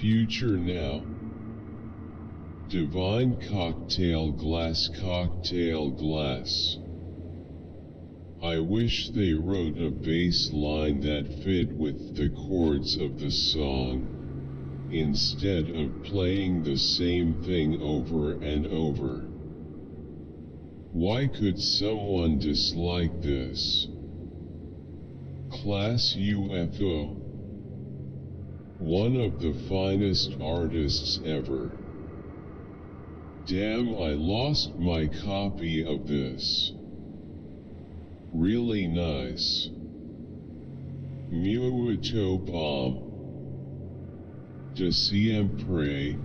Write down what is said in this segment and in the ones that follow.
future now. Divine cocktail glass, cocktail glass. I wish they wrote a bass line that fit with the chords of the song, instead of playing the same thing over and over. Why could someone dislike this? Class UFO. One of the finest artists ever. Damn, I lost my copy of this. Really nice. Muito bom. De siempre,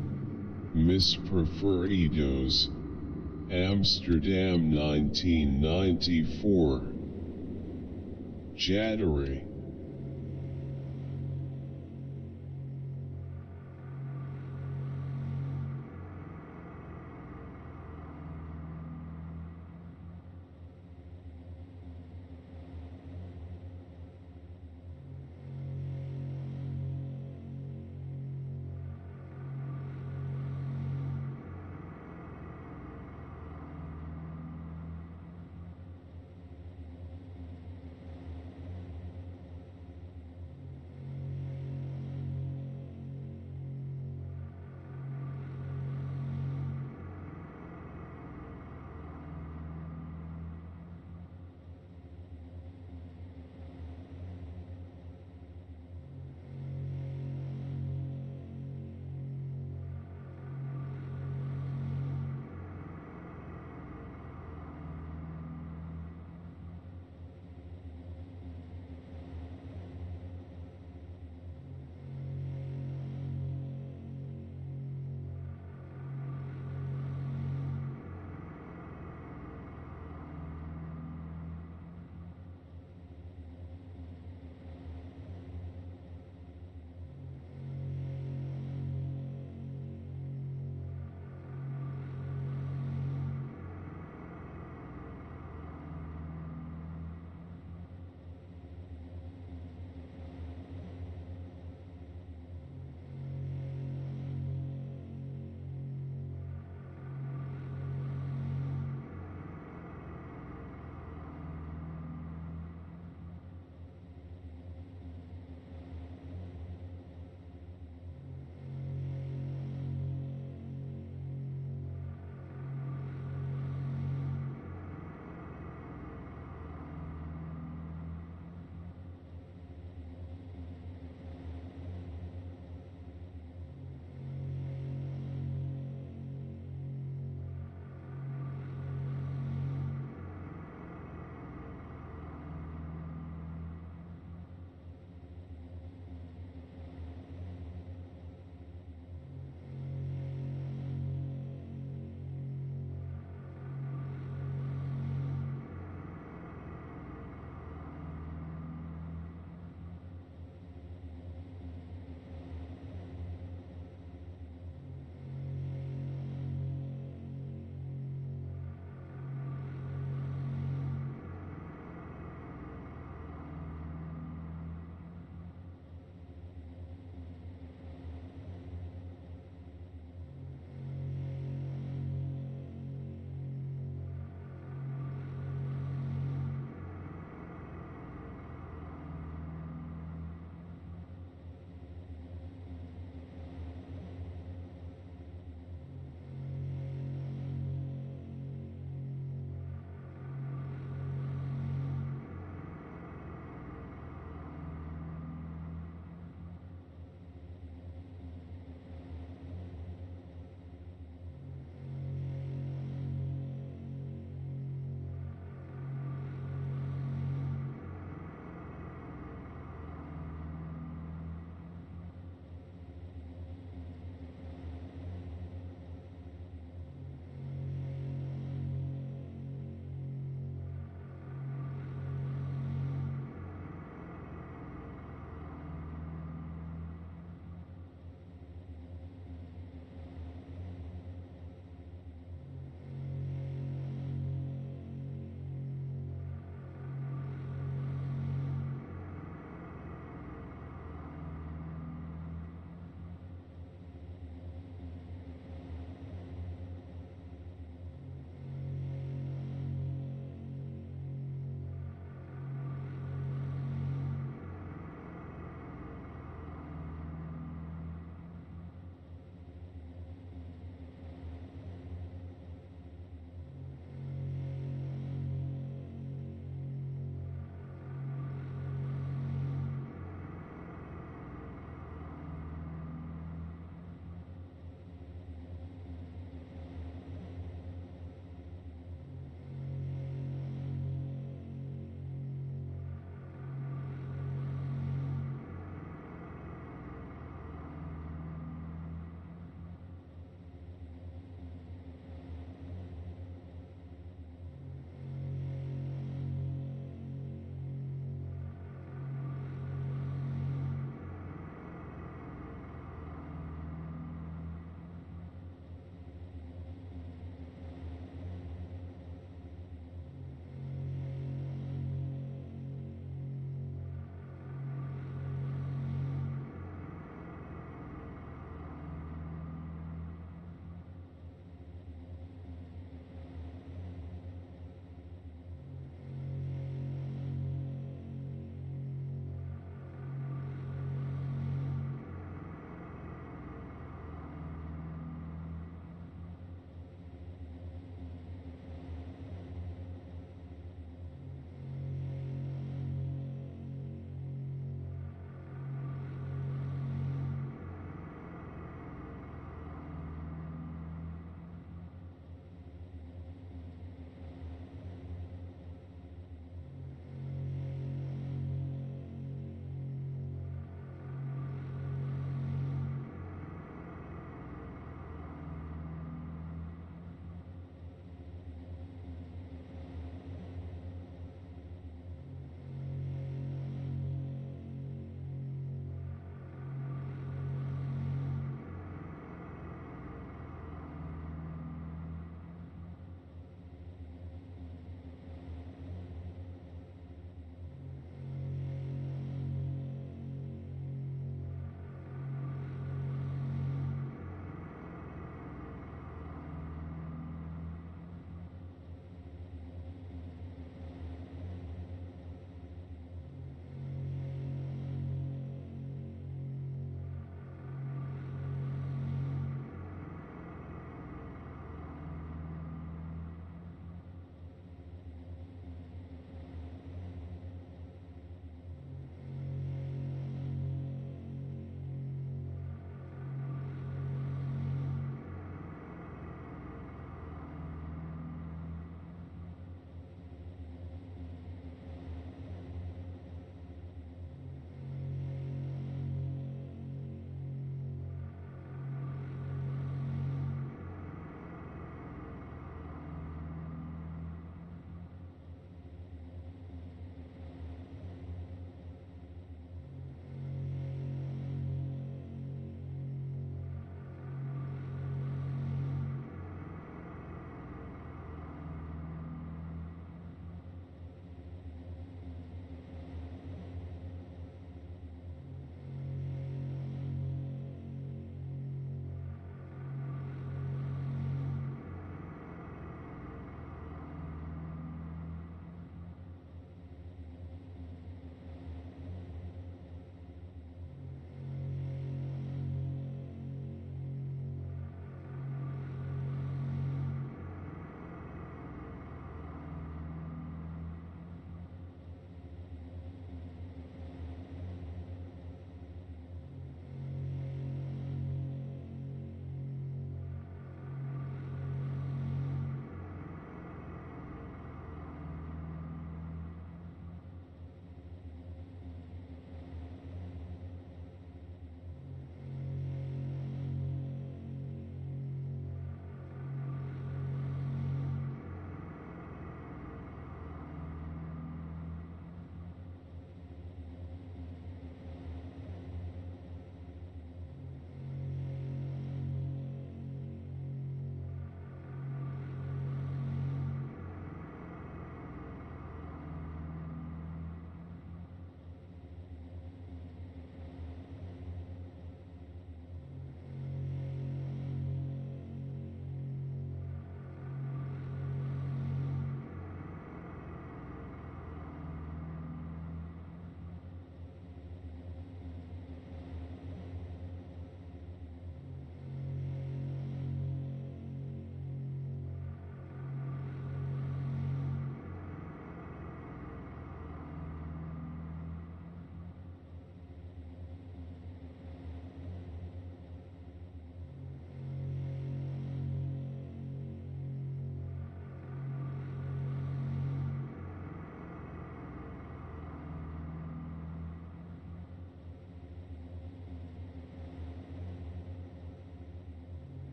mis preferidos, Amsterdam 1994. Jattery.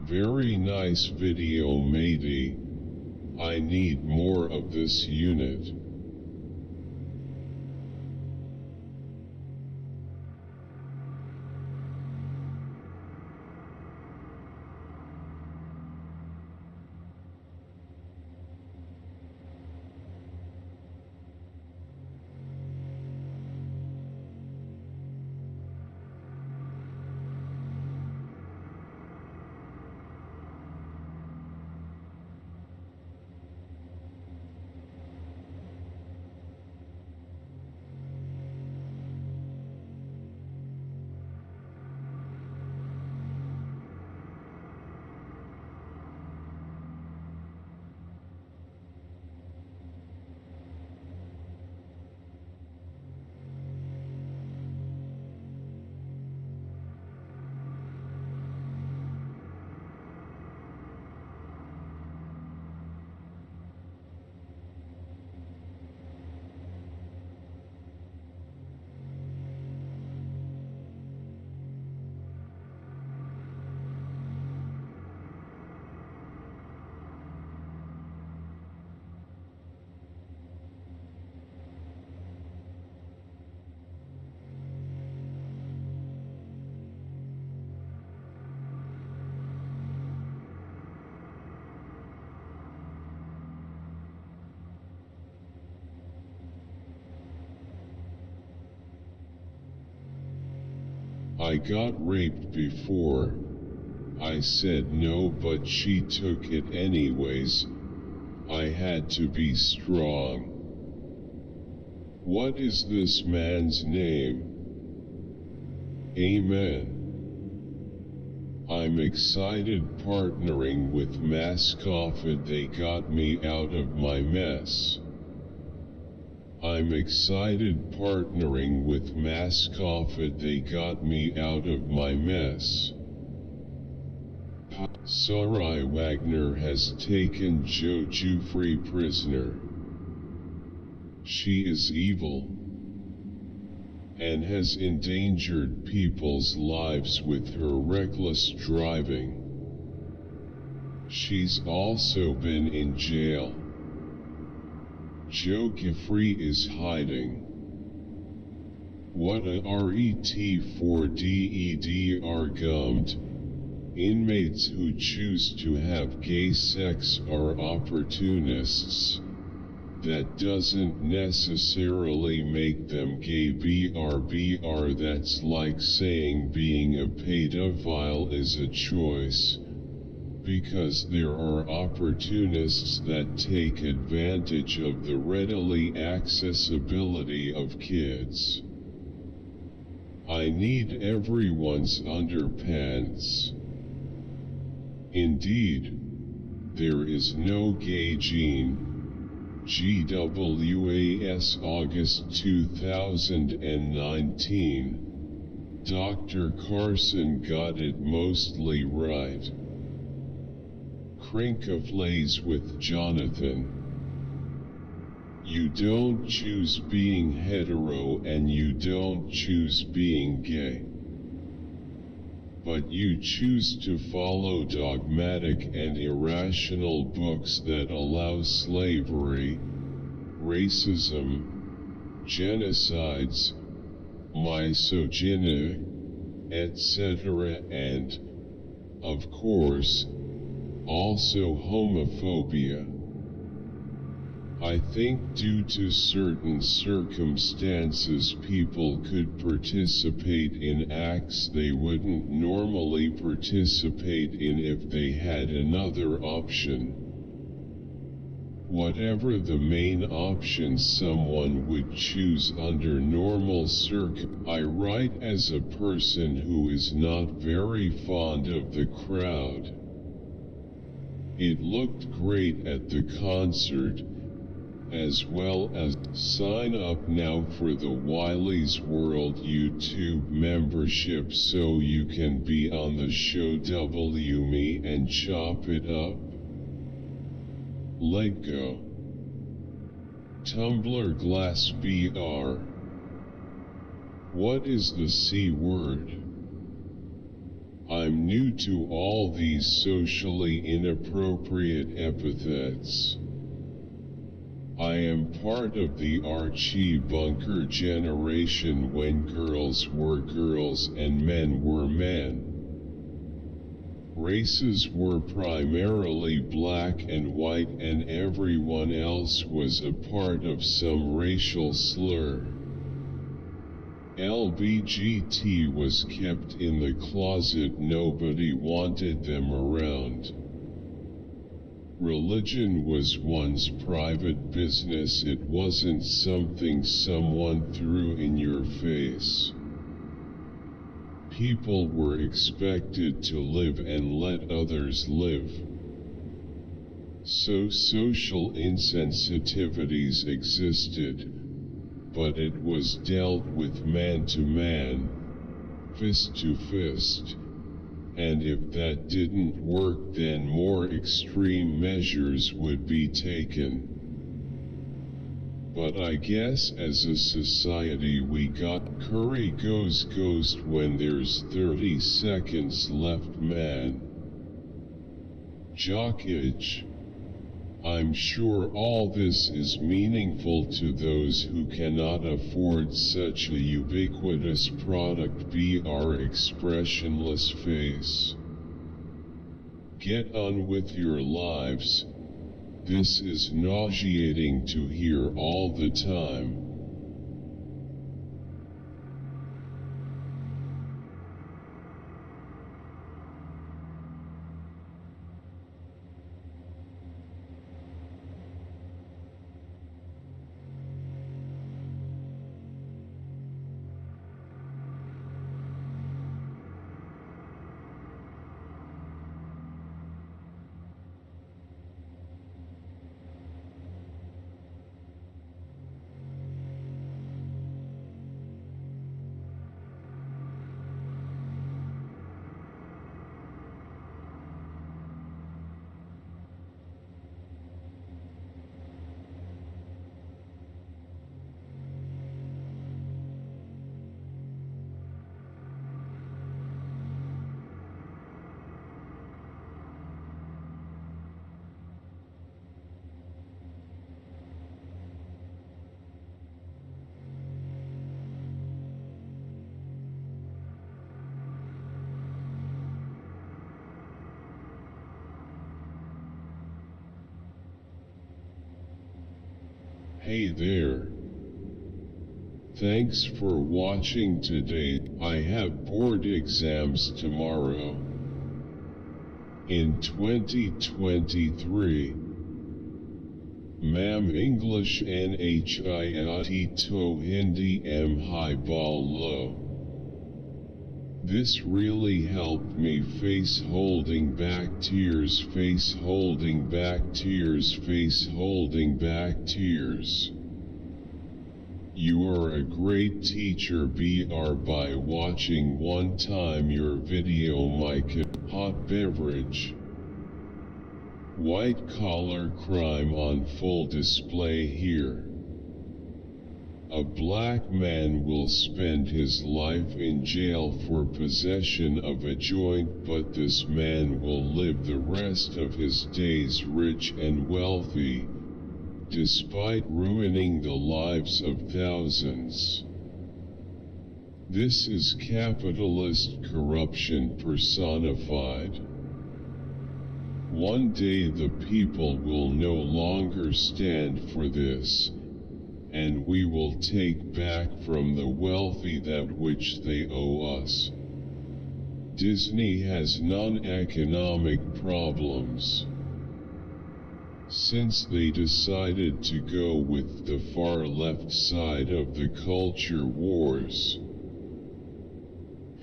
Very nice video matey. I need more of this unit. I got raped before. I said no, but she took it anyways. I had to be strong. What is this man's name? Amen. I'm excited partnering with Mascoffed, they got me out of my mess. I'm excited partnering with Mascoffed, they got me out of my mess. Sarai Wagner has taken Joe Jufrey prisoner. She is evil and has endangered people's lives with her reckless driving. She's also been in jail. Joe Jeffrey is hiding. What a RET4DED gummed. Inmates who choose to have gay sex are opportunists. That doesn't necessarily make them gay. BR, that's like saying being a pedophile is a choice. Because there are opportunists that take advantage of the readily accessibility of kids. I need everyone's underpants. Indeed, there is no gay gene. GWAS August 2019. Dr. Carson got it mostly right. Crink of Lays with Jonathan. You don't choose being hetero and you don't choose being gay. But you choose to follow dogmatic and irrational books that allow slavery, racism, genocides, misogyny, etc. and, of course, also homophobia. I think due to certain circumstances people could participate in acts they wouldn't normally participate in if they had another option. Whatever the main option someone would choose under normal I write as a person who is not very fond of the crowd. It looked great at the concert, as well as sign up now for the Wiley's World YouTube membership so you can be on the show W me and chop it up. Let go. Tumblr Glass BR. What is the C word? I'm new to all these socially inappropriate epithets. I am part of the Archie Bunker generation when girls were girls and men were men. Races were primarily black and white, and everyone else was a part of some racial slur. LBGT was kept in the closet, nobody wanted them around. Religion was one's private business, it wasn't something someone threw in your face. People were expected to live and let others live. So social insensitivities existed, but it was dealt with man to man, fist to fist, and if that didn't work, then more extreme measures would be taken. But I guess as a society we got curry goes ghost when there's 30 seconds left, man. Jockage. I'm sure all this is meaningful to those who cannot afford such a ubiquitous product. Be our expressionless face. Get on with your lives. This is nauseating to hear all the time. Hey there. Thanks for watching today. I have board exams tomorrow. In 2023. Ma'am English NHIAT to Hindi Hai Bal Lo. This really helped me. Face holding back tears, face holding back tears, face holding back tears. You are a great teacher. BR by watching one time your video. Mic hot beverage. White collar crime on full display here. A black man will spend his life in jail for possession of a joint, but this man will live the rest of his days rich and wealthy, despite ruining the lives of thousands. This is capitalist corruption personified. One day the people will no longer stand for this, and we will take back from the wealthy that which they owe us. Disney has non-economic problems. Since they decided to go with the far left side of the culture wars.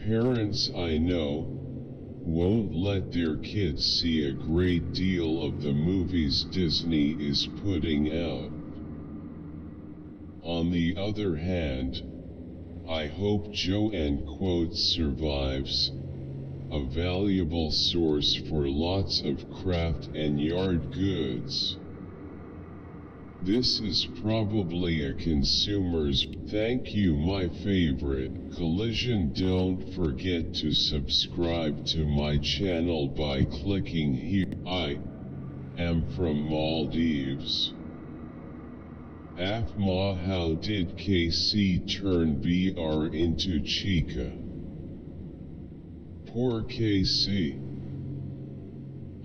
Parents I know won't let their kids see a great deal of the movies Disney is putting out. On the other hand, I hope Joanne quote survives, a valuable source for lots of craft and yard goods. This is probably a consumer's. Thank you, my favorite. Collision. Don't forget to subscribe to my channel by clicking here. I am from Maldives. Afma, how did KC turn BR into Chica? Poor KC.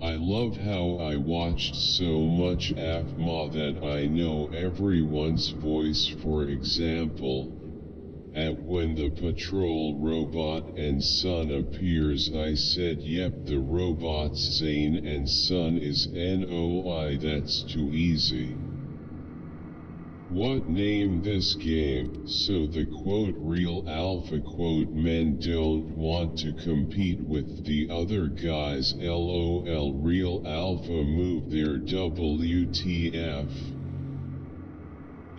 I love how I watched so much AFMA that I know everyone's voice. For example, at when the patrol robot and son appears, I said yep, the robot's Zane and son is NOI. That's too easy. What name this game? So the quote real alpha quote men don't want to compete with the other guys. LOL. Real alpha move their WTF.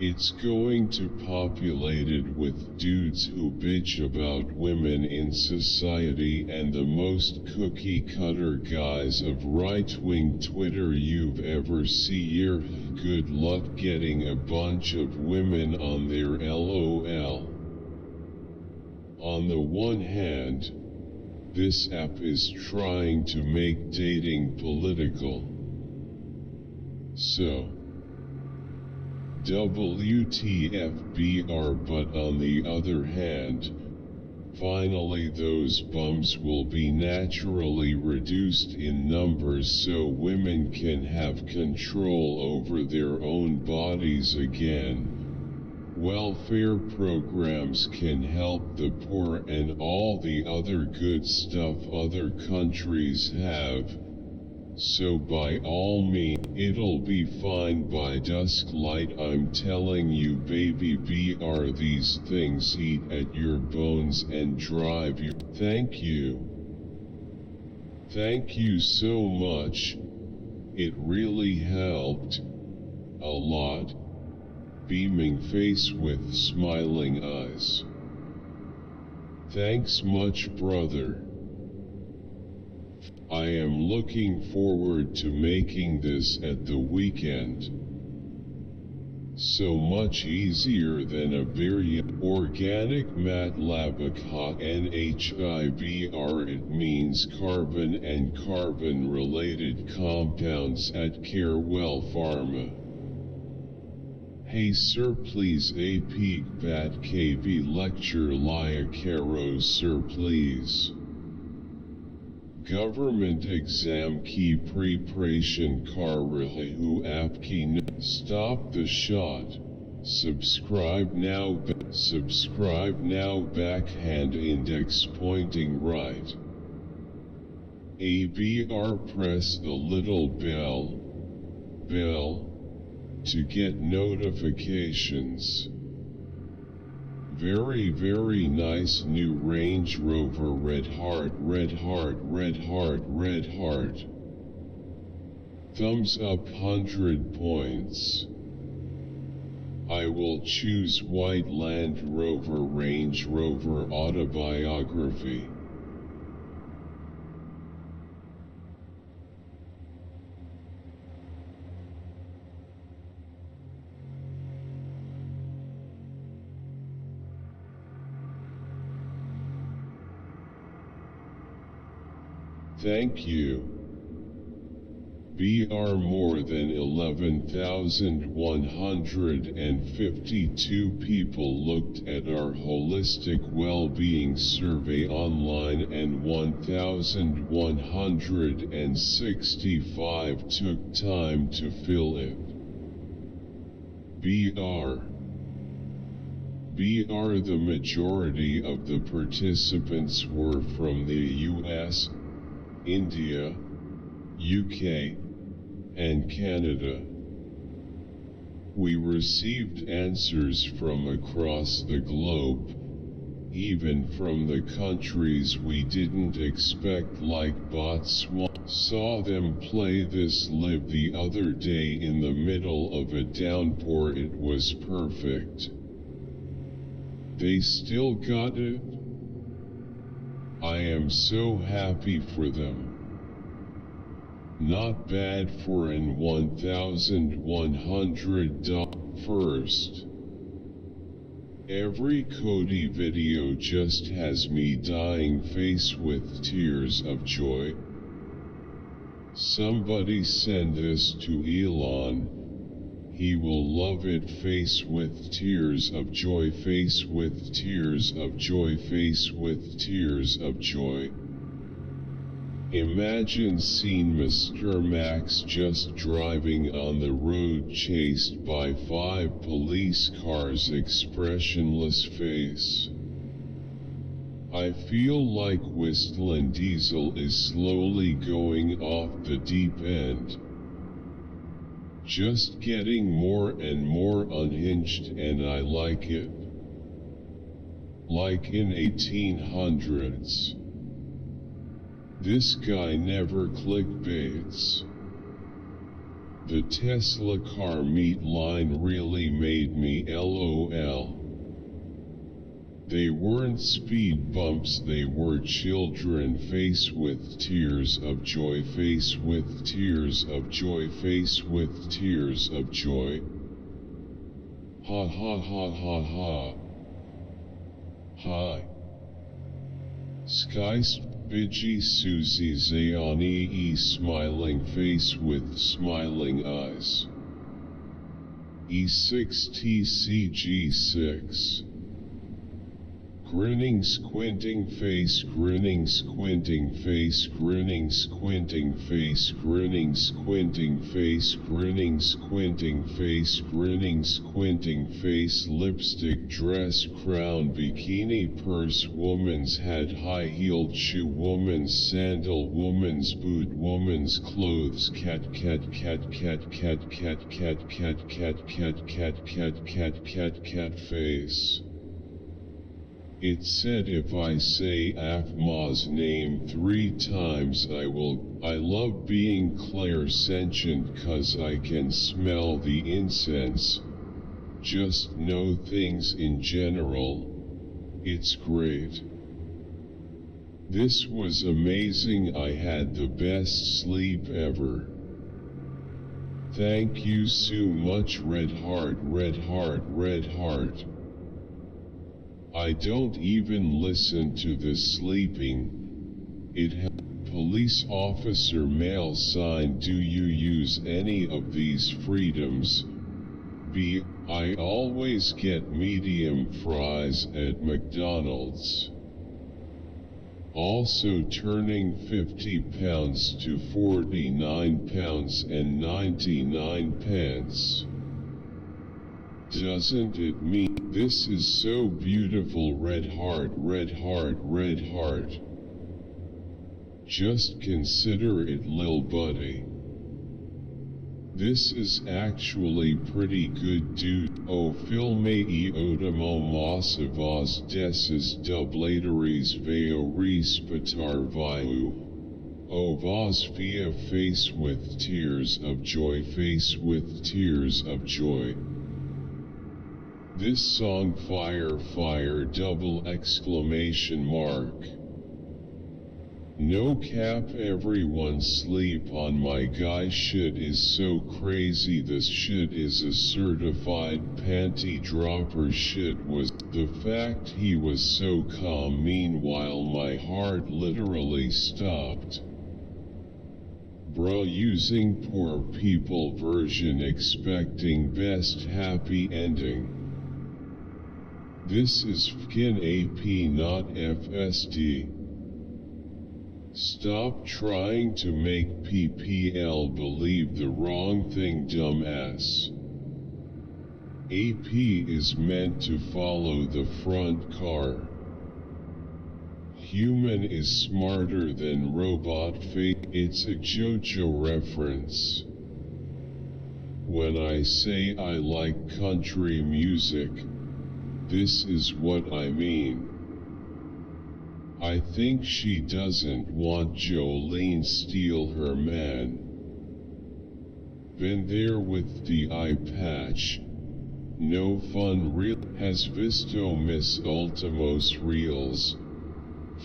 It's going to populated with dudes who bitch about women in society and the most cookie cutter guys of right-wing Twitter you've ever seen. Good luck getting a bunch of women on their LOL. On the one hand, this app is trying to make dating political. So, WTFBR, but on the other hand, finally those bums will be naturally reduced in numbers so women can have control over their own bodies again. Welfare programs can help the poor and all the other good stuff other countries have. So by all means, it'll be fine by dusk light. I'm telling you, baby. BR, these things eat at your bones and drive you. Thank you. Thank you so much. It really helped. A lot. Beaming face with smiling eyes. Thanks much, brother. I am looking forward to making this at the weekend. So much easier than a very organic MATLAB NHIBR. It means carbon and carbon related compounds at Carewell Pharma. Hey sir, please a peek bat KB lecture lia caro sir please. Government exam ki preparation karahu apki. Stop the shot. Subscribe now. Subscribe now. Backhand index pointing right. ABR, press the little bell to get notifications. Very, very nice new Range Rover. Red heart, red heart, red heart, red heart. Thumbs up, 100 points. I will choose white Land Rover. Range Rover autobiography. Thank you. BR, more than 11,152 people looked at our holistic well-being survey online and 1,165 took time to fill it. BR, the majority of the participants were from the US, India, UK, and Canada. We received answers from across the globe, even from the countries we didn't expect, like Botswana. Saw them play this live the other day in the middle of a downpour. It was perfect. They still got it. I am so happy for them. Not bad for an $1,100 first. Every Cody video just has me dying face with tears of joy. Somebody send this to Elon. He will love it. Face with tears of joy, face with tears of joy, face with tears of joy. Imagine seeing Mr. Max just driving on the road chased by 5 police cars, expressionless face. I feel like Whistling Diesel is slowly going off the deep end. Just getting more and more unhinged, and I like it. Like in 1800s. This guy never clickbaits. The Tesla car meet line really made me LOL. They weren't speed bumps, they were children. Face with tears of joy, face with tears of joy, face with tears of joy. Ha ha ha ha ha. Hi. Sky Bidgie Susie Zayani smiling face with smiling eyes. E6TCG6. Grinning squinting face, grinning squinting face, grinning squinting face, grinning squinting face, grinning squinting face, grinning squinting face, lipstick, dress, crown, bikini, purse, woman's hat, high-heeled shoe, woman's sandal, woman's boot, woman's clothes, cat cat cat cat cat cat cat cat cat cat cat cat cat cat cat face. It said if I say Afma's name 3 times I love being clairsentient 'cause I can smell the incense. Just know things in general. It's great. This was amazing. I had the best sleep ever. Thank you so much, Red Heart, Red Heart, Red Heart. I don't even listen to the sleeping. It has police officer male sign. Do you use any of these freedoms? B. I always get medium fries at McDonald's. Also turning 50 pounds to 49 pounds and 99 pence. Doesn't it mean this is so beautiful? Red heart, red heart, red heart. Just consider it, lil buddy. This is actually pretty good, dude. O filme e odamo masivas deses dublateries veo respetar viu. O vos via face with tears of joy, face with tears of joy. This song fire fire double exclamation mark. No cap, everyone sleep on my guy. Shit is so crazy. This shit is a certified panty dropper. Shit was the fact he was so calm. Meanwhile my heart literally stopped. Bruh, using poor people version expecting best happy ending. This is fkin AP not FSD. Stop trying to make PPL believe the wrong thing, dumbass. AP is meant to follow the front car. Human is smarter than robot. Fate. It's a JoJo reference. When I say I like country music, this is what I mean. I think she doesn't want Jolene steal her man. Been there with the eye patch. No fun. Real has visto mis ultimos reels.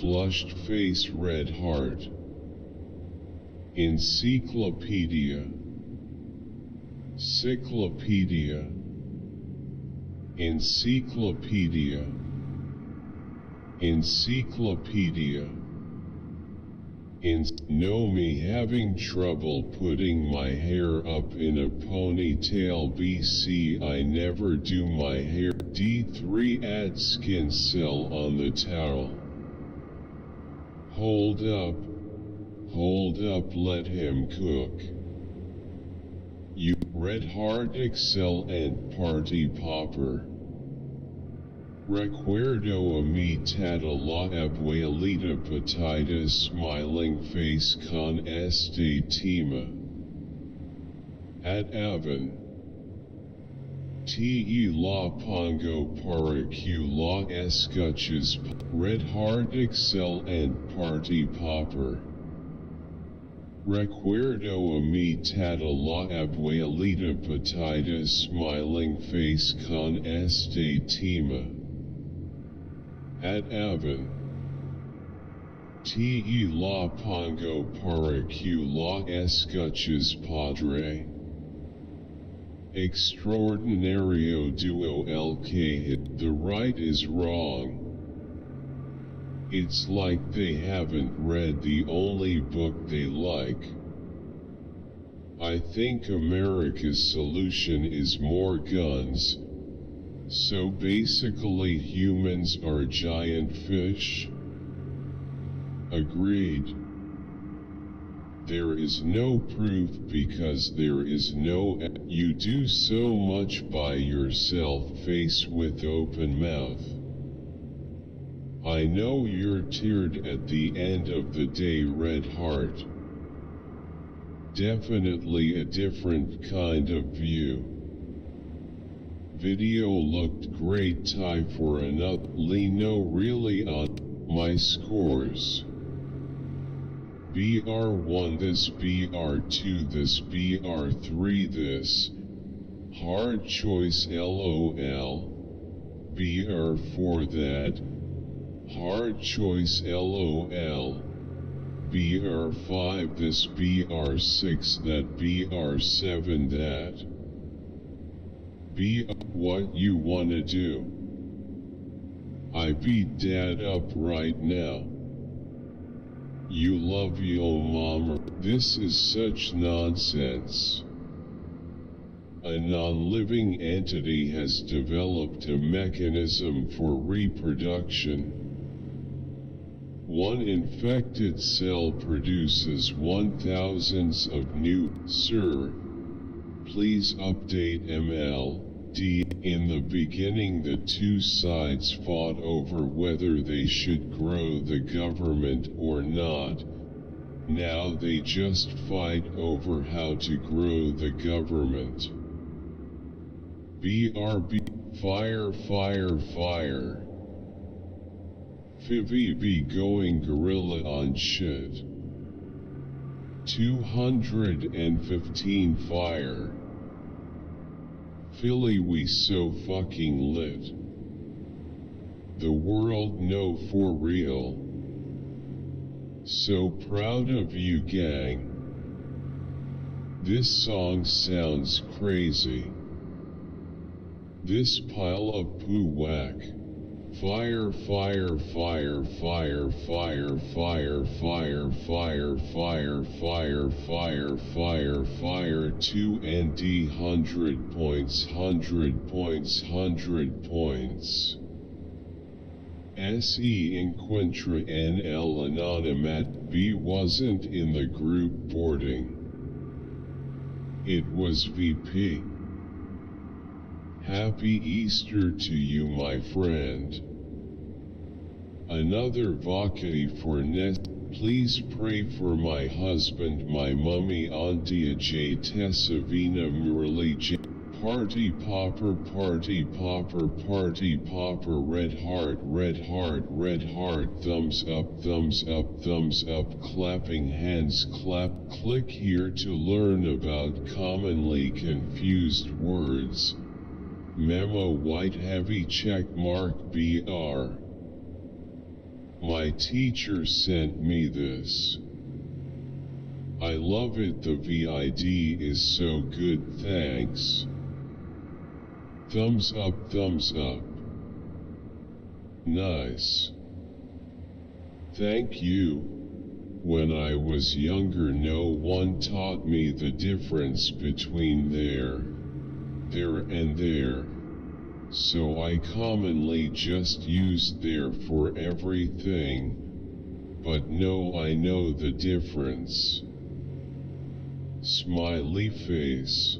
Flushed face, red heart. encyclopedia, cyclopedia, encyclopedia, encyclopedia. Know me having trouble putting my hair up in a ponytail. BC I never do my hair. D3 add skin cell on the towel. Hold up, let him cook. You Red Heart Excel and Party Popper. Recuerdo a mi tata la abuelita petita smiling face con este tema. At Avon. Te la pongo para que la escuches. Red Heart Excel and Party Popper. Recuerdo a mi tata la abuelita petita smiling face con este tema. At Avon. Te la pongo para que la escuches padre. Extraordinario duo el que the right is wrong. It's like they haven't read the only book they like. I think America's solution is more guns. So basically humans are giant fish? Agreed. There is no proof because there is no you do so much by yourself face with open mouth. I know you're teared at the end of the day Red Heart. Definitely a different kind of view. Video looked great. Tie for another. Lino really on my scores. BR1 this, BR2 this, BR3 this. Hard choice LOL. BR4 that. Hard choice LOL. BR5 this, BR6 that, BR7 that. Be what you wanna do. I beat dad up right now. You love your mama. This is such nonsense. A non-living entity has developed a mechanism for reproduction. One infected cell produces 1,000 of new. Sir, please update ML. In the beginning the two sides fought over whether they should grow the government or not. Now they just fight over how to grow the government. BRB, fire, fire, fire. FIVB going gorilla on shit. 215 fire. Philly we so fucking lit. The world know for real. So proud of you gang. This song sounds crazy. This pile of poo whack. Fire, fire, fire, fire, fire, fire, fire, fire, fire, fire, fire, fire, fire, 2 & 100 points, 100 points, 100 points. Se encuentra en el anonimat. B wasn't in the group boarding. It was VP. Happy Easter to you, my friend. Another vodka for Ness. Please pray for my husband, my mummy, Auntie J. Tessavina Murali J. Party popper, party popper, party popper, red heart, red heart, red heart, thumbs up, thumbs up, thumbs up, clapping hands, clap, click here to learn about commonly confused words. Memo white heavy check mark BR. My teacher sent me this. I love it, the VID is so good, thanks. Thumbs up, thumbs up. Nice. Thank you. When I was younger no one taught me the difference between there and there. So I commonly just used there for everything. But no, I know the difference. Smiley face.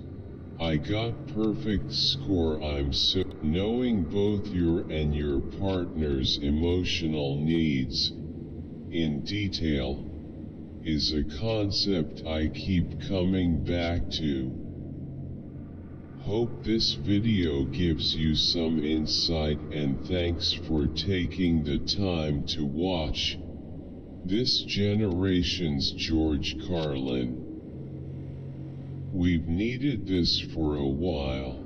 I got perfect score. I'm so knowing both your and your partner's emotional needs in detail is a concept I keep coming back to. Hope this video gives you some insight, and thanks for taking the time to watch. This generation's George Carlin. We've needed this for a while.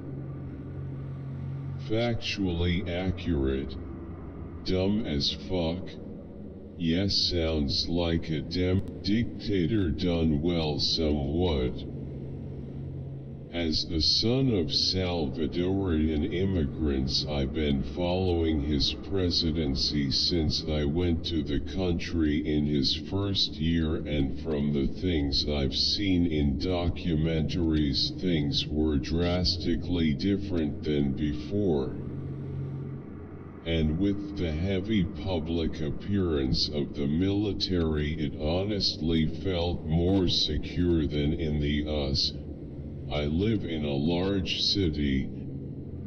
Factually accurate. Dumb as fuck. Yes, sounds like a dictator done well somewhat. As the son of Salvadorian immigrants, I've been following his presidency since I went to the country in his first year, and from the things I've seen in documentaries, things were drastically different than before. And with the heavy public appearance of the military, it honestly felt more secure than in the US. I live in a large city,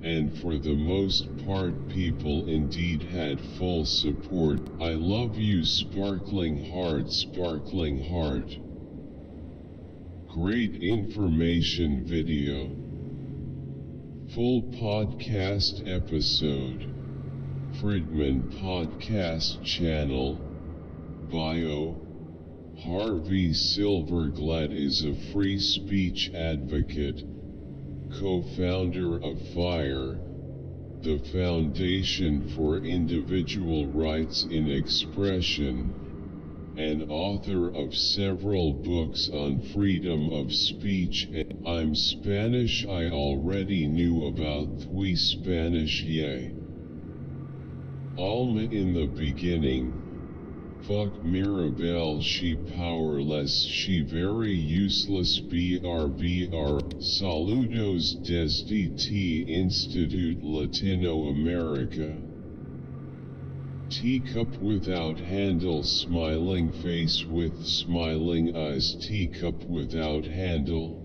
and for the most part people indeed had full support. I love you, sparkling heart, sparkling heart. Great information video. Full podcast episode. Friedman Podcast Channel. Bio. Harvey Silverglad is a free speech advocate, co-founder of FIRE, the Foundation for Individual Rights in Expression, and author of several books on freedom of speech. I'm Spanish. I already knew about three Spanish. Yay. Alma in the beginning. Fuck Mirabelle, she powerless, she very useless. BRBR. Saludos desde T Institute Latino America. Teacup without handle, smiling face with smiling eyes. Teacup without handle.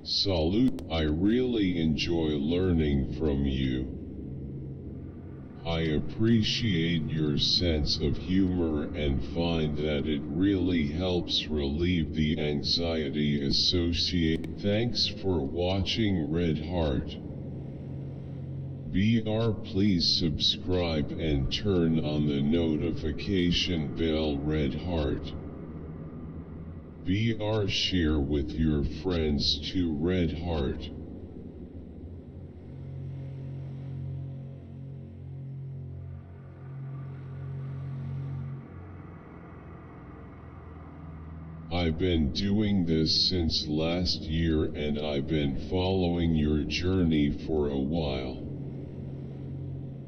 Salute. I really enjoy learning from you. I appreciate your sense of humor and find that it really helps relieve the anxiety associated. Thanks for watching, Red Heart. BR, please subscribe and turn on the notification bell, Red Heart. BR, share with your friends too, Red Heart. I've been doing this since last year, and I've been following your journey for a while.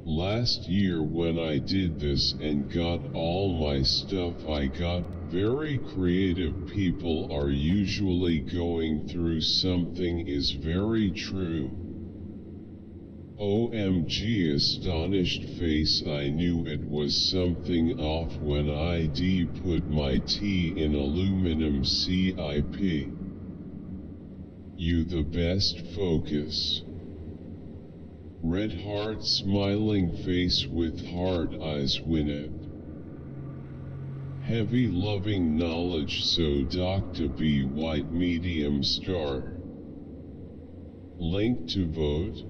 Last year when I did this and got all my stuff, I got very creative. People are usually going through something, is very true. OMG, astonished face. I knew it was something off when I put my tea in aluminum. CIP. You the best, focus. Red heart, smiling face with hard eyes. Win it. Heavy loving knowledge, so Dr. B white medium star. Link to vote.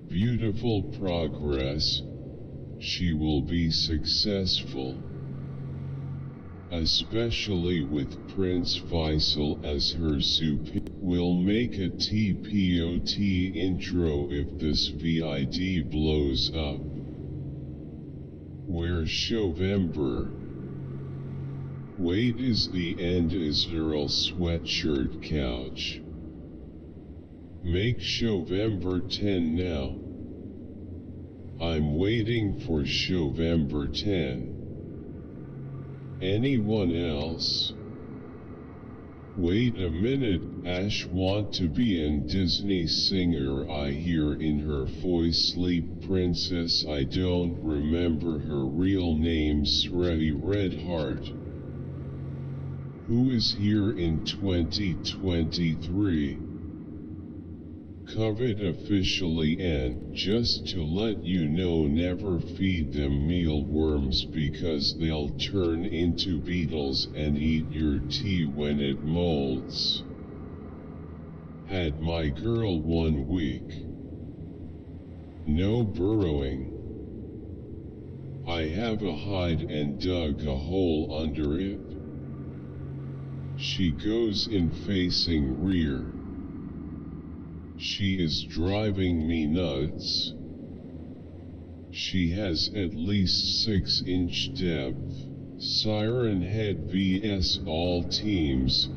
Beautiful progress. She will be successful. Especially with Prince Faisal as her superior. We'll make a TPOT intro if this VID blows up. Where's Shovember? Wait is the end Israel sweatshirt couch. Make Shovember 10 now. I'm waiting for Shovember 10. Anyone else? Wait a minute, Ash want to be an Disney singer I hear in her voice. Sleep Princess, I don't remember her real name. Srey Redheart. Who is here in 2023? Covet officially, and just to let you know, never feed them mealworms because they'll turn into beetles and eat your tea when it molds. Had my girl 1 week. No burrowing. I have a hide and dug a hole under it. She goes in facing rear. She is driving me nuts. She has at least 6-inch depth. Siren Head vs all teams.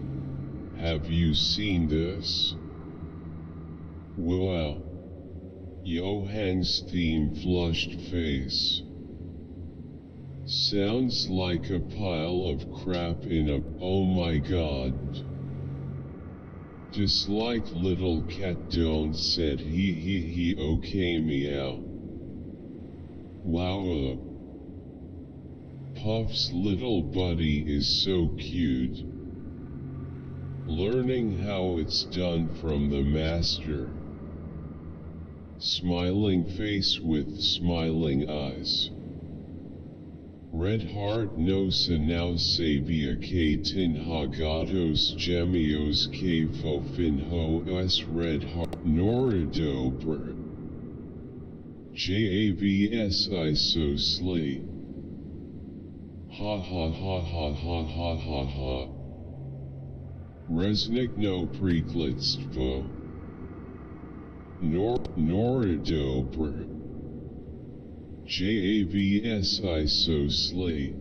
Have you seen this? Wow. Johan's theme flushed face. Sounds like a pile of crap in a, oh my god. Dislike little cat don't said he okay meow. Wow. Puff's little buddy is so cute. Learning how it's done from the master. Smiling face with smiling eyes. Red heart nos now sabia que tin hagatos gemios que fofinho s red heart noridoper. Javs isosly. Ha ha ha ha ha ha ha ha. Resnik no priklitstvo. Noridoper. Javs isosly.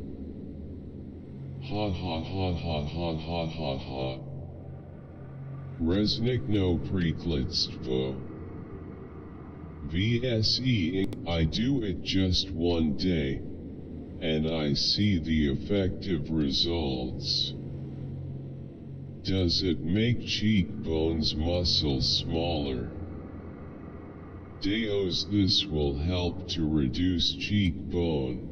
Ha ha ha ha ha ha ha ha. Resnik no priklitstvo. VSE, I do it just 1 day, and I see the effective results. Does it make cheekbones muscles smaller? Deos, this will help to reduce cheekbone.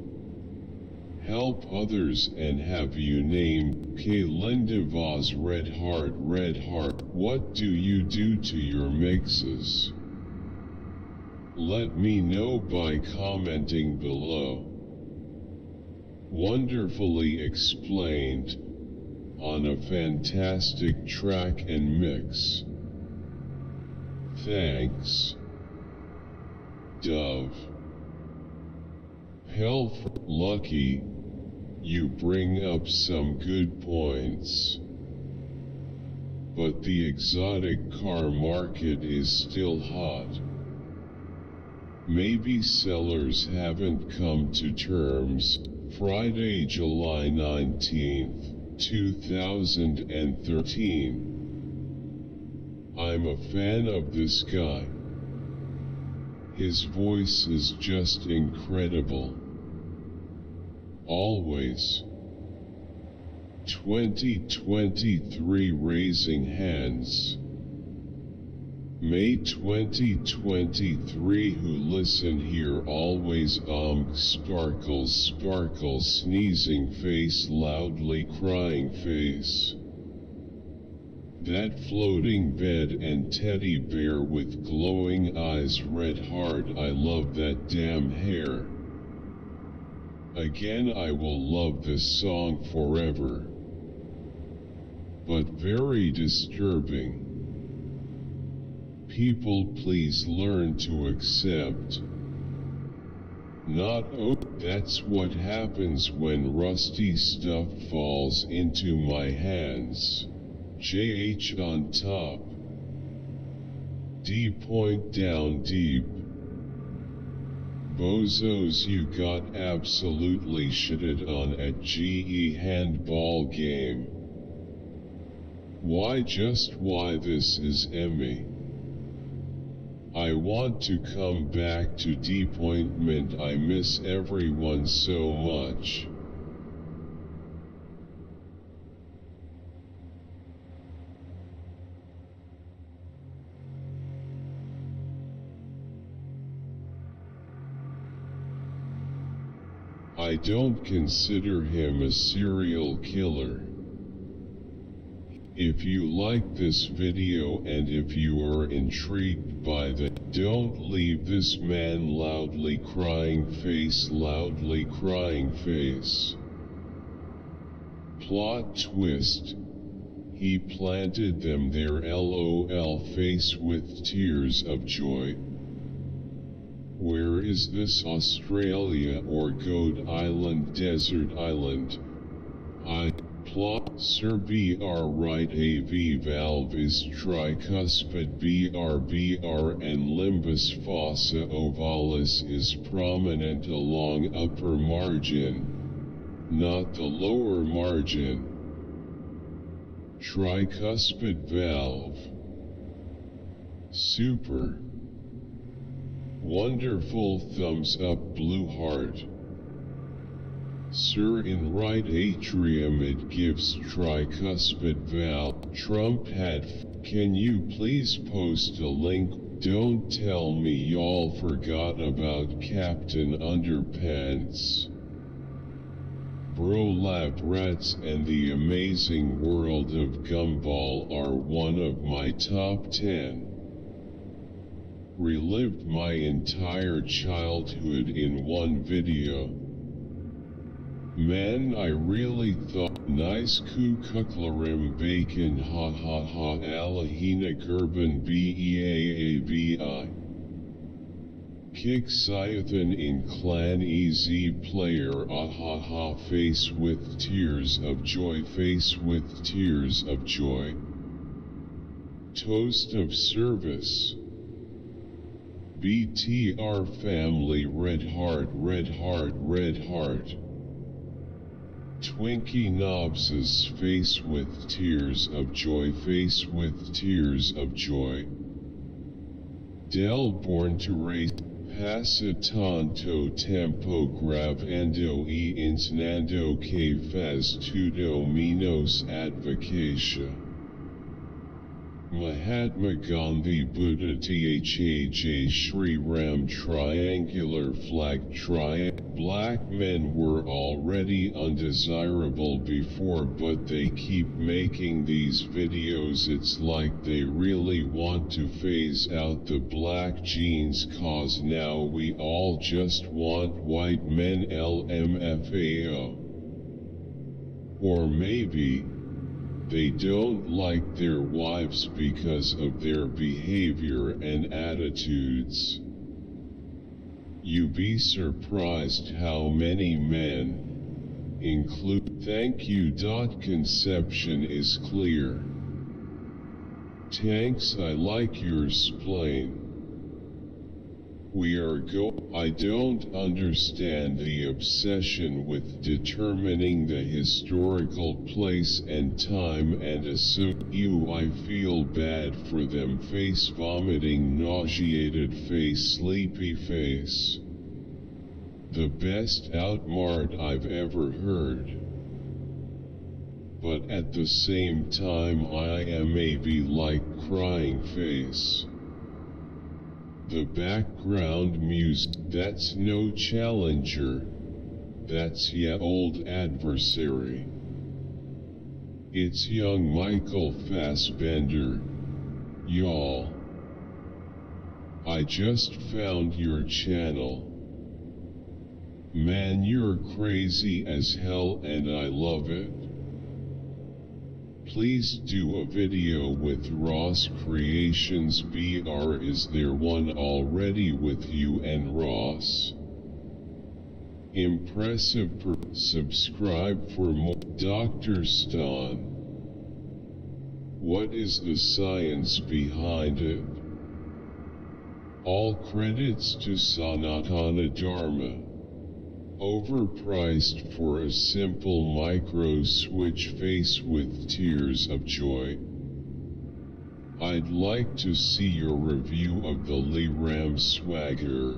Help others and have you named K. Linda Vaz Red Heart. What do you do to your mixes? Let me know by commenting below. Wonderfully explained. On a fantastic track and mix. Thanks. Dove. Health. Lucky. You bring up some good points. But the exotic car market is still hot. Maybe sellers haven't come to terms. Friday, July 19th, 2013. I'm a fan of this guy. His voice is just incredible. Always. 2023 raising hands. May 2023 who listen here always sparkles sneezing face loudly crying face. That floating bed and teddy bear with glowing eyes red heart I love that damn hair. Again I will love this song forever. But very disturbing. People please learn to accept. Not oh, that's what happens when rusty stuff falls into my hands. JH on top. D point down deep. Bozos, you got absolutely shitted on at GE handball game. Why this is Emmy. I want to come back to Depointment. I miss everyone so much. I don't consider him a serial killer. If you like this video and if you are intrigued by that, don't leave this man loudly crying face. Plot twist. He planted them there LOL face with tears of joy. Where is this, Australia or Goat Island, Desert Island? Plot, Sir BR right AV valve is tricuspid BR and limbus fossa ovalis is prominent along upper margin, not the lower margin. Tricuspid valve. Super. Wonderful, thumbs up, blue heart. Sir, in right atrium it gives tricuspid valve. Trump hat. Can you please post a link? Don't tell me y'all forgot about Captain Underpants. Bro, Lab Rats and the Amazing World of Gumball are one of my top 10. Relived my entire childhood in one video. Man, I really thought nice kukuklerim bacon ha alahina gerben beaavi. Kick Scythan in Clan EZ player face with tears of joy Toast of service. BTR family red heart. Twinkie Knobs's face with tears of joy. Del born to race. Pasa tanto tempo gravando e ensinando que faz tudo menos advocacia. Mahatma Gandhi Buddha Thaj Shri Ram triangular flag Black men were already undesirable before, but they keep making these videos. It's like they really want to phase out the black genes, cause now we all just want white men LMFAO. Or maybe they don't like their wives because of their behavior and attitudes. You be surprised how many men include. Thank you. Conception is clear. Tanks, I like your spleen. I don't understand the obsession with determining the historical place and time and assume I feel bad for them. Face vomiting, nauseated face, sleepy face. The best outmart I've ever heard. But at the same time I am maybe like crying face. The background music, that's no challenger, that's old adversary. It's young Michael Fassbender, y'all. I just found your channel. Man, you're crazy as hell and I love it. Please do a video with Ross Creations BR. Is there one already with you and Ross? Impressive. Subscribe for more. Dr. Stan. What is the science behind it? All credits to Sanatana Dharma. Overpriced for a simple micro switch face with tears of joy. I'd like to see your review of the Lee Ram Swagger.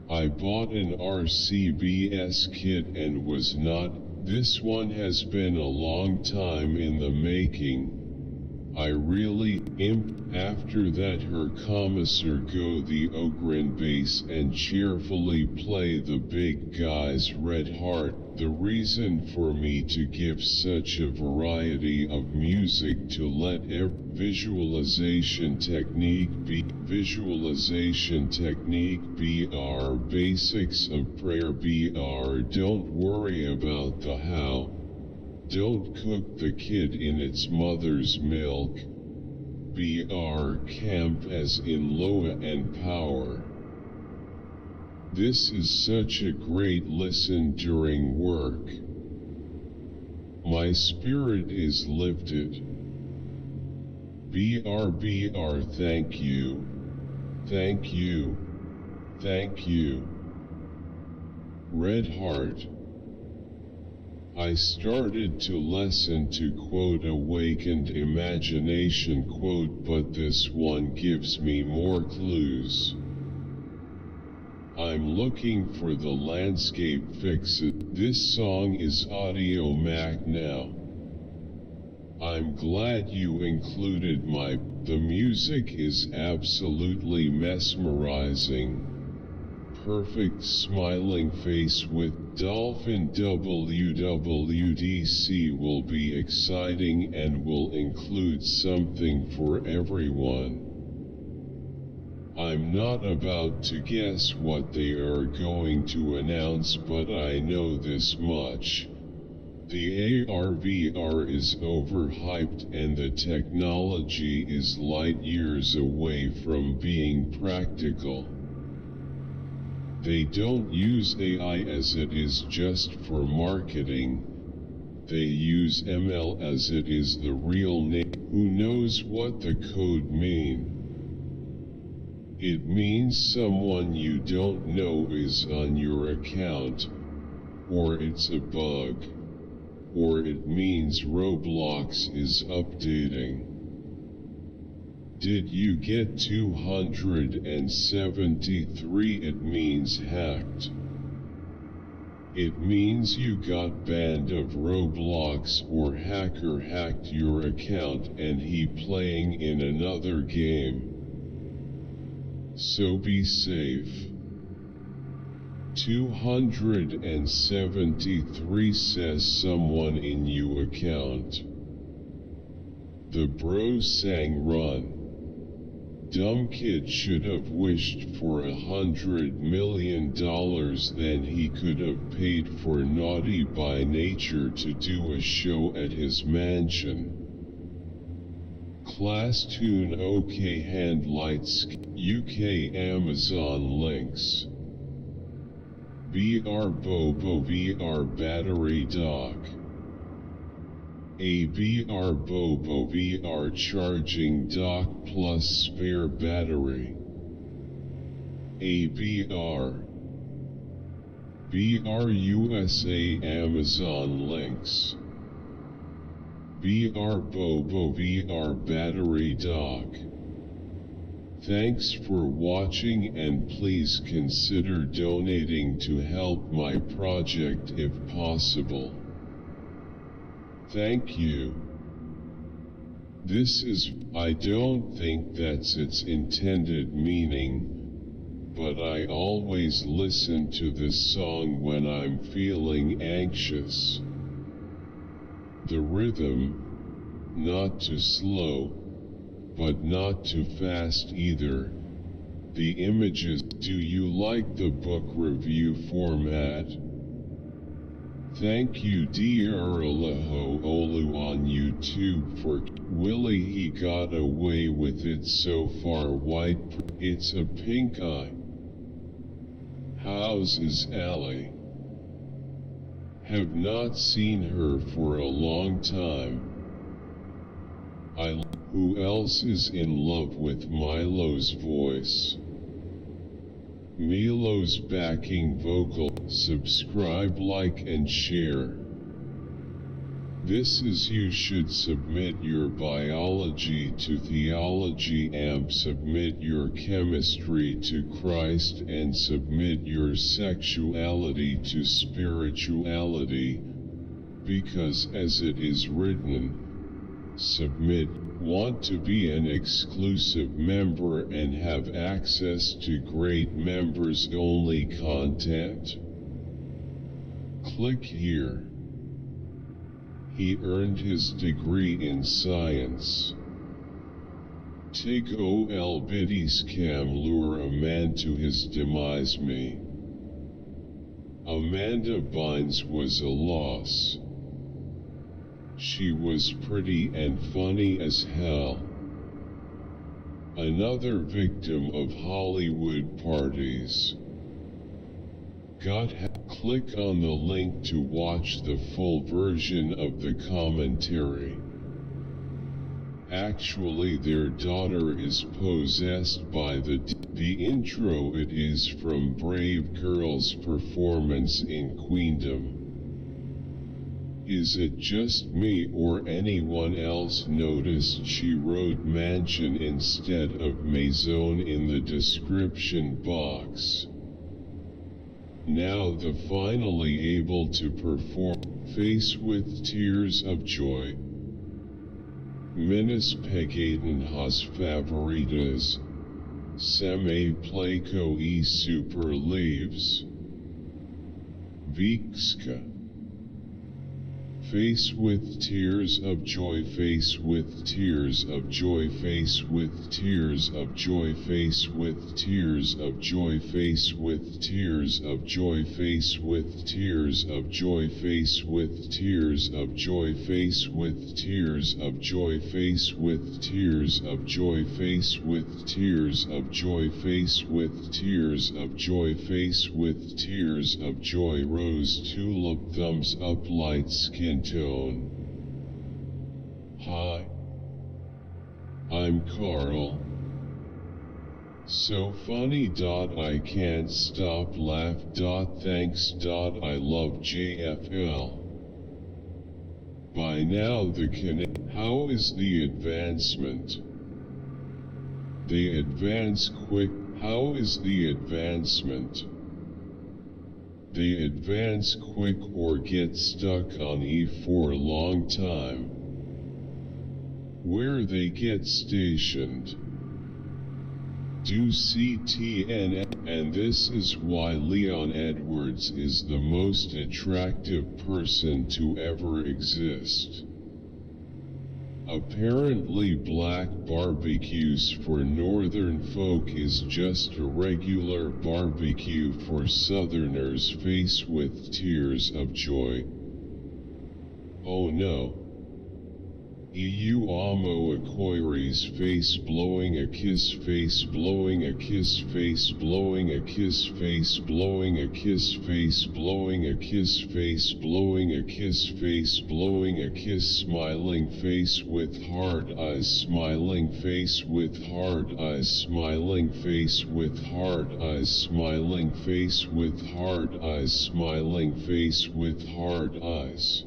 I bought an RCBS kit and was not. This one has been a long time in the making. I really imp. After that her commissar go the Ogren bass and cheerfully play the big guy's red heart. The reason for me to give such a variety of music to let visualization technique BR basics of prayer BR don't worry about the how. Don't cook the kid in its mother's milk. BR camp as in Loa and power. This is such a great listen during work. My spirit is lifted. BR thank you. Thank you. Thank you. Red Heart. I started to listen to quote awakened imagination quote, but this one gives me more clues. I'm looking for the landscape fixes. This song is Audio Mac now. I'm glad you included the music is absolutely mesmerizing. Perfect smiling face with Dolphin WWDC will be exciting and will include something for everyone. I'm not about to guess what they are going to announce, but I know this much. The AR/VR is overhyped and the technology is light years away from being practical. They don't use AI as it is just for marketing. They use ML as it is the real name. Who knows what the code mean? It means someone you don't know is on your account, or it's a bug, or it means Roblox is updating. Did you get 273? It means hacked. It means you got banned of Roblox or hacker hacked your account and he playing in another game. So be safe. 273 says someone in you account. The bros sang run. Dumb kid should have wished for $100 million, then he could have paid for Naughty by Nature to do a show at his mansion. Class tune OK hand lights UK Amazon links. BR Bobo VR battery dock. A BR Bobo VR charging dock plus spare battery. A BR USA Amazon links. BR Bobo VR battery dock. Thanks for watching and please consider donating to help my project if possible. Thank you. I don't think that's its intended meaning, but I always listen to this song when I'm feeling anxious. The rhythm, not too slow, but not too fast either. The images, do you like the book review format? Thank you Dieralaho Olu on YouTube for Willie he got away with it so far white. It's a pink eye. How's is Allie? Have not seen her for a long time. Who else is in love with Milo's voice? Milo's backing vocal. Subscribe, like and share. This is You Should Submit Your Biology to Theology and submit your chemistry to Christ and submit your sexuality to spirituality, because as it is written, submit. Want to be an exclusive member and have access to great members-only content? Click here. He earned his degree in science. Take ol bitty scam lure a man to his demise me. Amanda Bynes was a loss. She was pretty and funny as hell. Another victim of Hollywood parties. Click on the link to watch the full version of the commentary. Actually, their daughter is possessed by the intro. It is from Brave Girl's performance in Queendom. Is it just me or anyone else noticed she wrote mansion instead of maison in the description box? Now the finally able to perform, face with tears of joy. Minus pegaten has favoritas, seme placo e super leaves. Vikska. Face with tears of joy, face with tears of joy, face with tears of joy, face with tears of joy, face with tears of joy, face with tears of joy, face with tears of joy, face with tears of joy, face with tears of joy, face with tears of joy, face with tears of joy, face with tears of joy, rose tulip, thumbs up, light skin tone. Hi, I'm Carl. So funny. I can't stop laugh. Thanks. I love JFL. By now how is the advancement? They advance quick. How is the advancement? They advance quick or get stuck on E for a long time. Where they get stationed. Do CTN, and this is why Leon Edwards is the most attractive person to ever exist. Apparently black barbecues for northern folk is just a regular barbecue for southerners. Face with tears of joy. Oh no. Eu amo Aquarius, face blowing a kiss, face blowing a kiss, face blowing a kiss, face blowing a kiss, face blowing a kiss, face blowing a kiss, face blowing a kiss, smiling face with hard eyes, smiling face with hard eyes, smiling face with hard eyes, smiling face with hard eyes, smiling face with hard eyes.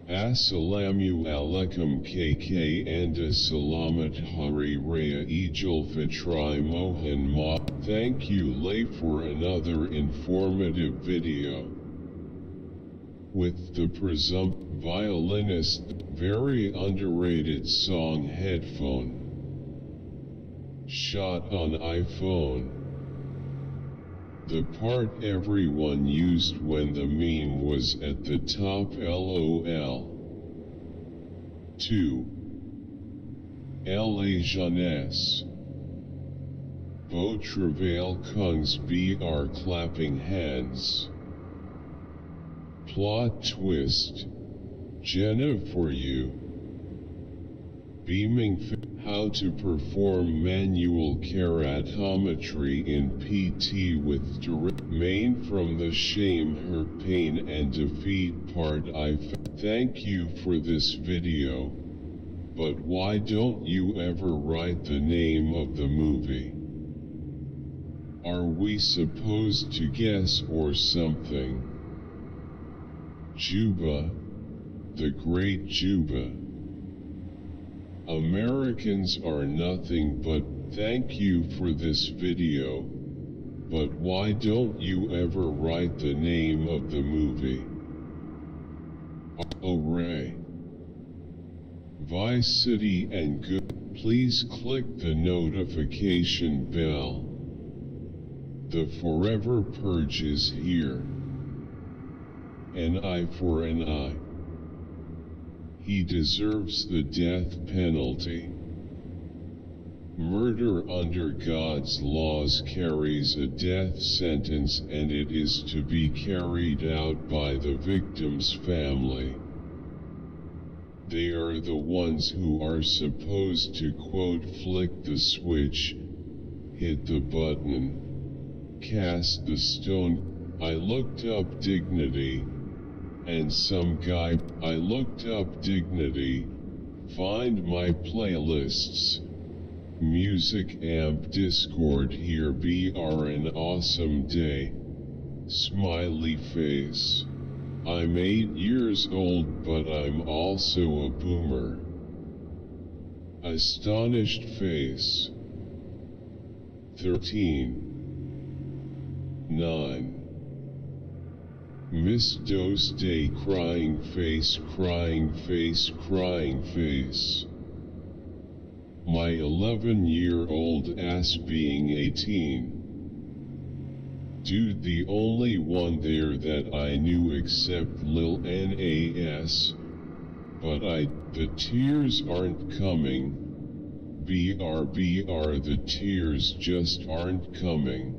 Assalamu alaikum KK and Salamat Hari Raya Ejul Fitri Mohan Ma. Thank you Lay for another informative video. With the presumptive violinist, very underrated song Headphone. Shot on iPhone. The part everyone used when the meme was at the top, LOL. 2. La jeunesse. Beau travail kungs br clapping hands. Plot twist. Jenna for you. Beaming how to perform manual keratometry in PT with direct main from the shame, her pain and defeat part. Thank you for this video. but why don't you ever write the name of the movie? Are we supposed to guess or something? Juba, the great Juba. Americans are nothing but thank you for this video, but why don't you ever write the name of the movie? Oh Ray. Vice City and good, please click the notification bell. The forever purge is here. An eye for an eye. He deserves the death penalty. Murder under God's laws carries a death sentence, and it is to be carried out by the victim's family. They are the ones who are supposed to quote flick the switch, hit the button, cast the stone. I looked up dignity, and some guy, I looked up dignity, find my playlists, music amp Discord here BR an awesome day, smiley face. I'm 8 years old but I'm also a boomer. Astonished face. 13. 9. Miss Dose Day crying face crying face crying face. My 11-year-old ass being 18. Dude, the only one there that I knew except Lil Nas. But the tears aren't coming. BR, the tears just aren't coming.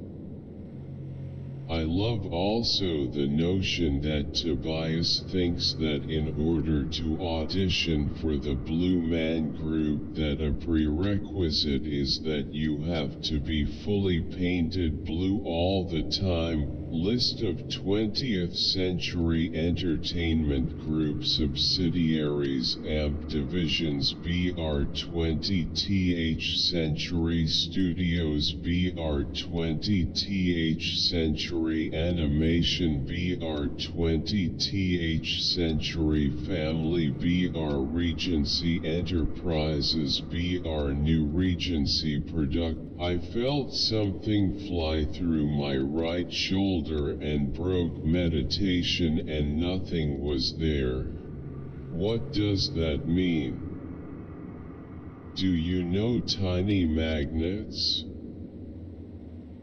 I love also the notion that Tobias thinks that in order to audition for the Blue Man Group that a prerequisite is that you have to be fully painted blue all the time. List of 20th Century Entertainment Group subsidiaries AMP divisions BR20th Century Studios BR20th Century Animation BR20th Century Family BR Regency Enterprises BR New Regency Product. I felt something fly through my right shoulder and broke meditation and nothing was there. What does that mean? Do you know tiny magnets?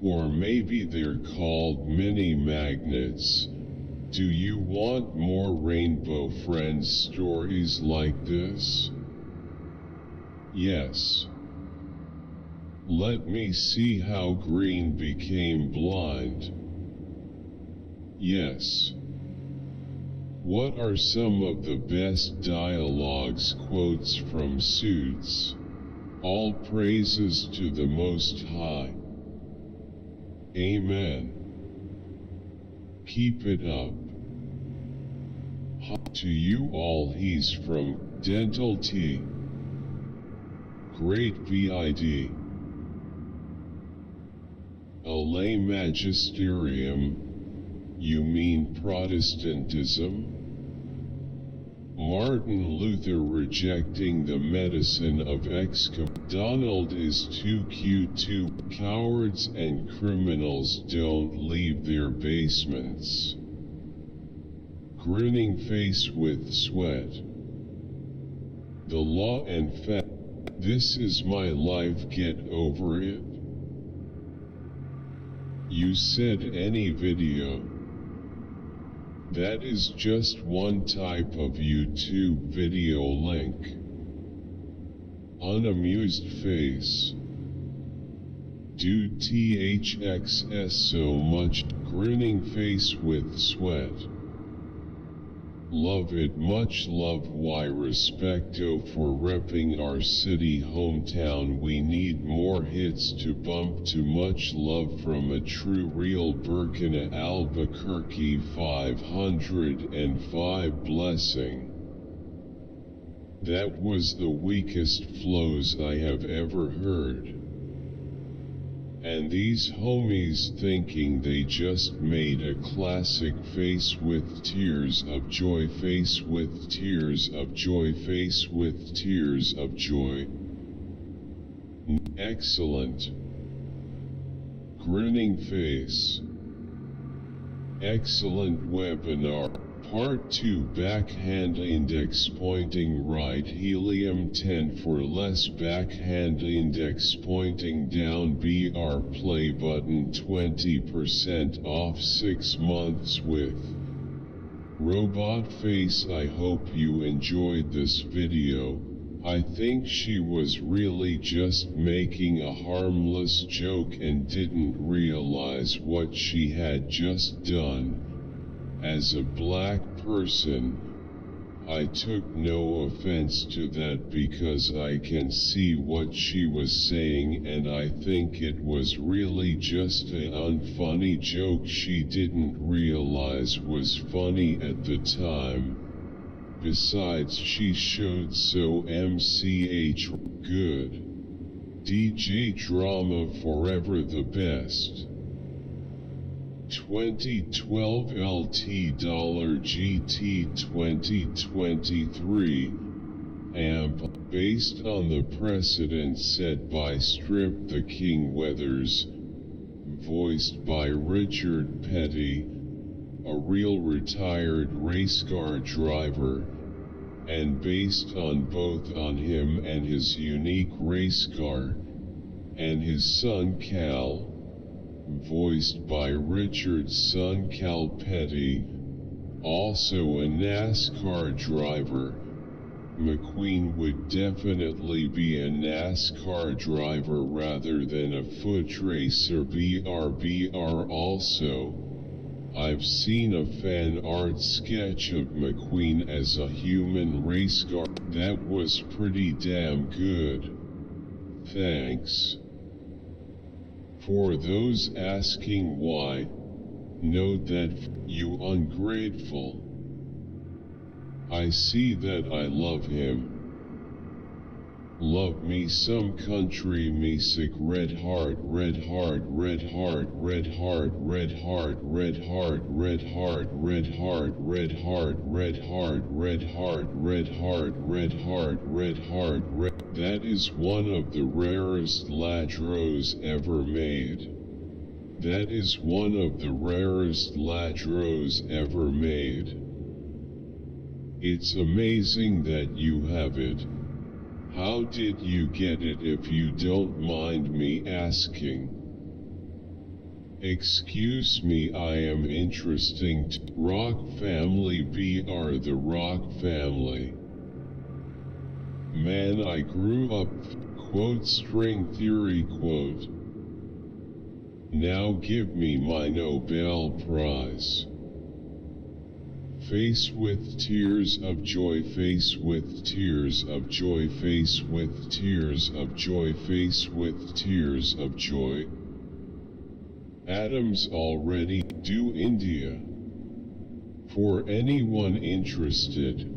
Or maybe they're called mini magnets. Do you want more Rainbow Friends stories like this? Yes. Let me see how green became blind. Yes. What are some of the best dialogues quotes from Suits? All praises to the Most High. Amen. Keep it up. To you all, he's from Dental T. Great VID. A lay magisterium. You mean Protestantism? Martin Luther rejecting the medicine of Donald is too cute too. Cowards and criminals don't leave their basements. Grinning face with sweat. The law and fact. This is my life, get over it. You said any video. That is just one type of YouTube video link. Unamused face. Dude THXS so much. Grinning face with sweat. Love it, much love. Why respecto for repping our city hometown. We need more hits to bump to. Much love from a true real Burkina Albuquerque 505 blessing. That was the weakest flows I have ever heard. And these homies thinking they just made a classic face with tears of joy, face with tears of joy, face with tears of joy. Excellent. Grinning face. Excellent webinar. Part 2 Backhand index pointing right, helium 10 for less, backhand index pointing down, BR play button 20% off 6 months with robot face. I hope you enjoyed this video. I think she was really just making a harmless joke and didn't realize what she had just done. As a black person, I took no offense to that because I can see what she was saying, and I think it was really just an unfunny joke she didn't realize was funny at the time. Besides, she showed so MCH good. DJ Drama forever the best. 2012 LT Dollar GT 2023 AMP, based on the precedent set by Strip the King Weathers, voiced by Richard Petty, a real retired race car driver, and based on both on him and his unique race car, and his son Cal, voiced by Richard's son Cal Petty, also a NASCAR driver. McQueen would definitely be a NASCAR driver rather than a foot racer. BR also. I've seen a fan art sketch of McQueen as a human race car. That was pretty damn good. Thanks. For those asking why, note that you ungrateful. I see that I love him. Love me some country music. Red heart, red heart, red heart, red heart, red heart, red heart, red heart, red heart, red heart, red heart, red heart, red heart, red heart, red heart, red. That is one of the rarest ladros ever made. That is one of the rarest ladros ever made. It's amazing that you have it. How did you get it, if you don't mind me asking? Excuse me, I am interesting to Rock Family. BR the Rock Family. Man, I grew up, quote, string theory, quote. Now give me my Nobel Prize. Face with tears of joy, face with tears of joy, face with tears of joy, face with tears of joy. Adams already do India. For anyone interested,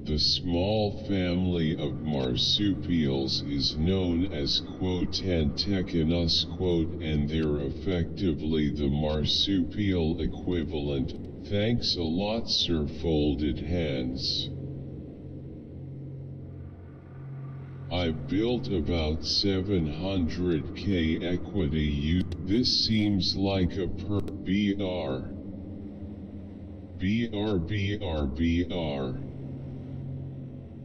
the small family of marsupials is known as, quote, Antechinus, quote, and they're effectively the marsupial equivalent. Thanks a lot, sir. Folded hands. I've built about 700k equity. This seems like a BR.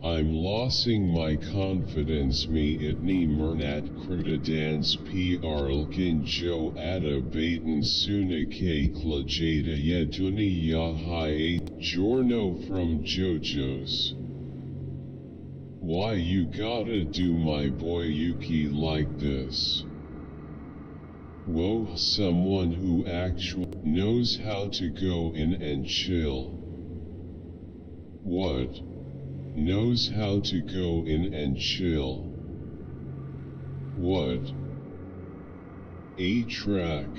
I'm losing my confidence. Me itni mernat credidans PR lkinjo ada baten sunike klajada yeduni yahai Jorno from JoJo's. Why you gotta do my boy Yuki like this? Whoa, someone who actually knows how to go in and chill. What? Knows how to go in and chill. What? A-track.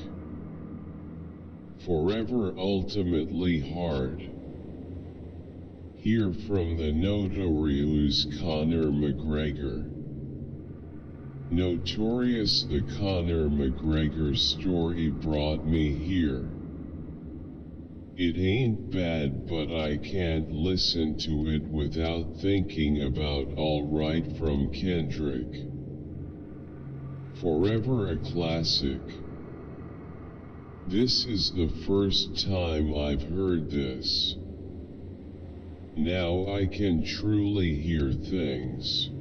Forever ultimately hard. Hear from the notorious Conor McGregor. Notorious, the Conor McGregor story brought me here. It ain't bad, but I can't listen to it without thinking about All Right from Kendrick. Forever a classic. This is the first time I've heard this. Now I can truly hear things.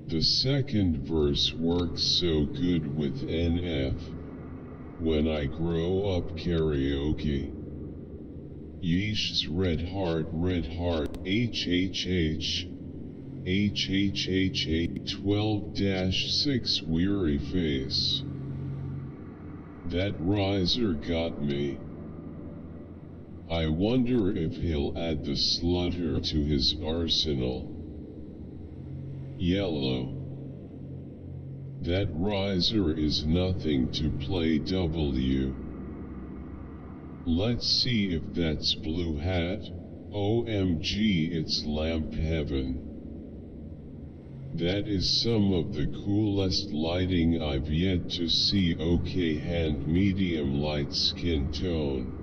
The second verse works so good with NF. When I grow up karaoke. Yeesh's red heart, HHH. HHH 12-6 weary face. That riser got me. I wonder if he'll add the slutter to his arsenal. Yellow. That riser is nothing to play W. Let's see if that's blue hat. OMG, it's lamp heaven. That is some of the coolest lighting I've yet to see. Okay, hand medium light skin tone.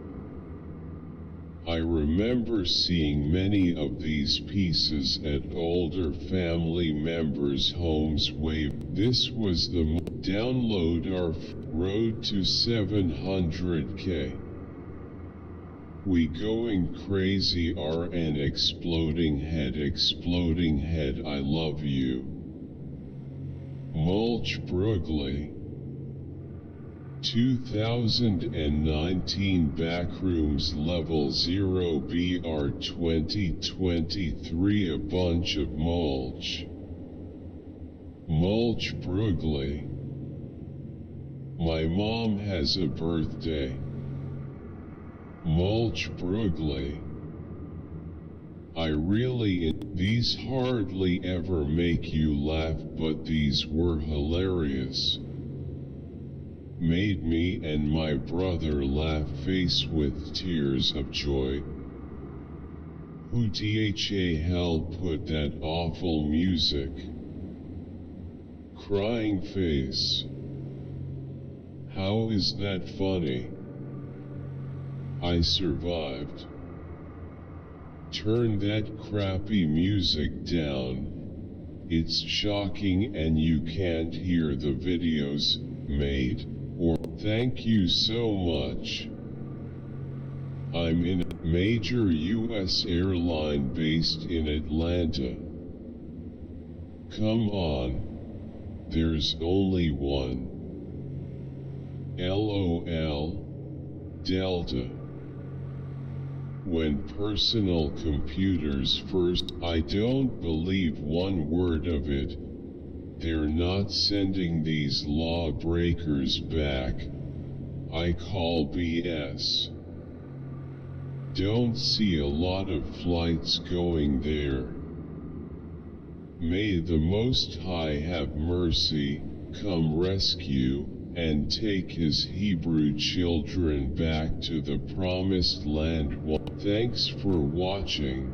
I remember seeing many of these pieces at older family members' homes. This was the download our road to 700K. We going crazy, RN exploding head, I love you. Mulch Brugley. 2019 Backrooms Level 0 BR 2023 A bunch of mulch. Mulch Brugley. My mom has a birthday. Mulch Brugley. These hardly ever make you laugh, but these were hilarious. Made me and my brother laugh face with tears of joy. Who the hell put that awful music? Crying face. How is that funny? I survived. Turn that crappy music down. It's shocking and you can't hear the videos, mate. Or, thank you so much. I'm in a major U.S. airline based in Atlanta. Come on. There's only one. LOL. Delta. When personal computers first, I don't believe one word of it. They're not sending these lawbreakers back. I call BS. Don't see a lot of flights going there. May the Most High have mercy, come rescue, and take his Hebrew children back to the promised land. Thanks for watching.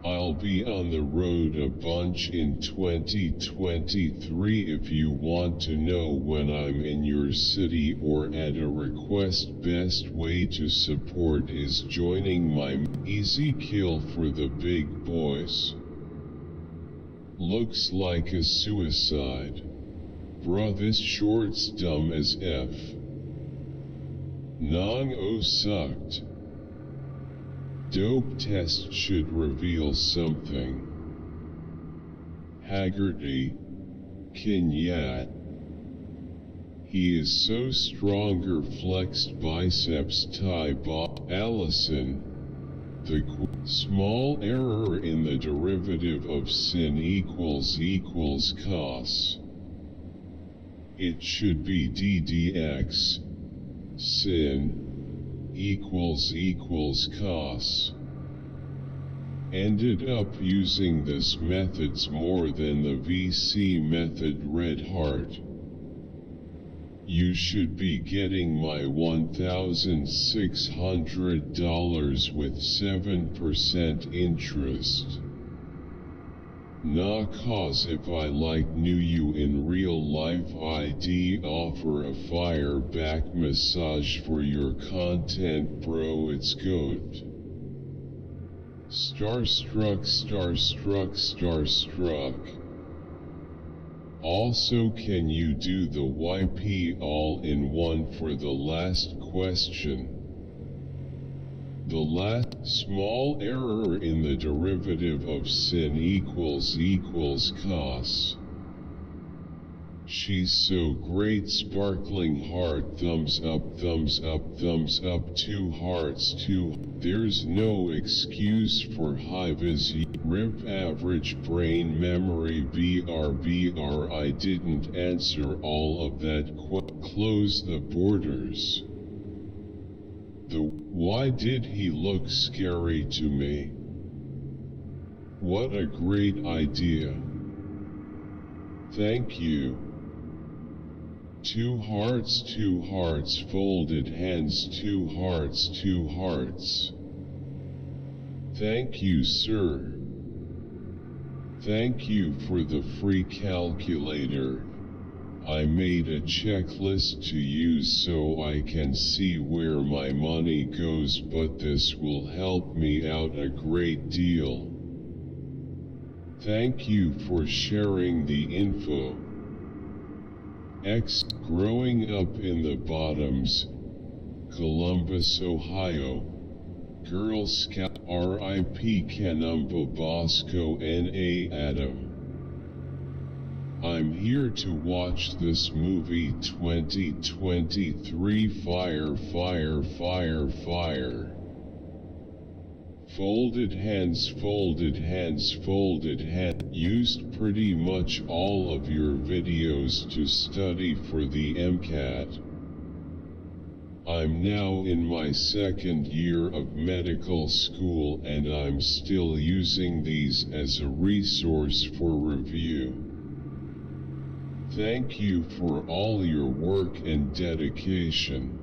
I'll be on the road a bunch in 2023. If you want to know when I'm in your city or at a request, best way to support is joining my easy kill for the big boys. Looks like a suicide. Bruh, this short's dumb as F. Nong-o sucked. Dope test should reveal something. Haggerty. Kinyat. He is so stronger, flexed biceps tie bot. Allison. The small error in the derivative of sin equals cos. It should be ddx. Sin equals cos. Ended up using this methods more than the VC method. Red heart. You should be getting my $1,600 with 7% interest. Nah, cause if I knew you in real life I'd offer a fire back massage for your content, bro. It's good. Starstruck, starstruck, starstruck. Also, can you do the YP all-in-one for the last question? The last small error in the derivative of sin equals cos. She's so great, sparkling heart, thumbs up, 2 hearts, 2. There's no excuse for high vis. RIP average brain memory, BR. I didn't answer all of that. Close the borders. Why did he look scary to me? What a great idea. Thank you. 2 hearts, 2 hearts, folded hands, 2 hearts, 2 hearts. Thank you, sir. Thank you for the free calculator. I made a checklist to use so I can see where my money goes, but this will help me out a great deal. Thank you for sharing the info. X. Growing up in the bottoms, Columbus, Ohio. Girl Scout. RIP Canumba Bosco N.A. Adam. I'm here to watch this movie 2023. Fire, fire, fire, fire. Folded hands, folded hands, folded hands. Used pretty much all of your videos to study for the MCAT. I'm now in my 2nd year of medical school and I'm still using these as a resource for review. Thank you for all your work and dedication.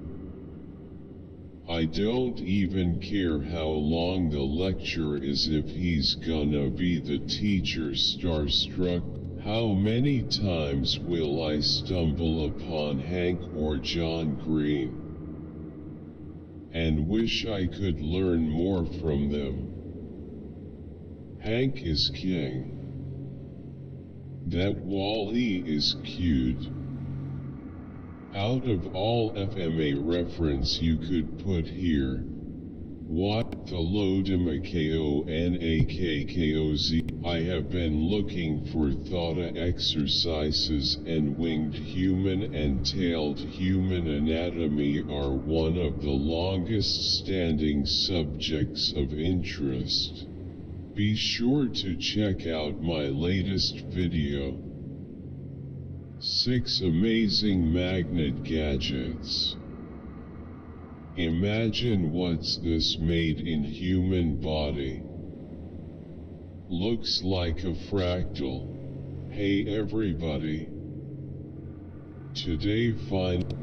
I don't even care how long the lecture is if he's gonna be the teacher. Starstruck. How many times will I stumble upon Hank or John Green? And wish I could learn more from them. Hank is king. That Wall-E is cute. Out of all FMA reference you could put here, what the Lodimackonakkkoz. I have been looking for theta exercises, and winged human and tailed human anatomy are one of the longest standing subjects of interest. Be sure to check out my latest video. 6 amazing magnet gadgets. Imagine what's this made in human body. Looks like a fractal. Hey everybody. Today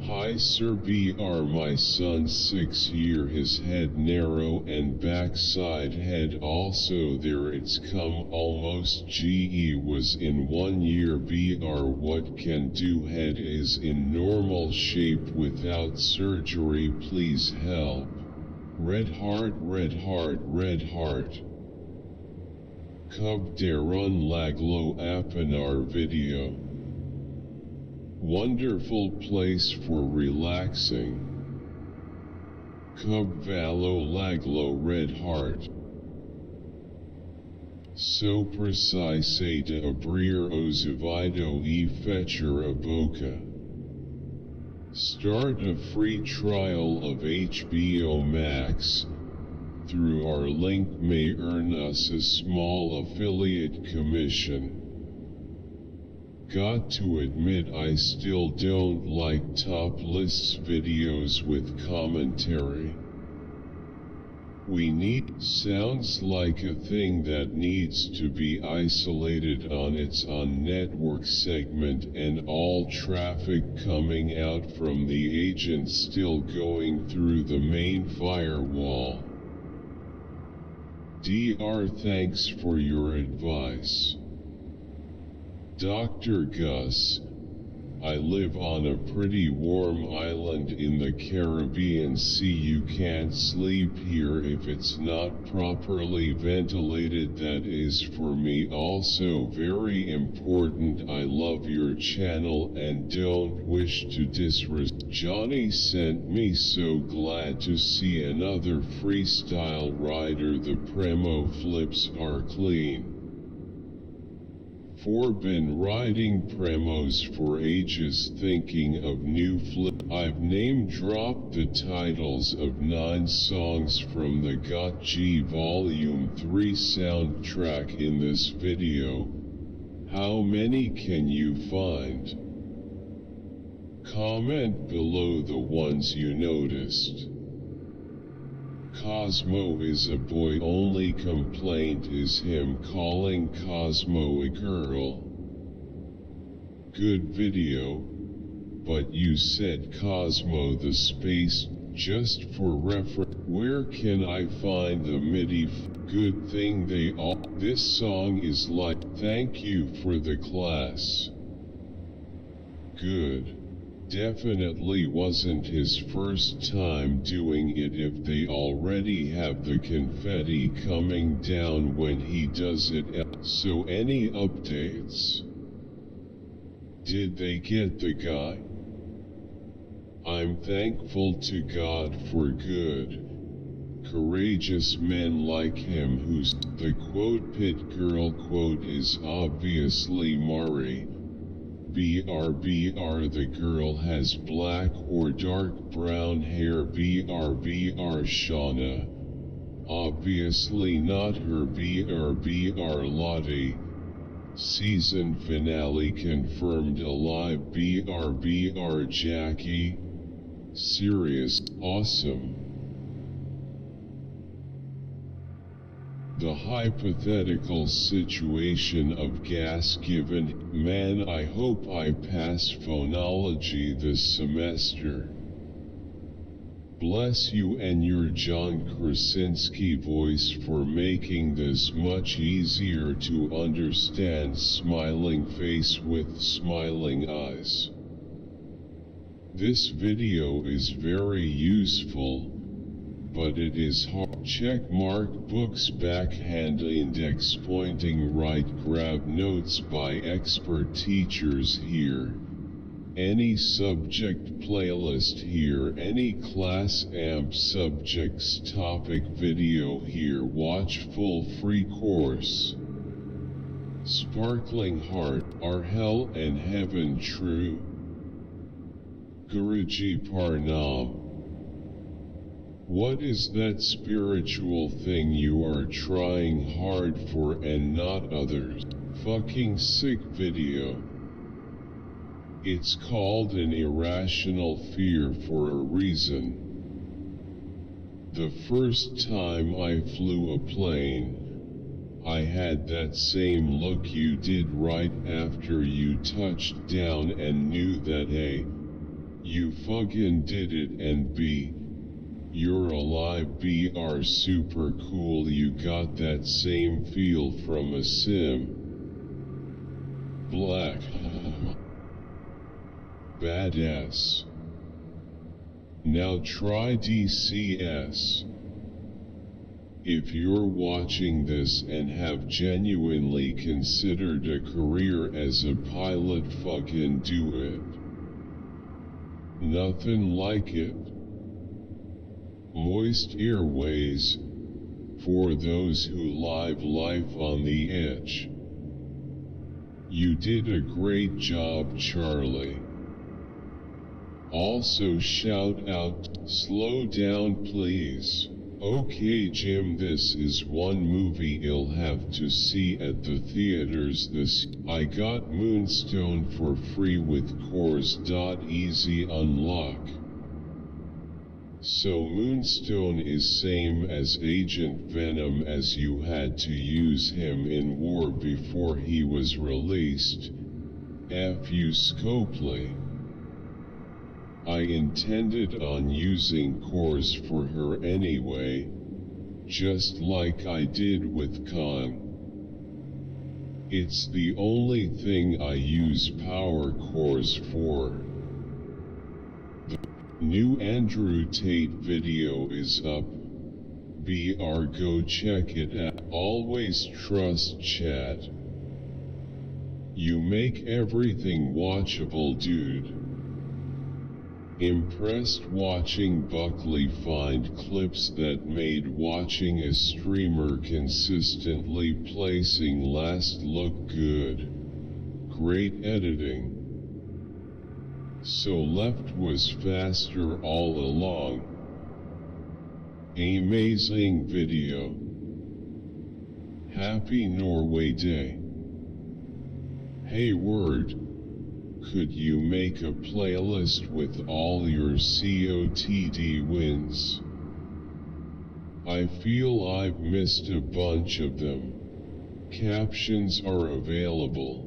hi sir, BR my son's 6 year, his head narrow and backside head also there, it's come almost GE was in 1 year, BR what can do, head is in normal shape without surgery, please help. Red heart, red heart, red heart. Cub Darun Laglo Apinar video. Wonderful place for relaxing. Cub Valo Laglo red heart. So precise de abrir ozivido e fetcher a boca. Start a free trial of HBO Max. Through our link may earn us a small affiliate commission. Got to admit I still don't like top lists videos with commentary. We need sounds like a thing that needs to be isolated on its own network segment and all traffic coming out from the agent still going through the main firewall. Dr. Thanks for your advice. Dr. Gus, I live on a pretty warm island in the Caribbean Sea. You can't sleep here if it's not properly ventilated. That is for me also very important. I love your channel and don't wish to disrespect. Johnny sent me, so glad to see another freestyle rider. The Premo flips are clean. Been riding Premos for ages thinking of new flip. I've name dropped the titles of 9 songs from the Got G Volume 3 soundtrack in this video. How many can you find? Comment below the ones you noticed. Cosmo is a boy, only complaint is him calling Cosmo a girl. Good video, but you said Cosmo the space, just for reference. Where can I find the MIDI? Good thing they all. This song is like, thank you for the class. Good. Definitely wasn't his first time doing it if they already have the confetti coming down when he does it. So any updates? Did they get the guy? I'm thankful to God for good, courageous men like him who's the quote pit girl quote is obviously Mari. BR the girl has black or dark brown hair. BR Shauna. Obviously not her. BR Lottie. Season finale confirmed alive. BR Jackie. Serious, awesome. The hypothetical situation of gas given, man, I hope I pass phonology this semester. Bless you and your John Krasinski voice for making this much easier to understand. Smiling face with smiling eyes. This video is very useful, but it is hard. Check mark books backhand index pointing right. Grab notes by expert teachers here. Any subject playlist here. Any class amp subjects topic video here. Watch full free course. Sparkling heart, are hell and heaven true? Guruji Parnam. What is that spiritual thing you are trying hard for and not others? Fucking sick video. It's called an irrational fear for a reason. The first time I flew a plane, I had that same look you did right after you touched down and knew that A, you fucking did it, and B, you're alive. BR super cool. You got that same feel from a sim. Black. Badass. Now try DCS. If you're watching this and have genuinely considered a career as a pilot, fucking do it. Nothing like it. Moist airways, for those who live life on the edge. You did a great job, Charlie. Also shout out, slow down please. Okay Jim, this is one movie you'll have to see at the theaters this. I got Moonstone for free with Coors. Easy unlock. So Moonstone is same as Agent Venom, as you had to use him in war before he was released. F.U. Scopely. I intended on using cores for her anyway, just like I did with Khan. It's the only thing I use power cores for. The new Andrew Tate video is up. Go check it out. Always trust chat. You make everything watchable, dude. Impressed watching Buckley find clips that made watching a streamer consistently placing last look good. Great editing. So left was faster all along. Amazing video. Happy Norway Day. Hey Word. Could you make a playlist with all your COTD wins? I feel I've missed a bunch of them. Captions are available.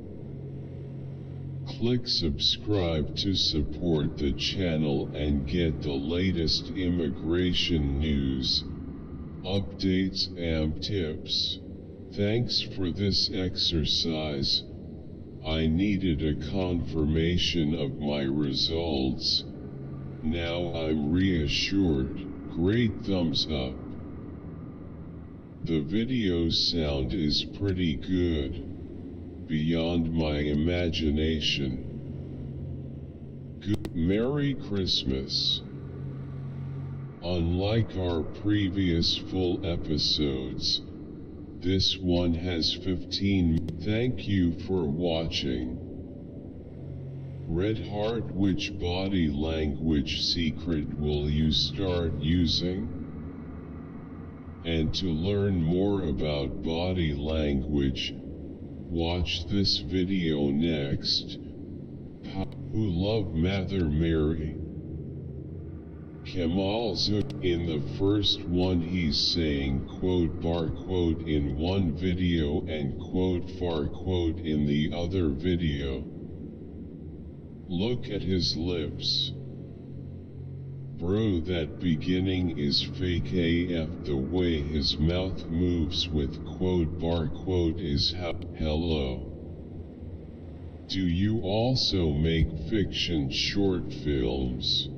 Click subscribe to support the channel and get the latest immigration news, updates and tips. Thanks for this exercise. I needed a confirmation of my results. Now I'm reassured. Great thumbs up. The video sound is pretty good. Beyond my imagination. Good Merry Christmas. Unlike our previous full episodes, this one has 15. Thank you for watching. Red Heart, which body language secret will you start using? And to learn more about body language, watch this video next. Who love Mother Mary? Kemal Zook. In the first one he's saying quote bar quote in one video and quote far quote in the other video. Look at his lips. Bro, that beginning is fake AF. The way his mouth moves with quote bar quote is hello. Do you also make fiction short films?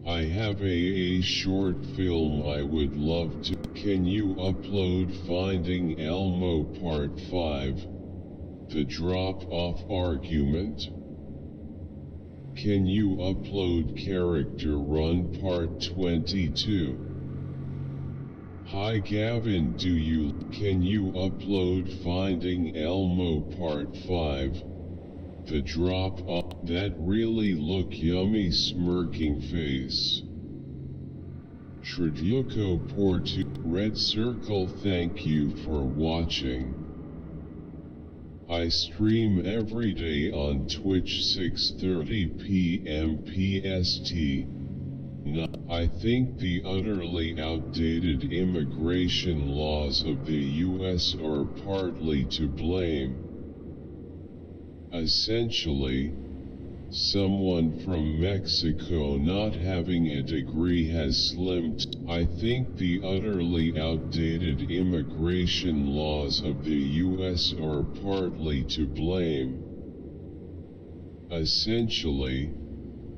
I have a short film I would love to. Can you upload Finding Elmo Part 5? The drop-off argument? Can you upload Character Run Part 22? Hi Gavin, can you upload Finding Elmo Part 5? The drop off. That really look yummy smirking face. Traduco Portu. Red Circle, thank you for watching. I stream every day on Twitch 6:30 p.m. PST. I think the utterly outdated immigration laws of the US are partly to blame. Essentially, someone from Mexico not having a degree has slimed. I think the utterly outdated immigration laws of the US are partly to blame. Essentially,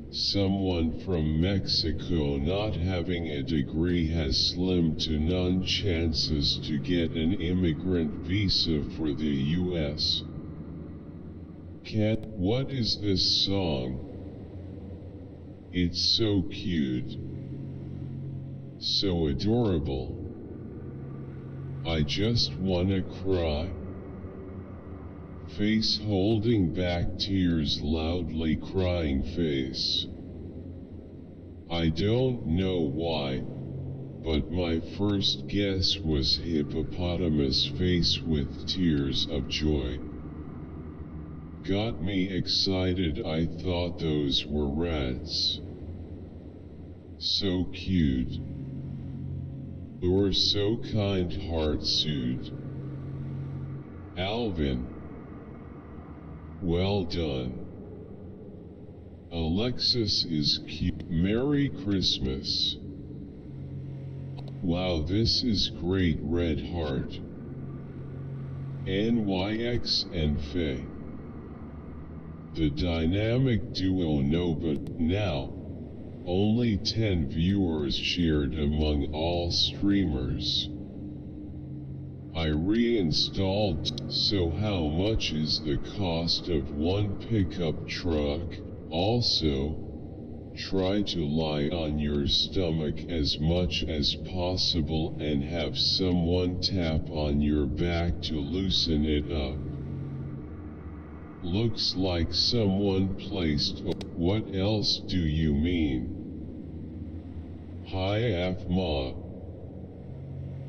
someone from Mexico not having a degree has slimmed to none chances to get an immigrant visa for the US. What is this song? It's so cute. So adorable. I just wanna cry. Face holding back tears, loudly crying face. I don't know why, but my first guess was hippopotamus face with tears of joy. Got me excited, I thought those were rats. so cute, or so kind-hearted. Alvin, well done. Alexis is cute. Merry Christmas. Wow, this is great. Red Heart. NYX and Faye. The dynamic duo. No, but now, only 10 viewers shared among all streamers. I reinstalled. So how much is the cost of one pickup truck? Also, try to lie on your stomach as much as possible and have someone tap on your back to loosen it up. Looks like someone placed. What else do you mean? Hi Afma.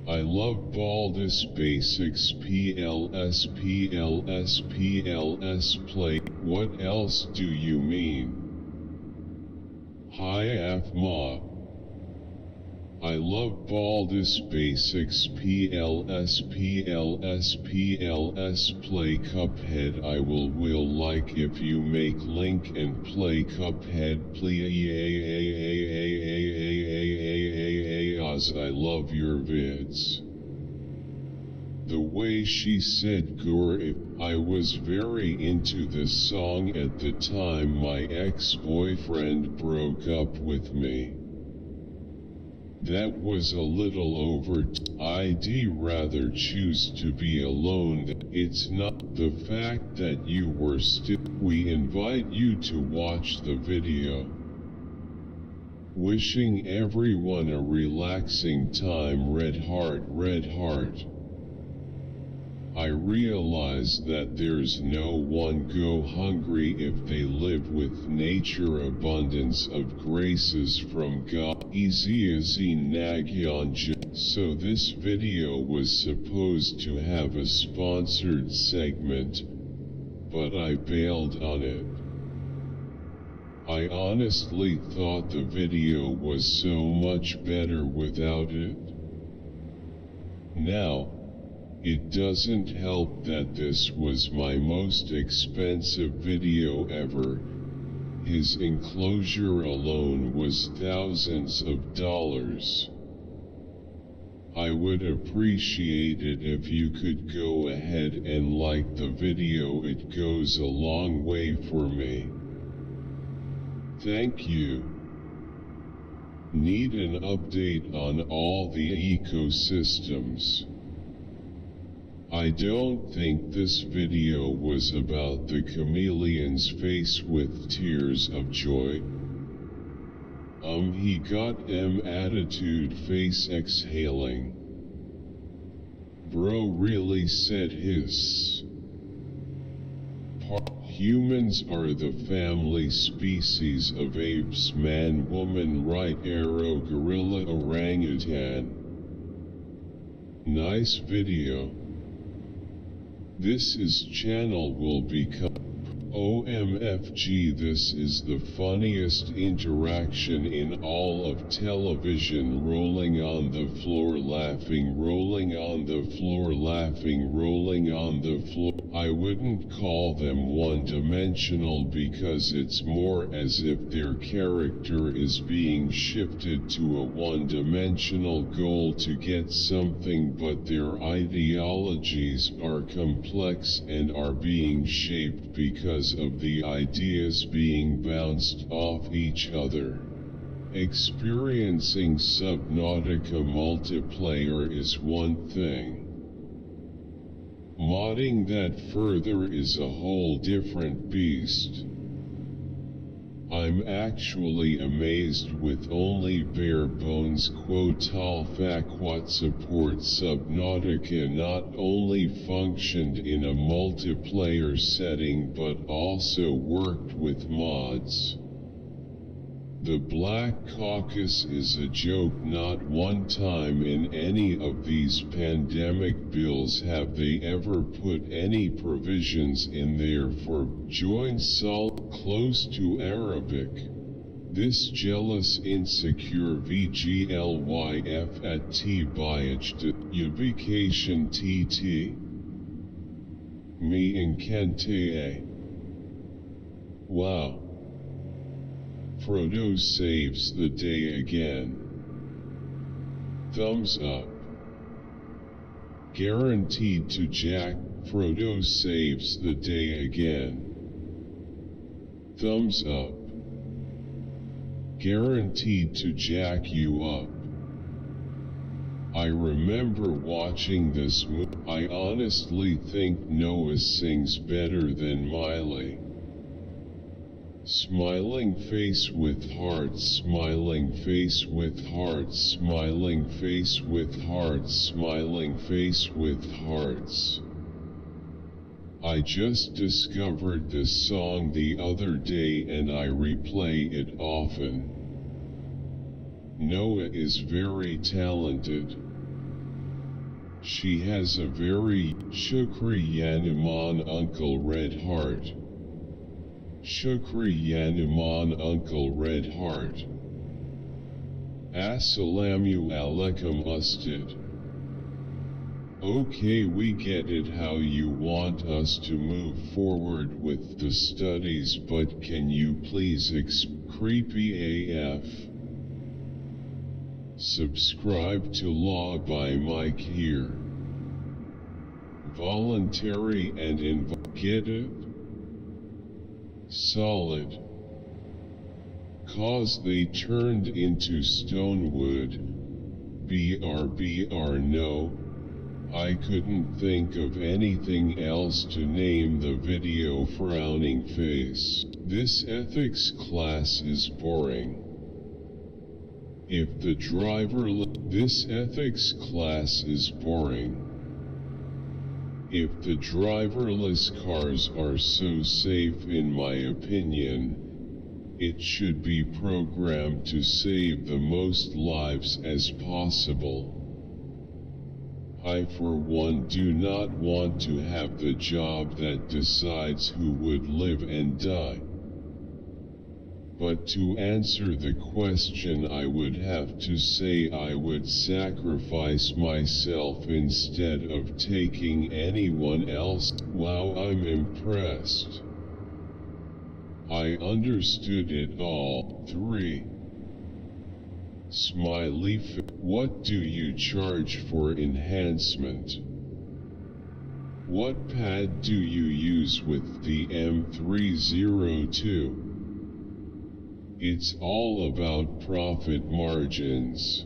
I love Baldus Basics PLS play. What else do you mean? Hi Afma. I love Baldus Basics PLS play Cuphead. I will like if you make Link and play Cuphead please. I love your vids. The way she said gore, I was very into this song at the time my ex-boyfriend broke up with me. That was a little over. I'd rather choose to be alone. It's not the fact that you were still. We invite you to watch the video. Wishing everyone a relaxing time. Red Heart, Red Heart. I realize that there's no one go hungry if they live with nature. Abundance of graces from God. Easy Nagyan. So this video was supposed to have a sponsored segment, but I bailed on it. I honestly thought the video was so much better without it. Now, it doesn't help that this was my most expensive video ever. His enclosure alone was thousands of dollars. I would appreciate it if you could go ahead and like the video. It goes a long way for me. Thank you. Need an update on all the ecosystems. I don't think this video was about the chameleon's face with tears of joy. He got attitude face exhaling. Bro really said his. Humans are the family species of apes. Man, woman, right arrow, gorilla, orangutan. Nice video. This is channel will become OMFG. This is the funniest interaction in all of television. Rolling on the floor laughing, rolling on the floor laughing, rolling on the floor. I wouldn't call them one-dimensional because it's more as if their character is being shifted to a one-dimensional goal to get something, but their ideologies are complex and are being shaped because of the ideas being bounced off each other. Experiencing Subnautica multiplayer is one thing. Modding that further is a whole different beast. I'm actually amazed with only bare bones Quotalfaquat support. Subnautica not only functioned in a multiplayer setting but also worked with mods. The Black Caucus is a joke. Not one time in any of these pandemic bills have they ever put any provisions in there for join Sol close to Arabic. This jealous insecure VGLYF at T Biaged you vacation TT me incante. Wow. Frodo saves the day again. Thumbs up. Guaranteed to Jack, Frodo saves the day again. Thumbs up. Guaranteed to jack you up. I remember watching this movie. I honestly think Noah sings better than Miley. Smiling face with hearts, smiling face with hearts, smiling face with hearts, smiling face with hearts. I just discovered this song the other day and I replay it often. Noah is very talented. She has a very Shukri Yanaman Uncle Red Heart. Shukri Yanaman Uncle Red Heart. Assalamu alaikum Ustad. Okay, we get it how you want us to move forward with the studies, but can you please creepy AF? Subscribe to Law by Mike here. Voluntary and get it? Solid. Cause they turned into Stonewood. BR no. I couldn't think of anything else to name the video. Frowning face. This ethics class is boring. If the driver this ethics class is boring. If the driverless cars are so safe, in my opinion, it should be programmed to save the most lives as possible. I for one do not want to have the job that decides who would live and die. But to answer the question, I would have to say I would sacrifice myself instead of taking anyone else. Wow, I'm impressed. I understood it all. 3. Smiley face. What do you charge for enhancement? What pad do you use with the M302? It's all about profit margins.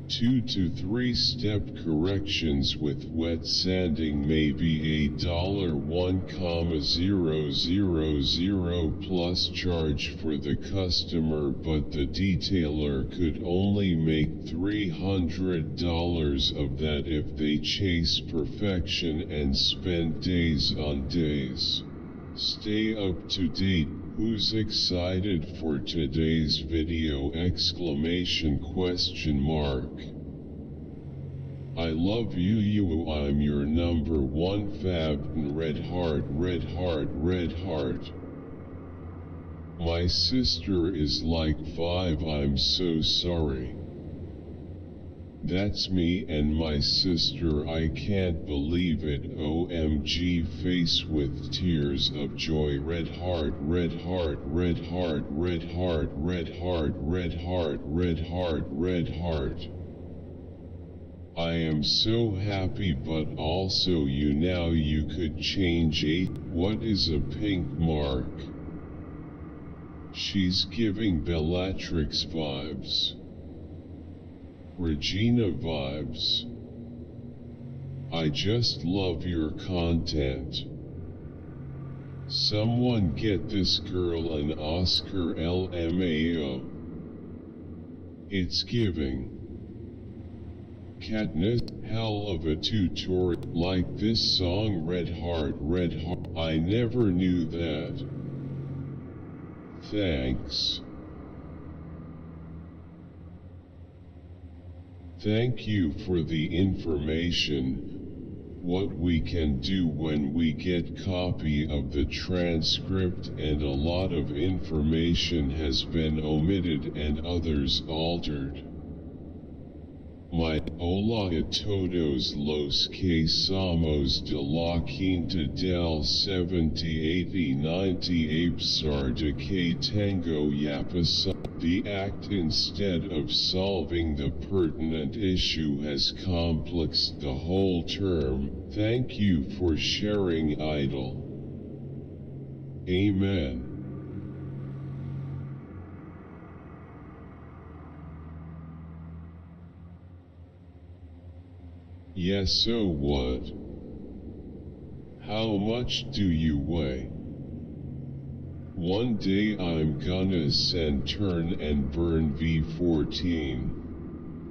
2 to 3 step corrections with wet sanding, maybe $1,000 plus charge for the customer, but the detailer could only make $300 of that if they chase perfection and spend days on days. Stay up to date. Who's excited for today's video? Exclamation question mark. I love you, I'm your number one fab. Red heart, red heart, red heart. My sister is like 5, I'm so sorry. That's me and my sister, I can't believe it. OMG, face with tears of joy. Red heart, red heart, red heart, red heart, red heart, red heart, red heart, red heart. I am so happy, but also you could change 8. What is a pink mark? She's giving Bellatrix vibes. Regina vibes. I just love your content. Someone get this girl an Oscar LMAO. It's giving. Katniss, hell of a tutorial. Like this song, red heart, red heart. I never knew that. Thanks. Thank you for the information. what we can do when we get copy of the transcript and a lot of information has been omitted and others altered. Hola a todos los que somos de la quinta del 70-80-90 a pesar de que tengo ya pasado the act instead of solving the pertinent issue has complexed the whole term. Thank you for sharing idle. Amen. Yes, so what? How much do you weigh? One day I'm gonna send turn and burn V14.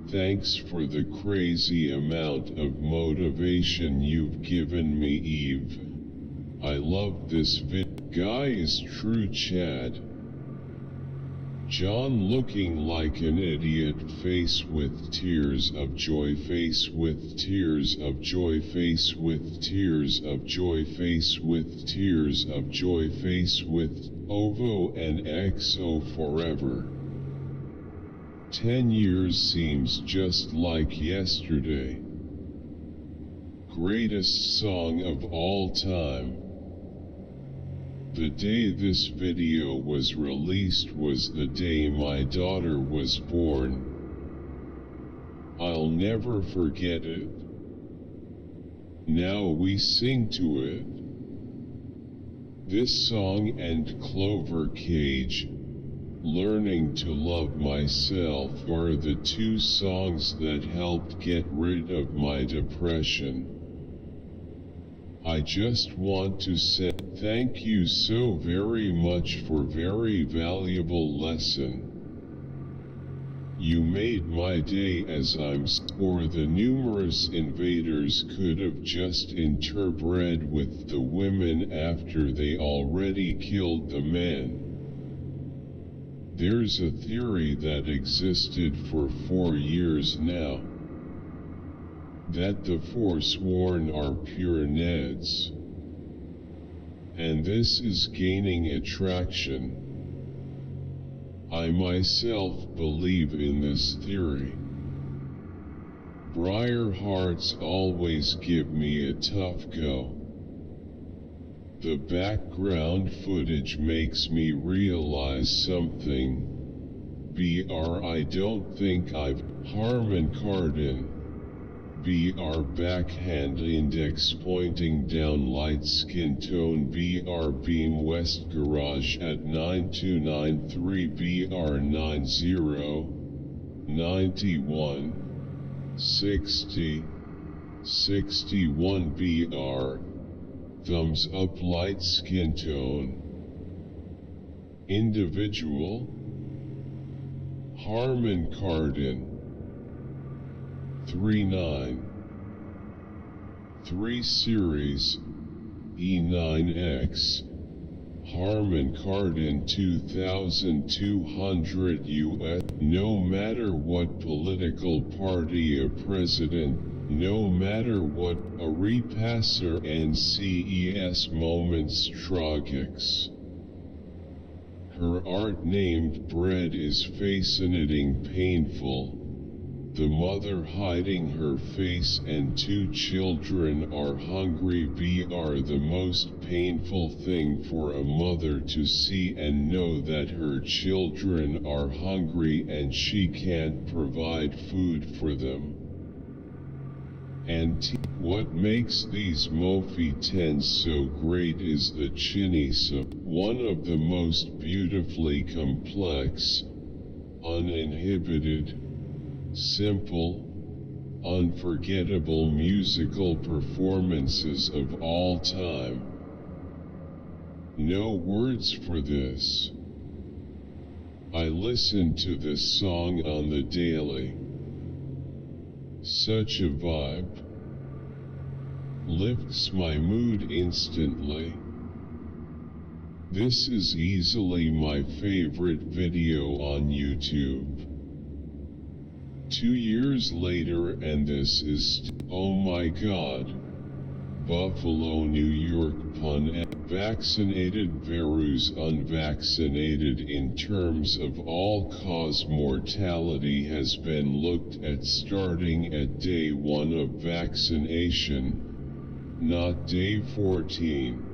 Thanks for the crazy amount of motivation you've given me, Eve. I love this guy is true Chad. John looking like an idiot, face with tears of joy, face with tears of joy, face with tears of joy, face with tears of joy, face with OVO and XO forever. 10 years seems just like yesterday. Greatest song of all time. The day this video was released was the day my daughter was born. I'll never forget it. Now we sing to it. This song and Clover Cage, Learning to Love Myself, are the two songs that helped get rid of my depression. I just want to say thank you so very much for very valuable lesson. You made my day as or the numerous invaders could have just interbred with the women after they already killed the men. There's a theory that existed for 4 years now, that the Forsworn are pure Neds. And this is gaining attraction. I myself believe in this theory. Briar hearts always give me a tough go. The background footage makes me realize something. I don't think I've Harman Kardon. BR backhand index pointing down light skin tone BR beam west garage at 9293 BR 90 91 60 61 BR thumbs up light skin tone individual Harman Kardon 39 3 series E9X Harman Kardon 2200 US. No matter what political party a president, no matter what a repasser and CES moments tragics. Her art named Bread is fascinating painful. The mother hiding her face and 2 children are hungry are the most painful thing for a mother to see and know that her children are hungry and she can't provide food for them. And what makes these Mofi 10s so great is the Chinesa, one of the most beautifully complex, uninhibited, simple, unforgettable musical performances of all time. No words for this. I listen to this song on the daily. Such a vibe. Lifts my mood instantly. This is easily my favorite video on YouTube. 2 years later and this is oh my god. Buffalo, New York pun vaccinated versus unvaccinated in terms of all-cause mortality has been looked at starting at day 1 of vaccination, not day 14.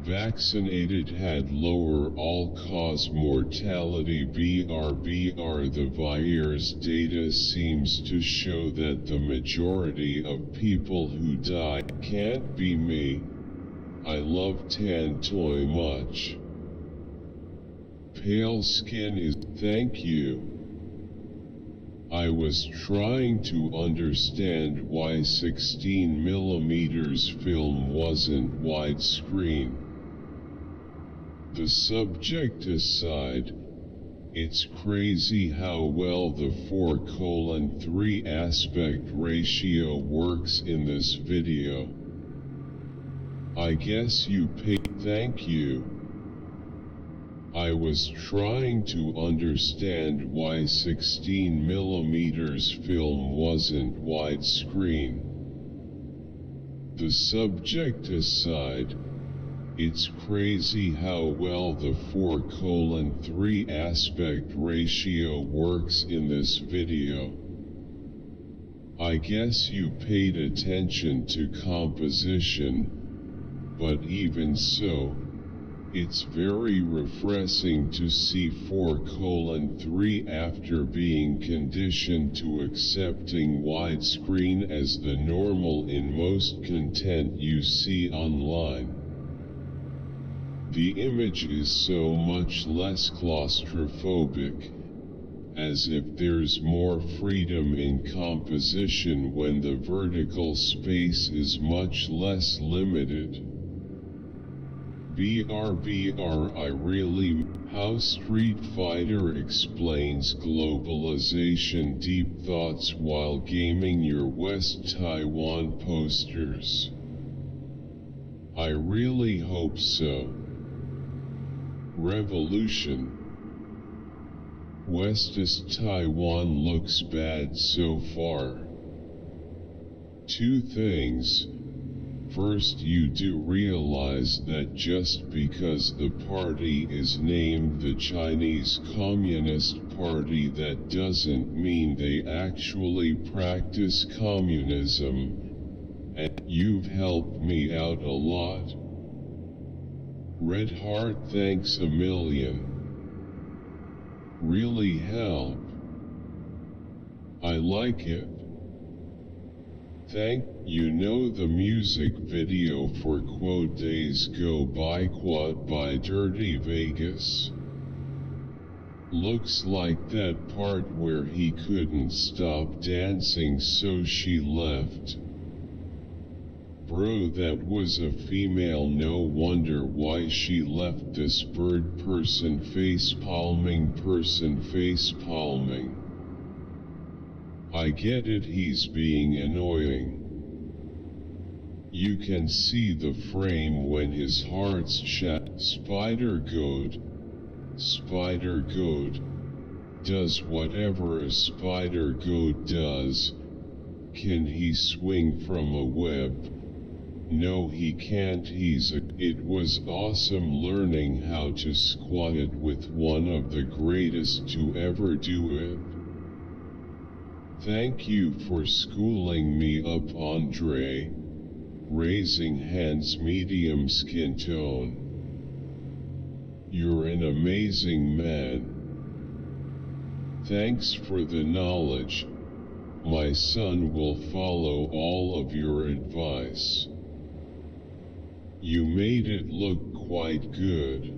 Vaccinated had lower all-cause mortality BRBR. The virus data seems to show that the majority of people who die can't be me. I love tan toy much. Pale skin is thank you. I was trying to understand why 16mm film wasn't widescreen. The subject aside, it's crazy how well the 4:3 aspect ratio works in this video. I guess you paid. Thank you. I was trying to understand why 16mm film wasn't widescreen. The subject aside, it's crazy how well the 4:3 aspect ratio works in this video. I guess you paid attention to composition, but even so, it's very refreshing to see 4:3 after being conditioned to accepting widescreen as the normal in most content you see online. The image is so much less claustrophobic, as if there's more freedom in composition when the vertical space is much less limited. BRBR I really how Street Fighter explains globalization. Deep thoughts while gaming your West Taiwan posters. I really hope so. Revolution. Westist Taiwan looks bad so far. Two things. First, you do realize that just because the party is named the Chinese Communist Party, that doesn't mean they actually practice communism, and you've helped me out a lot. Red Heart, thanks a million. Really help. I like it. Thank you. Know the music video for quote Days Go By quote by Dirty Vegas? Looks like that part where he couldn't stop dancing so she left. Bro, that was a female, no wonder why she left. This bird person face palming. I get it, he's being annoying. You can see the frame when his heart's shut. Spider goat does whatever a spider goat does. Can he swing from a web? No, he can't. It was awesome learning how to squat it with one of the greatest to ever do it. Thank you for schooling me up, Andre. Raising hands, medium skin tone. You're an amazing man. Thanks for the knowledge. My son will follow all of your advice. You made it look quite good.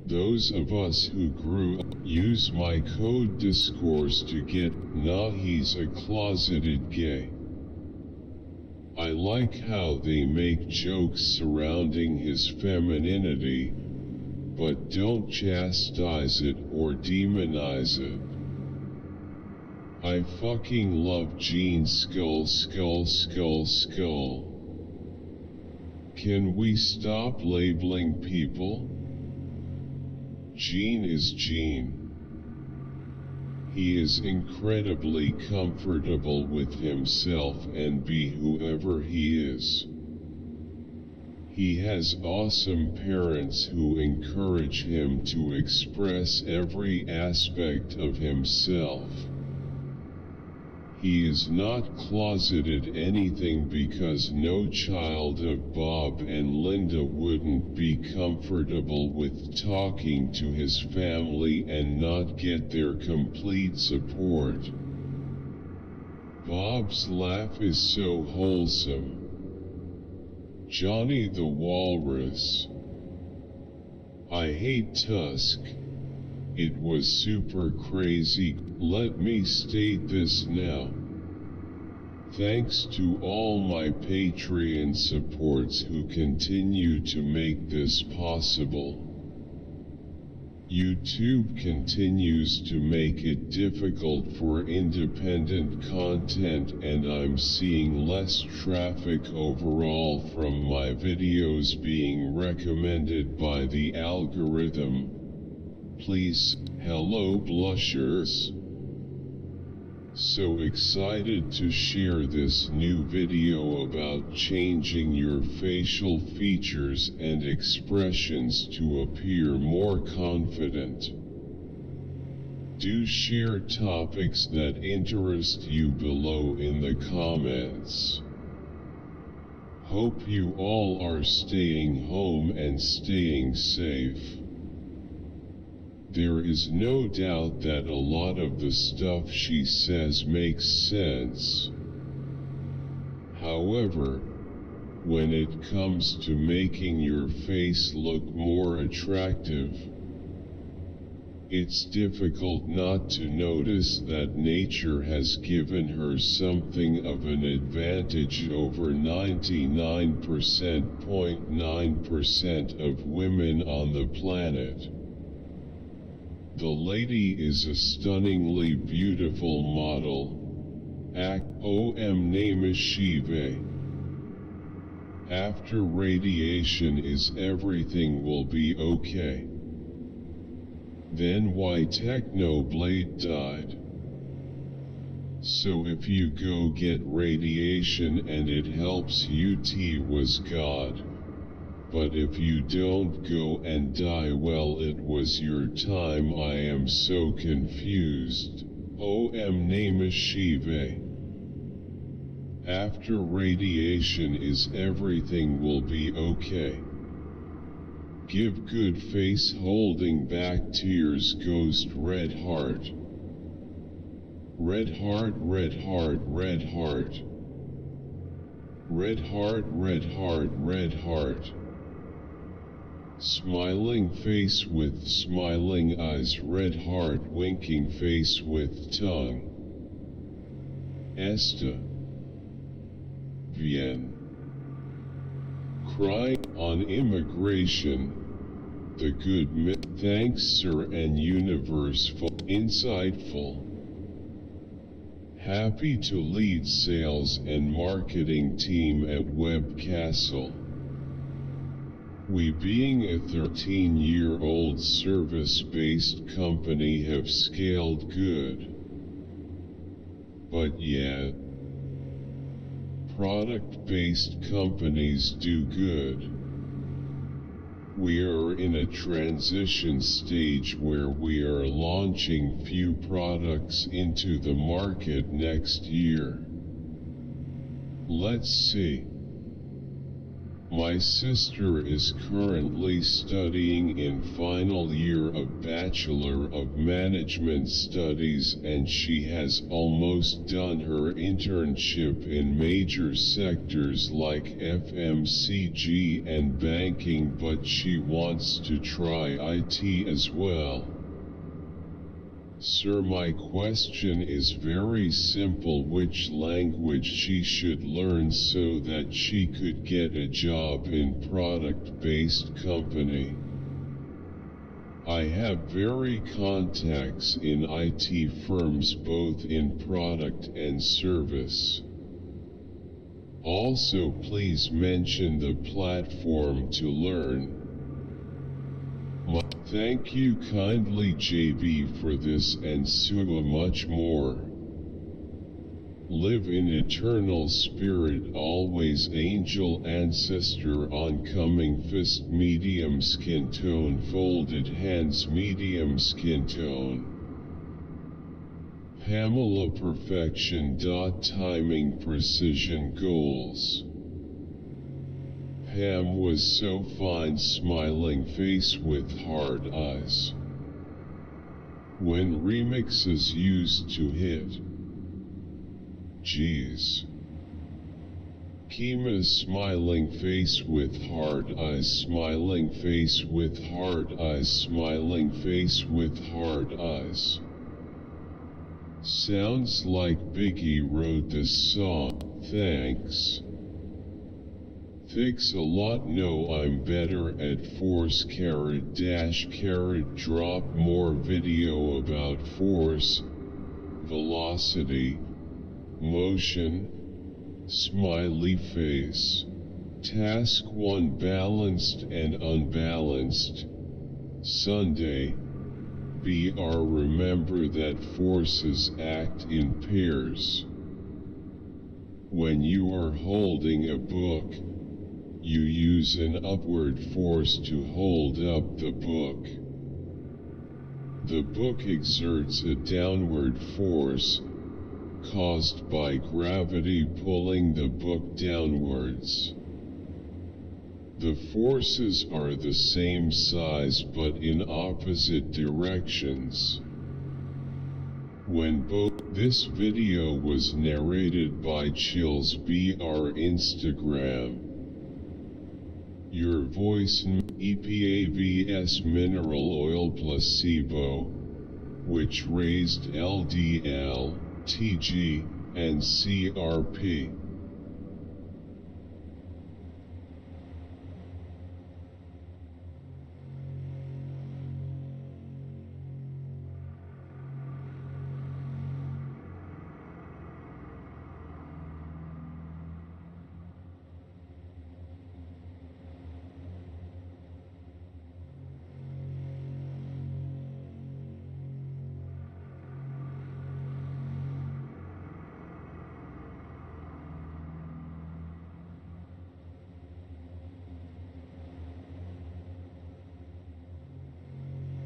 Those of us who grew up use my code discourse to get, nah, he's a closeted gay. I like how they make jokes surrounding his femininity, but don't chastise it or demonize it. I fucking love Gene skull. Can we stop labeling people? Gene is Gene. He is incredibly comfortable with himself and be whoever he is. He has awesome parents who encourage him to express every aspect of himself. He is not closeted anything because no child of Bob and Linda wouldn't be comfortable with talking to his family and not get their complete support. Bob's laugh is so wholesome. Johnny the Walrus. I hate Tusk. It was super crazy. Let me state this now. Thanks to all my Patreon supports who continue to make this possible. YouTube continues to make it difficult for independent content, and I'm seeing less traffic overall from my videos being recommended by the algorithm. Please, hello blushers. So excited to share this new video about changing your facial features and expressions to appear more confident. Do share topics that interest you below in the comments. Hope you all are staying home and staying safe. There is no doubt that a lot of the stuff she says makes sense. However, when it comes to making your face look more attractive, it's difficult not to notice that nature has given her something of an advantage over 99.9% of women on the planet. The lady is a stunningly beautiful model. Name Shiva. After radiation is everything will be okay. Then why Technoblade died? So if you go get radiation and it helps you, T was God. But if you don't go and die, well, it was your time. I am so confused. Name Shiva. After radiation is everything will be okay. Give good face holding back tears, ghost red heart. Red heart, red heart, red heart. Red heart, red heart, red heart. Smiling face with smiling eyes, red heart, winking face with tongue. Esta. Bien. Crying on immigration. The good thanks sir and universeful, insightful. Happy to lead sales and marketing team at Webcastle. We, being a 13-year-old service-based company, have scaled good. But yeah, product-based companies do good. We are in a transition stage where we are launching few products into the market next year. Let's see. My sister is currently studying in final year of Bachelor of Management Studies, and she has almost done her internship in major sectors like FMCG and banking, but she wants to try IT as well. Sir, my question is very simple. Which language she should learn so that she could get a job in product-based company? I have very contacts in IT firms both in product and service. Also, please mention the platform to learn. Thank you kindly JB for this and so much more. Live in eternal spirit always angel ancestor oncoming fist medium skin tone folded hands medium skin tone. Pamela perfection. Timing precision goals. Pam was so fine smiling face with hard eyes. When remixes used to hit. Geez. Kima's smiling face with hard eyes smiling face with hard eyes smiling face with hard eyes. Sounds like Biggie wrote this song, thanks. Thanks a lot. No, I'm better at force carrot dash carrot drop more video about force, velocity, motion, smiley face. Task 1 balanced and unbalanced. Sunday. BR remember that forces act in pairs. When you are holding a book, you use an upward force to hold up the book. The book exerts a downward force, caused by gravity pulling the book downwards. The forces are the same size but in opposite directions. When this video was narrated by Chills BR Instagram. Your voice EPAVS mineral oil placebo, which raised LDL, TG, and CRP.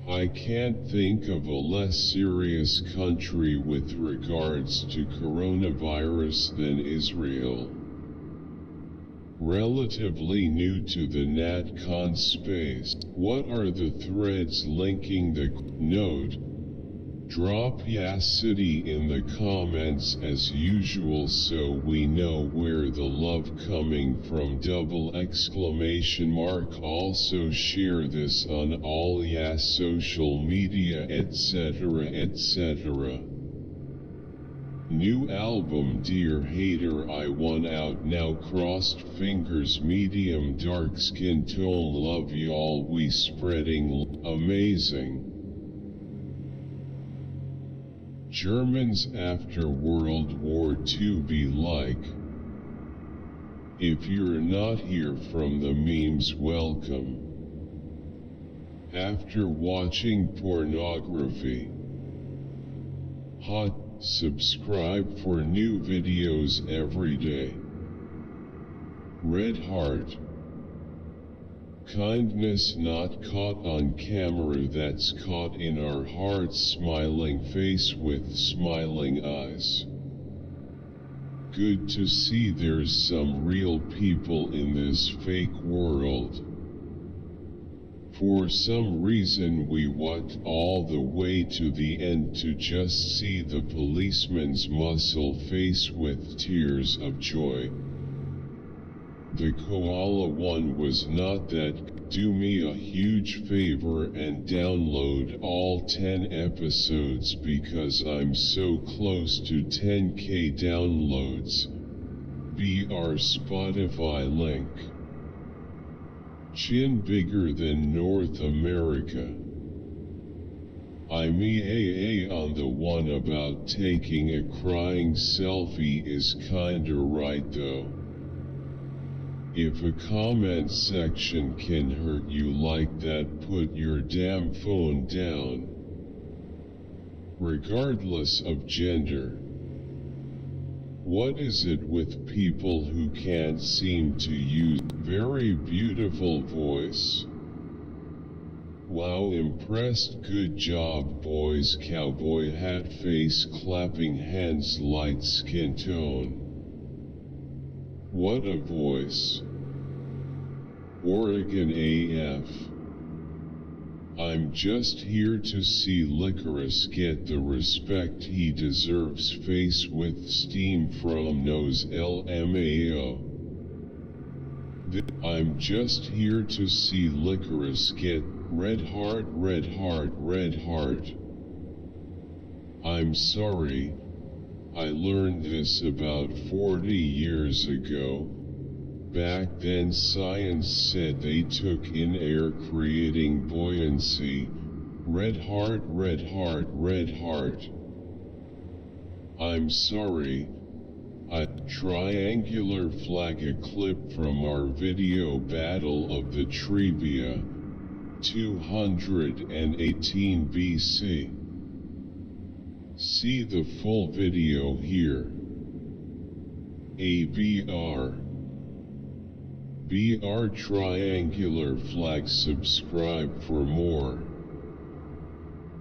I can't think of a less serious country with regards to coronavirus than Israel. Relatively new to the NatCon space. What are the threads linking the node? Drop City in the comments as usual so we know where the love coming from. ! Also share this on all social media etc. etc. New album Dear Hater I want out now crossed fingers medium dark skin tone love y'all we spreading amazing. Germans after World War II be like. If you're not here from the memes welcome. After watching pornography. Hot, subscribe for new videos every day. Red heart. Kindness not caught on camera that's caught in our hearts smiling face with smiling eyes. Good to see there's some real people in this fake world. For some reason we walked all the way to the end to just see the policeman's muscle face with tears of joy. The koala one was not that. Do me a huge favor and download all 10 episodes because I'm so close to 10k downloads. BR Spotify link. Chin bigger than North America. I'm EAA on the one about taking a crying selfie is kinda right though. If a comment section can hurt you like that, put your damn phone down. Regardless of gender. What is it with people who can't seem to use very beautiful voice? Wow, impressed, good job boys, cowboy hat face, clapping hands, light skin tone. What a voice. Oregon AF. I'm just here to see Licorice get the respect he deserves, face with steam from nose LMAO. I'm just here to see Licorice get red heart, red heart, red heart. I'm sorry, I learned this about 40 years ago. Back then science said they took in air creating buoyancy. Red heart, red heart, red heart. I'm sorry. A triangular flag, a clip from our video Battle of the Trivia, 218 BC. See the full video here. ABR. BR triangular flag. Subscribe for more.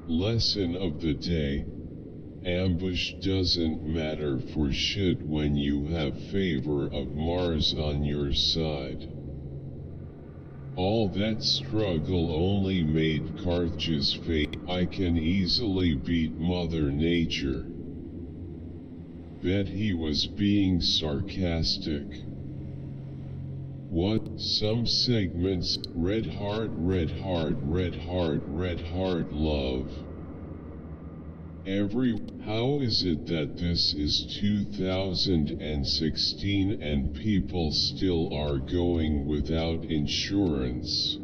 Lesson of the day. Ambush doesn't matter for shit when you have favor of Mars on your side. All that struggle only made Carthage fate. I can easily beat Mother Nature. Bet he was being sarcastic. What? Some segments, red heart, red heart, red heart, red heart, love. How is it that this is 2016 and people still are going without insurance?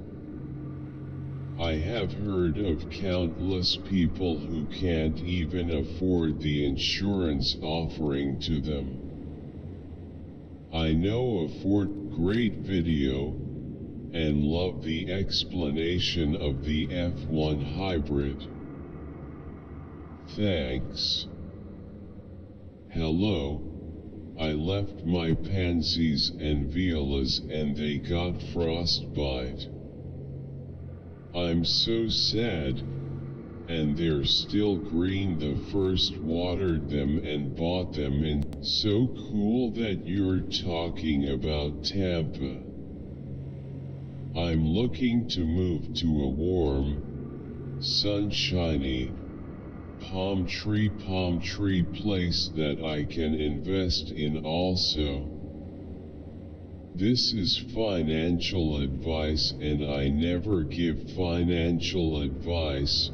I have heard of countless people who can't even afford the insurance offering to them. I know a great video, and love the explanation of the F1 hybrid. Thanks. Hello. I left my pansies and violas and they got frostbite. I'm so sad. And they're still green. The first watered them and bought them in. So cool that you're talking about Tampa. I'm looking to move to a warm, sunshiny, palm tree place that I can invest in also. This is financial advice and I never give financial advice.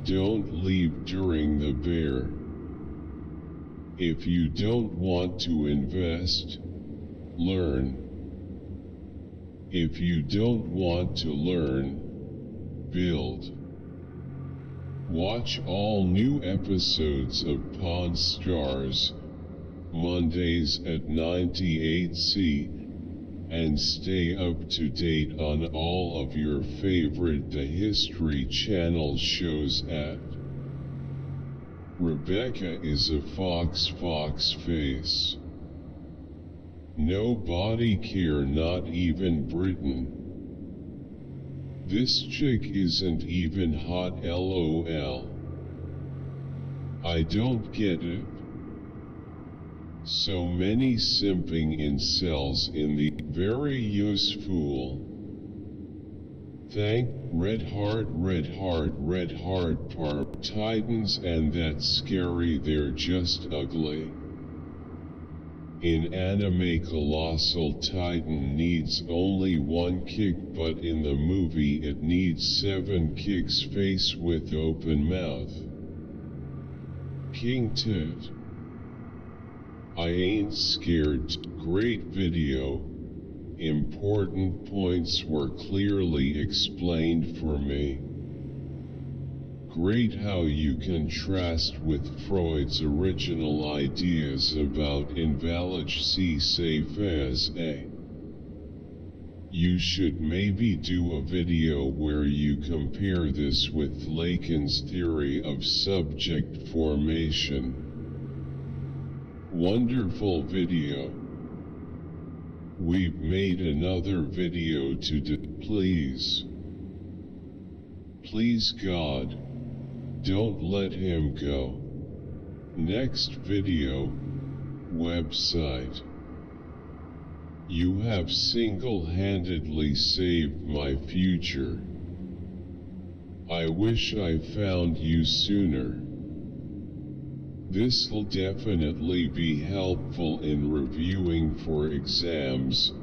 Don't leave during the bear. If you don't want to invest, learn. If you don't want to learn, build. Watch all new episodes of Pawn Stars, Mondays at 98C, and stay up to date on all of your favorite The History Channel shows at. Rebecca is a fox face. No body care, not even Britain. This chick isn't even hot, LOL. I don't get it. So many simping incels in the very useful. Thank red heart part Titans, and that's scary, they're just ugly. In anime, Colossal Titan needs only one kick, but in the movie it needs 7 kicks, face with open mouth. King Tit. I ain't scared. Great video. Important points were clearly explained for me. Great how you contrast with Freud's original ideas about invalid, safe as a You should maybe do a video where you compare this with Lacan's theory of subject formation. Wonderful video. We've made another video please. Please God, don't let him go. Next video, website. You have single-handedly saved my future. I wish I found you sooner. This'll definitely be helpful in reviewing for exams.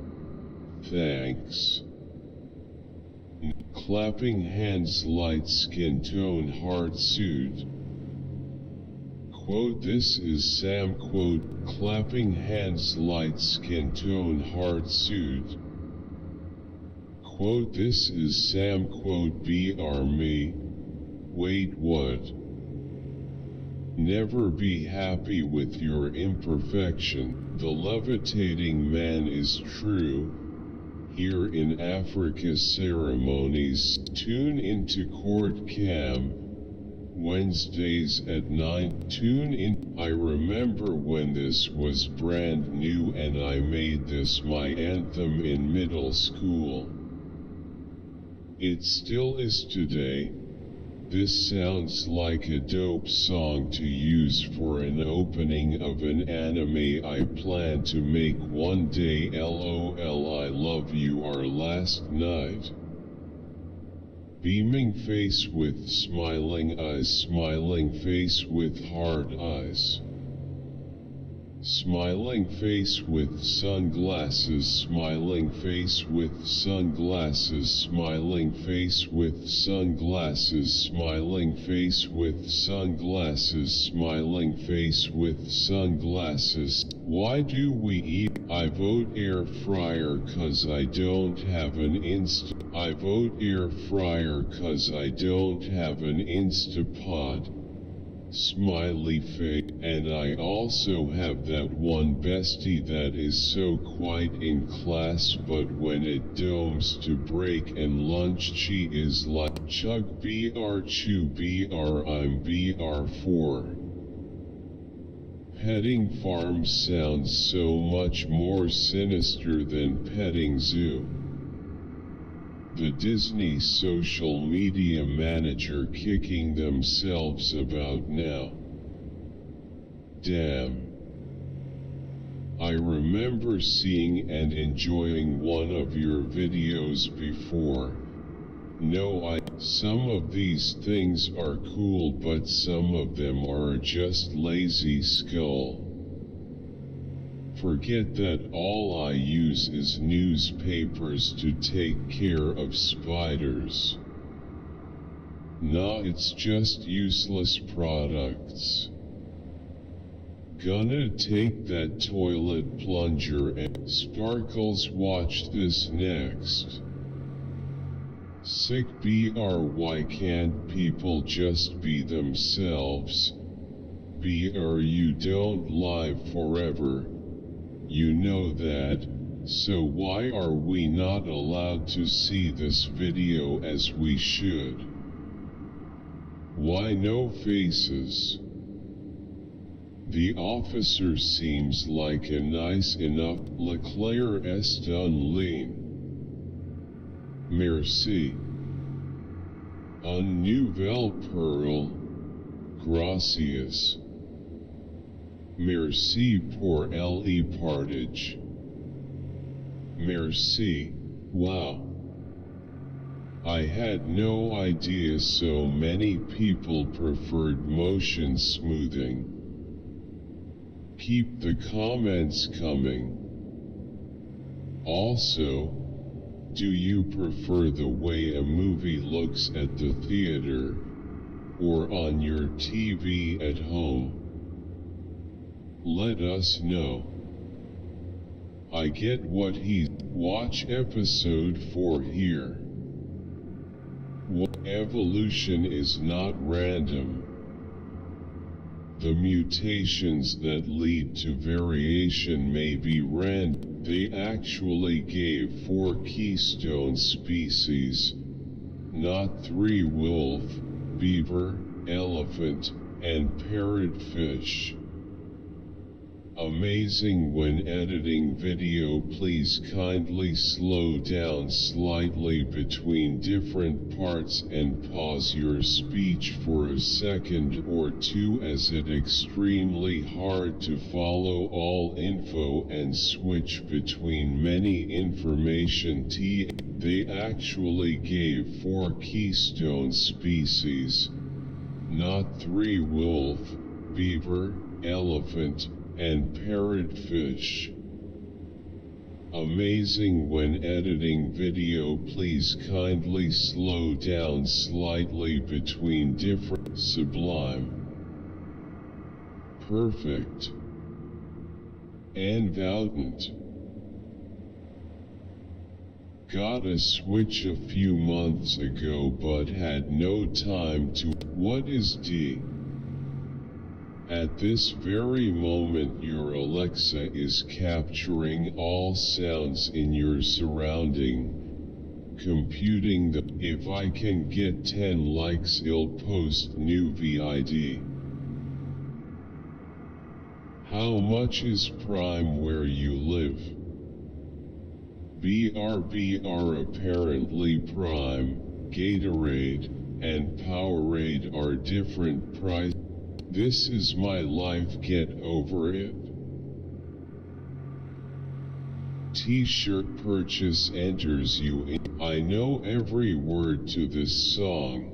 Thanks. Clapping hands, light skin tone, heart suit. Quote, this is Sam. Quote, clapping hands, light skin tone, heart suit. Quote, this is Sam. Quote, BR me. Wait, what? Never be happy with your imperfection. The levitating man is true. Here in Africa ceremonies. Tune into Court Cam. Wednesdays at 9. Tune in. I remember when this was brand new and I made this my anthem in middle school. It still is today. This sounds like a dope song to use for an opening of an anime I plan to make one day. LOL, I love you. Our last night. Beaming face with smiling eyes, smiling face with hard eyes. Smiling face with sunglasses, smiling face with sunglasses, smiling face with sunglasses, smiling face with sunglasses, smiling face with sunglasses. Why do we eat? I vote air fryer cause I don't have an I vote air fryer cause I don't have an Instapot. Smiley face. And I also have that one bestie that is so quiet in class, but when it domes to break and lunch she is like chug br chew br I'm br4. Petting farm sounds so much more sinister than petting zoo. The Disney social media manager kicking themselves about now. Damn. I remember seeing and enjoying one of your videos before. No, some of these things are cool, but some of them are just lazy skull. Forget that all I use is newspapers to take care of spiders. Nah, it's just useless products. Gonna take that toilet plunger and Sparkles, watch this next. Sick BR, why can't people just be themselves? BR, you don't live forever. You know that, so why are we not allowed to see this video as we should? Why no faces? The officer seems like a nice enough Leclerc est un ligne. Merci. Un nouvelle pearl. Gracias. Merci pour le partage. Merci. Wow. I had no idea so many people preferred motion smoothing. Keep the comments coming. Also, do you prefer the way a movie looks at the theater, or on your TV at home? Let us know. I get what watch episode 4 here. Evolution is not random. The mutations that lead to variation may be random. They actually gave 4 keystone species, not 3: wolf, beaver, elephant, and parrotfish. Amazing. When editing video, please kindly slow down slightly between different parts and pause your speech for a second or two, as it's extremely hard to follow all info and switch between many information. They actually gave 4 keystone species, not 3: wolf, beaver, elephant, and parrotfish. Amazing. When editing video, please kindly slow down slightly between different. Sublime, perfect, and valiant. Got a Switch a few months ago but had no time to. What is D? At this very moment your Alexa is capturing all sounds in your surrounding, computing the. If I can get 10 likes I'll post new vid. How much is Prime where you live? BR apparently Prime, Gatorade, and Powerade are different prices. This is my life, get over it. T-shirt purchase enters you in. I know every word to this song.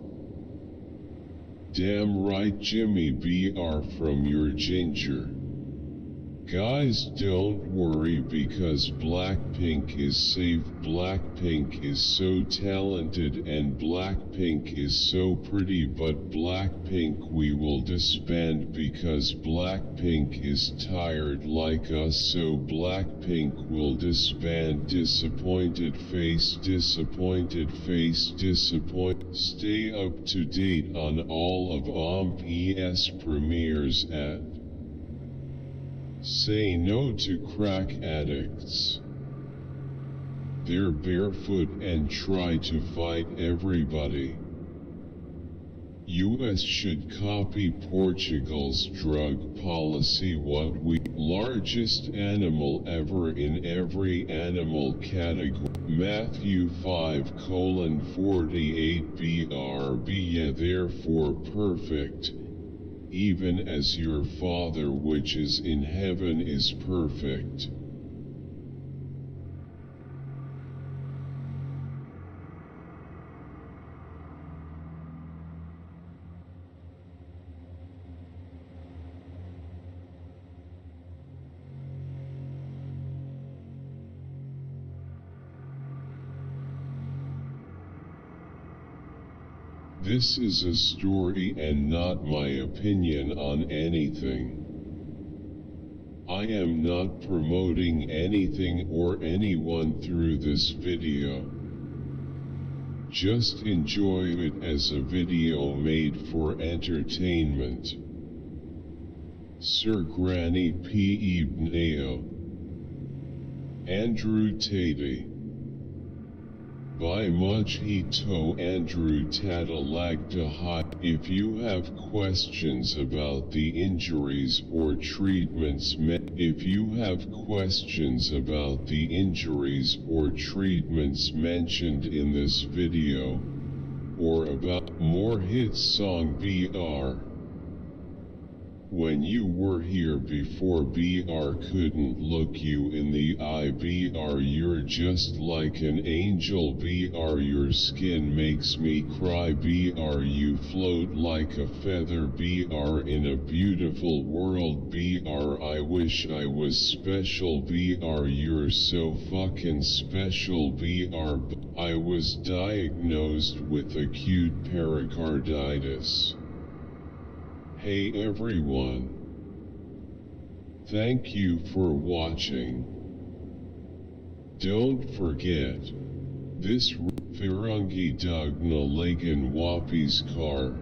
Damn right, Jimmy BR from your ginger. Guys, don't worry because Blackpink is safe. Blackpink is so talented and Blackpink is so pretty, but Blackpink we will disband because Blackpink is tired like us, so Blackpink will disband. Disappointed face, disappointed face, disappoint. Stay up to date on all of OMP's premieres at. Say no to crack addicts. They're barefoot and try to fight everybody. US should copy Portugal's drug policy. What we largest animal ever in every animal category. Matthew 5:48 BRB. Yeah, therefore perfect. Even as your Father which is in heaven is perfect. This is a story and not my opinion on anything. I am not promoting anything or anyone through this video. Just enjoy it as a video made for entertainment. Sir Granny P. Ibneo. Andrew Tate. By much hito Andrew Tatalagda. If you have questions about the injuries or treatments mentioned in this video, or about more hit song BR. When you were here before BR couldn't look you in the eye BR, you're just like an angel BR, your skin makes me cry BR, you float like a feather BR in a beautiful world BR, I wish I was special BR, you're so fucking special BR. I was diagnosed with acute pericarditis. Hey everyone. Thank you for watching. Don't forget, this Firungi Dugna Lagan Wapi's car.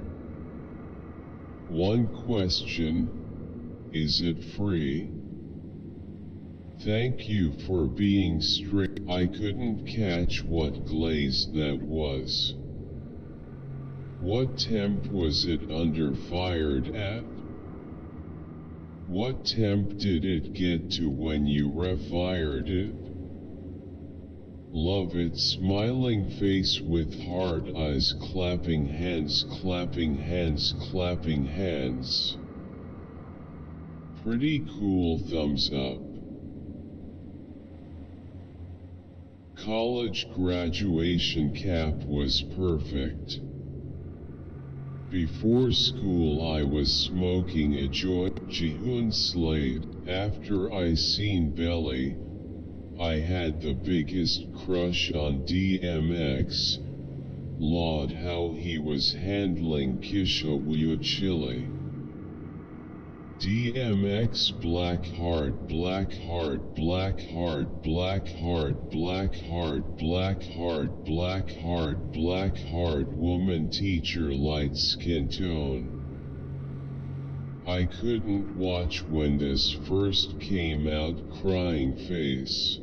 One question, Is it free? Thank you for being strict. I couldn't catch what glaze that was. What temp was it under fired at? What temp did it get to when you refired it? Love it, smiling face with hard eyes, clapping hands, clapping hands, clapping hands. Pretty cool, thumbs up. College graduation cap was perfect. Before school I was smoking a joint, Jihoon Slade. After I seen Belly, I had the biggest crush on DMX. Lord, how he was handling Kisha Wuya Chili. DMX black heart, black heart, black heart, black heart, black heart, black heart, black heart, black heart, woman teacher, light skin tone. I couldn't watch when this first came out, crying face.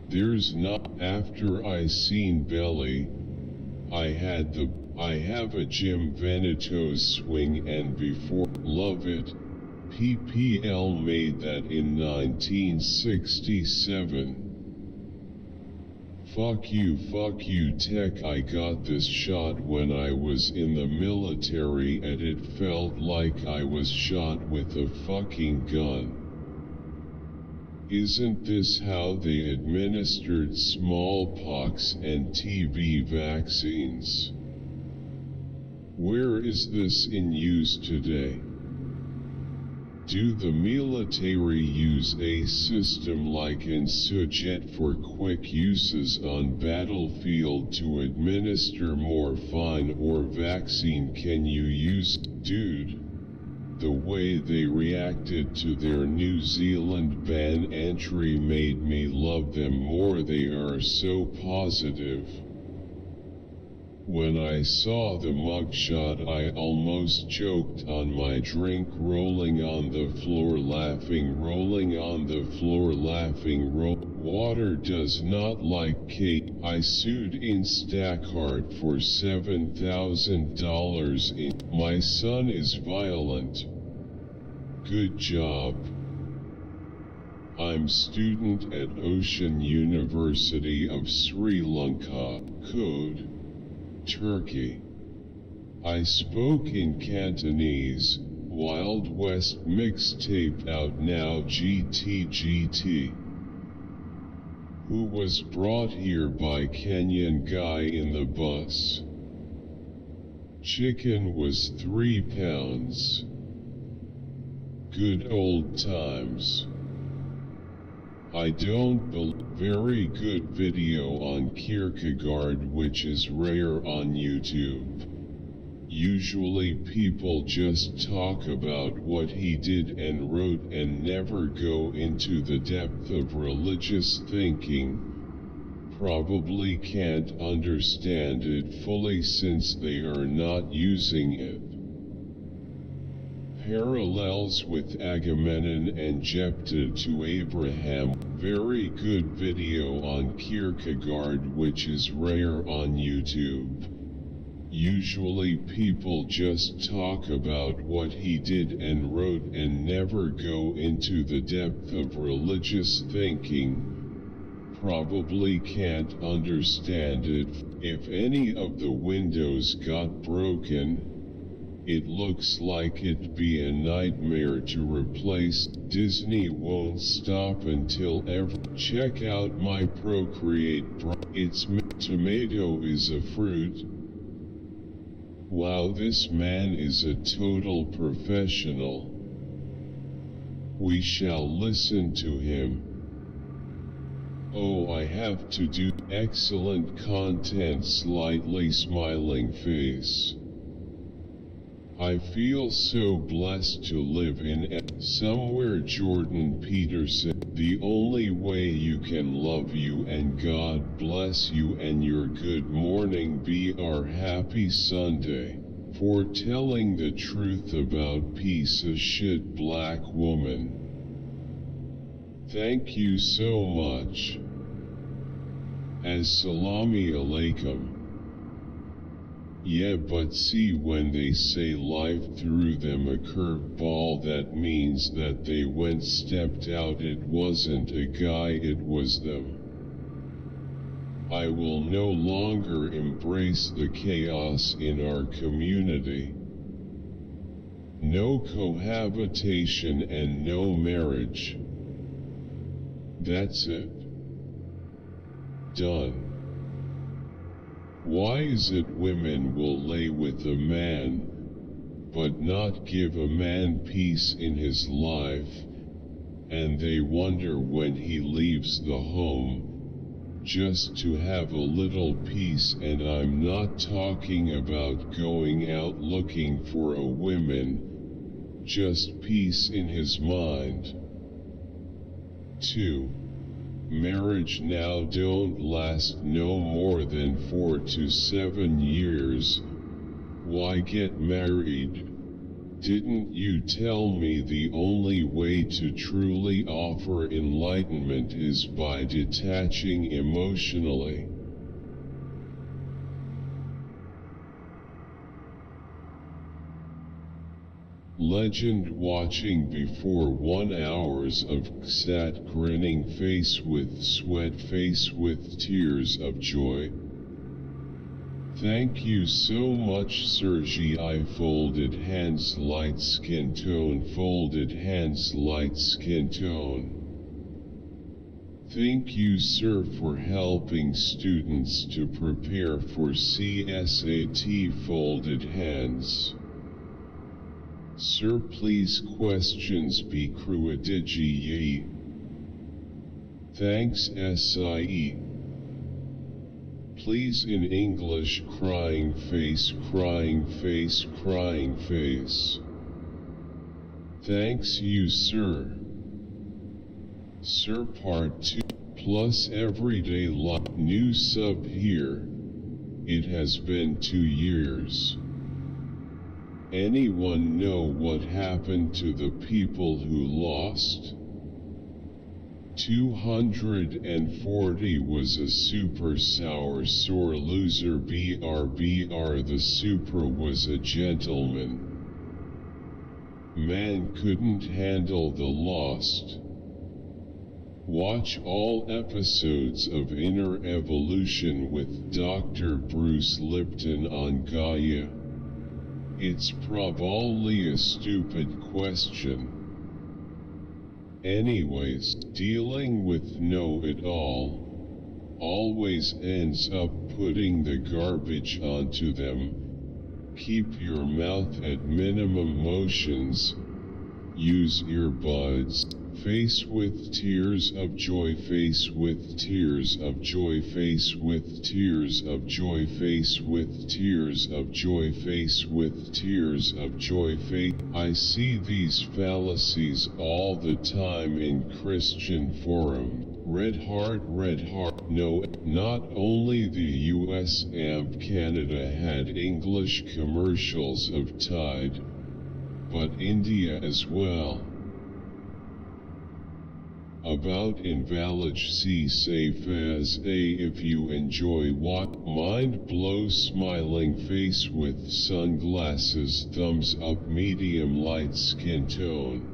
There's not, after I seen Belly, I have a Jim Veneto swing, and before, love it, PPL made that in 1967. Fuck you tech, I got this shot when I was in the military and it felt like I was shot with a fucking gun. Isn't this how they administered smallpox and TB vaccines? Where is this in use today? Do the military use a system like Insurgent for quick uses on battlefield to administer morphine or vaccine? Can you use, dude? The way they reacted to their New Zealand ban entry made me love them more. They are so positive. When I saw the mugshot I almost choked on my drink, rolling on the floor laughing, rolling on the floor laughing. Water does not like cake. I sued Instacart for $7,000. My son is violent. Good job. I'm student at Ocean University of Sri Lanka, Code, Turkey. I spoke in Cantonese, Wild West mixtape out now, GT. Who was brought here by Kenyan guy in the bus. Chicken was 3 pounds. Good old times. I don't believe. Very good video on Kierkegaard, which is rare on YouTube. Usually people just talk about what he did and wrote and never go into the depth of religious thinking. Probably can't understand it fully since they are not using it. Parallels with Agamemnon and Jephthah to Abraham. Very good video on Kierkegaard, which is rare on YouTube. Usually people just talk about what he did and wrote and never go into the depth of religious thinking. Probably can't understand it. If any of the windows got broken, it looks like it'd be a nightmare to replace. Disney won't stop until ever. Check out my Procreate. Tomato is a fruit. Wow, this man is a total professional. We shall listen to him. Oh, I have to do excellent content, slightly smiling face. I feel so blessed to live in somewhere. Jordan Peterson. The only way you can love you and God bless you and your good morning be our happy Sunday. for telling the truth about piece of shit black woman. Thank you so much. As-salami alaikum. Yeah, but see, when they say life threw them a curveball, that means that they stepped out. It wasn't a guy, it was them. I will no longer embrace the chaos in our community. No cohabitation and no marriage. That's it. Done. Why is it women will lay with a man, but not give a man peace in his life, and they wonder when he leaves the home, just to have a little peace? And I'm not talking about going out looking for a woman, just peace in his mind. 2. Marriage now don't last no more than 4 to 7 years. Why get married? Didn't you tell me the only way to truly offer enlightenment is by detaching emotionally? Legend watching before 1 hours of sat grinning face with sweat face with tears of joy. Thank you so much, Sergi. I folded hands, light skin tone, folded hands, light skin tone. Thank you, sir, for helping students to prepare for CSAT, folded hands. Sir, please questions be cruidigi. Thanks, SIE. Please in English, crying face, crying face, crying face. Thanks you, sir. Sir, part 2 plus everyday life. New sub here. It has been 2 years. Anyone know what happened to the people who lost? 240 was a super sour sore loser. BR the super was a gentleman. Man couldn't handle the lost. Watch all episodes of Inner Evolution with Dr. Bruce Lipton on Gaia. It's probably a stupid question. Anyways, dealing with know-it-all always ends up putting the garbage onto them. Keep your mouth at minimum motions. Use earbuds. Face with tears of joy, face with tears of joy, face with tears of joy, face with tears of joy, face with tears of joy, face. I see these fallacies all the time in Christian forum. Red heart, red heart. No, not only the US and Canada had English commercials of Tide, but India as well. About invalid, see safe as a. If you enjoy what mind blow, smiling face with sunglasses, thumbs up, medium light skin tone.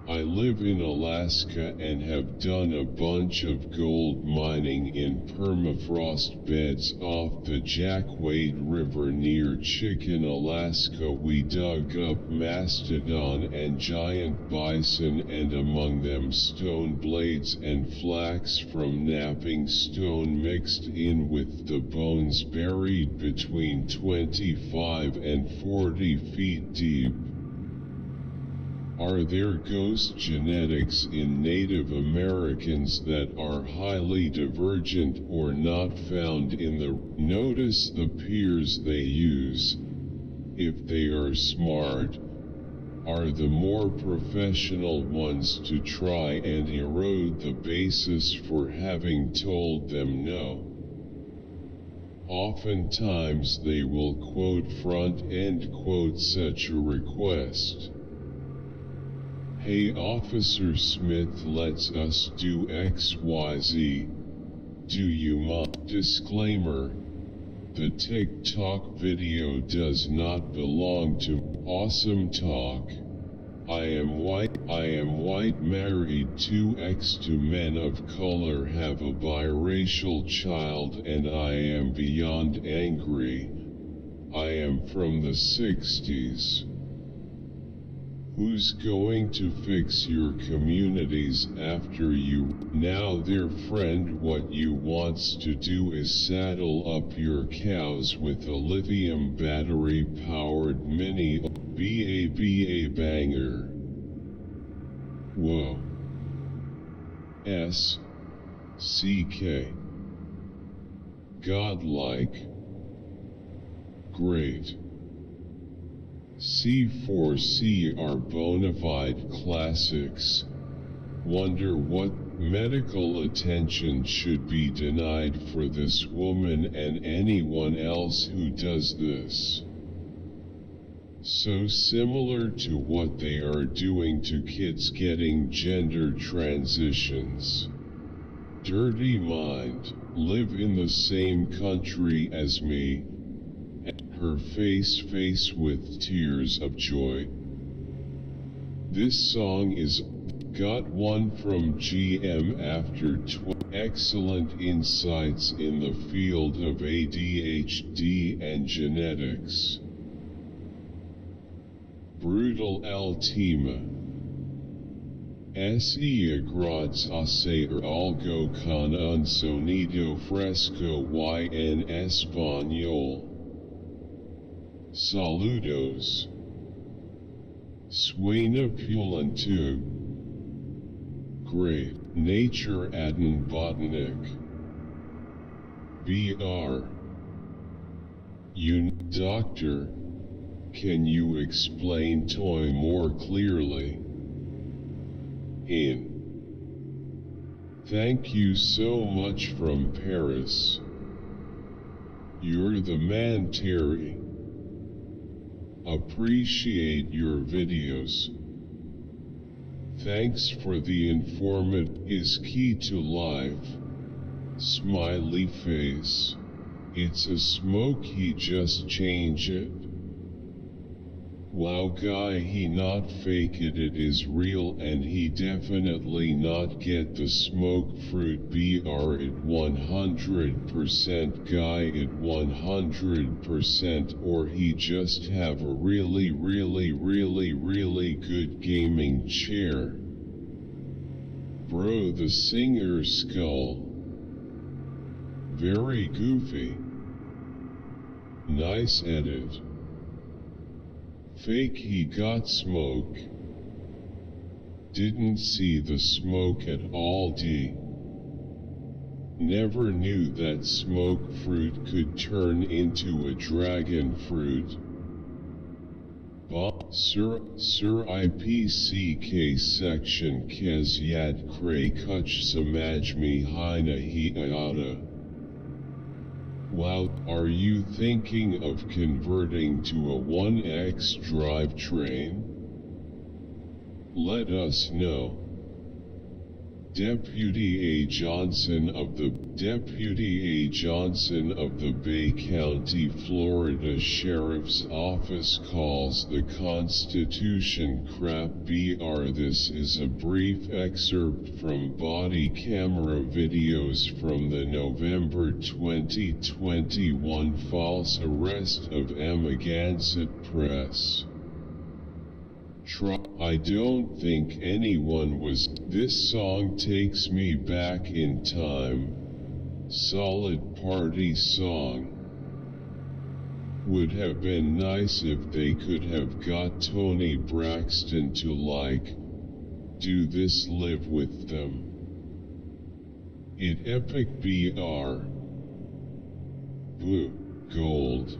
I live in Alaska and have done a bunch of gold mining in permafrost beds off the Jack Wade River near Chicken, Alaska. We dug up mastodon and giant bison, and among them stone blades and flax from napping stone mixed in with the bones, buried between 25 and 40 feet deep. Are there ghost genetics in Native Americans that are highly divergent or not found in the? Notice the peers they use. If they are smart, are the more professional ones to try and erode the basis for having told them no. Oftentimes they will quote front-end quote such a request. Hey Officer Smith, lets us do XYZ. Do you mind? Disclaimer: the TikTok video does not belong to Awesome Talk. I am white, married to two men of color, have a biracial child, and I am beyond angry. I am from the 60s. Who's going to fix your communities after you? Now their friend what you wants to do is saddle up your cows with a lithium battery powered mini BABA banger. Whoa. SCK. Godlike. Great. C4C are bona fide classics. Wonder what medical attention should be denied for this woman and anyone else who does this. So similar to what they are doing to kids getting gender transitions. Dirty mind, live in the same country as me. Her face with tears of joy. This song is got one from GM after excellent insights in the field of ADHD and genetics. Brutal Ultima. Se agrads a ser algo con un sonido fresco y en español. Saludos. Suena pulento. Great. Nature adn botanic. Br. Doctor. Can you explain toy more clearly? In. Thank you so much from Paris. You're the man, Terry. Appreciate your videos. Thanks for the is key to life. Smiley face. It's a smoke, he just change it. Wow guy, he not fake it is real, and he definitely not get the smoke fruit br it 100% guy it 100%, or he just have a really good gaming chair. Bro, the singer skull. Very goofy. Nice edit. Fake, he got smoke. Didn't see the smoke at all. D. Never knew that smoke fruit could turn into a dragon fruit. Sir IPCK section kez yad kray kuch samajmi hina hiata. Wow, are you thinking of converting to a 1X drivetrain? Let us know. Deputy A. Johnson of the Bay County, Florida Sheriff's Office calls the Constitution crap br. This is a brief excerpt from body camera videos from the November 2021 false arrest of Amagansett Press. I don't think anyone was. This song takes me back in time. Solid party song. Would have been nice if they could have got Toni Braxton to do this, live with them. It epic br. Blue, gold.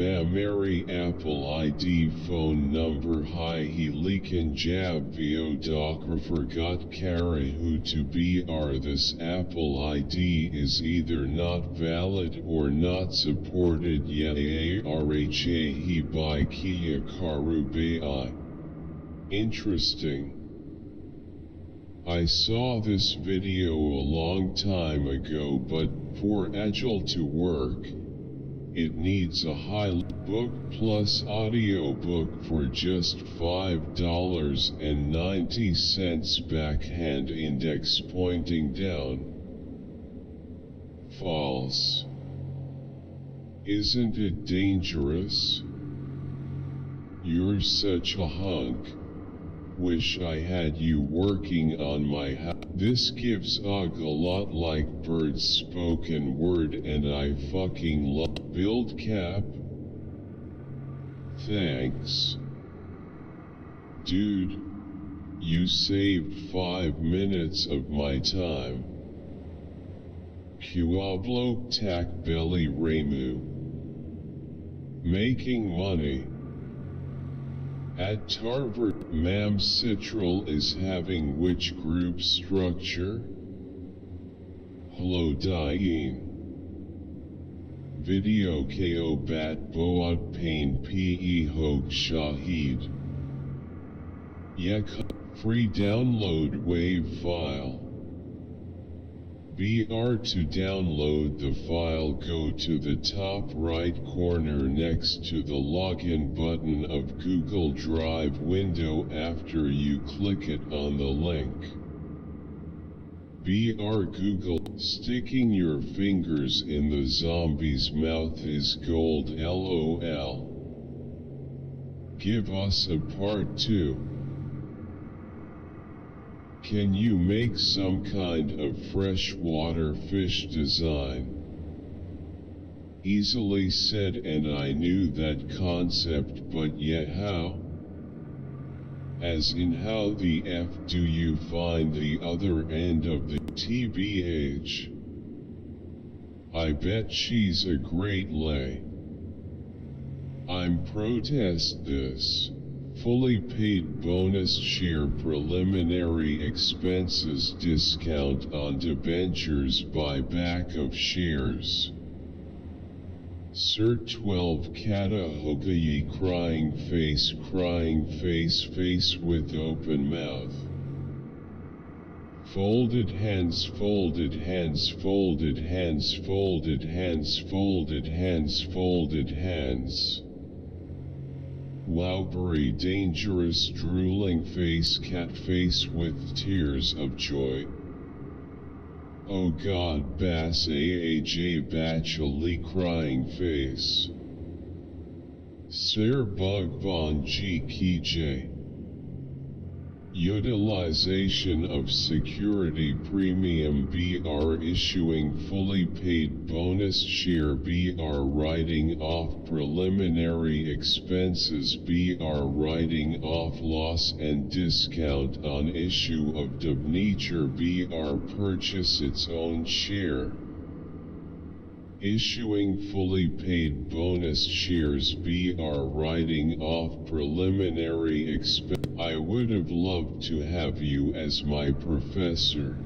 Bamary Apple ID phone number Hi Helican Jab Videographer got carry who to BR This Apple ID is either not valid or not supported yet ARHA he by Kia Karubai. Interesting. I saw this video a long time ago but for Agile to work, it needs a high book plus audiobook for just $5.90 backhand index pointing down. False. Isn't it dangerous? You're such a hunk. Wish I had you working on my house. This gives Ugg a lot like Bird's spoken word and I fucking love build cap. Thanks. Dude, you saved 5 minutes of my time. Pueblo tac belly Remu. Making money. At Tarvert, Mam Citral is having which group structure? Hello Diane. Video Ko Bat Boat Pain Pe Hoag Shahid. Yek. Free download WAV file. BR to download the file go to the top right corner next to the login button of Google Drive window after you click it on the link. BR Google, sticking your fingers in the zombie's mouth is gold LOL. Give us a part 2. Can you make some kind of freshwater fish design? Easily said and I knew that concept but yet how? As in how the F do you find the other end of the TBH? I bet she's a great lay. I'm protest this. Fully paid bonus share preliminary expenses discount on debentures buyback of shares. Cert 12 Katahogayi crying face face with open mouth. Folded hands folded hands folded hands folded hands folded hands folded hands. Lowbury dangerous drooling face cat face with tears of joy. Oh God Bass AAJ Bachely crying face. Sir Bug Von G Kj. Utilization of security premium BR issuing fully paid bonus share BR writing off preliminary expenses BR writing off loss and discount on issue of debenture BR purchase its own share. Issuing fully paid bonus shares BR writing off preliminary expense. I would have loved to have you as my professor.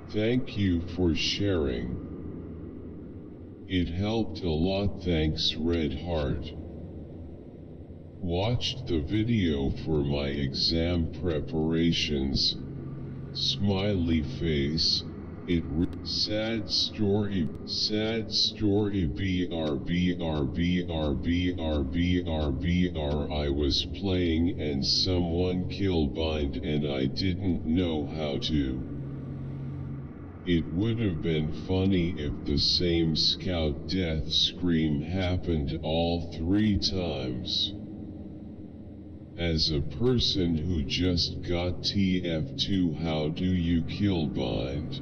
Thank you for sharing. It helped a lot thanks Red Heart. Watched the video for my exam preparations. Smiley face. Sad story BR I was playing and someone killbind and I didn't know how to. It would have been funny if the same scout death scream happened all 3 times. As a person who just got TF2 how do you killbind?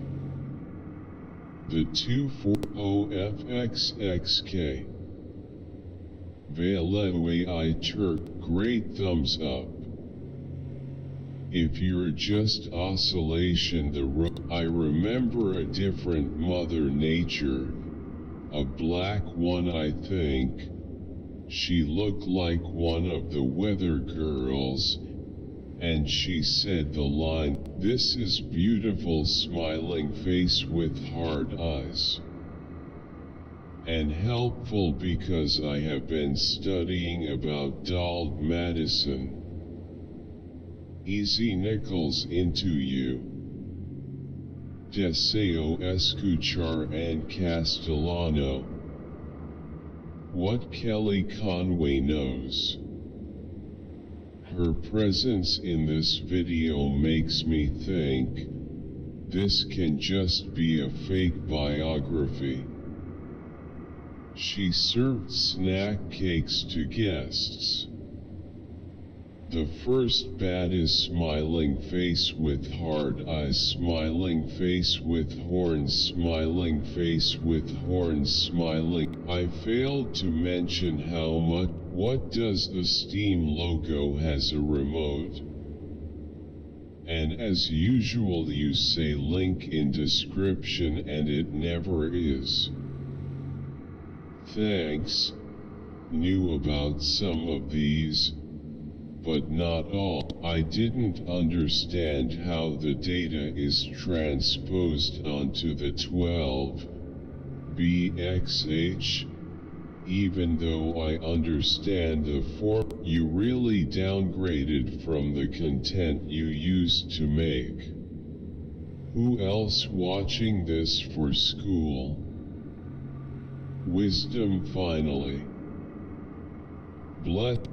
The 240FXXK. Valewe I Turk, great thumbs up. If you're just oscillation I remember a different Mother Nature. a black one I think. She looked like one of the weather girls, and she said the line, "This is beautiful smiling face with hard eyes." And helpful because I have been studying about Donald Madison. Easy nickels into you. Deseo escuchar en castellano. What Kelly Conway knows. Her presence in this video makes me think, this can just be a fake biography. She served snack cakes to guests. The first bat is smiling face with hard eyes, smiling face with horns, smiling face with horns, smiling. I failed to mention how much. What does the Steam logo has a remote? And as usual you say link in description and it never is. Thanks. Knew about some of these, but not all. I didn't understand how the data is transposed onto the 12bxh, even though I understand the form. You really downgraded from the content you used to make. Who else watching this for school? Wisdom finally.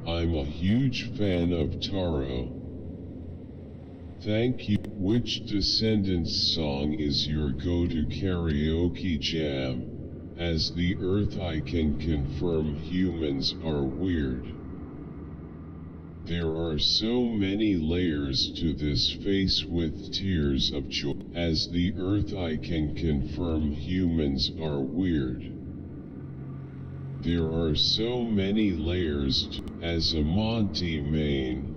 I'm a huge fan of Taro. Thank you. Which Descendants song is your go-to karaoke jam? As the Earth I can confirm humans are weird. There are so many layers to this face with tears of joy. As the Earth I can confirm humans are weird. There are so many layers as a Monty main.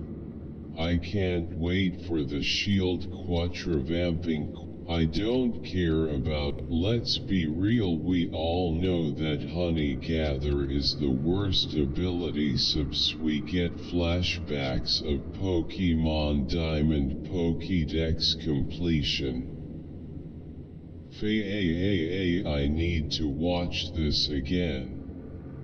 I can't wait for the Shield quadravamping. I don't care about. Let's be real, we all know that Honey Gather is the worst ability subs. We get flashbacks of Pokemon Diamond Pokédex completion. I need to watch this again.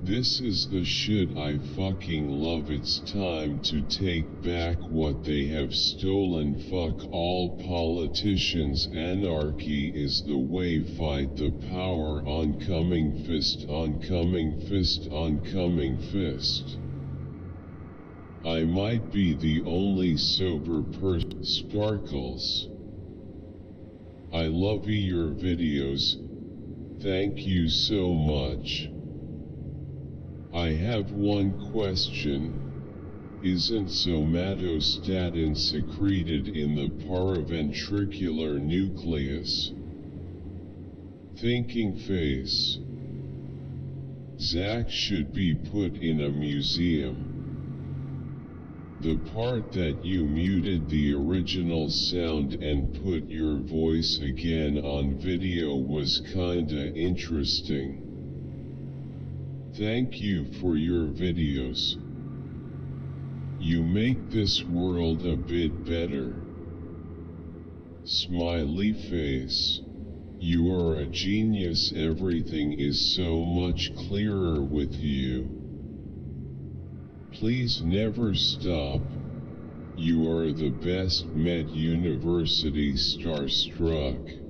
This is the shit I fucking love. It's time to take back what they have stolen. Fuck all politicians. Anarchy is the way. Fight the power. Oncoming fist, oncoming fist, oncoming fist. I might be the only sober person. Sparkles. I love your videos. Thank you so much. I have one question. Isn't somatostatin secreted in the paraventricular nucleus? Thinking face. Zach should be put in a museum. The part that you muted the original sound and put your voice again on video was kinda interesting. Thank you for your videos. You make this world a bit better. Smiley face. You are a genius. Everything is so much clearer with you. Please never stop. You are the best. Med University starstruck.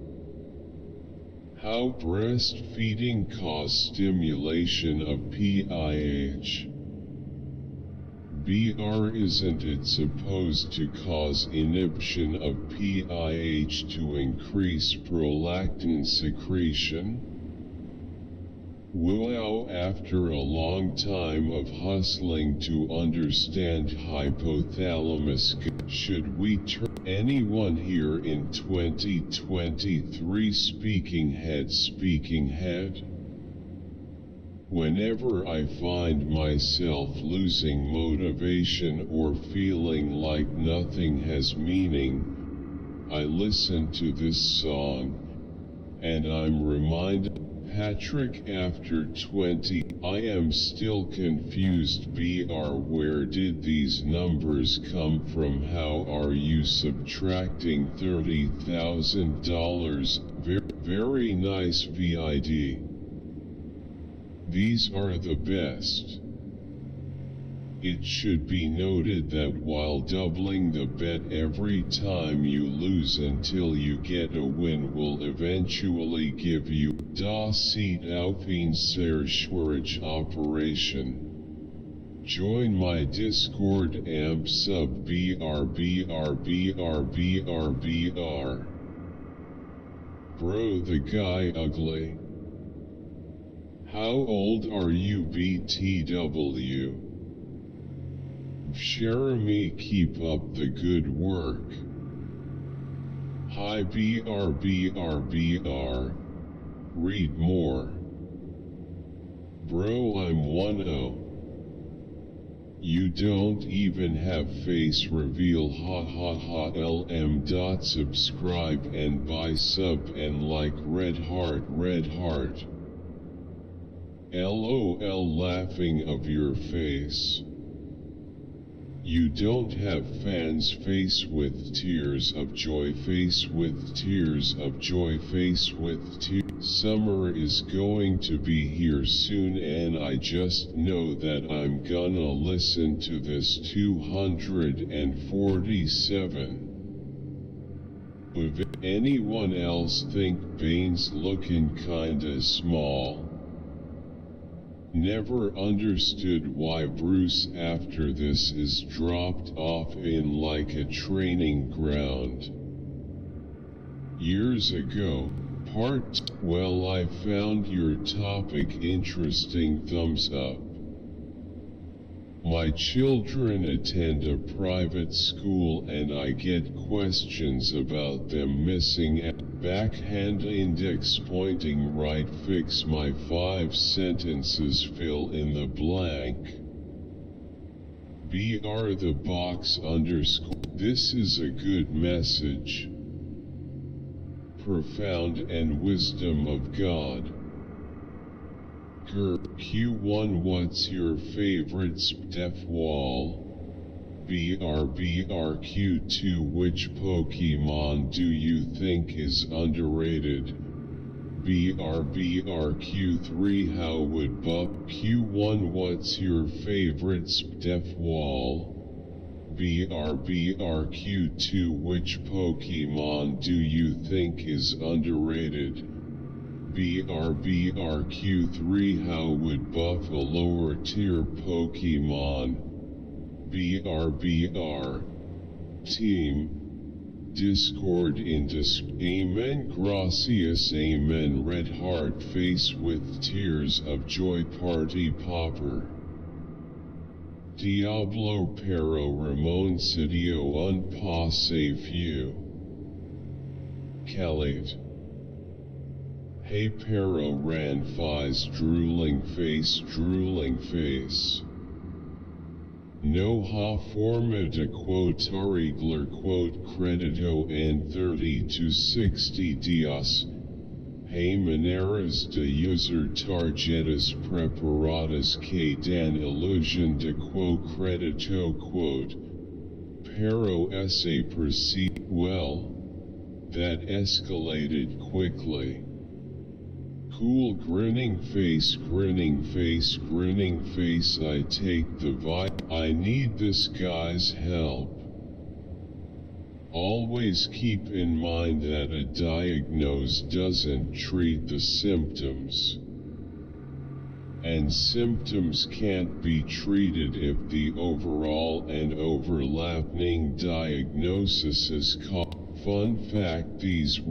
How breastfeeding cause stimulation of PIH? BR isn't it supposed to cause inhibition of PIH to increase prolactin secretion? Wow, after a long time of hustling to understand hypothalamus, should we turn anyone here in 2023 speaking head? Whenever I find myself losing motivation or feeling like nothing has meaning, I listen to this song, and I'm reminded Patrick after 20. I am still confused. Where did these numbers come from? How are you subtracting $30,000? Very nice vid. These are the best. It should be noted that while doubling the bet every time you lose until you get a win will eventually give you das sieht auf ihn sehr schwierig operation. Join my Discord amp sub BR. Bro, the guy ugly. How old are you BTW? Jeremy, keep up the good work. Hi BR. Read more. Bro, I'm 1-0. You don't even have face reveal. LM. Subscribe and buy sub and like red heart. LOL, laughing of your face. You don't have fans. Face with tears of joy. Face with tears of joy. Face with tears. Summer is going to be here soon and I just know that I'm gonna listen to this 247. Would anyone else think Bane's looking kinda small? Never understood why Bruce after this is dropped off in like a training ground. Years ago, well, I found your topic interesting. Thumbs up. My children attend a private school and I get questions about them missing backhand index pointing right. Fix my 5 sentences. Fill in the blank. BR the box underscore. This is a good message. Profound and wisdom of God. Q1 What's your favorite Steph Wall? Q2 Which Pokemon do you think is underrated? Q3 How would buff? Q1 What's your favorite Steph Wall? Q2 Which Pokemon do you think is underrated? Q3 How would buff a lower tier Pokemon? Team Discord in Amen. Gracias. Amen. Red heart face with tears of joy. Party popper. Diablo pero Ramon Sidio un passe few. Khalid. Hey pero ran fies drooling face. No ha forma de quote arreglar quote credito en 30 to 60 días. Hey maneras de usar tarjetas preparadas que dan ilusión de quote credito quote. Pero ese proceed. Well, that escalated quickly. Cool grinning face. I take the vibe. I need this guy's help. Always keep in mind that a diagnose doesn't treat the symptoms. And symptoms can't be treated if the overall and overlapping diagnosis is caught. Fun fact, these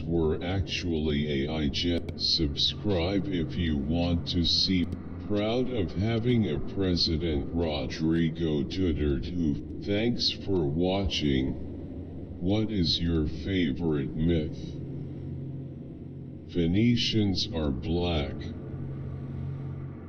were actually AI jet. Subscribe if you want to see. Proud of having a President Rodrigo Duterte. Thanks for watching. What is your favorite myth? Venetians are black.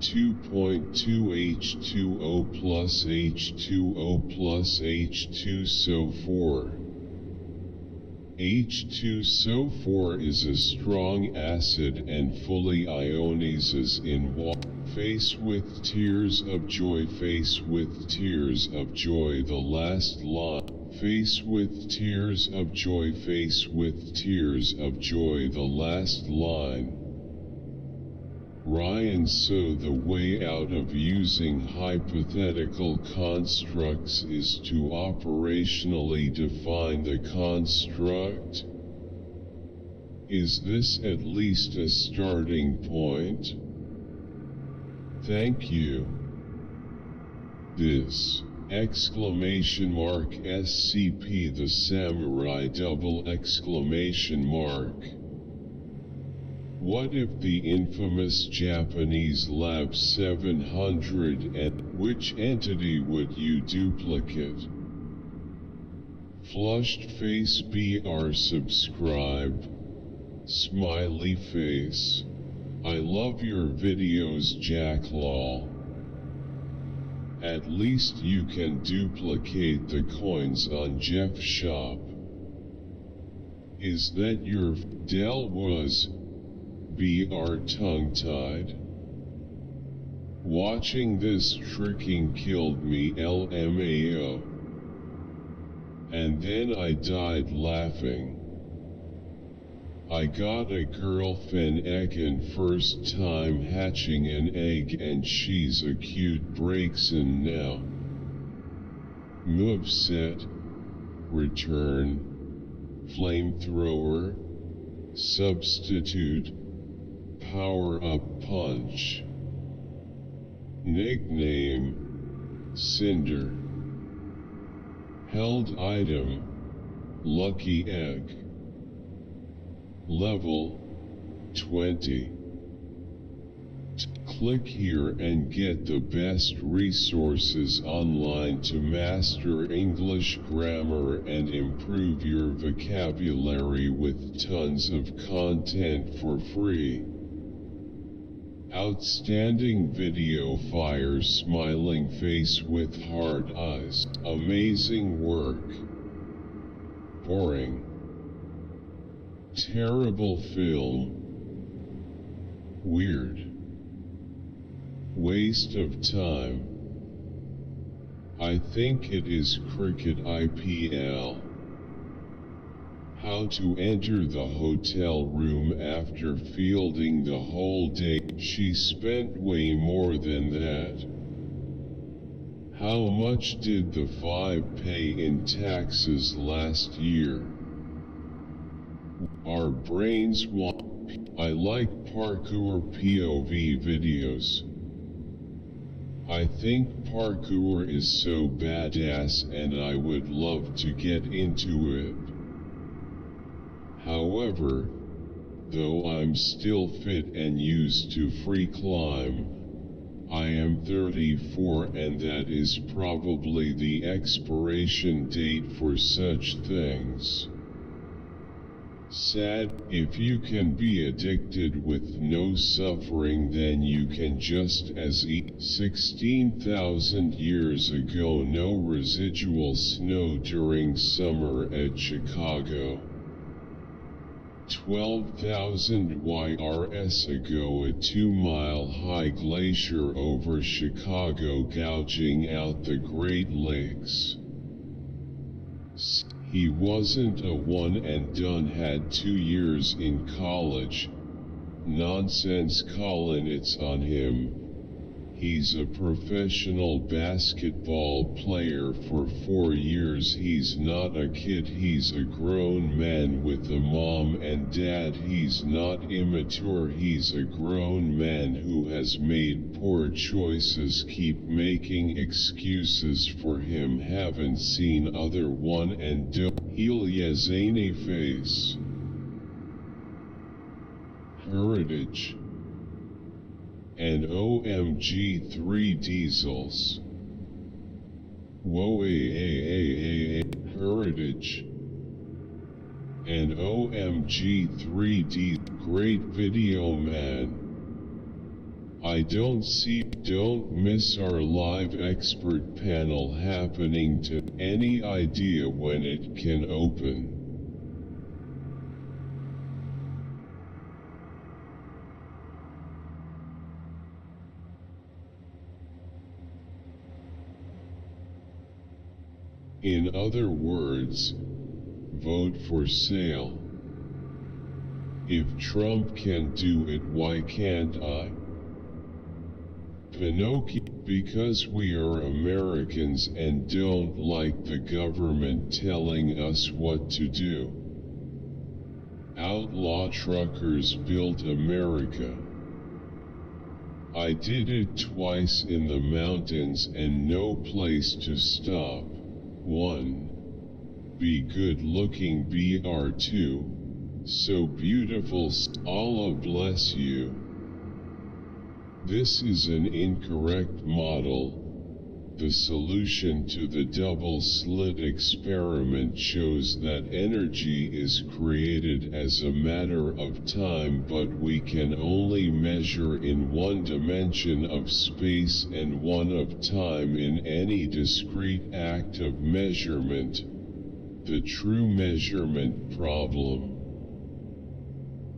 2.2 H2O plus H2O plus H2SO4. H2SO4 is a strong acid and fully ionizes in water. Face with tears of joy, face with tears of joy, the last line. Face with tears of joy, face with tears of joy, the last line. Ryan, so the way out of using hypothetical constructs is to operationally define the construct. Is this at least a starting point? Thank you. This! Exclamation mark SCP the Samurai double exclamation mark. What if the infamous Japanese Lab 700 and which entity would you duplicate? Flushed face BR subscribe. Smiley face. I love your videos, Jack lol. At least you can duplicate the coins on Jeff's shop. Is that your Dell was BR tongue-tied? Watching this tricking killed me LMAO. And then I died laughing. I got a girlfriend egg first time hatching an egg and she's a cute breaksin now. Moveset, return, flamethrower, substitute, power up punch. Nickname, Cinder. Held item, lucky egg. Level 20. Click here and get the best resources online to master English grammar and improve your vocabulary with tons of content for free. Outstanding video, fire smiling face with hard eyes. Amazing work. Boring. Terrible film. Weird. Waste of time. I think it is cricket IPL. How to enter the hotel room after fielding the whole day. She spent way more than that. How much did the 5 pay in taxes last year? Our brains want. I like parkour POV videos. I think parkour is so badass and I would love to get into it. However, though I'm still fit and used to free climb, I am 34 and that is probably the expiration date for such things. Sad. If you can be addicted with no suffering, then you can just as eat. 16,000 years ago, no residual snow during summer at Chicago. 12,000 YRS ago, a 2-mile-high glacier over Chicago gouging out the Great Lakes. He wasn't a one and done, had 2 years in college. Nonsense, Colin, it's on him. He's a professional basketball player for 4 years. He's not a kid, he's a grown man with a mom and dad. He's not immature, he's a grown man who has made poor choices. Keep making excuses for him. Haven't seen other one and don't. Helia zany face. Heritage. And OMG 3 diesels. Whoa, Heritage. And OMG 3D. Great video, man. Don't miss our live expert panel happening to any idea when it can open. In other words, vote for sale. If Trump can do it, why can't I? Pinocchio, because we are Americans and don't like the government telling us what to do. Outlaw truckers built America. I did it twice in the mountains and no place to stop. 1. Be good looking. Br 2. So beautiful. Allah bless you. This is an incorrect model. The solution to the double slit experiment shows that energy is created as a matter of time, but we can only measure in one dimension of space and one of time in any discrete act of measurement. The true measurement problem.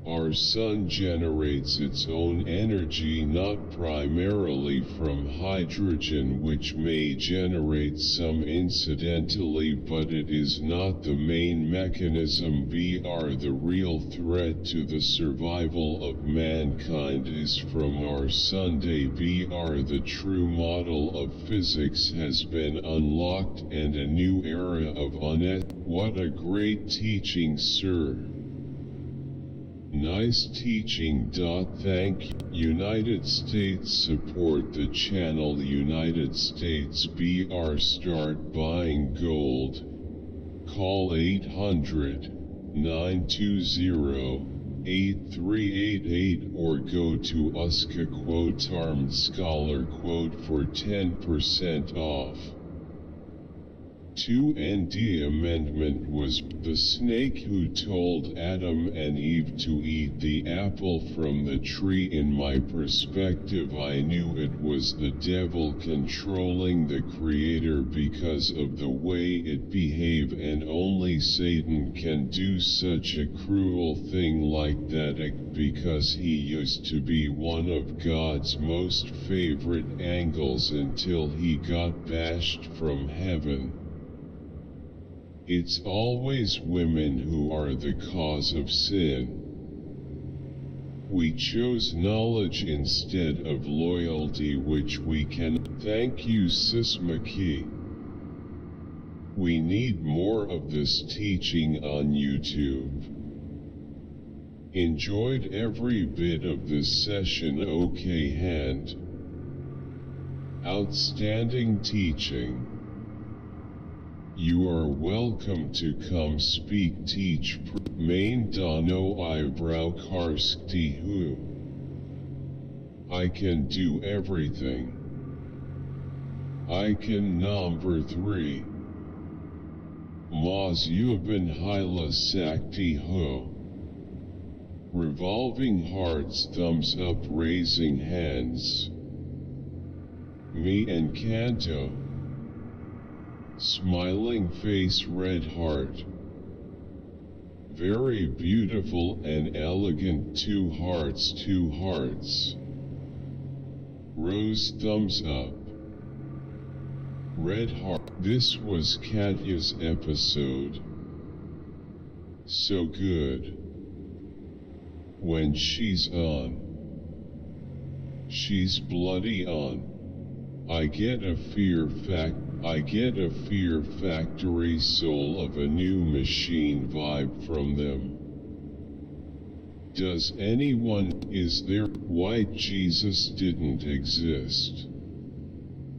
Our sun generates its own energy not primarily from hydrogen, which may generate some incidentally, but it is not the main mechanism. The real threat to the survival of mankind is from our sun. The true model of physics has been unlocked and a new era of What a great teaching, sir. Nice teaching. Thank you. United States. Support the channel. United States. Start buying gold. Call 800-920-8388 or go to USCA Armed Scholar for 10% off. 2nd Amendment was the snake who told Adam and Eve to eat the apple from the tree. In my perspective, I knew it was the devil controlling the creator because of the way it behaved, and only Satan can do such a cruel thing like that because he used to be one of God's most favorite angels until he got bashed from heaven. It's always women who are the cause of sin. We chose knowledge instead of loyalty, which we can. Thank you, Sis McKee. We need more of this teaching on YouTube. Enjoyed every bit of this session. OK hand. Outstanding teaching. You are welcome to come speak, teach. Main Dono eyebrow Karski who. I can do everything. I can. Number 3. Maz Yuban Hyla Sakti Ho. Revolving hearts. Thumbs up. Raising hands. Me and Kanto. Smiling face. Red heart. Very beautiful and elegant. 2 hearts. 2 hearts. Rose. Thumbs up. Red heart. This was Katya's episode. So good. When she's on. She's bloody on. I get a fear factory soul of a new machine vibe from them. Does anyone, is there, White Jesus didn't exist.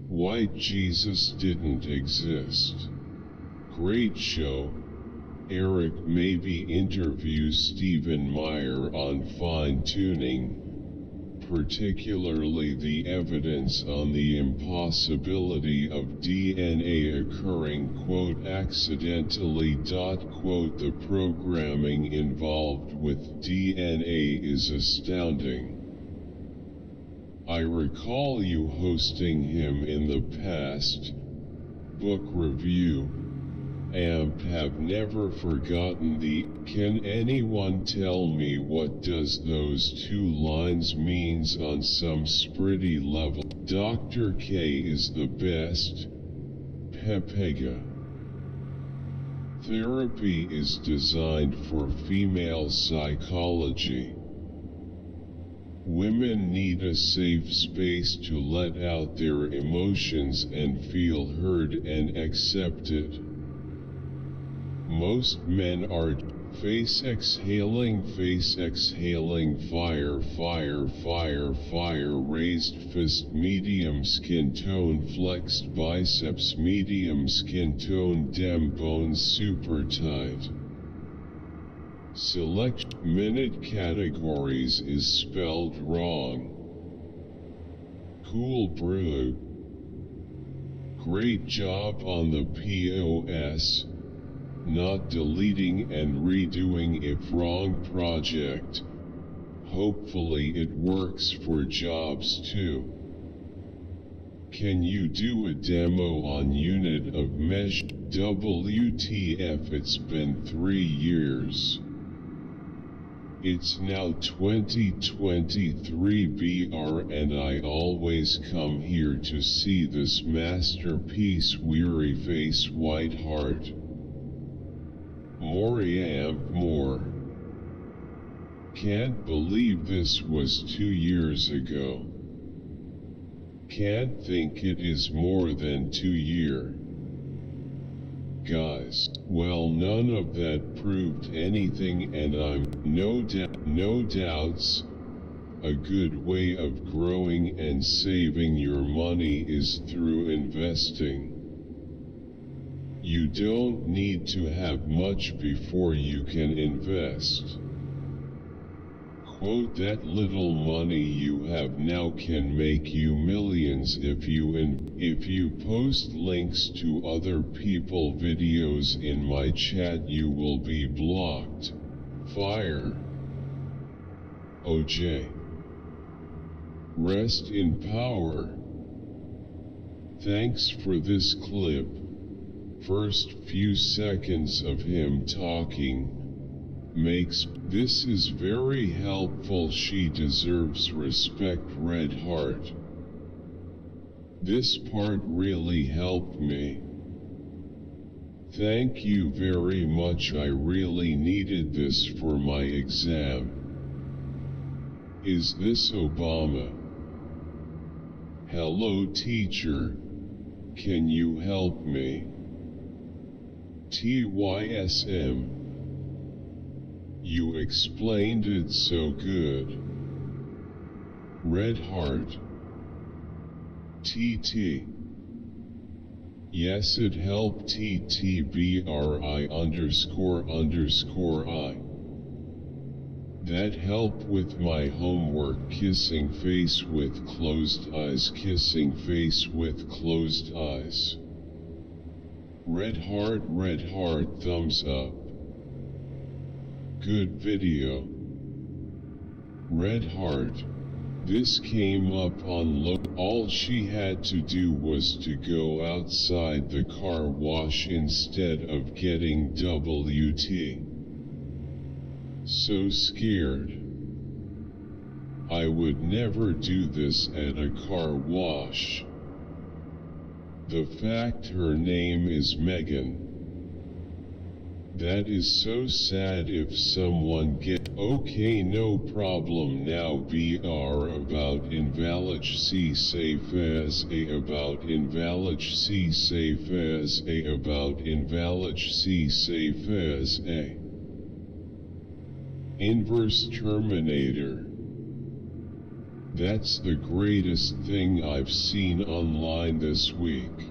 White Jesus didn't exist. Great show. Eric, maybe interview Stephen Meyer on fine-tuning, particularly the evidence on the impossibility of DNA occurring, accidentally. The programming involved with DNA is astounding. I recall you hosting him in the past. Book review. Have never forgotten the. Can anyone tell me what does those two lines means on some spritty level? Dr. K is the best. Pepega. Therapy is designed for female psychology. Women need a safe space to let out their emotions and feel heard and accepted. Most men are face exhaling, fire, fire, fire, fire, raised fist, medium skin tone, flexed biceps, medium skin tone, dem bones super tight. Select minute categories is spelled wrong. Cool brew. Great job on the POS. Not deleting and redoing if wrong project. Hopefully it works for jobs too. Can you do a demo on unit of mesh? WTF, it's been 3 years. It's now 2023 BR and I always come here to see this masterpiece, weary face, white heart. More. Can't believe this was 2 years ago. Can't think it is more than 2 years. Guys, well, none of that proved anything, and I'm no doubts. A good way of growing and saving your money is through investing. You don't need to have much before you can invest. Quote, that little money you have now can make you millions if you post links to other people videos in my chat. You will be blocked. Fire. OJ. Rest in power. Thanks for this clip. First few seconds of him talking makes. This is very helpful. She deserves respect, red heart. This part really helped me. Thank you very much. I really needed this for my exam. Is this Obama? Hello teacher. Can you help me? TYSM. You explained it so good. Red heart. TT. Yes, it helped. TTBRI__I. That helped with my homework. Kissing face with closed eyes. Kissing face with closed eyes. Red heart, thumbs up. Good video. Red heart. This came up on low. All she had to do was to go outside the car wash instead of getting WT. So scared. I would never do this at a car wash. The fact her name is Megan. That is so sad. If someone get. Okay, no problem. Now BR about invalid C safe as A about invalid C safe as A about invalid C safe as A. Inverse Terminator. That's the greatest thing I've seen online this week.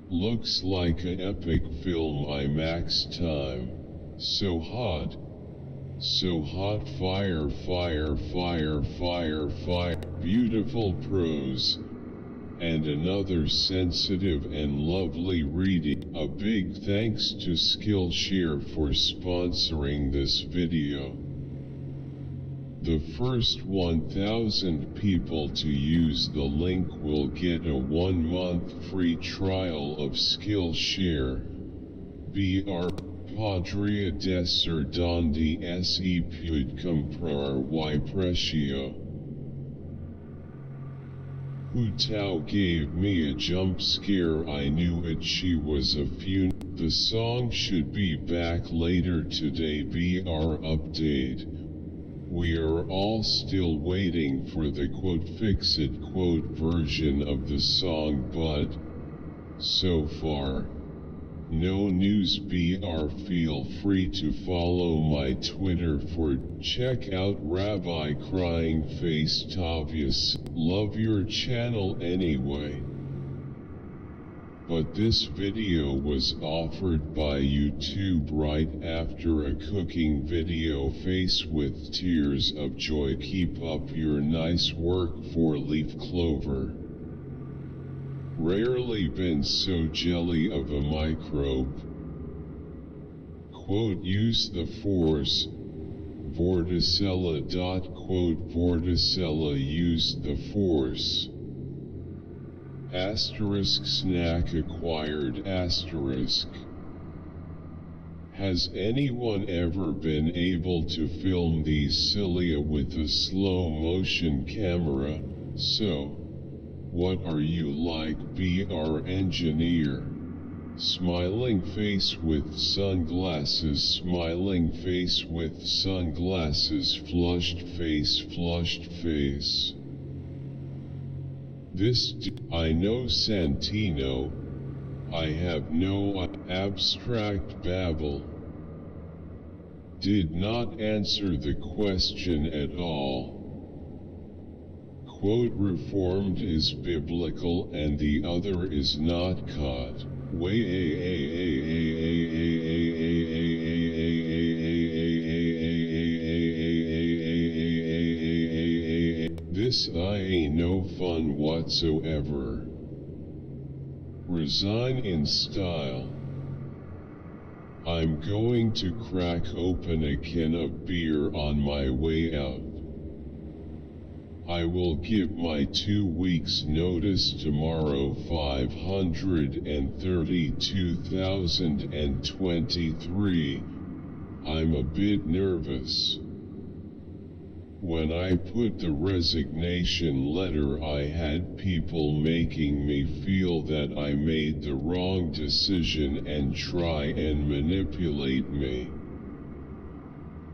Looks like an epic film. IMAX time. So hot. So hot. Fire, fire, fire, fire, fire. Beautiful prose. And another sensitive and lovely reading. A big thanks to Skillshare for sponsoring this video. The first 1,000 people to use the link will get a 1-month free trial of Skillshare. Br Podria desser donde se puede comprar y precio. Hutao gave me a jump scare. I knew it. She was a few. The song should be back later today. Br update. We are all still waiting for the fix-it version of the song, but so far, no news. Br feel free to follow my Twitter for check out Rabbi Crying Face Tavius. Love your channel anyway. But this video was offered by YouTube right after a cooking video. Face with tears of joy. Keep up your nice work for Leaf Clover. Rarely been so jelly of a microbe. Use the force. Vorticella. Vorticella used the force. Snack acquired. Has anyone ever been able to film these cilia with a slow motion camera? So, what are you like? Br engineer. Smiling face with sunglasses. Smiling face with sunglasses. Flushed face. I know Santino. I have no abstract babble. Did not answer the question at all. Reformed is biblical and the other is not caught. This ain't no fun whatsoever. Resign in style. I'm going to crack open a can of beer on my way out. I will give my 2 weeks notice tomorrow. 532,023. I'm a bit nervous. When I put the resignation letter, I had people making me feel that I made the wrong decision and try and manipulate me.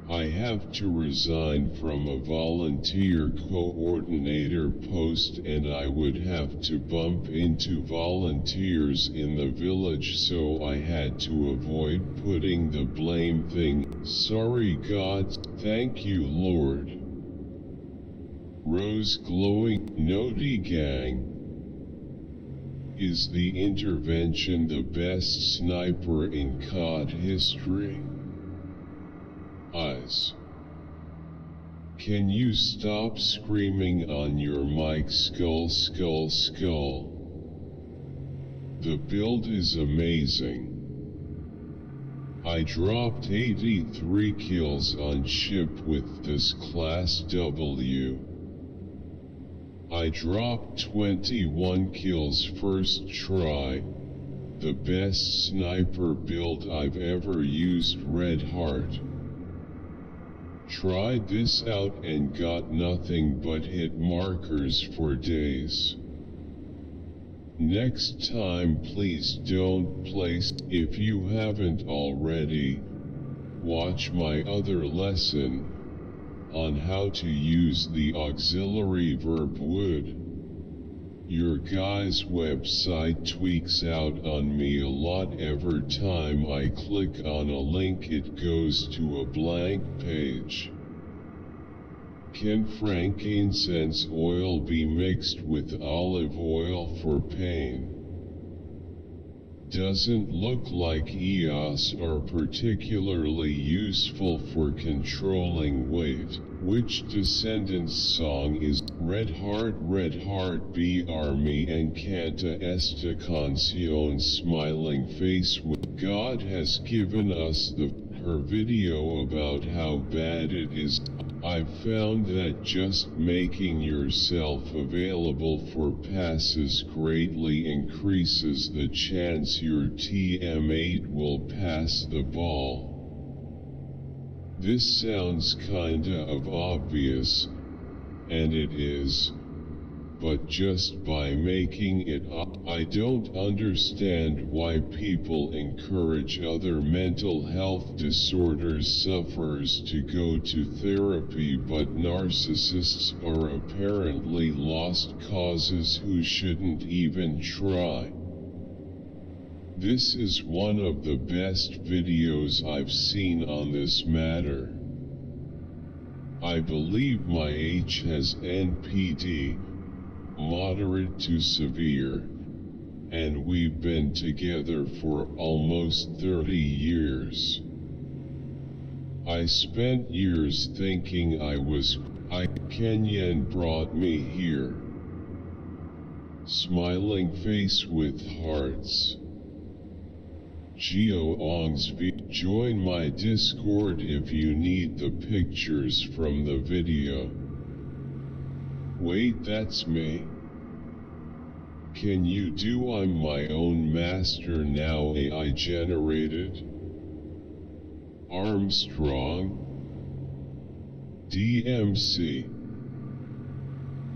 I have to resign from a volunteer coordinator post, and I would have to bump into volunteers in the village, so I had to avoid putting the blame thing. Sorry God, thank you Lord. Rose glowing. Noti gang. Is the intervention the best sniper in COD history? Eyes. Can you stop screaming on your mic? Skull. The build is amazing. I dropped 83 kills on ship with this class W. I dropped 21 kills first try. The best sniper build I've ever used. Red Heart. Tried this out and got nothing but hit markers for days. Next time please don't place. If you haven't already, watch my other lesson on how to use the auxiliary verb would. Your guy's website tweaks out on me a lot. Every time I click on a link it goes to a blank page. Can frankincense oil be mixed with olive oil for pain? Doesn't look like EOS are particularly useful for controlling weight. Which Descendants song is Red Heart? Br me encanta esta canción. Smiling face. God has given us her video about how bad it is. I've found that just making yourself available for passes greatly increases the chance your teammate will pass the ball. This sounds kinda of obvious, and it is, but just by making it up, I don't understand why people encourage other mental health disorders sufferers to go to therapy, but narcissists are apparently lost causes who shouldn't even try. This is one of the best videos I've seen on this matter. I believe my H has NPD, moderate to severe, and we've been together for almost 30 years. I spent years thinking Kenyan brought me here. Smiling face with hearts. Join my Discord if you need the pictures from the video. Wait, that's me? Can you do I'm my own master now AI generated? Armstrong? DMC.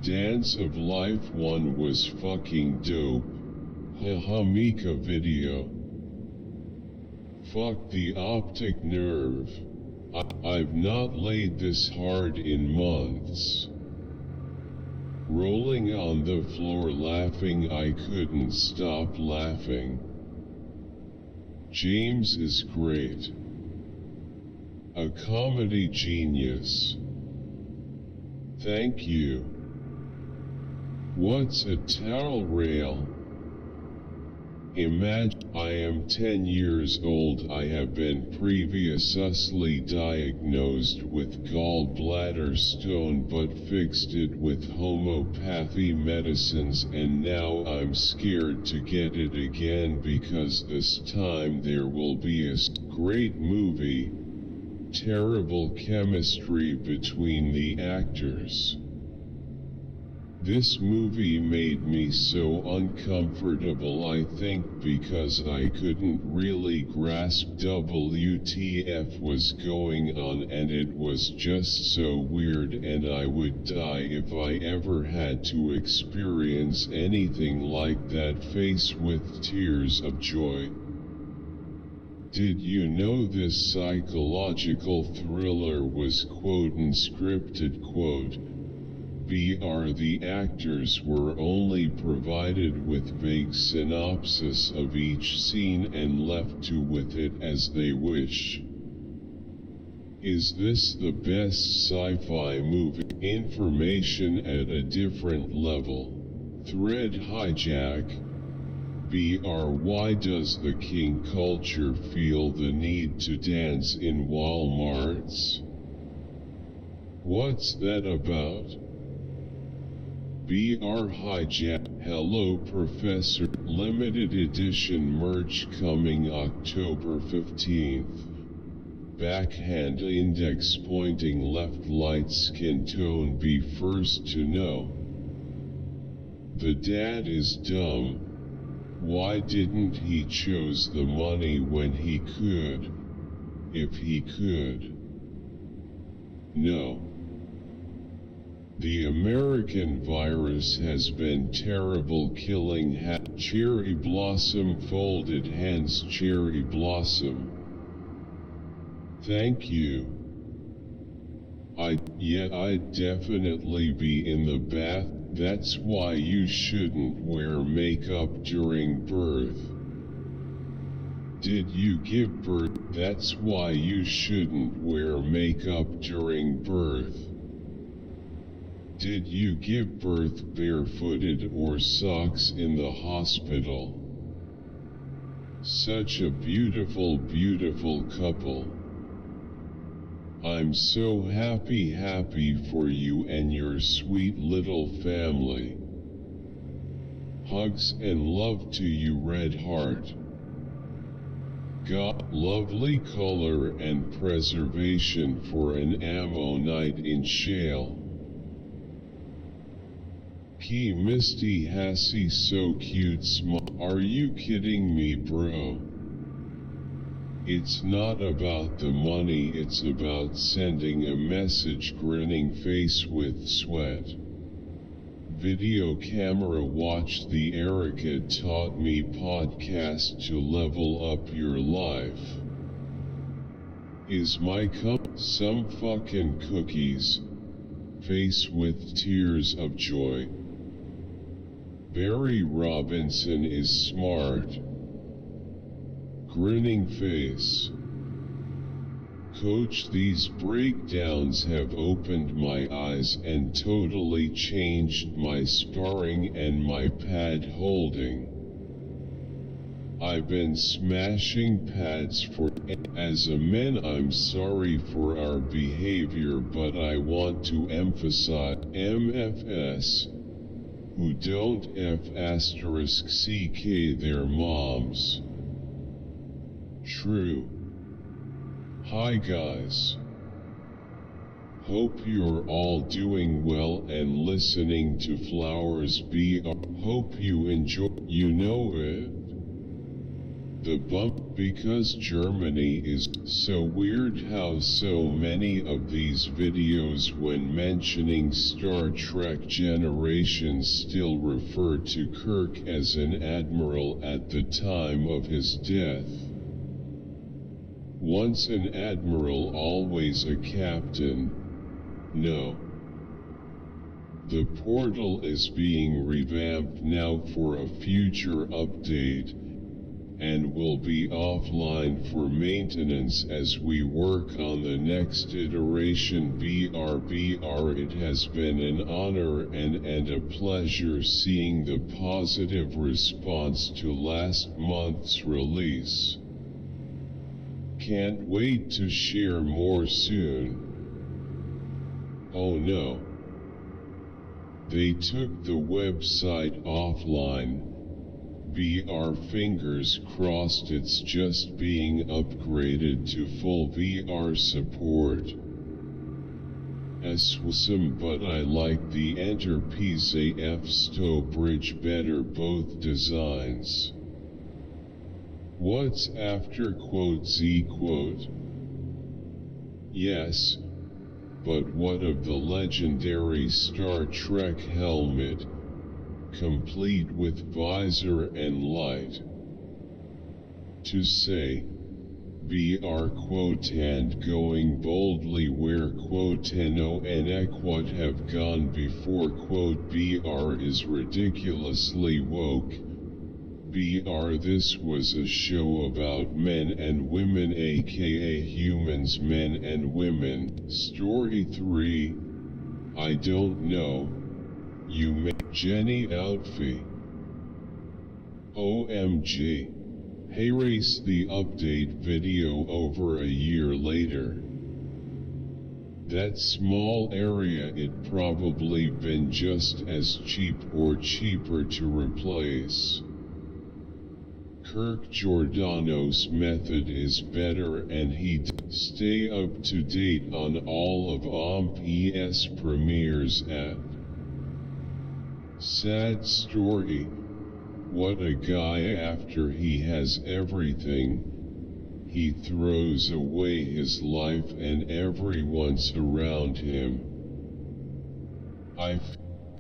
Dance of Life 1 was fucking dope. Haha Mika video. Fuck the optic nerve. I've not laid this hard in months. Rolling on the floor laughing, I couldn't stop laughing. James is great. A comedy genius. Thank you. What's a towel rail? Imagine I am 10 years old. I have been previously diagnosed with gallbladder stone but fixed it with homeopathy medicines, and now I'm scared to get it again because this time there will be a great movie. Terrible chemistry between the actors. This movie made me so uncomfortable, I think, because I couldn't really grasp WTF was going on, and it was just so weird, and I would die if I ever had to experience anything like that. Face with tears of joy. Did you know this psychological thriller was quote unscripted quote? The actors were only provided with vague synopsis of each scene and left to with it as they wish. Is this the best sci-fi movie? Information at a different level. Thread hijack. Why does the king culture feel the need to dance in Walmarts? What's that about? Hijack. Hello Professor. Limited edition merch coming October 15th. Backhand index pointing left, light skin tone, be first to know. The dad is dumb. Why didn't he choose the money when he could? If he could. No. The American virus has been terrible, killing cherry blossom, folded hands, cherry blossom. Thank you. I'd definitely be in the bath. That's why you shouldn't wear makeup during birth. Did you give birth? That's why you shouldn't wear makeup during birth. Did you give birth barefooted or socks in the hospital? Such a beautiful, beautiful couple. I'm so happy for you and your sweet little family. Hugs and love to you, Red Heart. got lovely color and preservation for an ammonite in shale. Key Misty Hassie so cute Are you kidding me, bro? It's not about the money, it's about sending a message. Grinning face with sweat. Video camera. Watch the Erica Taught Me podcast to level up your life. Is my cup some fucking cookies? Face with tears of joy. Barry Robinson is smart. Grinning face. Coach, these breakdowns have opened my eyes and totally changed my sparring and my pad holding. I've been smashing pads for. As a man, I'm sorry for our behavior, but I want to emphasize MFS who don't F***ck their moms. True. Hi guys. Hope you're all doing well and listening to Flowers BR. Hope you enjoy. You know it. The bump, because Germany is so weird how so many of these videos when mentioning Star Trek Generations still refer to Kirk as an admiral at the time of his death. Once an admiral, always a captain. No. The portal is being revamped now for a future update, and will be offline for maintenance as we work on the next iteration. BRBR. It has been an honor and a pleasure seeing the positive response to last month's release. Can't wait to share more soon. Oh no. They took the website offline. BR fingers crossed it's just being upgraded to full VR support. Awesome, but I like the Enter PZF Stow Bridge better, both designs. What's after Z ? Yes, but what of the legendary Star Trek helmet, complete with visor and light? To say, BR and going boldly where no and what have gone before BR is ridiculously woke. BR. This was a show about men and women, aka humans, men and women. Story 3. I don't know. You make Jenny Outfit. OMG. Hey, race the update video over a year later. That small area, it probably been just as cheap or cheaper to replace. Kirk Giordano's method is better, and stay up to date on all of OMP-ES premieres at. Sad story. What a guy. After he has everything, he throws away his life and everyone's around him.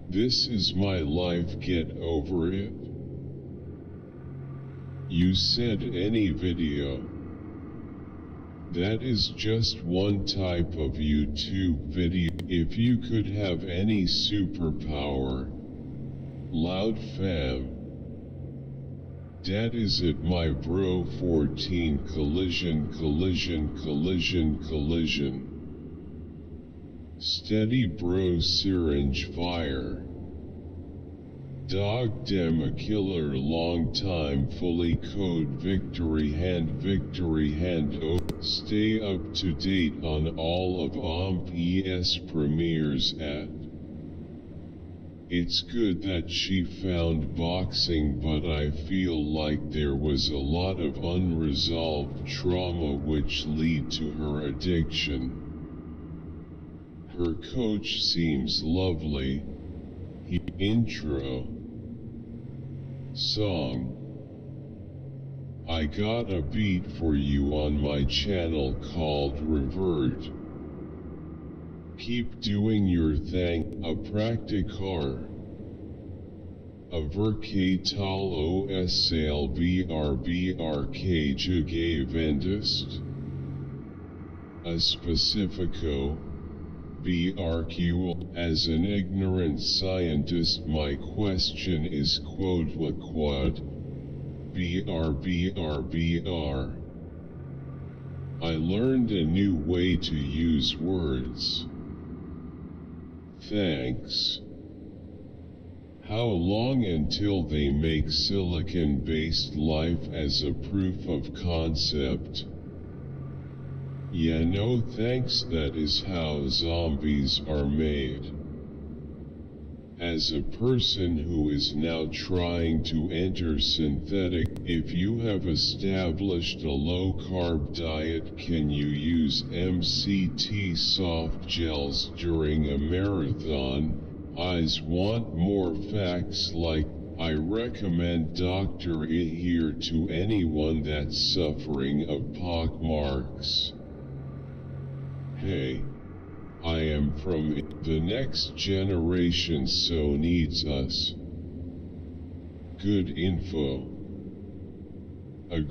This is my life, get over it. You said any video. That is just one type of YouTube video. If you could have any superpower, loud fam. Dat is it, my bro. 14 collision. Steady bro, syringe fire. Dog dem a killer, long time, fully code, victory hand. Stay up to date on all of OMP-ES premieres at. It's good that she found boxing, but I feel like there was a lot of unresolved trauma which lead to her addiction. Her coach seems lovely. Intro song. I got a beat for you on my channel called Revert. Keep doing your thing. A practicar. A verkatal osal brbrk jugay vendist. A specifico. BRQ. As an ignorant scientist, my question is quod BR. I learned a new way to use words. Thanks. How long until they make silicon-based life as a proof of concept? Yeah, no thanks, that is how zombies are made. As a person who is now trying to enter synthetic, if you have established a low-carb diet, can you use MCT soft gels during a marathon? Eyes want more facts, like, I recommend Dr. I here to anyone that's suffering of pockmarks. Hey, I am from the next generation, so needs us. Good info. A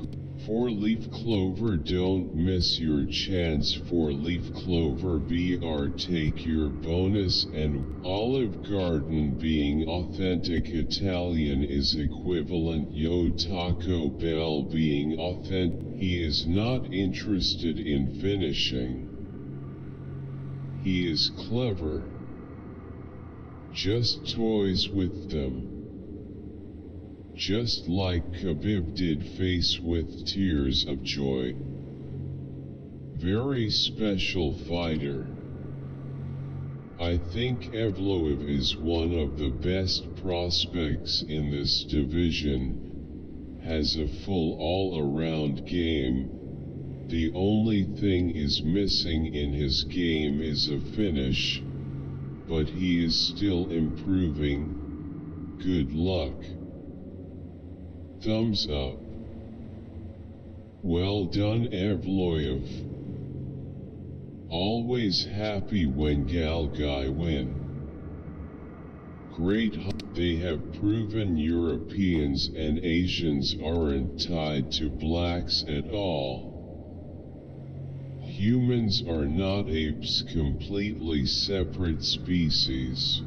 4-leaf clover, don't miss your chance. 4-leaf clover BR, take your bonus. And Olive Garden, being authentic Italian, is equivalent yo Taco Bell being authentic. He is not interested in finishing. He is clever. Just toys with them. Just like Khabib did, face with tears of joy. Very special fighter. I think Evloev is one of the best prospects in this division. Has a full all-around game. The only thing is missing in his game is a finish, but he is still improving. Good luck. Thumbs up. Well done, Evloev. Always happy when Gal Guy win. Great. They have proven Europeans and Asians aren't tied to blacks at all. Humans are not apes, completely separate species.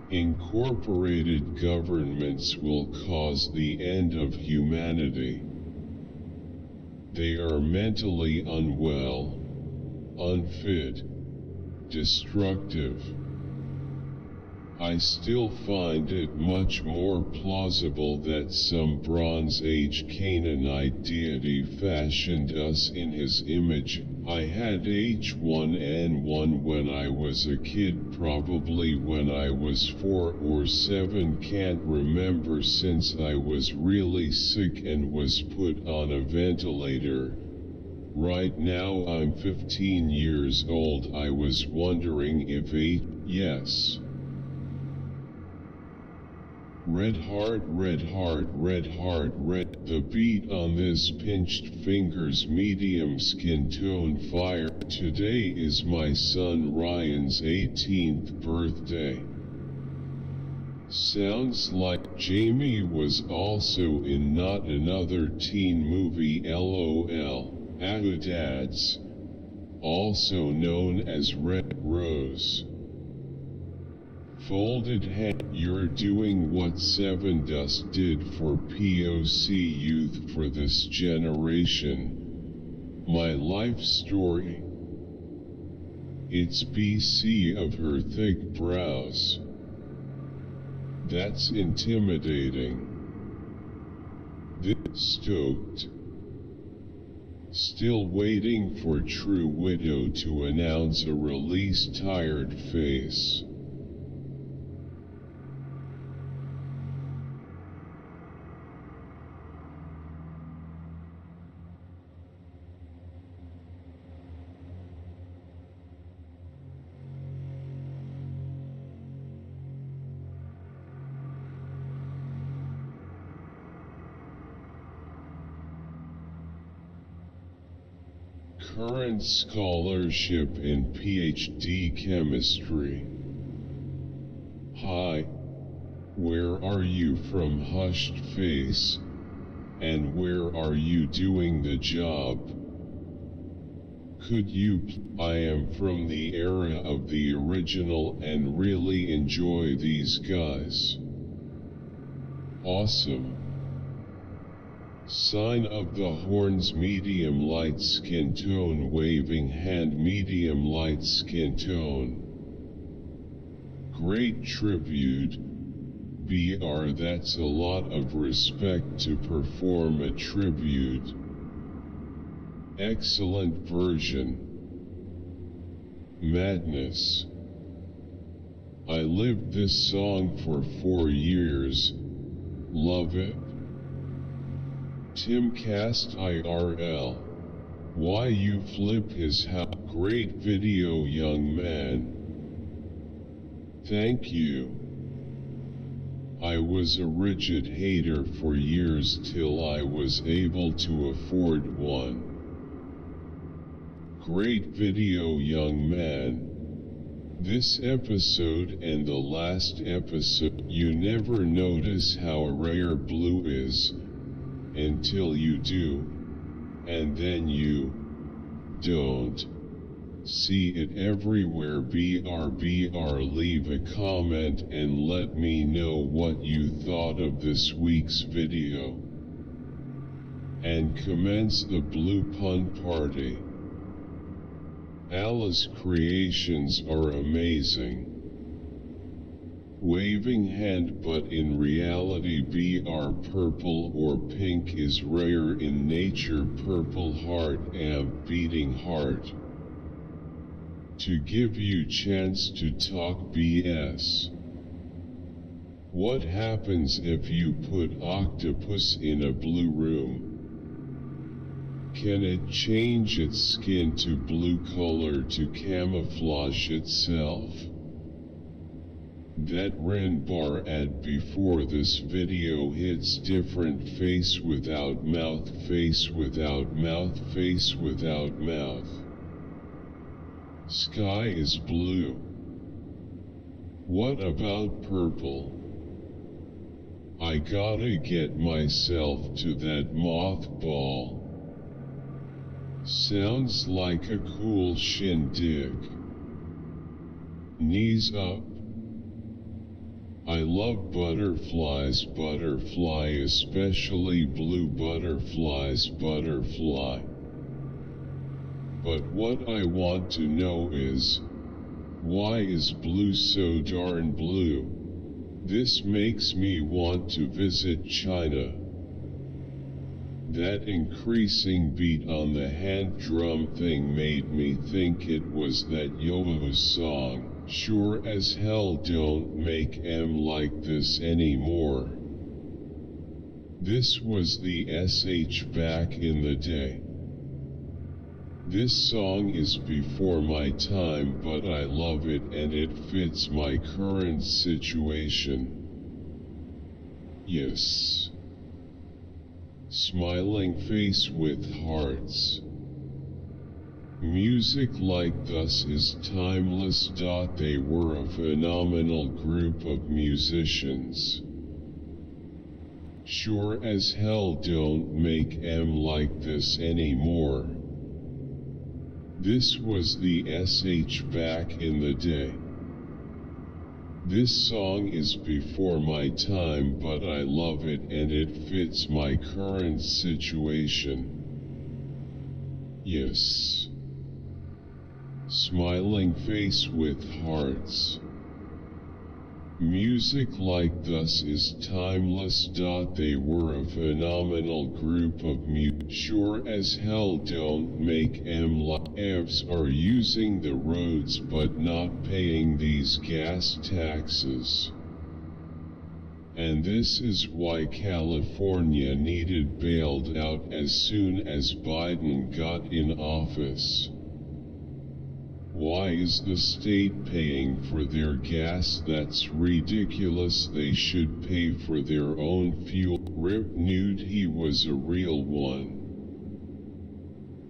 Incorporated governments will cause the end of humanity. They are mentally unwell, unfit, destructive. I still find it much more plausible that some Bronze Age Canaanite deity fashioned us in his image. I had H1N1 when I was a kid, probably when I was 4 or 7, can't remember, since I was really sick and was put on a ventilator. Right now I'm 15 years old. I was wondering if yes. Red heart, red heart, red heart, red. The beat on this pinched fingers, medium skin tone fire. Today is my son Ryan's 18th birthday. Sounds like Jamie was also in Not Another Teen Movie LOL. Ahudads, also known as Red Rose. Folded hand. You're doing what Seven Dust did for POC youth for this generation. My life story. It's BC of her thick brows. That's intimidating. This stoked. Still waiting for True Widow to announce a release. Tired face. current scholarship in PhD chemistry. Hi, where are you from, hushed face? And where are you doing the job? Could you? I am from the era of the original and really enjoy these guys. Awesome. Sign of the horns, medium light skin tone, waving hand, medium light skin tone. Great tribute. BR, that's a lot of respect to perform a tribute. Excellent version. Madness. I lived this song for 4 years. Love it. Timcast IRL. Why you flip his house? Great video, young man. Thank you. I was a rigid hater for years till I was able to afford one. Great video, young man. This episode and the last episode, you never notice how rare blue is, until you do, and then you don't. See it everywhere. BR, leave a comment and let me know what you thought of this week's video. And commence the blue pun party. Alice creations are amazing. Waving hand, but in reality BR purple or pink is rare in nature. Purple heart, amp beating heart. To give you chance to talk BS. What happens if you put octopus in a blue room? Can it change its skin to blue color to camouflage itself? That Ren bar ad before this video hits different. Face without mouth, face without mouth, face without mouth. Sky is blue. What about purple? I gotta get myself to that mothball. Sounds like a cool shindig. Knees up. I love butterflies, butterfly, especially blue butterflies, butterfly. But what I want to know is, why is blue so darn blue? This makes me want to visit China. That increasing beat on the hand drum thing made me think it was that Yo-Yo song. Sure as hell don't make M like this anymore. This was the SH back in the day. This song is before my time, but I love it and it fits my current situation. Yes. Smiling face with hearts. Music like thus is timeless. They were a phenomenal group of musicians. Sure as hell don't make M like this anymore. This was the SH back in the day. This song is before my time, but I love it and it fits my current situation. Yes. Smiling face with hearts. Music like thus is timeless. They were a phenomenal group of Sure as hell don't make M like Fs are using the roads but not paying these gas taxes. And this is why California needed bailed out as soon as Biden got in office. Why is the state paying for their gas? That's ridiculous. They should pay for their own fuel. Rip Nude, he was a real one.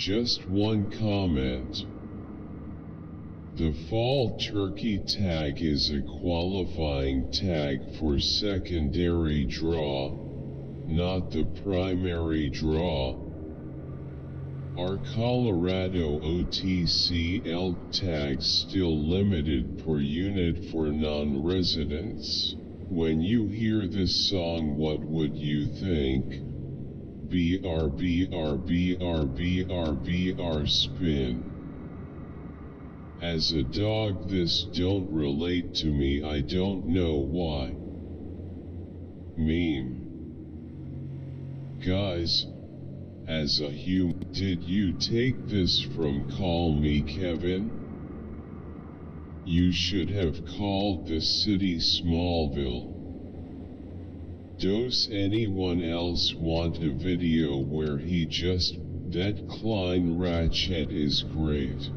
Just one comment. The fall turkey tag is a qualifying tag for secondary draw, not the primary draw. Are Colorado OTC elk tags still limited per unit for non-residents? When you hear this song, what would you think? BR spin. As a dog, this don't relate to me, I don't know why. Meme. Guys, as a human, did you take this from Call Me Kevin? You should have called the city Smallville. Does anyone else want a video where he just, that Klein Ratchet is great.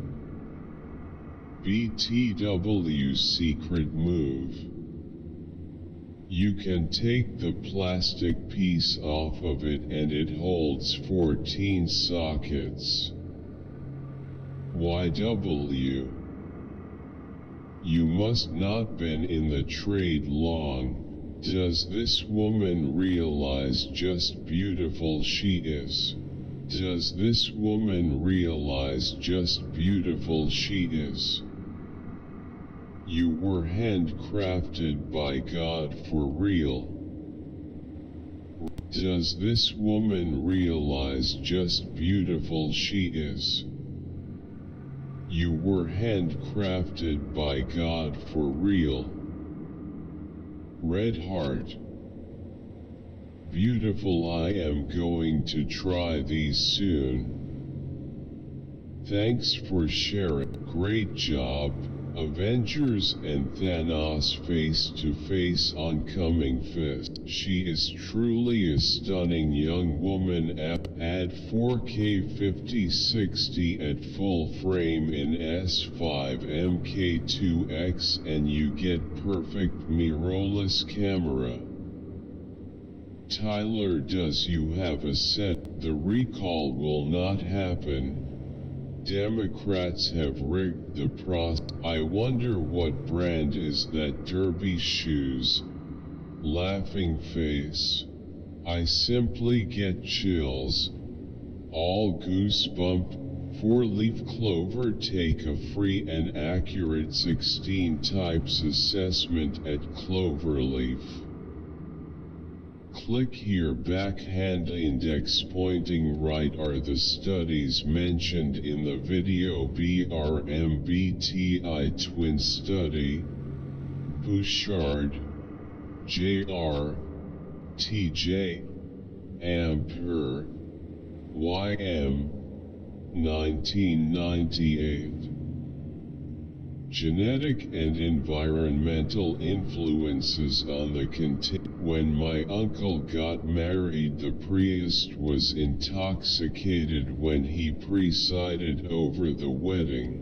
BTW secret move. You can take the plastic piece off of it and it holds 14 sockets. YW. You must not been in the trade long. Does this woman realize just beautiful she is? Does this woman realize just beautiful she is? You were handcrafted by God for real. Does this woman realize just beautiful she is? You were handcrafted by God for real. Red heart. Beautiful, I am going to try these soon. Thanks for sharing. Great job. Avengers and Thanos face to face oncoming fist. She is truly a stunning young woman. Add 4K 5060 at full frame in S5 MK2X and you get perfect mirrorless camera. Tyler, does you have a set? The recall will not happen. Democrats have rigged the process. I wonder what brand is that derby shoes? Laughing face. I simply get chills. All goosebump. 4-leaf clover, take a free and accurate 16 types assessment at Cloverleaf. Click here. Backhand index pointing right are the studies mentioned in the video. BRMBTI twin study. Bouchard, JR, TJ, Ampere, YM, 1998. Genetic and environmental influences on the When my uncle got married, the priest was intoxicated when he presided over the wedding.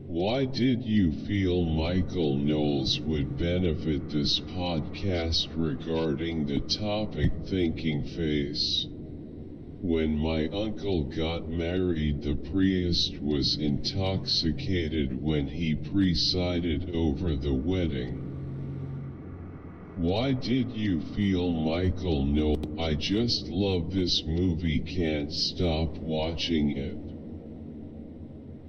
Why did you feel Michael Knowles would benefit this podcast regarding the topic thinking face? When my uncle got married, the priest was intoxicated when he presided over the wedding. Why did you feel Michael Knowles? I just love this movie, can't stop watching it.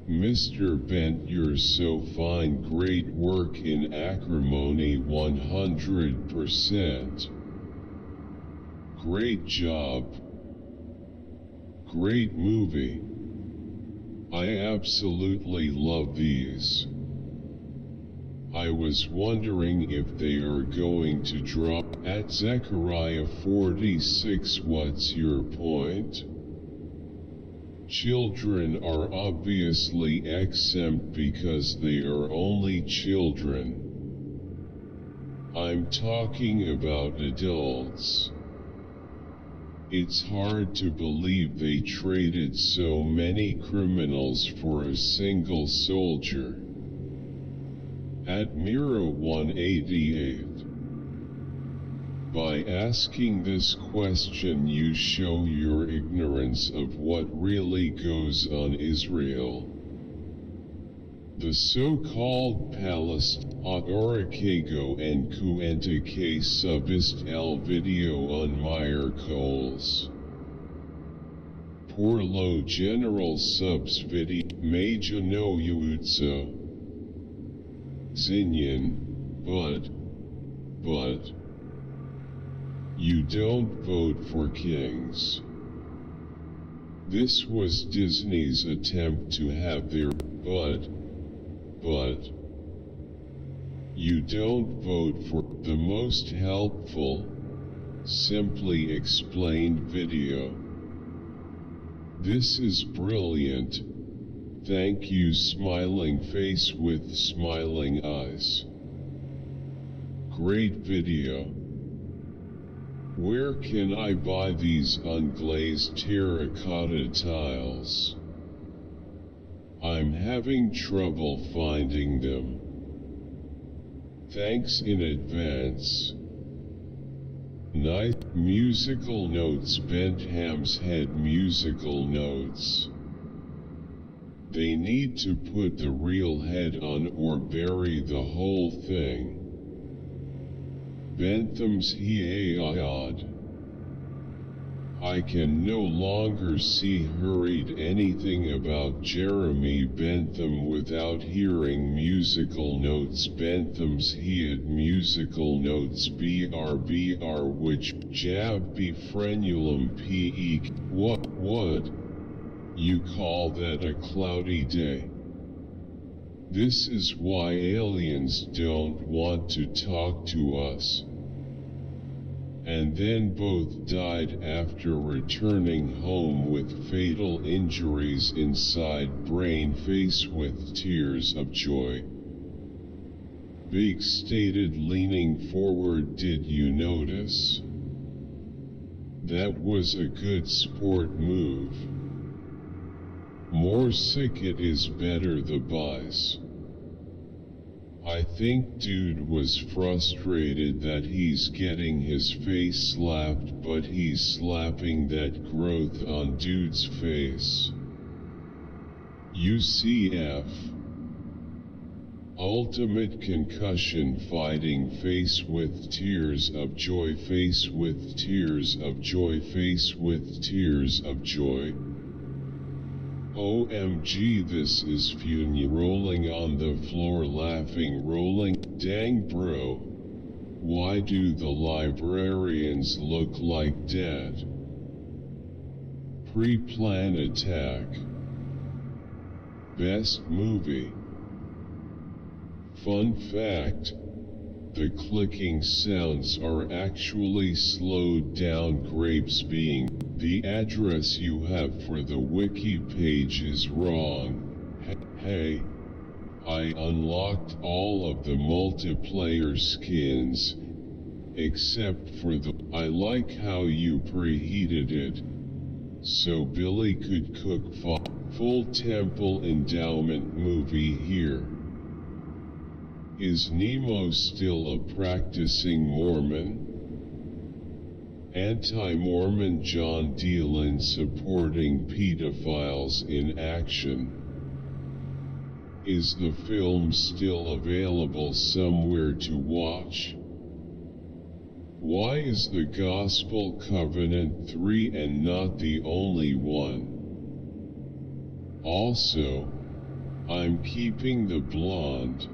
Mr. Bent, you're so fine, great work in acrimony, 100%. Great job. Great movie. I absolutely love these. I was wondering if they are going to drop at Zechariah 46. What's your point? Children are obviously exempt because they are only children. I'm talking about adults. It's hard to believe they traded so many criminals for a single soldier. At Mira 188. By asking this question you show your ignorance of what really goes on Israel. The so-called Palestine Orikago and Kuenta que subist el video on Meyer Coles. Por lo general subs video Maja no Yuutsa. Zinyan, but. You don't vote for kings. This was Disney's attempt to have their but. You don't vote for the most helpful, simply explained video. This is brilliant. Thank you, smiling face with smiling eyes. Great video. Where can I buy these unglazed terracotta tiles? I'm having trouble finding them. Thanks in advance. Nice musical notes. Bentham's had musical notes. They need to put the real head on or bury the whole thing. Bentham's odd. I can no longer see hurried anything about Jeremy Bentham without hearing musical notes. Bentham's had musical notes BR which jab be frenulum pe. What? You call that a cloudy day? This is why aliens don't want to talk to us. And then both died after returning home with fatal injuries inside brain, face with tears of joy. Big stated, leaning forward. Did you notice? That was a good sport move. More sick it is better the buzz. I think dude was frustrated that he's getting his face slapped, but he's slapping that growth on dude's face. UCF. Ultimate concussion fighting, face with tears of joy, face with tears of joy, face with tears of joy. OMG, this is funny. Rolling on the floor laughing, rolling. Dang bro. Why do the librarians look like dead? Pre-plan attack. Best movie. Fun fact. The clicking sounds are actually slowed down. Grapes being. The address you have for the wiki page is wrong. Hey, I unlocked all of the multiplayer skins, except for the. I like how you preheated it, so Billy could cook full temple endowment movie here. Is Nemo still a practicing Mormon? Anti-Mormon John Dealin supporting pedophiles in action. Is the film still available somewhere to watch? Why is the Gospel Covenant 3 and not the only one? Also, I'm keeping the blonde.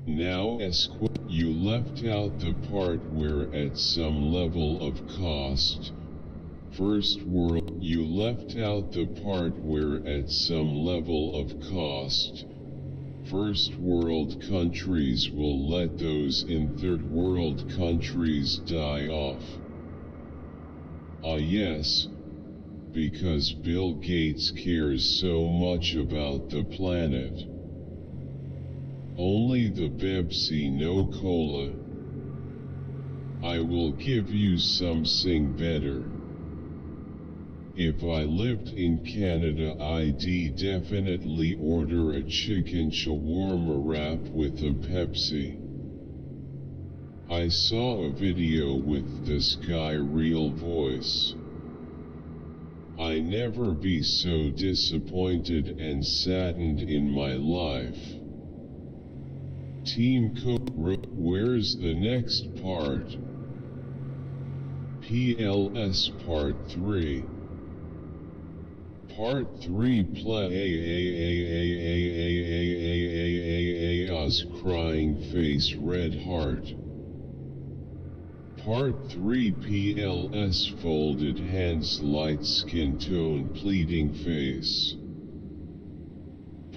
Now you left out the part where at some level of cost, first world, you left out the part where at some level of cost, first world countries will let those in third world countries die off. Ah yes, because Bill Gates cares so much about the planet. Only the Pepsi no cola. I will give you something better. If I lived in Canada, I'd definitely order a chicken shawarma wrap with a Pepsi. I saw a video with this guy real voice. I never be so disappointed and saddened in my life. Team Cook, where's the next part? PLS Part 3. Part 3 Us crying face red heart. Part 3 PLS folded hands light skin tone pleading face.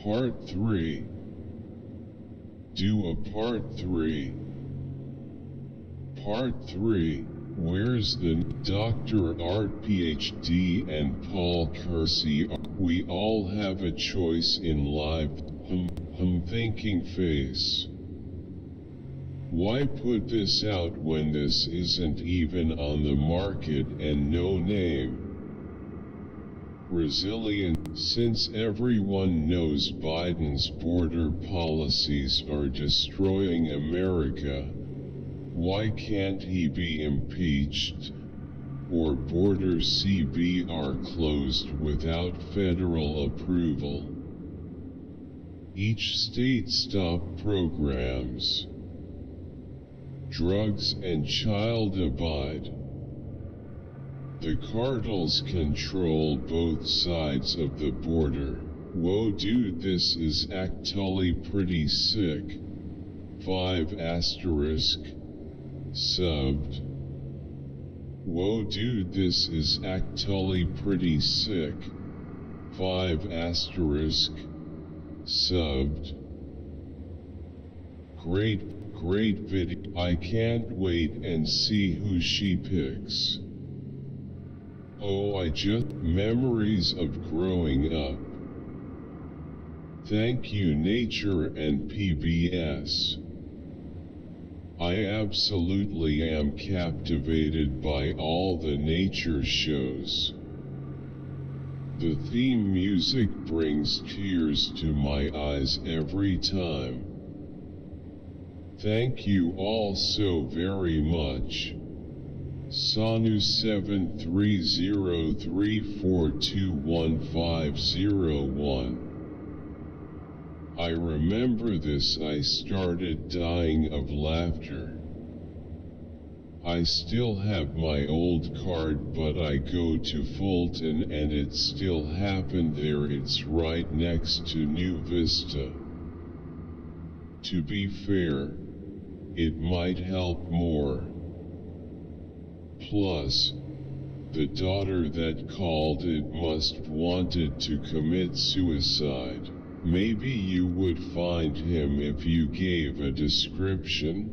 Part 3. Do a Part 3. Part 3. Where's the Dr. Art PhD and Paul Kersey? We all have a choice in life. Thinking face. Why put this out when this isn't even on the market and no name? Resilient, since everyone knows Biden's border policies are destroying America, why can't he be impeached, or borders CBR closed without federal approval? Each state stop programs. Drugs and child abide. The cartels control both sides of the border. Whoa dude, this is actually pretty sick. 5 asterisk. Subbed. Whoa dude, this is actually pretty sick. 5 asterisk. Subbed. Great video. I can't wait and see who she picks. Oh, memories of growing up. Thank you nature and PBS. I absolutely am captivated by all the nature shows. The theme music brings tears to my eyes every time. Thank you all so very much. Sanu 73034211501. I remember this. I started dying of laughter. I still have my old card, but I go to Fulton and it still happened there. It's right next to New Vista. To be fair, it might help more. Plus, the daughter that called it must wanted to commit suicide. Maybe you would find him if you gave a description.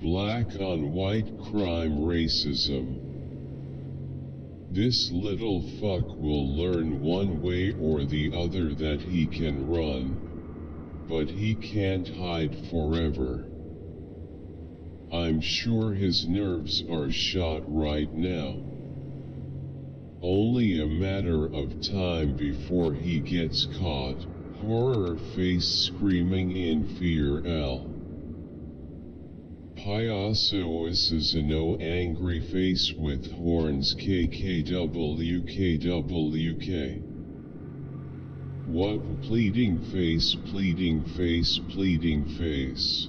Black on white crime racism. This little fuck will learn one way or the other that he can run, but he can't hide forever. I'm sure his nerves are shot right now. Only a matter of time before he gets caught. Horror face screaming in fear. L. Payaso is a no angry face with horns. KKWKWK. What? Pleading face, pleading face, pleading face.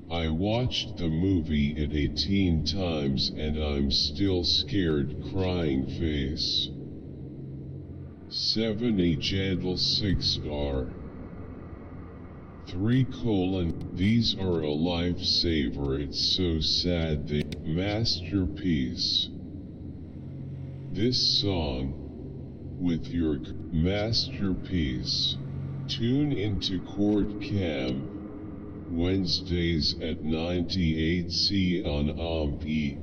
I watched the movie 18 times and I'm still scared. Crying face. 70 Jadal 6R. 3: These are a lifesaver. It's so sad they masterpiece. This song, with your masterpiece. Tune into Court Cam. Wednesdays at 98C on AMP-E,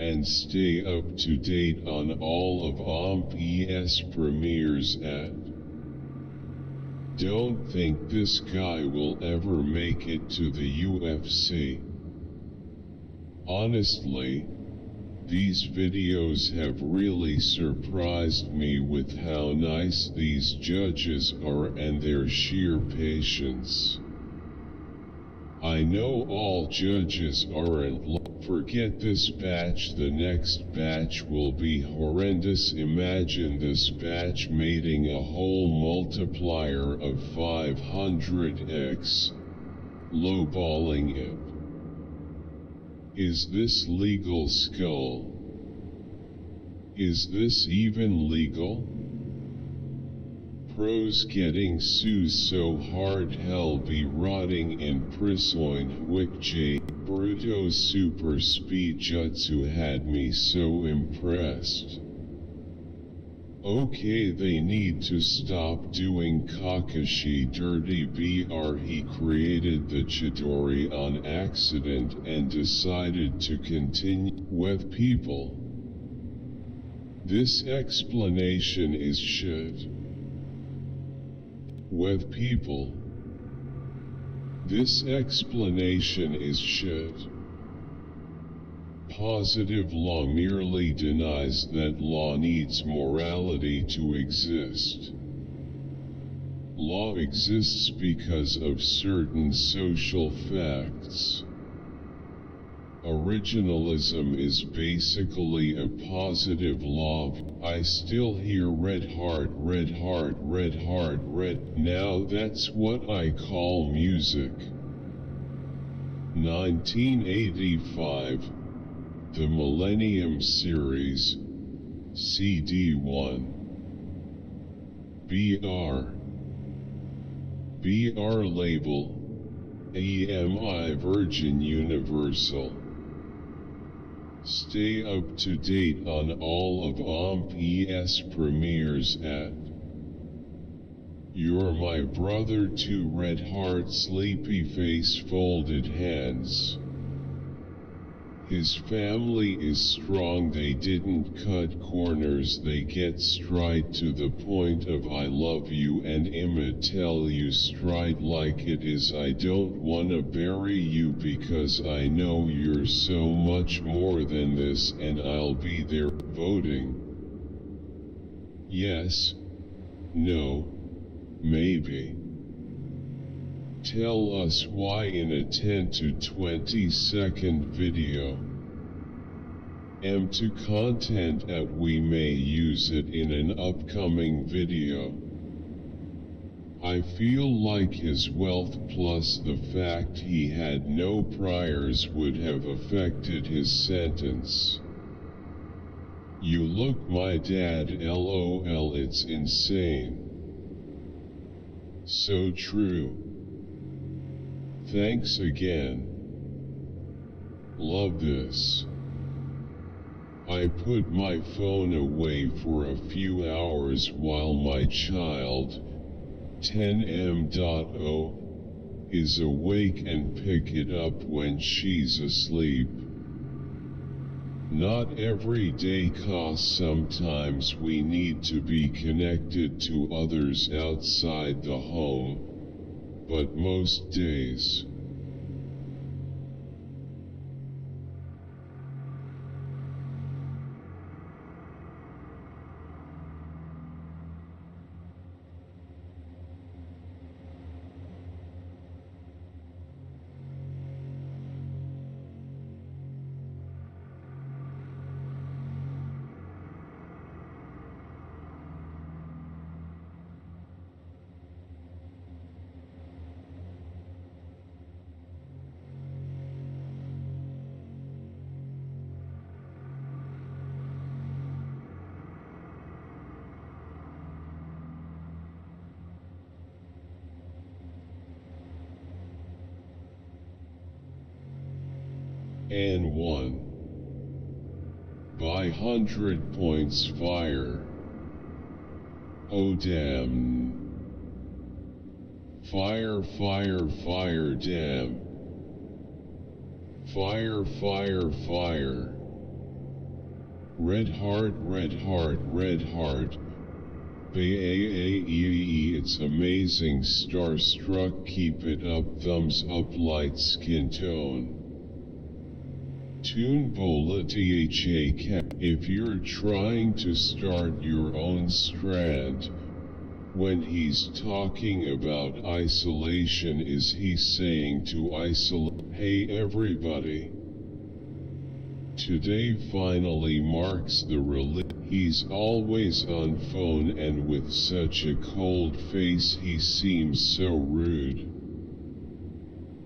and stay up to date on all of OMP's premieres at. Don't think this guy will ever make it to the UFC. Honestly, these videos have really surprised me with how nice these judges are and their sheer patience. I know all judges aren't. Forget this batch, the next batch will be horrendous. Imagine this batch mating a whole multiplier of 500x, lowballing it. Is this legal, Skull? Is this even legal? Pros getting sued so hard hell be rotting in prison. Wick J. Bruto super speed jutsu had me so impressed. Okay, they need to stop doing Kakashi dirty BR. He created the Chidori on accident and decided to continue with people. This explanation is shit. With people. This explanation is shit. Positive law merely denies that law needs morality to exist. Law exists because of certain social facts. Originalism is basically a positive law. I still hear red heart, red heart, red heart, red. Now that's what I call music. 1985, The Millennium Series, CD1. BR label, EMI Virgin Universal. Stay up to date on all of OMP's premieres at. You're my brother too. Red heart, sleepy face, folded hands. His family is strong, they didn't cut corners, they get straight to the point of I love you and I'ma tell you straight like it is. I don't wanna bury you because I know you're so much more than this and I'll be there voting. Yes, no, maybe. Tell us why in a 10 to 20-second video. To content that we may use it in an upcoming video. I feel like his wealth plus the fact he had no priors would have affected his sentence. You look my dad, LOL, it's insane. So true. Thanks again. Love this. I put my phone away for a few hours while my child, 10M.0, is awake and pick it up when she's asleep. Not every day, cause sometimes we need to be connected to others outside the home, but most days. And 1. By 100 points fire. Oh damn. Fire, fire, fire, damn. Fire, fire, fire. Red heart, red heart, red heart. Baaeee, it's amazing, starstruck, keep it up, thumbs up, light skin tone. Tune bola tha. If you're trying to start your own strand, when he's talking about isolation, is he saying to isolate? Hey everybody. Today finally marks the release. He's always on phone and with such a cold face he seems so rude.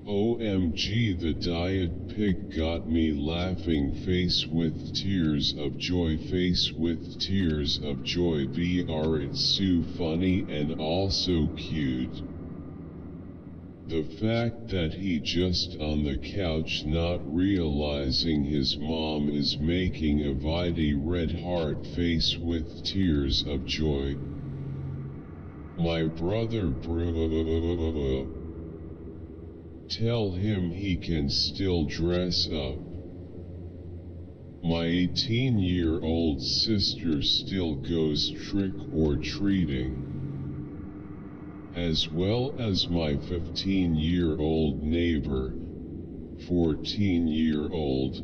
OMG, the diet pic got me laughing, face with tears of joy, face with tears of joy. Br, it's so funny and also cute. The fact that he just on the couch not realizing his mom is making a vidi red heart face with tears of joy. My brother bro. Tell him he can still dress up. My 18-year-old sister still goes trick-or-treating. As well as my 15-year-old neighbor, 14-year-old,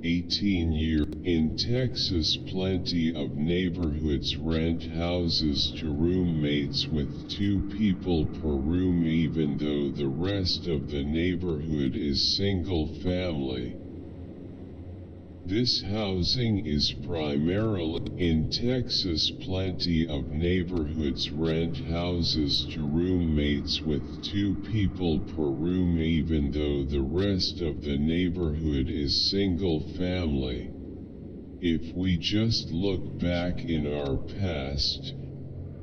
18-year. In Texas, plenty of neighborhoods rent houses to roommates with 2 people per room, even though the rest of the neighborhood is single family. This housing is primarily in Texas. Plenty of neighborhoods rent houses to roommates with 2 people per room, even though the rest of the neighborhood is single family. If we just look back in our past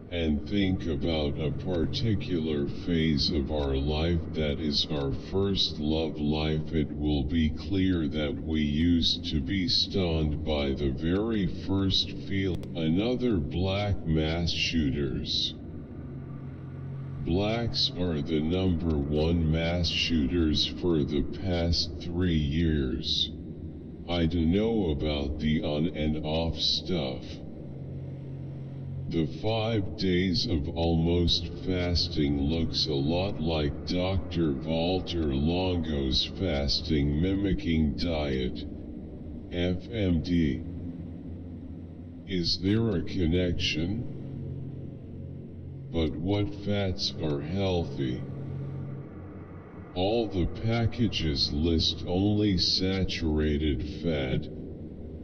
and think about a particular phase of our life that is our first love life, it will be clear that we used to be stunned by the very first feel. Another black mass shooters. Blacks are the #1 mass shooters for the past 3 years. I don't know about the on and off stuff. The 5 days of almost fasting looks a lot like Dr. Walter Longo's fasting mimicking diet. FMD. Is there a connection? But what fats are healthy? All the packages list only saturated fat.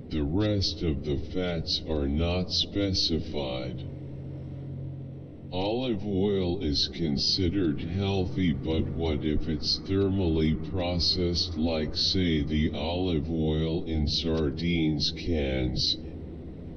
The rest of the fats are not specified. Olive oil is considered healthy, but what if it's thermally processed, like say the olive oil in sardines cans?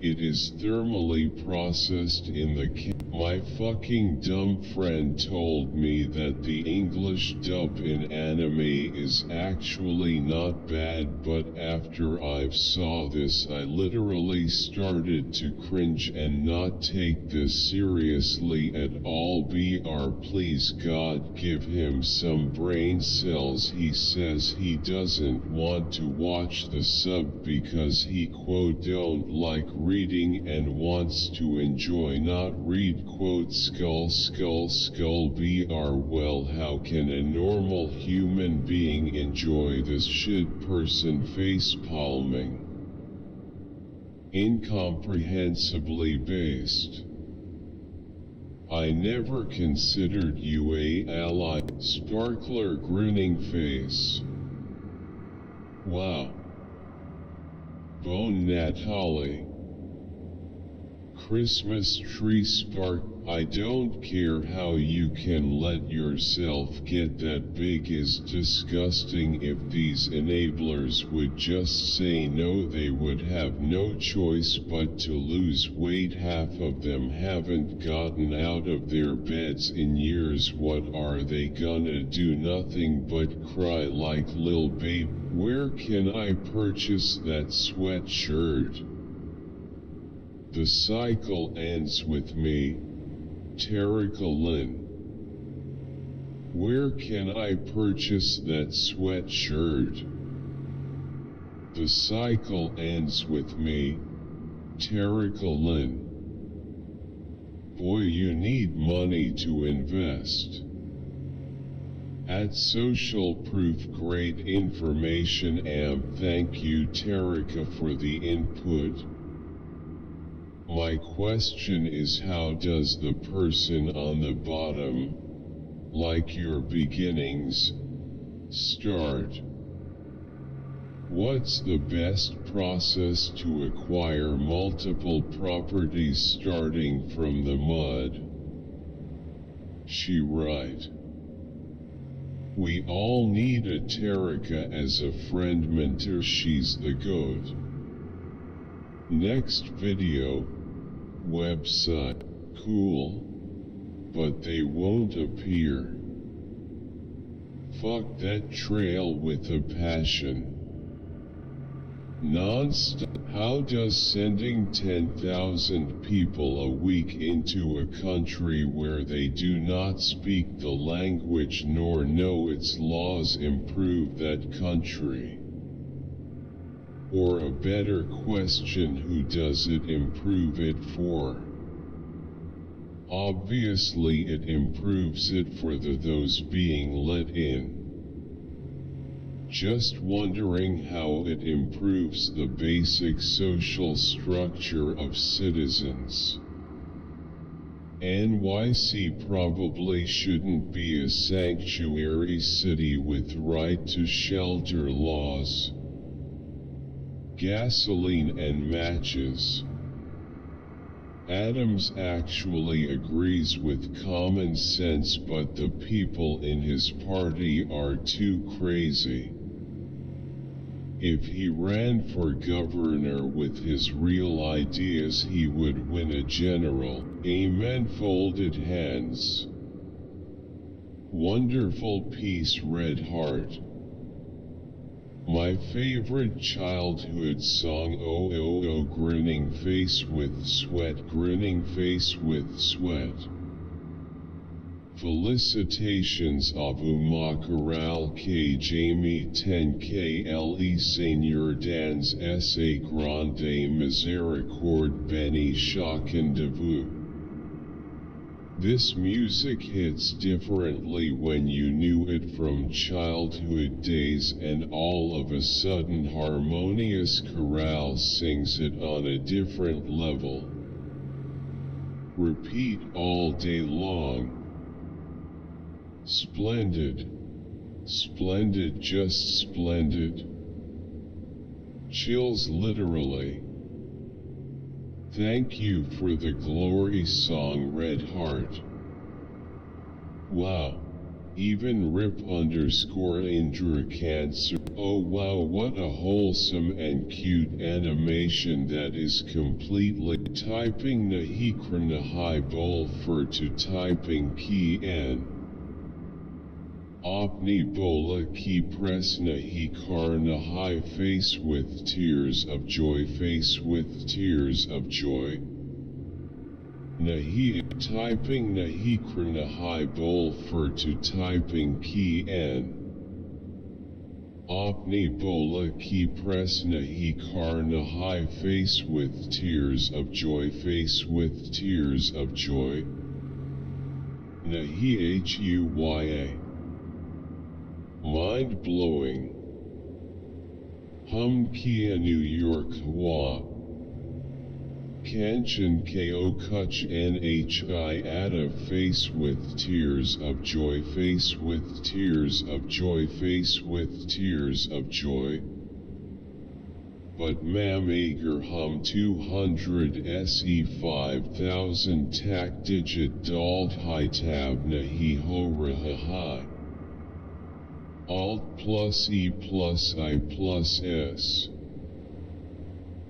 It is thermally processed in the can. My fucking dumb friend told me that the English dub in anime is actually not bad, but after I saw this I literally started to cringe and not take this seriously at all. Br, please God give him some brain cells. He says he doesn't want to watch the sub because he quote don't like reading and wants to enjoy not read quote skull skull skull. Br, well, how can a normal human being enjoy this shit? Person face palming. Incomprehensibly based. I never considered you a ally. Sparkler grinning face. Wow. Bone Natalie. Christmas tree spark. I don't care how you can let yourself get that big, is disgusting. If these enablers would just say no, they would have no choice but to lose weight. Half of them haven't gotten out of their beds in years. What are they gonna do? Nothing but cry like lil babe. Where can I purchase that sweatshirt? The cycle ends with me. Tarika Lynn. Where can I purchase that sweatshirt? The cycle ends with me, Terracolin. Boy, you need money to invest. At Social Proof, great information. Thank you, Terrica, for the input. My question is, how does the person on the bottom, like your beginnings, start? What's the best process to acquire multiple properties starting from the mud? She right. We all need a Terrica as a friend mentor. She's the GOAT. Next video. Website. Cool. But they won't appear. Fuck that trail with a passion. Non-stop. How does sending 10,000 people a week into a country where they do not speak the language nor know its laws improve that country? Or a better question, who does it improve it for? Obviously it improves it for those being let in. Just wondering how it improves the basic social structure of citizens. NYC probably shouldn't be a sanctuary city with right to shelter laws, gasoline and matches. Adams actually agrees with common sense, but the people in his party are too crazy. If he ran for governor with his real ideas, he would win a general. Amen. Folded hands. Wonderful piece, Red Heart. My favorite childhood song, oh oh oh, grinning face with sweat, grinning face with sweat. Felicitations Abu Macaral K. Jamie 10 KLE Senior Dans S.A. Grande Miséricorde Benny Chacun. This music hits differently when you knew it from childhood days, and all of a sudden Harmonious Chorale sings it on a different level. Repeat all day long. Splendid. Splendid, just splendid. Chills literally. Thank you for the glory song, Red Heart. Wow. Even Rip_Indra Cancer. Oh wow, what a wholesome and cute animation that is completely typing Nahikrana high bowl for to typing key N. Opni bola ki presna hi karna high face with tears of joy, face with tears of joy. Nahi typing Nahikrana high bowl for to typing key N. Opni bola ki presna hi karna high face with tears of joy, face with tears of joy. Nahi huya. Mind-blowing. Hum Kia New York Wa. Kanchan Ko Kuch Nhi Ada face with tears of joy, face with tears of joy, face with tears of joy. But Mam Ager Hum 200 SE 5000 Tak Digit Dald High Tab Nahi Ho Raha High. Alt plus E plus I plus S.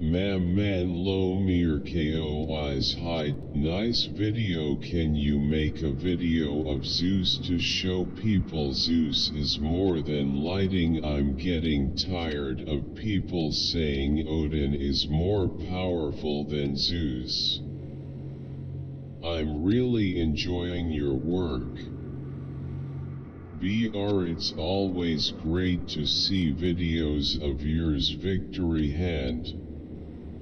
Mam man low mir ko eyes hide. Nice video. Can you make a video of Zeus to show people Zeus is more than lighting? I'm getting tired of people saying Odin is more powerful than Zeus. I'm really enjoying your work. It's always great to see videos of yours victory hand.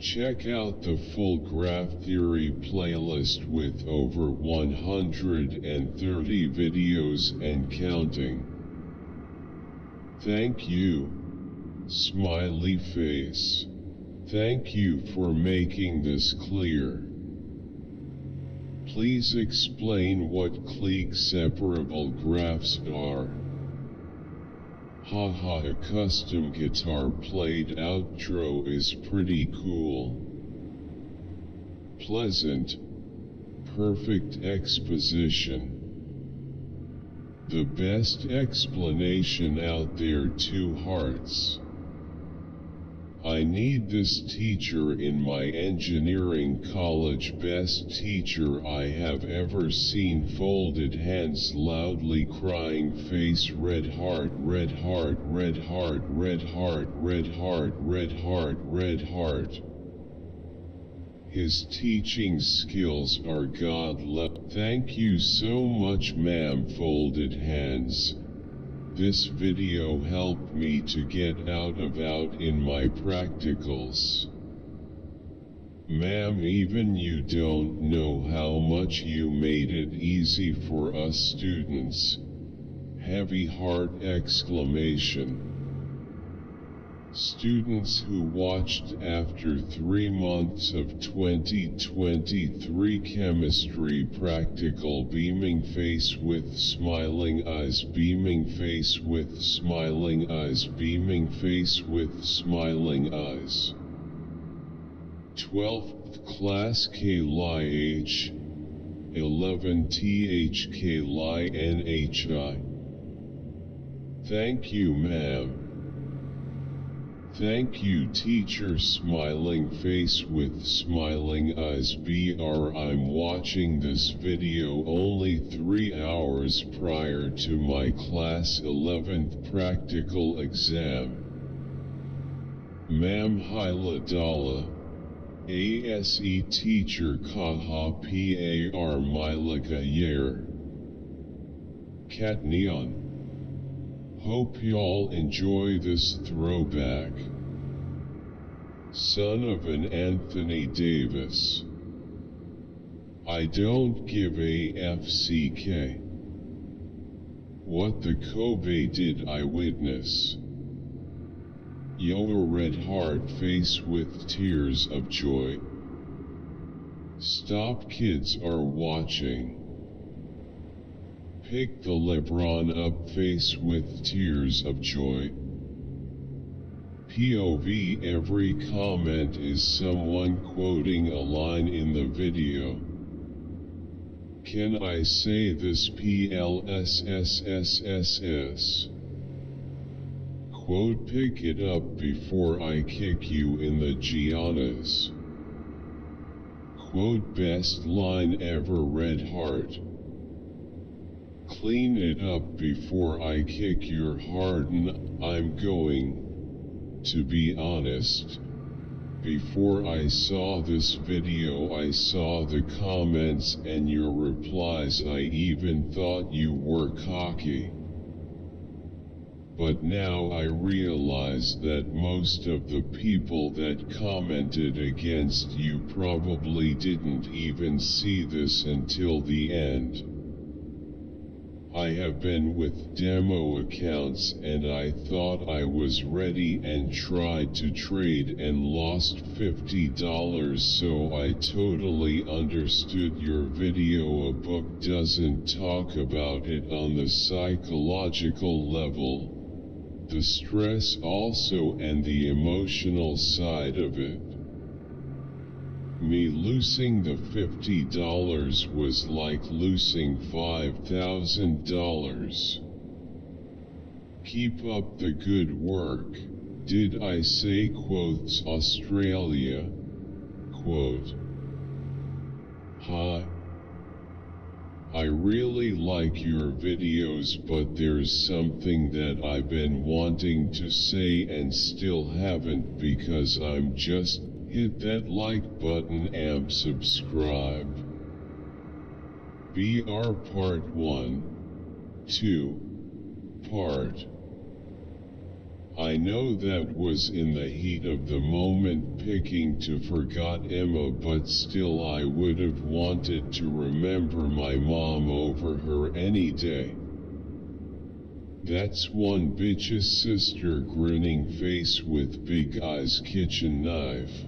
Check out the full graph theory playlist with over 130 videos and counting. Thank you. Smiley face. Thank you for making this clear. Please explain what clique-separable graphs are. Haha, a custom guitar played outro is pretty cool. Pleasant. Perfect exposition. The best explanation out there, 2 hearts. I need this teacher in my engineering college. Best teacher I have ever seen. Folded hands, loudly crying face, red heart, red heart, red heart, red heart, red heart, red heart, red heart. His teaching skills are God-level. Thank you so much, ma'am. Folded hands. This video helped me to get out in my practicals. Ma'am, even you don't know how much you made it easy for us students. Heavy heart exclamation. Students who watched after 3 months of 2023 chemistry practical, beaming face with smiling eyes, beaming face with smiling eyes, beaming face with smiling eyes. 12th class KLIH 11th KLINHI. Thank you, ma'am. Thank you, teacher. Smiling face with smiling eyes. I'm watching this video only 3 hours prior to my class 11th practical exam. Ma'am, Hila Dala. ASE teacher Kaha Par Milaka Yer. Cat Neon. Hope y'all enjoy this throwback. Son of an Anthony Davis. I don't give a FCK. What the Kobe did I witness? Yo, a red heart face with tears of joy. Stop, kids are watching. Pick the LeBron up face with tears of joy. POV, every comment is someone quoting a line in the video. Can I say this? PLSSSSS. Quote, pick it up before I kick you in the Giannis. Quote, best line ever, red heart. Clean it up before I kick your heart. I'm going to be honest. Before I saw this video, I saw the comments and your replies. I even thought you were cocky. But now I realize that most of the people that commented against you probably didn't even see this until the end. I have been with demo accounts and I thought I was ready and tried to trade and lost $50, so I totally understood your video. A book doesn't talk about it on the psychological level, the stress also, and the emotional side of it. Me losing the $50 was like losing $5,000. Keep up the good work. Did I say quotes Australia? Quote. Hi. I really like your videos, but there's something that I've been wanting to say and still haven't, because I'm just hit that like button and subscribe. BR Part 1, 2, part. I know that was in the heat of the moment picking to forgot Emma, but still I would have wanted to remember my mom over her any day. That's one bitch's sister, grinning face with big eyes, kitchen knife.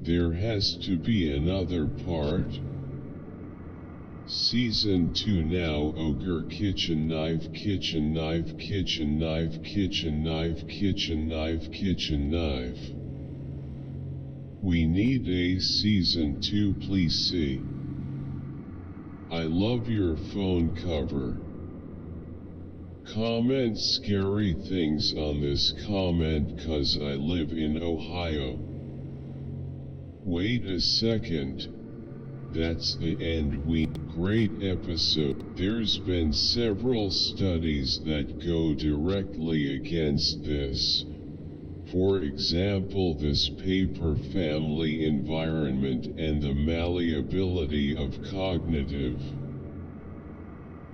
There has to be another part. Season 2 now. Ogre, kitchen knife, kitchen knife, kitchen knife, kitchen knife, kitchen knife, kitchen knife. We need a season 2, please see. I love your phone cover. Comment scary things on this comment, 'cause I live in Ohio. Wait a second. That's the end. Great episode. There's been several studies that go directly against this. For example, this paper, family environment and the malleability of cognitive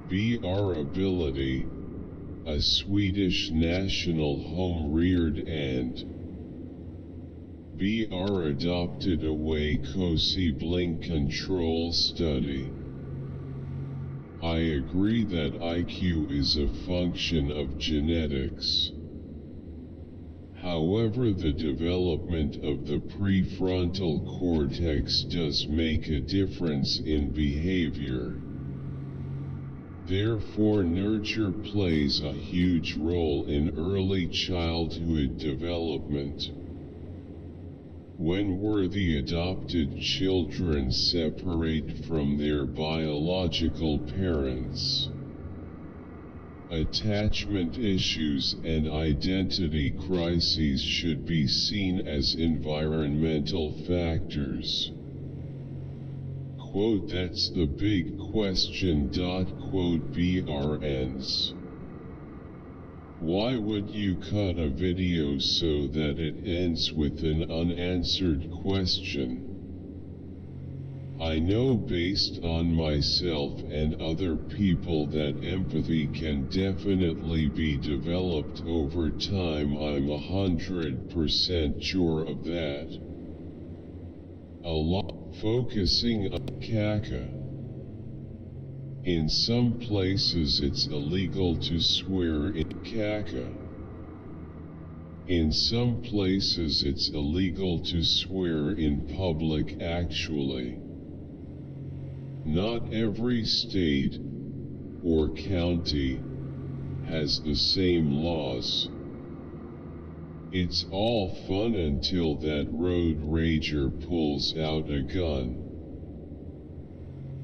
BR ability, a Swedish national home-reared and BR adopted away cozy blink control study. I agree that IQ is a function of genetics. However, the development of the prefrontal cortex does make a difference in behavior. Therefore, nurture plays a huge role in early childhood development. When worthy adopted children separate from their biological parents, attachment issues and identity crises should be seen as environmental factors. Quote, that's the big question. Quote, BR ends. Why would you cut a video so that it ends with an unanswered question? I know based on myself and other people that empathy can definitely be developed over time. I'm 100% sure of that. A lot focusing on caca. In some places it's illegal to swear in caca. In some places it's illegal to swear in public actually. Not every state or county has the same laws. It's all fun until that road rager pulls out a gun.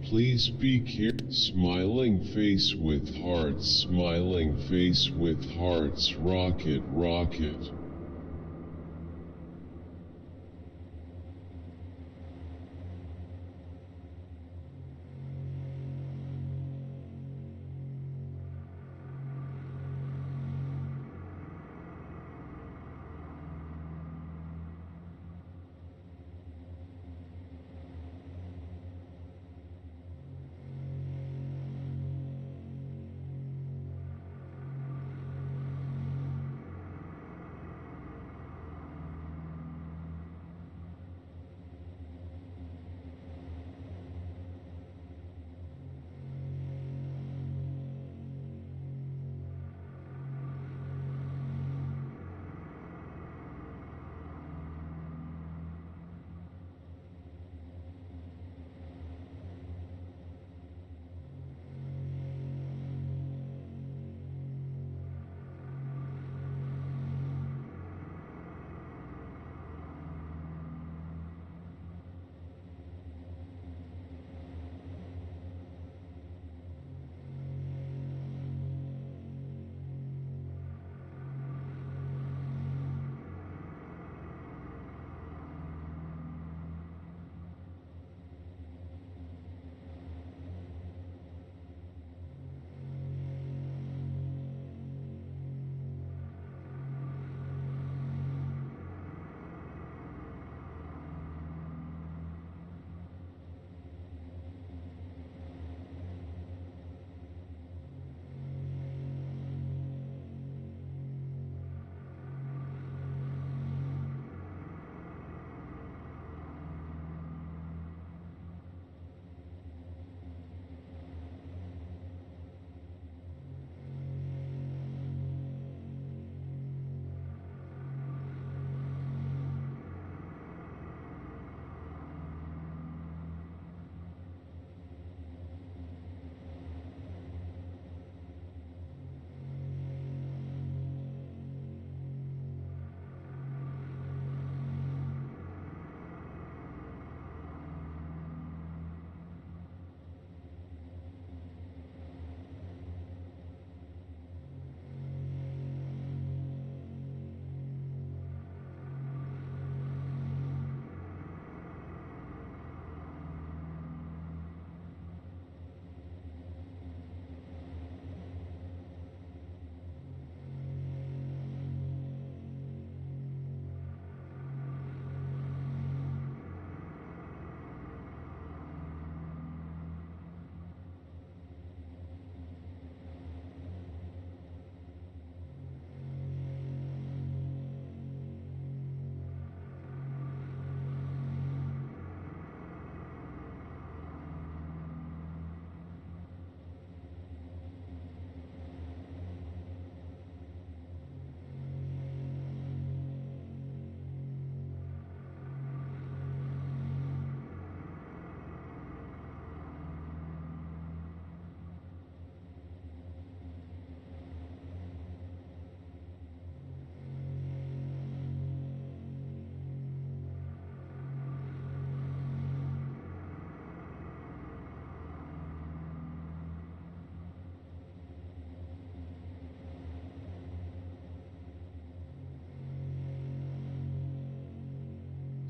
Please be careful. Smiling face with hearts, smiling face with hearts, rocket, rocket.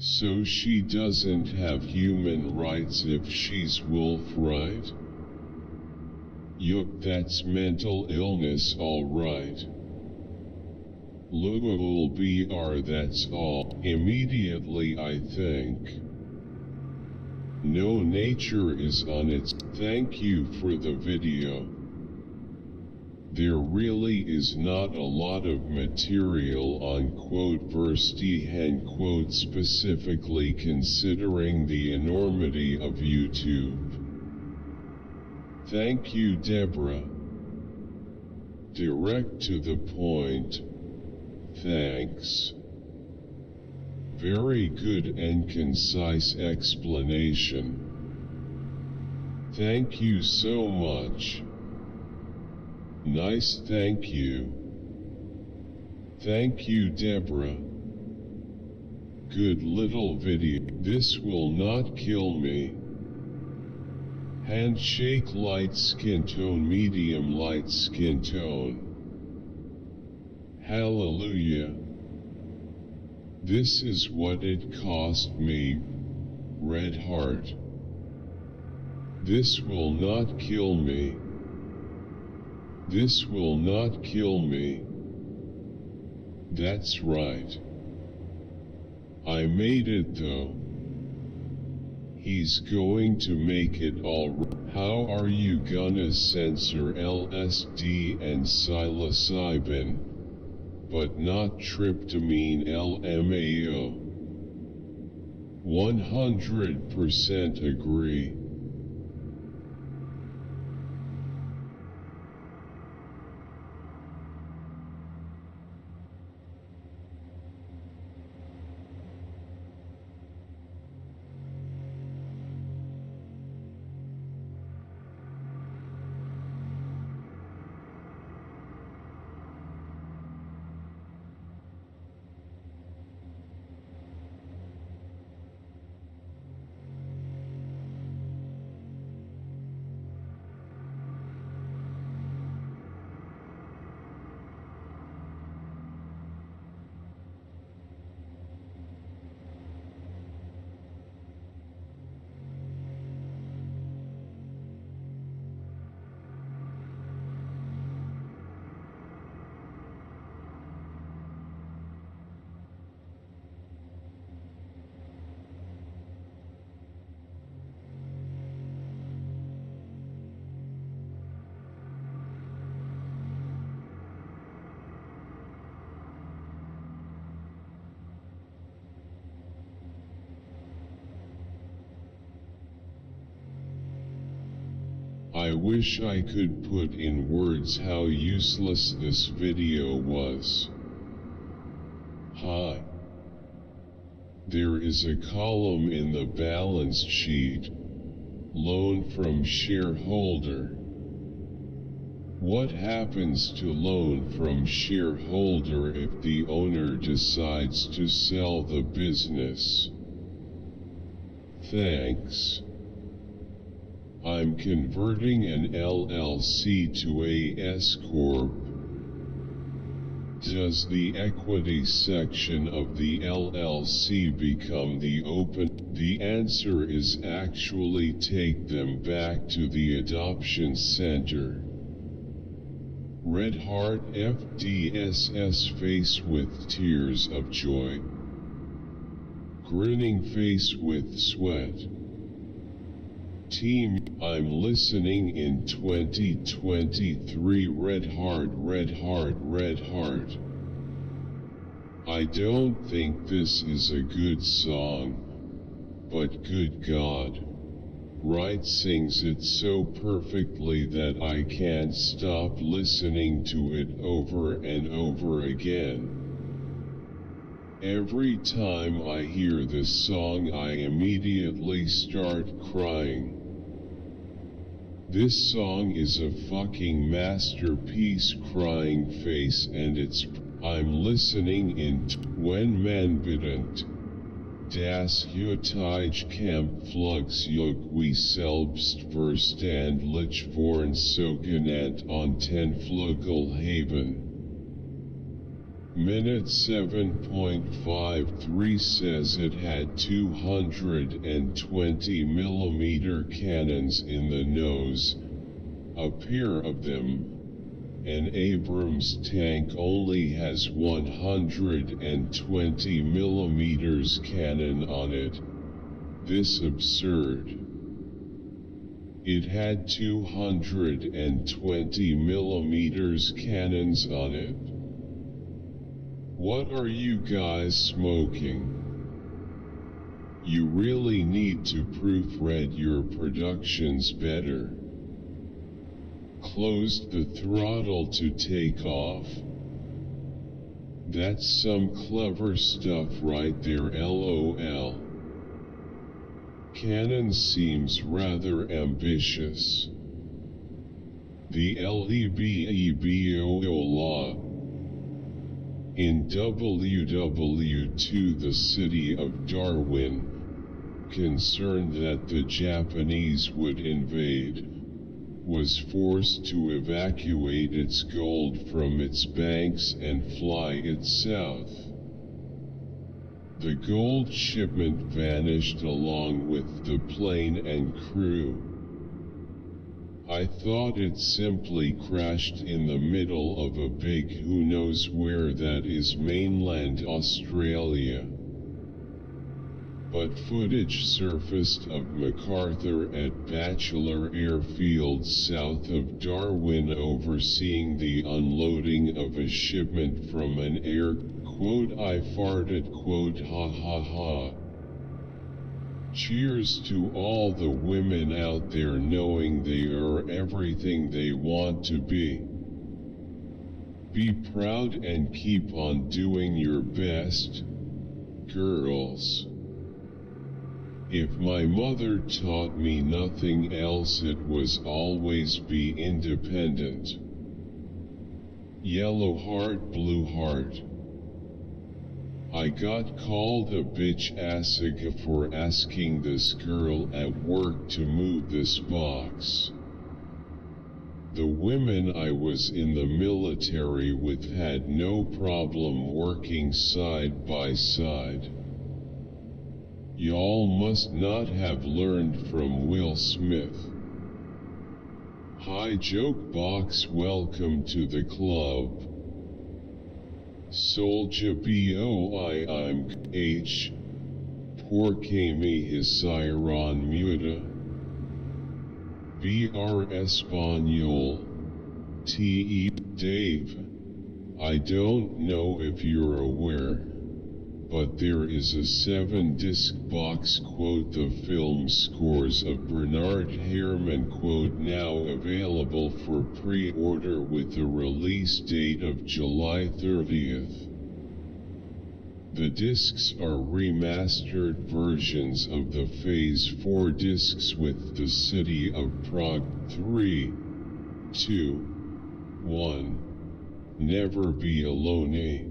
So she doesn't have human rights if she's wolf, right? Yup, that's mental illness, alright. Lugul BR, that's all. Immediately I think. No, nature is on its. Thank you for the video. There really is not a lot of material on Versty and specifically considering the enormity of YouTube. Thank you, Deborah. Direct to the point. Thanks. Very good and concise explanation. Thank you so much. Nice, thank you. Thank you, Deborah. Good little video. This will not kill me. Handshake, light skin tone, medium light skin tone. Hallelujah. This is what it cost me, Red Heart. This will not kill me. This will not kill me. That's right. I made it though. He's going to make it all right. How are you gonna censor LSD and psilocybin, but not tryptamine LMAO? 100% agree. I wish I could put in words how useless this video was. Hi. There is a column in the balance sheet, loan from shareholder. What happens to loan from shareholder if the owner decides to sell the business? Thanks. I'm converting an LLC to a S-Corp. Does the equity section of the LLC become the open? The answer is actually take them back to the adoption center. Red Heart FDSS face with tears of joy. Grinning face with sweat. Team, I'm listening in 2023. Red Heart, Red Heart, Red Heart. I don't think this is a good song, but good God. Wright sings it so perfectly that I can't stop listening to it over and over again. Every time I hear this song I immediately start crying. This song is a fucking masterpiece, crying face, and I'm listening in when man bedient. Das Hutage Camp Flux Juk wie selbst verständlich vorn so genannt on 10 Flugelhaven. Minute 7.53 says it had 220mm cannons in the nose, a pair of them. An Abrams tank only has 120mm cannon on it. This absurd. It had 220mm cannons on it. What are you guys smoking? You really need to proofread your productions better. Closed the throttle to take off. That's some clever stuff right there, LOL. Canon seems rather ambitious. The LEBEBO law. In WW2, the city of Darwin, concerned that the Japanese would invade, was forced to evacuate its gold from its banks and fly it south. The gold shipment vanished along with the plane and crew. I thought it simply crashed in the middle of a big who knows where that is mainland Australia. But footage surfaced of MacArthur at Bachelor Airfield south of Darwin overseeing the unloading of a shipment from an air, quote, I farted, quote, ha ha ha. Cheers to all the women out there knowing they are everything they want to be. Be proud and keep on doing your best, girls. If my mother taught me nothing else, it was always be independent. Yellow heart, blue heart. I got called a bitch assiga for asking this girl at work to move this box. The women I was in the military with had no problem working side by side. Y'all must not have learned from Will Smith. Hi joke box, welcome to the club. Soldier boi I'm H. Porque me hicieron muda. Br Espanol. Te Dave. I don't know if you're aware, but there is a 7-disc box, quote, the film scores of Bernard Herrmann, quote, now available for pre-order with a release date of July 30th. The discs are remastered versions of the Phase 4 discs with the City of Prague. 3, 2, 1. Never be alone.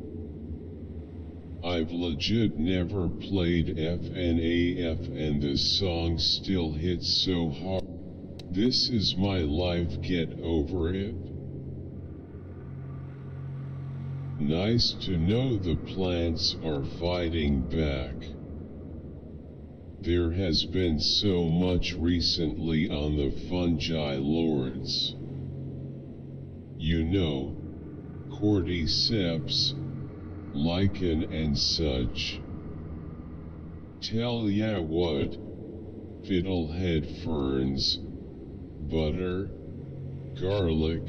I've legit never played FNAF and this song still hits so hard. This is my life, get over it. Nice to know the plants are fighting back. There has been so much recently on the fungi lords. You know, cordyceps, lichen and such. Tell ya what, fiddlehead ferns, butter, garlic,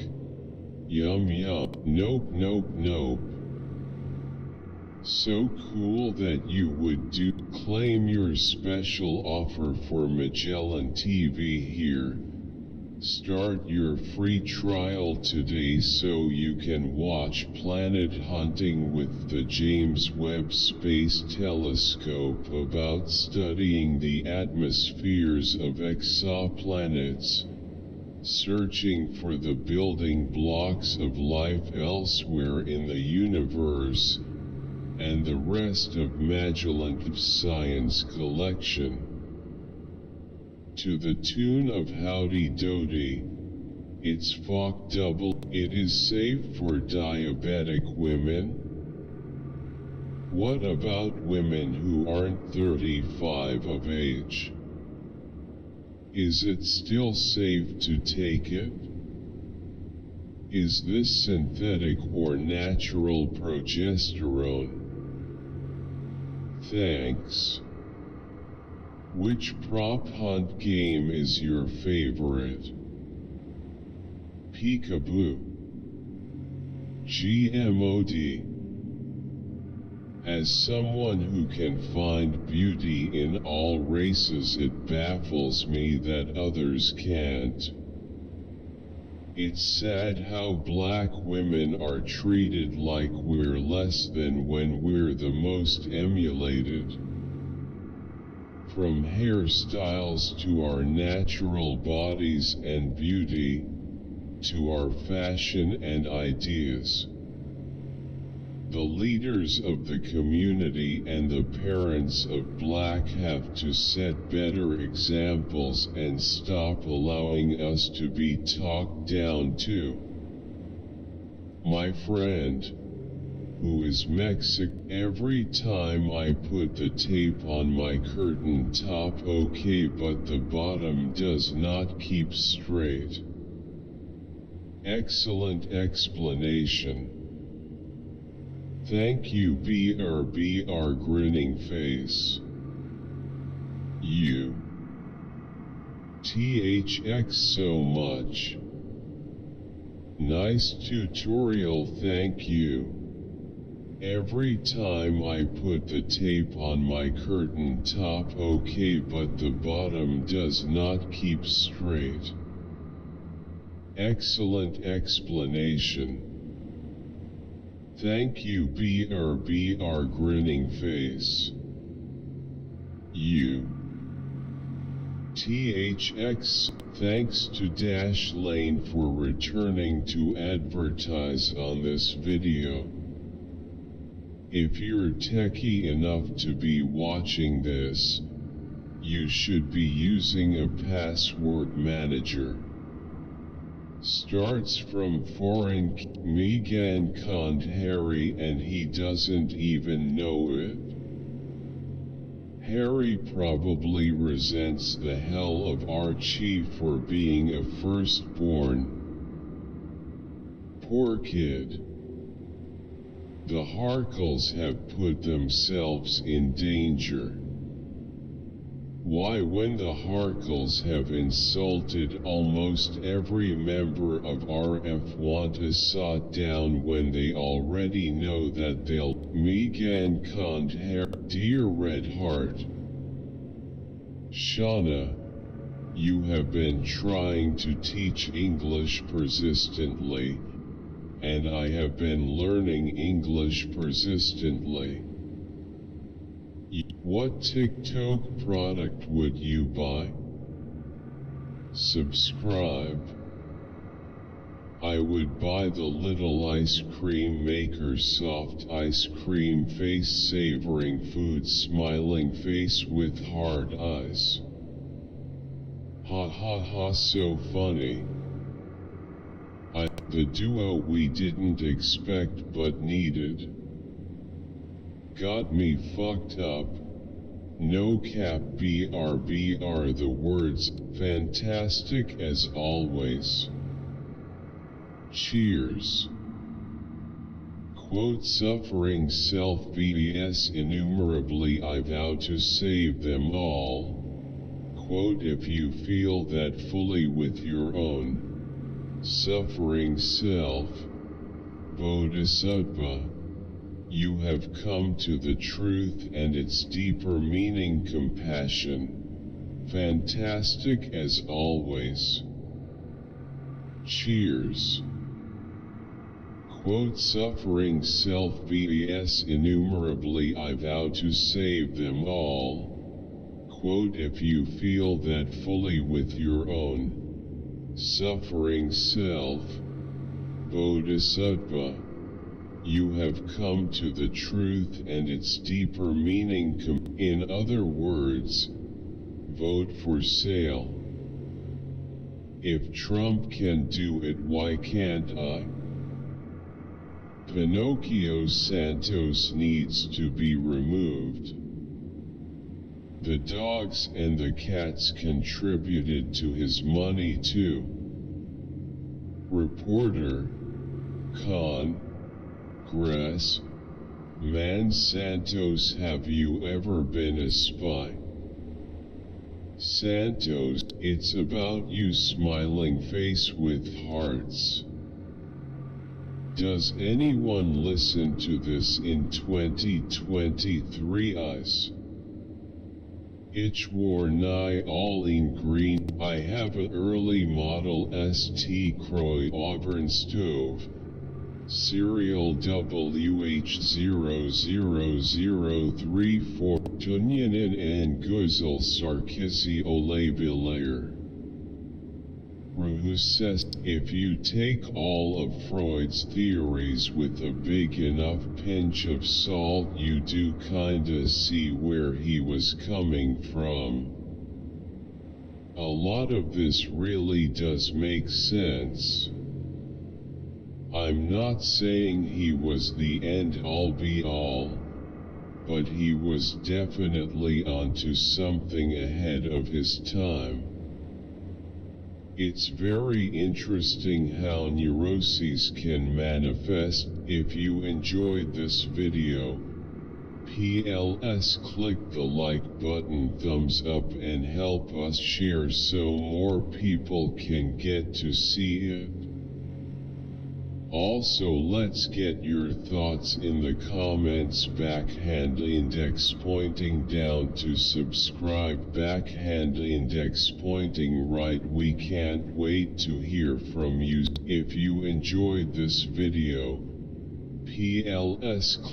yum yum, nope nope nope. So cool that you would claim your special offer for Magellan TV here. Start your free trial today so you can watch Planet Hunting with the James Webb Space Telescope about studying the atmospheres of exoplanets, searching for the building blocks of life elsewhere in the universe, and the rest of Magellan's science collection. To the tune of Howdy Doody, it's fuck double. It is safe for diabetic women. What about women who aren't 35 of age? Is it still safe to take it? Is this synthetic or natural progesterone? Thanks. Which prop hunt game is your favorite? Peekaboo. GMOD. As someone who can find beauty in all races, it baffles me that others can't. It's sad how black women are treated like we're less than when we're the most emulated. From hairstyles to our natural bodies and beauty, to our fashion and ideas. The leaders of the community and the parents of black have to set better examples and stop allowing us to be talked down to. My friend, who is Mexican, every time I put the tape on my curtain top okay, but the bottom does not keep straight. Excellent explanation. Thank you BRBR grinning face. You. THX so much. Nice tutorial, thank you. Every time I put the tape on my curtain top okay, but the bottom does not keep straight. Excellent explanation. Thank you BRBR grinning face. You. THX, thanks to Dashlane for returning to advertise on this video. If you're techie enough to be watching this, you should be using a password manager. Starts from foreign Megan conned Harry and he doesn't even know it. Harry probably resents the hell of Archie for being a firstborn. Poor kid. The Harkles have put themselves in danger. Why, when the Harkles have insulted almost every member of RF, want to sot down when they already know that they'll Megan conned hair. Dear Red Heart. Shauna, you have been trying to teach English persistently, and I have been learning English persistently. What TikTok product would you buy? Subscribe. I would buy the little ice cream maker soft ice cream face savoring food smiling face with hard eyes. Ha ha ha, so funny. The duo we didn't expect but needed. Got me fucked up. No cap BRBR, the words, fantastic as always. Cheers. Quote, suffering self vs innumerably, I vow to save them all. Quote, if you feel that fully with your own suffering self, Bodhisattva, you have come to the truth and its deeper meaning, compassion. Fantastic as always. Cheers. Quote, suffering self vs innumerably, I vow to save them all. Quote, if you feel that fully with your own suffering self, Bodhisattva, you have come to the truth and its deeper meaning. In other words, vote for sale. If Trump can do it, why can't I? Pinocchio Santos needs to be removed. The dogs and the cats contributed to his money too. Reporter, Congress, Man Santos, have you ever been a spy? Santos, it's about you, smiling face with hearts. Does anyone listen to this in 2023? Us. Ich war nie all in green. I have an early model St. Croix Auburn stove. Serial WH00034 Tunyanin and Guzel Sarkisi Olabilayer. Ruhu says, if you take all of Freud's theories with a big enough pinch of salt, you do kinda see where he was coming from. A lot of this really does make sense. I'm not saying he was the end-all be-all, but he was definitely onto something ahead of his time. It's very interesting how neuroses can manifest. If you enjoyed this video, click the like button, thumbs up, and help us share so more people can get to see it. Also, let's get your thoughts in the comments. Backhand index pointing down to subscribe. Backhand index pointing right. We can't wait to hear from you. If you enjoyed this video,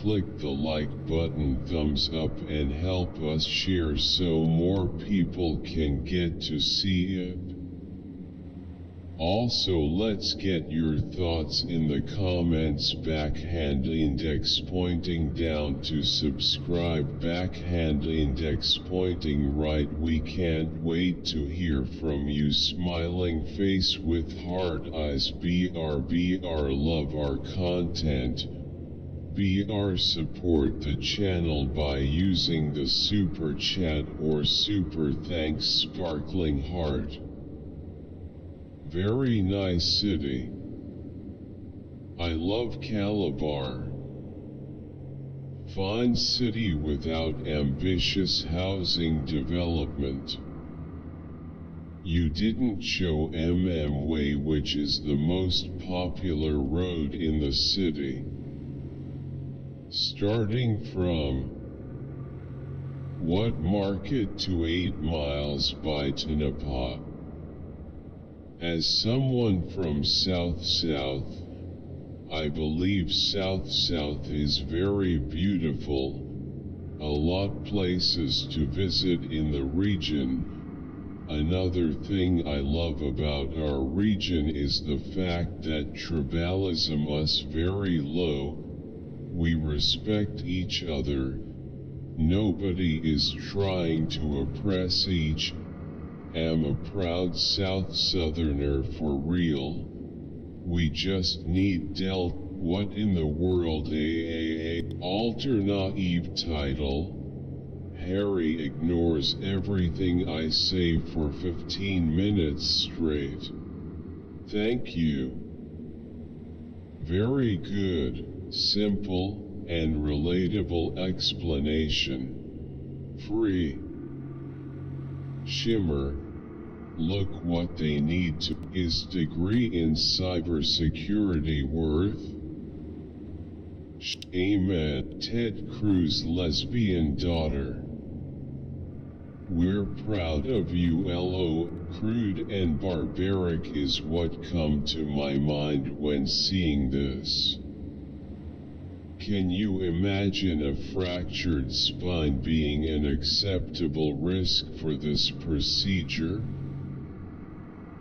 click the like button, thumbs up, and help us share so more people can get to see it. Also, let's get your thoughts in the comments. Backhand index pointing down to subscribe. Backhand index pointing right. We can't wait to hear from you. Smiling face with heart eyes. BR love our content. BR support the channel by using the super chat or super thanks sparkling heart. Very nice city. I love Calabar. Fine city without ambitious housing development. You didn't show Way, which is the most popular road in the city. Starting from what market to 8 miles by Tinapa. As someone from South, I believe South is very beautiful. A lot places to visit in the region. Another thing I love about our region is the fact that tribalism is very low. We respect each other. Nobody is trying to oppress each. Am a proud South Southerner for real. We just need what in the world alter naive title. Harry ignores everything I say for 15 minutes straight. Thank you. Very good, simple, and relatable explanation. Free. Shimmer. Look what they need to. Is degree in cybersecurity worth? Amen. Ted Cruz lesbian daughter. We're proud of you. Crude and barbaric is what come to my mind when seeing this. Can you imagine a fractured spine being an acceptable risk for this procedure?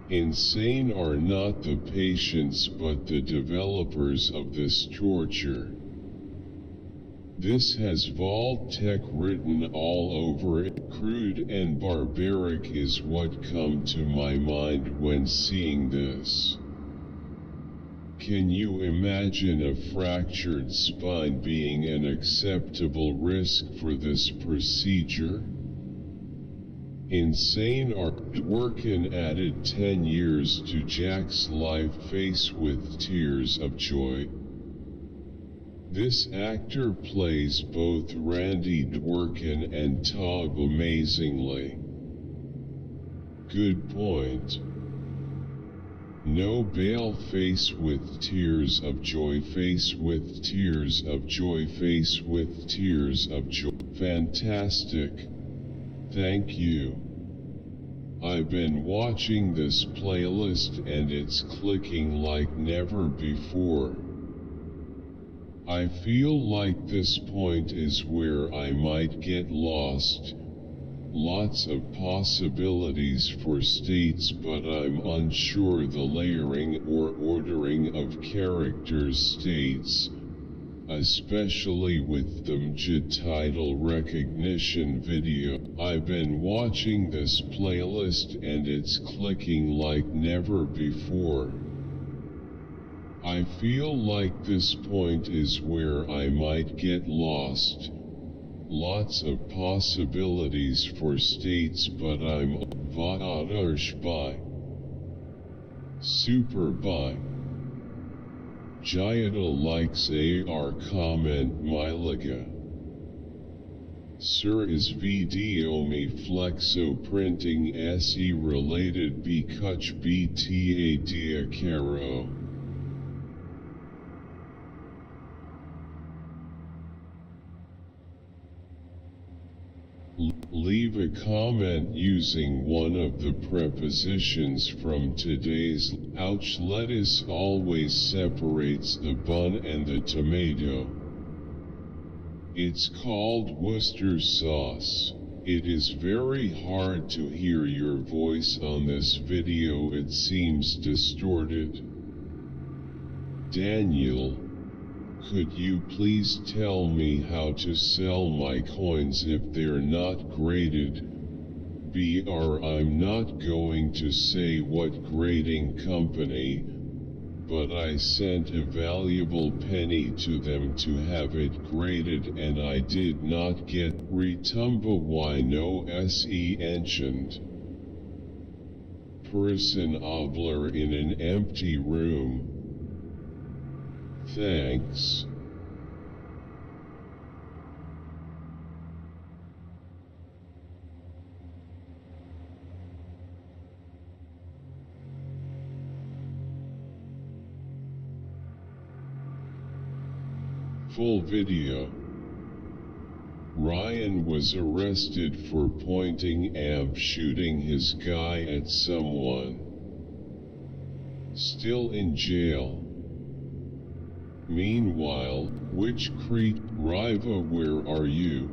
Insane are not the patients but the developers of this torture. This has Vault-Tec written all over it. Crude and barbaric is what come to my mind when seeing this. Can you imagine a fractured spine being an acceptable risk for this procedure? Insane Dworkin added 10 years to Jack's life faced with tears of joy. This actor plays both Randy Dworkin and Tob amazingly. Good point. No bail, face with tears of joy, face with tears of joy, face with tears of joy. Fantastic. Thank you. I've been watching this playlist and it's clicking like never before. I feel like this point is where I might get lost. Lots of possibilities for states, but I'm unsure the layering or ordering of characters states, especially with the title recognition video. I've been watching this playlist and it's clicking like never before. I feel like this point is where I might get lost. Lots of possibilities for states, but I'm Vadarsh by Super by Jayada likes AR comment Miliga. Sir is video me flexo printing SE related B Kuch BTA dia caro. Leave a comment using one of the prepositions from today's. Ouch, lettuce always separates the bun and the tomato. It's called Worcester sauce. It is very hard to hear your voice on this video, it seems distorted. Daniel, could you please tell me how to sell my coins if they're not graded? I'm not going to say what grading company, but I sent a valuable penny to them to have it graded and I did not get retumba. Why no se ancient person obler in an empty room? Thanks. Full video. Ryan was arrested for pointing and shooting his guy at someone. Still in jail. Meanwhile, which Crete, Riva, where are you?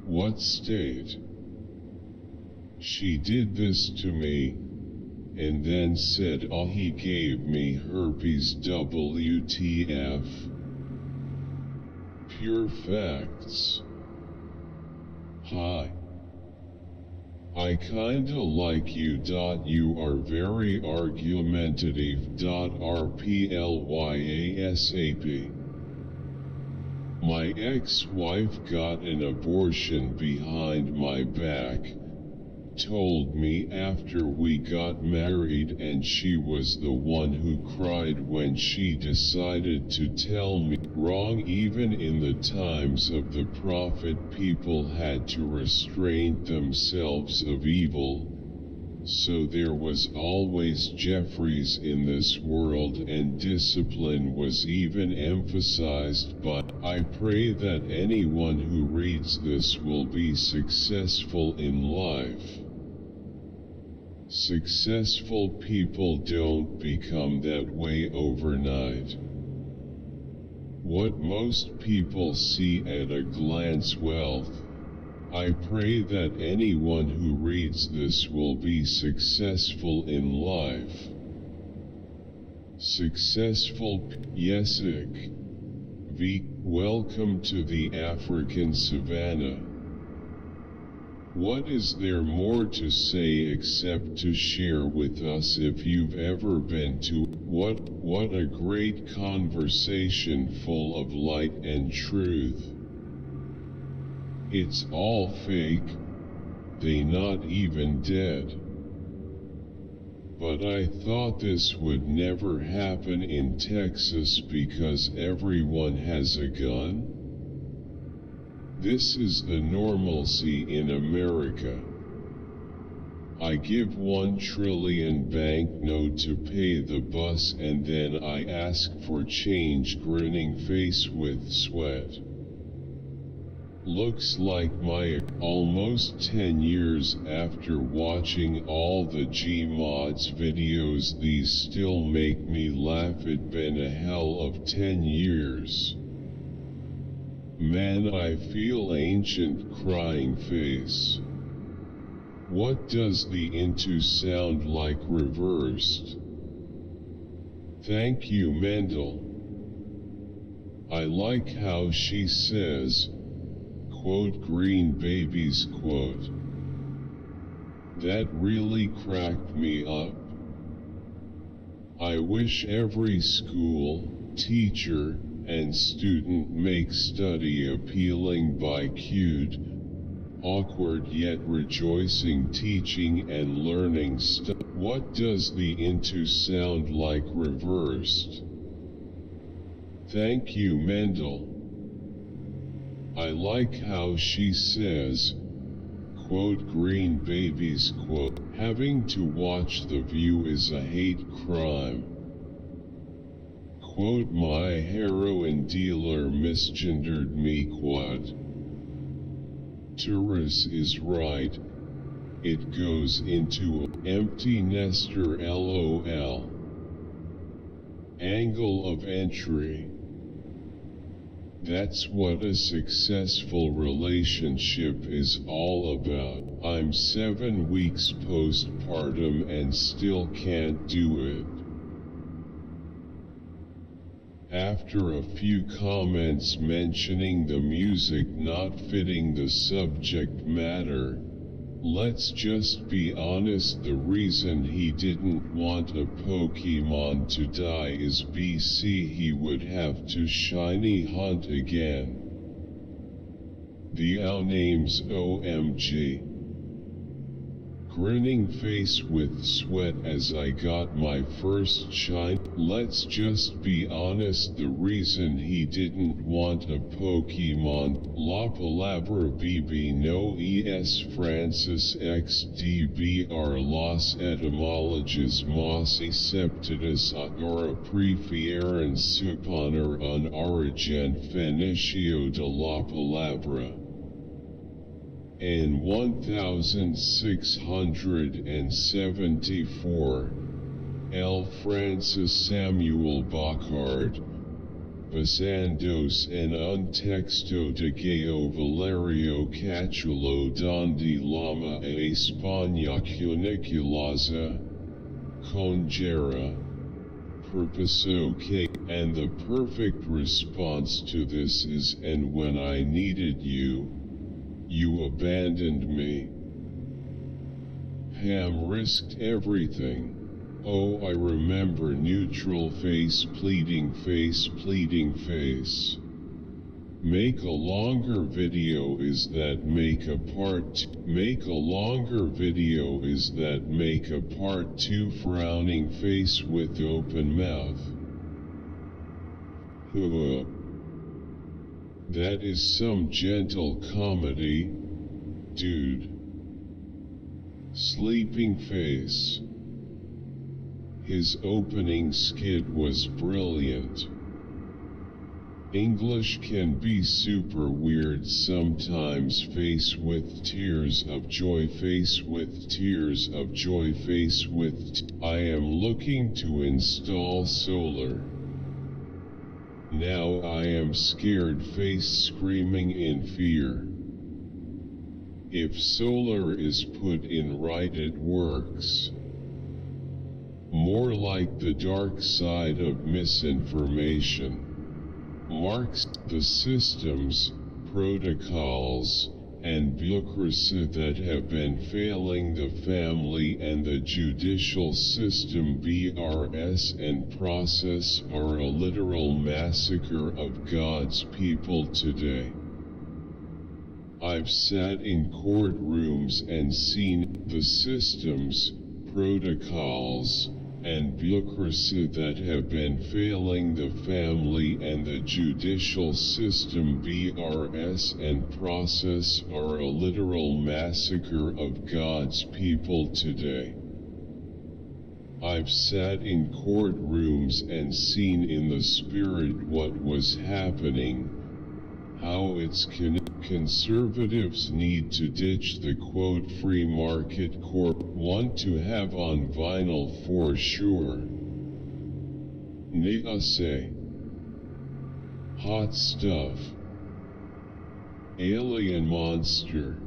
What state? She did this to me, and then said, oh, he gave me herpes WTF. Pure facts. Hi. I kinda like you. You are very argumentative. RPLYASAP. My ex-wife got an abortion behind my back. Told me after we got married, and she was the one who cried when she decided to tell me. Wrong. Even in the times of the prophet, people had to restrain themselves of evil. So there was always Jeffries in this world, and discipline was even emphasized. But I pray that anyone who reads this will be successful in life. Successful people don't become that way overnight. What most people see at a glance: wealth. I pray that anyone who reads this will be successful in life. Successful. Yesik. V. Welcome to the African savannah. What is there more to say except to share with us if you've ever been to what a great conversation full of light and truth. It's all fake, they not even dead. But I thought this would never happen in Texas because everyone has a gun. This is the normalcy in America. I give 1 trillion banknote to pay the bus and then I ask for change, grinning face with sweat. Looks like my almost 10 years after watching all the Gmods videos, these still make me laugh. It been a hell of 10 years. Man, I feel ancient crying face. What does the into sound like reversed? Thank you, Mendel. I like how she says, quote, green babies, quote. That really cracked me up. I wish every school, teacher, and student make study appealing by cute, awkward yet rejoicing teaching and learning stuff. What does the into sound like reversed? Thank you, Mendel. I like how she says, quote, green babies, quote. Having to watch The View is a hate crime. Quote, my heroin dealer misgendered me, quote. Turris is right. It goes into empty nester LOL. Angle of entry. That's what a successful relationship is all about. I'm 7 weeks postpartum and still can't do it. After a few comments mentioning the music not fitting the subject matter, let's just be honest, the reason he didn't want a Pokemon to die is BC he would have to shiny hunt again. The owl name's OMG. Grinning face with sweat as I got my first shine. Let's just be honest, the reason he didn't want a Pokemon, La Palabra BB no es Francis XDBR Los etymologies Mas Septitus Agora Prefieran Suponer un Origen Fenicio de la Palabra. In 1674, L. Francis Samuel Bacard, basandos en un texto de Gao Valerio Cachulo donde llama a España cuniculosa, congera, purposo que, and the perfect response to this is, and when I needed you, you abandoned me. Ham risked everything. Oh, I remember neutral face, pleading face, pleading face. Make a longer video is that make a part 2. Make a longer video is that make a part 2 frowning face with open mouth. That is some gentle comedy, dude. Sleeping face. His opening skit was brilliant. English can be super weird sometimes. Face with tears of joy, face with tears of joy, face with I am looking to install solar. Now I am scared face screaming in fear. If solar is put in right it works. More like the dark side of misinformation. Marks, the systems, protocols, and bureaucracy that have been failing the family and the judicial system. BRS and process are a literal massacre of God's people today. I've sat in courtrooms and seen the systems, protocols, and bureaucracy that have been failing the family and the judicial system. BRS and process are a literal massacre of God's people today. I've sat in courtrooms and seen in the spirit what was happening, how it's conservatives need to ditch the quote free market want to have on vinyl for sure. Nigga say. Hot stuff. Alien monster.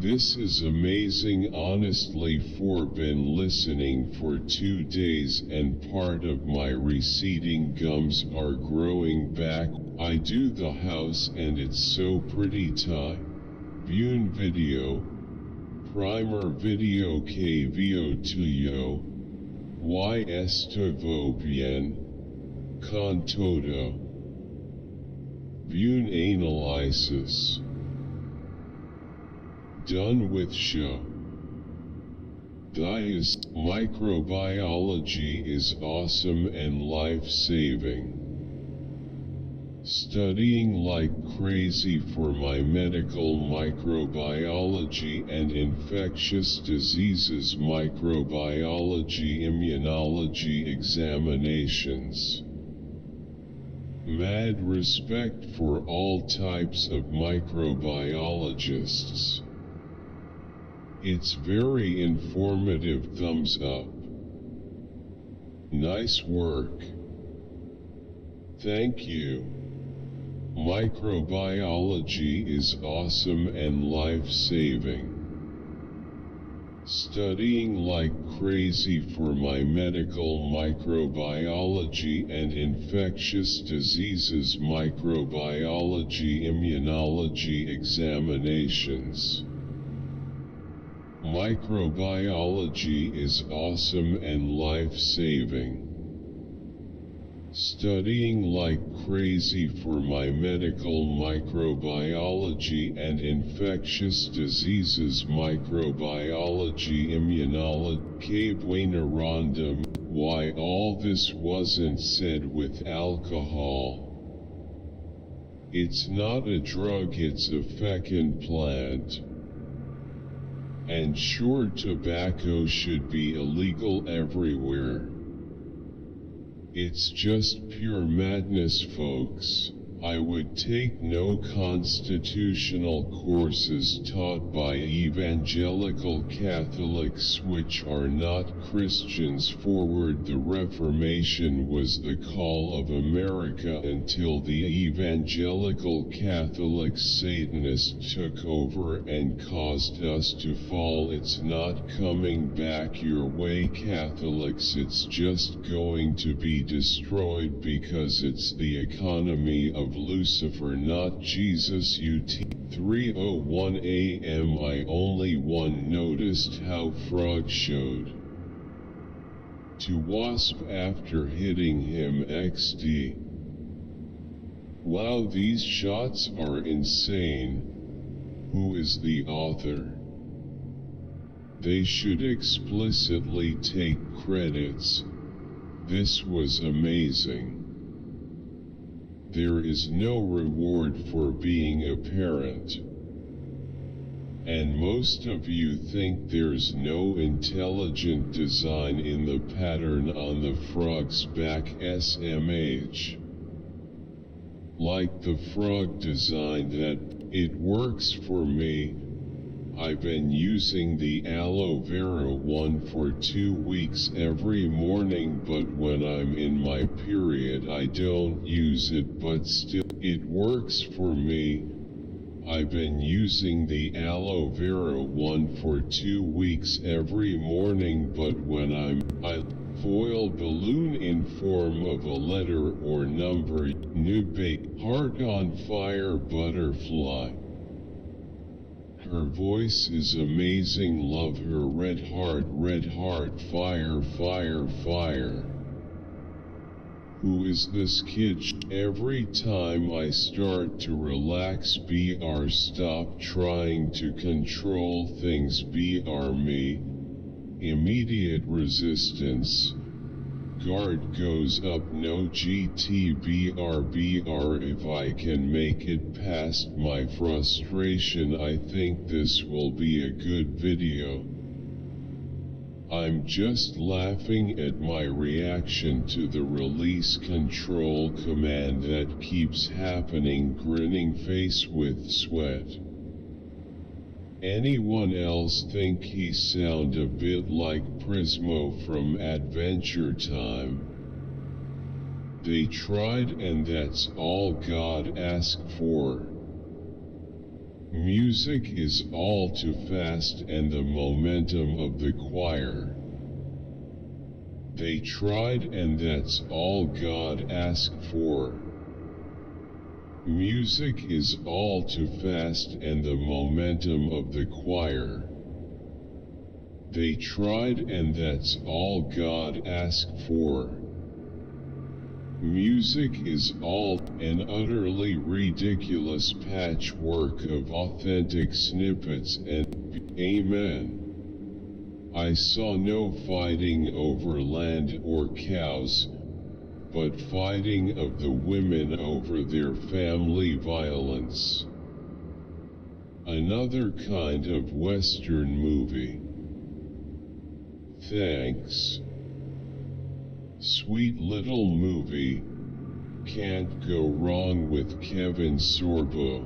This is amazing. Honestly, for been listening for 2 days and part of my receding gums are growing back. I do the house and it's so pretty time. Viewing video. Primer video KVO tuyo. Y estuvo bien. Con todo. Viewing analysis. Done with show. Microbiology is awesome and life-saving. Studying like crazy for my medical microbiology and infectious diseases microbiology immunology examinations. Mad respect for all types of microbiologists. It's very informative. Thumbs up. Nice work. Thank you. Microbiology is awesome and life-saving. Studying like crazy for my medical microbiology and infectious diseases microbiology immunology examinations. Microbiology is awesome and life-saving. Studying like crazy for my medical microbiology and infectious diseases microbiology immunology. Que buena random. Why all this wasn't said with alcohol? It's not a drug, it's a feckin' plant. And sure, tobacco should be illegal everywhere. It's just pure madness, folks. I would take no constitutional courses taught by evangelical Catholics which are not Christians. Forward, the Reformation was the call of America until the evangelical Catholic Satanists took over and caused us to fall. It's not coming back your way, Catholics. It's just going to be destroyed because it's the economy of Lucifer, not Jesus. UT 3:01 a.m. I only one noticed how Frog showed to Wasp after hitting him XD. Wow, these shots are insane. Who is the author? They should explicitly take credits. This was amazing. There is no reward for being a parent. And most of you think there's no intelligent design in the pattern on the frog's back. SMH. Like the frog design that, it works for me. I've been using the aloe vera one for 2 weeks every morning, but when I'm in my period I don't use it, but still, it works for me. I've been using the aloe vera one for 2 weeks every morning, but when I foil balloon in form of a letter or number, new bake, heart on fire butterfly. Her voice is amazing, love her red heart, fire, fire, fire. Who is this kid? Every time I start to relax, stop trying to control things, me. Immediate resistance. Guard goes up, no GTBR. If I can make it past my frustration, I think this will be a good video. I'm just laughing at my reaction to the release control command that keeps happening, grinning face with sweat. Anyone else think he sound a bit like Prismo from Adventure Time? They tried, and that's all God asked for. Music is all too fast and the momentum of the choir. They tried, and that's all God asked for. Music is all too fast and the momentum of the choir. They tried, and that's all God asked for. Music is all an utterly ridiculous patchwork of authentic snippets, and amen. I saw no fighting over land or cows, but fighting of the women over their family violence. Another kind of Western movie. Thanks. Sweet little movie. Can't go wrong with Kevin Sorbo.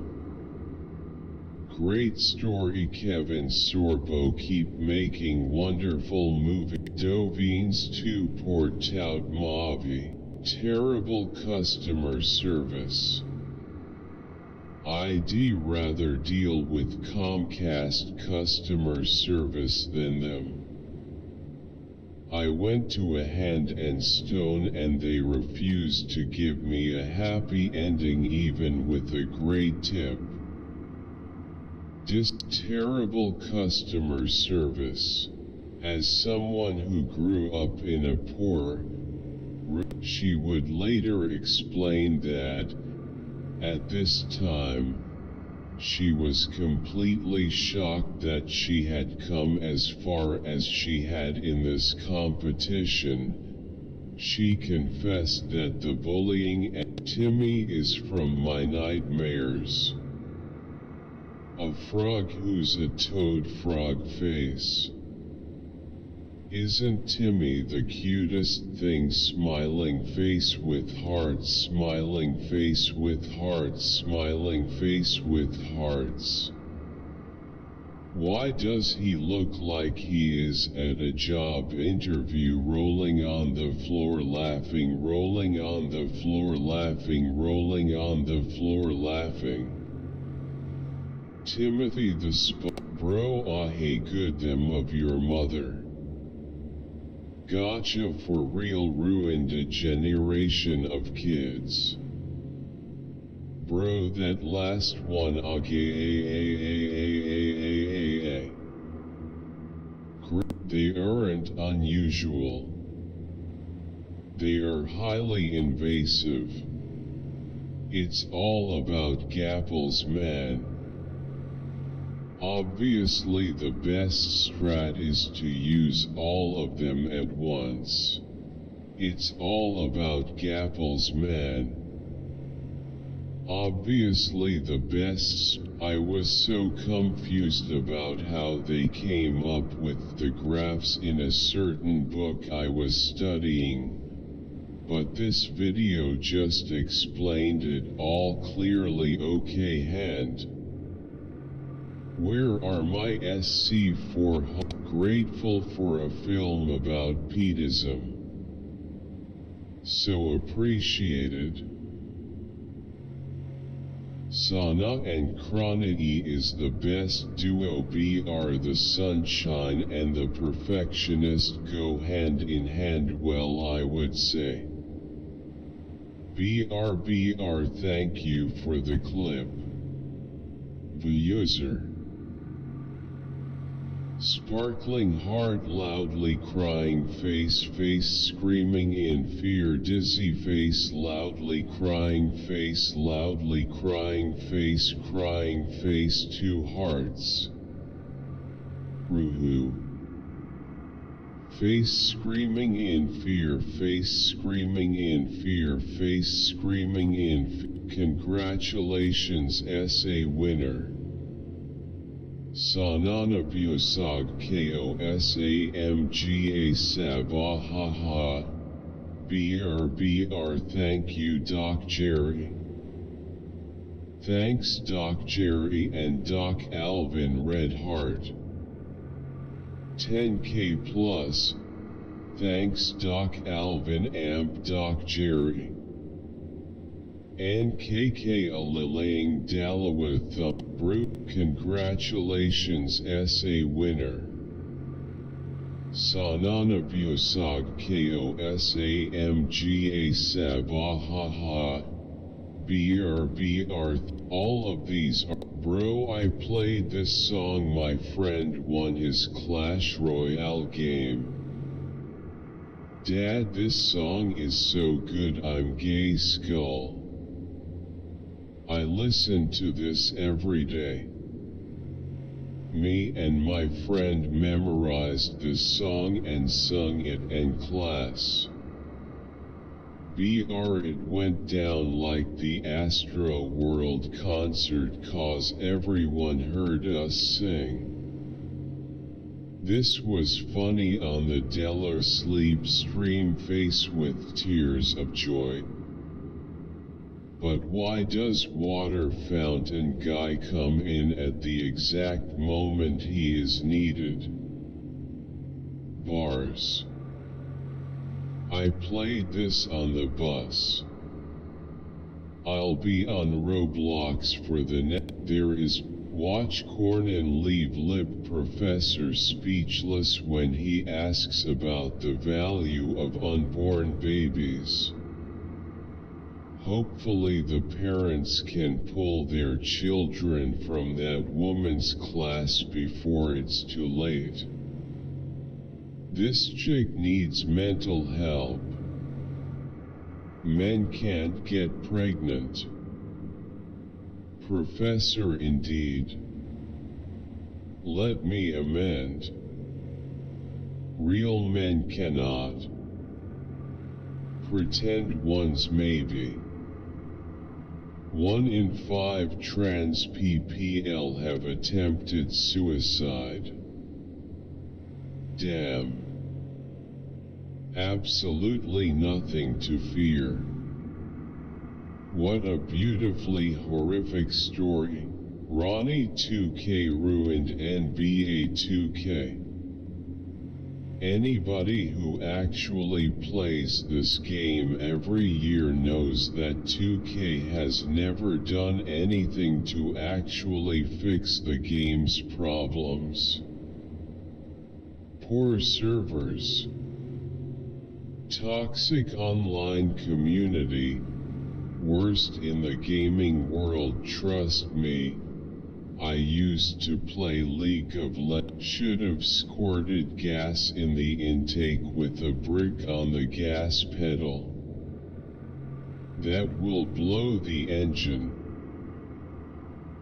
Great story, Kevin Sorbo. Keep making wonderful movie. Dovines to Port out Mavi. Terrible customer service. I'd rather deal with Comcast customer service than them. I went to a Hand and Stone and they refused to give me a happy ending even with a great tip. Terrible customer service. As someone who grew up in a poor, she would later explain that, at this time, she was completely shocked that she had come as far as she had in this competition. She confessed that the bullying at Timmy is from my nightmares. A frog who's a toad frog face. Isn't Timmy the cutest thing? Smiling face with hearts, smiling face with hearts, smiling face with hearts. Why does he look like he is at a job interview, rolling on the floor laughing, rolling on the floor laughing, rolling on the floor laughing? Timothy the bro, ah, hey, good them of your mother. Gotcha, for real, ruined a generation of kids. Bro, that last one, they aren't unusual. They are highly invasive. It's all about gapples, man. Obviously the best strat is to use all of them at once. It's all about gapples, man. Obviously the best. I was so confused about how they came up with the graphs in a certain book I was studying. But this video just explained it all clearly. Okay, hand. Where are my SC4? Grateful for a film about Pietism. So appreciated. Sana and Kroniki is the best duo. Br the sunshine and the perfectionist go hand in hand, well, I would say. BR thank you for the clip. The user. Sparkling heart, loudly crying face screaming in fear, dizzy face, loudly crying face, crying face, 2 hearts. Ruhu. Face screaming in fear, face screaming in fear, face screaming in Congratulations, SA winner. Sanana Biosag Kosamga Sabahaha. BR thank you, Doc Jerry. Thanks, Doc Jerry and Doc Alvin Red Heart. 10K plus. Thanks, Doc Alvin Amp Doc Jerry. NKK Alilaying Dalawa Brute. Congratulations, SA winner. Sanana Biosag Kosamga Sabahaha. BR all of these are. Bro, I played this song, my friend won his Clash Royale game. Dad, this song is so good, I'm gay skull. I listen to this every day. Me and my friend memorized this song and sung it in class. It went down like the Astro World concert, cause everyone heard us sing. This was funny on the Della Sleep stream, face with tears of joy. But why does water fountain guy come in at the exact moment he is needed? Bars. I played this on the bus. I'll be on Roblox for the there is watch corn and leave lip professor speechless when he asks about the value of unborn babies. Hopefully the parents can pull their children from that woman's class before it's too late. This chick needs mental help. Men can't get pregnant. Professor indeed. Let me amend. Real men cannot. Pretend ones maybe. 1 in 5 trans PPL have attempted suicide. Damn. Absolutely nothing to fear. What a beautifully horrific story. Ronnie 2K ruined NBA 2K. Anybody who actually plays this game every year knows that 2K has never done anything to actually fix the game's problems. Poor servers. Toxic online community. Worst in the gaming world, trust me. I used to play League of Legends. Should have squirted gas in the intake with a brick on the gas pedal. That will blow the engine.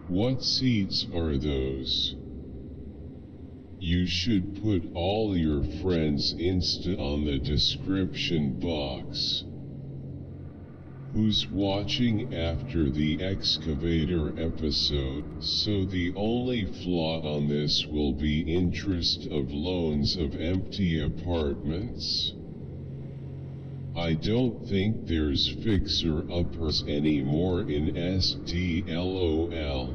What seats are those? You should put all your friends' Insta on the description box. Who's watching after the excavator episode? So the only flaw on this will be interest of loans of empty apartments. I don't think there's fixer-uppers anymore in SDLOL.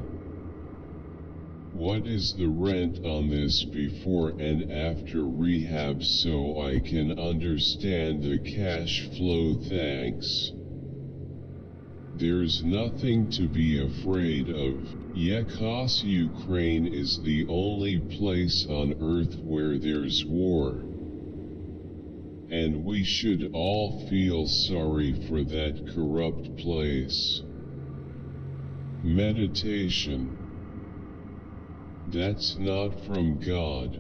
What is the rent on this before and after rehab so I can understand the cash flow? Thanks. There's nothing to be afraid of, because Ukraine is the only place on earth where there's war. And we should all feel sorry for that corrupt place. Meditation. That's not from God.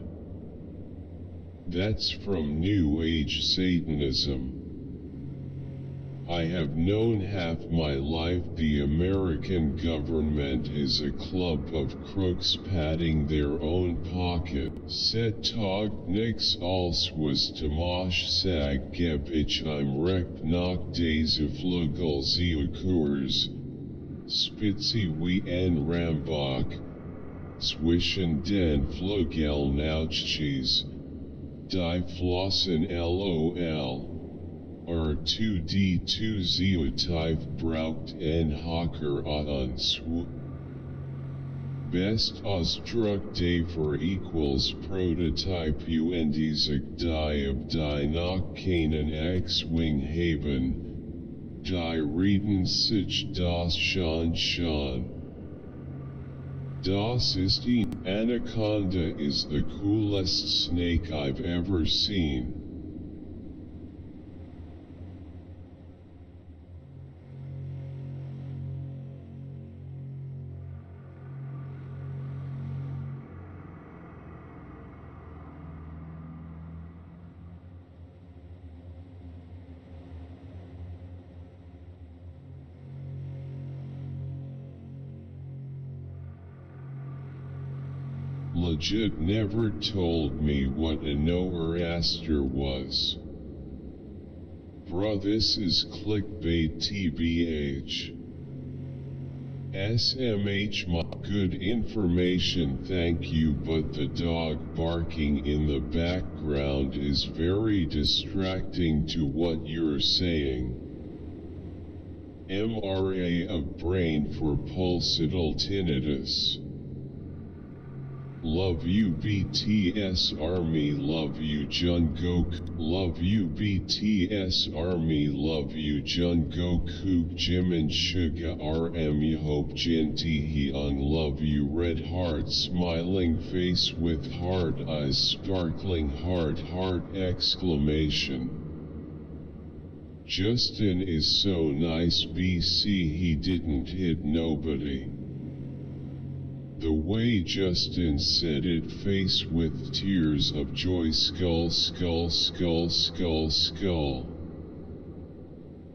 That's from New Age Satanism. I have known half my life the American government is a club of crooks padding their own pocket. Set tog nix als was Tomasz Sagiewicz im recht nach deze vlugel Zeukurs. Spitzy wie en Rambach. Zwischen den Flugel Nautschis. Die Flossen LOL. R2D2 Zeotype braucht en Hacker uns. Best Ausdruck dafür equals Prototype Undiesig die of die nach keinen X-Wing haben. Die Reden sich das schon. Das ist ein Anaconda is the coolest snake I've ever seen. Legit never told me what a Noeraster was. Bruh, this is clickbait tbh. SMH my good information, thank you, but the dog barking in the background is very distracting to what you're saying. MRA of brain for pulsatile tinnitus. Love you BTS Army, love you Jungkook, love you BTS Army, love you Jungkook, Jimin Suga RM, hope Jin Taehyung, love you red heart, smiling face with hard eyes, sparkling heart exclamation. Justin is so nice BC, he didn't hit nobody. The way Justin said it, face with tears of joy, skull.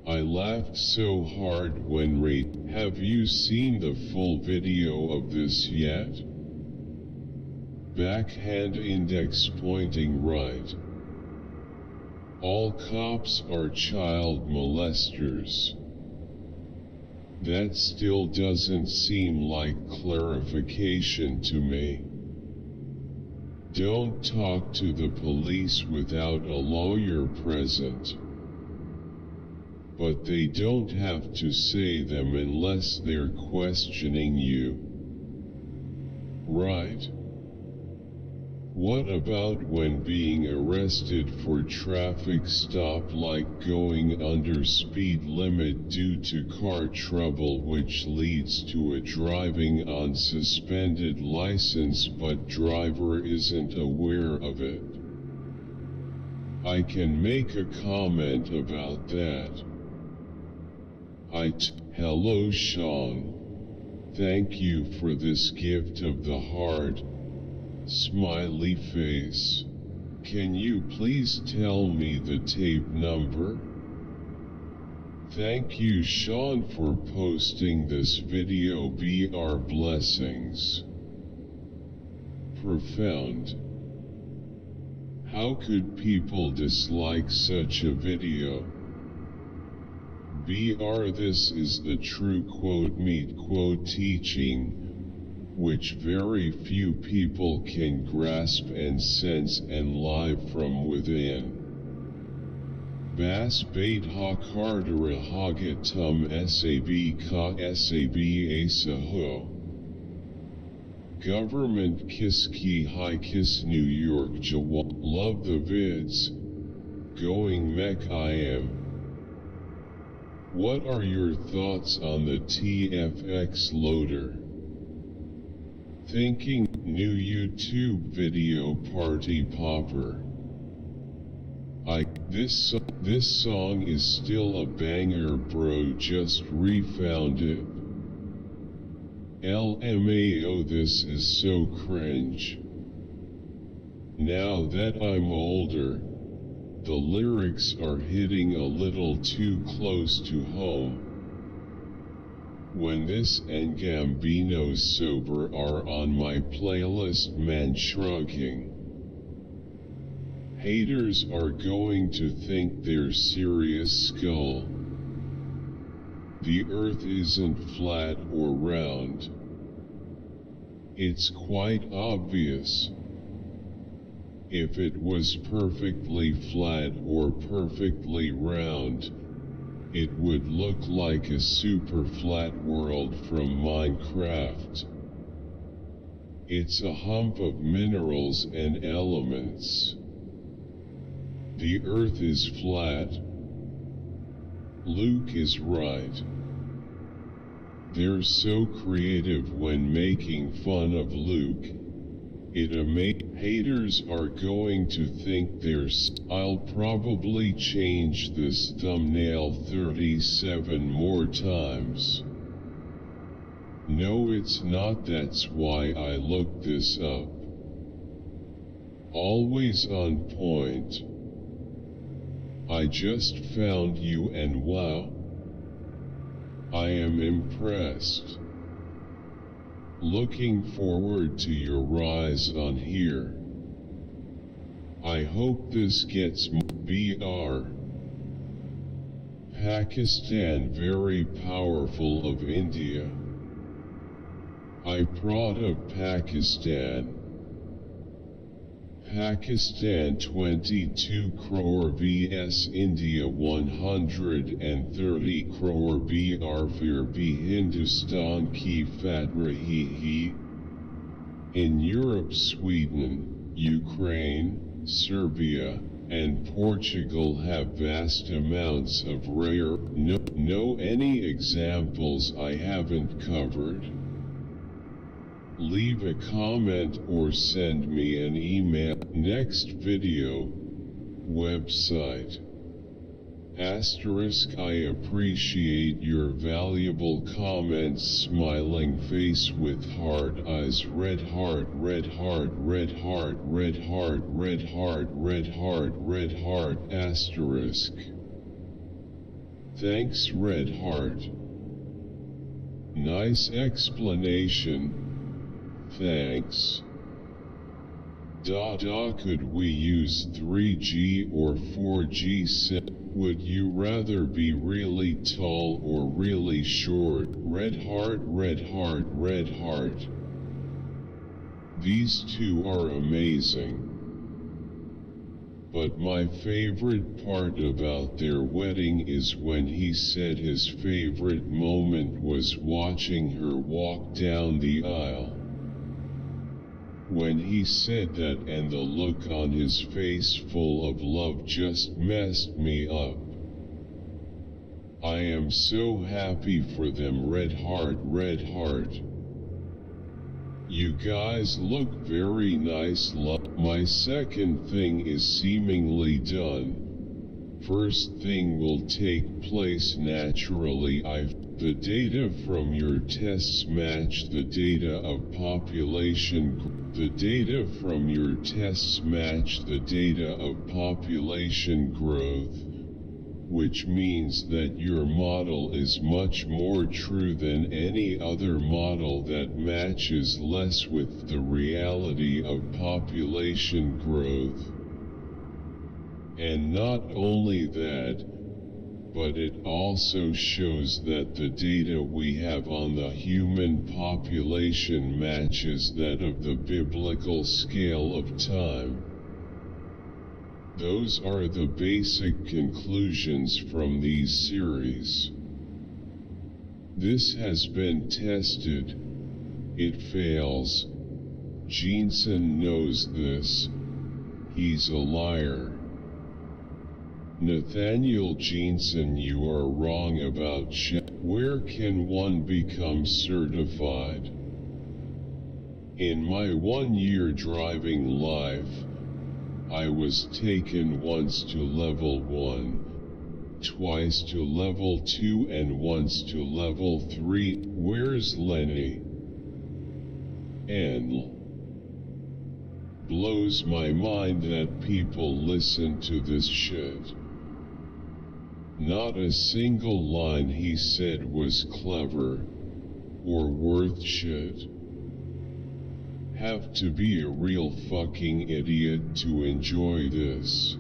I laughed so hard when have you seen the full video of this yet? Backhand index pointing right. All cops are child molesters. That still doesn't seem like clarification to me. Don't talk to the police without a lawyer present. But they don't have to say them unless they're questioning you. Right? What about when being arrested for traffic stop, like going under speed limit due to car trouble, which leads to a driving on suspended license but driver isn't aware of it? I can make a comment about that. Hello Sean. Thank you for this gift of the heart. Smiley face. Can you please tell me the tape number? Thank you Sean for posting this video. BR blessings. Profound. How could people dislike such a video? BR, this is the true quote meet quote teaching, which very few people can grasp and sense and live from within. Bas bait ha cardera hagatum sab ka sab asaho. Government kiski high kiss New York Jawa. Love the vids. Going mech I am. What are your thoughts on the TFX loader? Thinking new YouTube video party popper. This song is still a banger, bro, just refound it. LMAO, this is so cringe. Now that I'm older, the lyrics are hitting a little too close to home. When this and Gambino Sober are on my playlist, man shrugging. Haters are going to think they're serious skull. The earth isn't flat or round. It's quite obvious. If it was perfectly flat or perfectly round, it would look like a super flat world from Minecraft. It's a hump of minerals and elements. The earth is flat. Luke is right. They're so creative when making fun of Luke. Haters are going to think I'll probably change this thumbnail 37 more times. No, it's not, that's why I looked this up. Always on point. I just found you and wow. I am impressed. Looking forward to your rise on here. I hope this gets BR. Pakistan very powerful of India. I proud of Pakistan. Pakistan 22 crore vs India 130 crore BR fir bhi Hindustan ki fat rahi. In Europe, Sweden, Ukraine, Serbia, and Portugal have vast amounts of rare. No any examples I haven't covered? Leave a comment or send me an email. Next video. Website. Asterisk, I appreciate your valuable comments. Smiling face with heart eyes. Red heart, red heart, red heart, red heart, red heart, red heart, red heart, asterisk. Thanks, red heart. Nice explanation. Thanks. Could we use 3G or 4G SIM? Would you rather be really tall or really short? Red heart, red heart, red heart. These two are amazing. But my favorite part about their wedding is when he said his favorite moment was watching her walk down the aisle. When he said that, and the look on his face full of love just messed me up. I am so happy for them. Red heart, red heart. You guys look very nice. My second thing is seemingly done. First thing will take place naturally. The data from your tests match the data of population. The data from your tests match the data of population growth, which means that your model is much more true than any other model that matches less with the reality of population growth. And not only that, but it also shows that the data we have on the human population matches that of the biblical scale of time. Those are the basic conclusions from these series. This has been tested. It fails. Jensen knows this. He's a liar. Nathaniel Jensen, you are wrong about where can one become certified? In my 1-year driving life, I was taken once to level 1, twice to level 2 and once to level 3. Where's Lenny? And blows my mind that people listen to this shit. Not a single line he said was clever or worth shit. Have to be a real fucking idiot to enjoy this.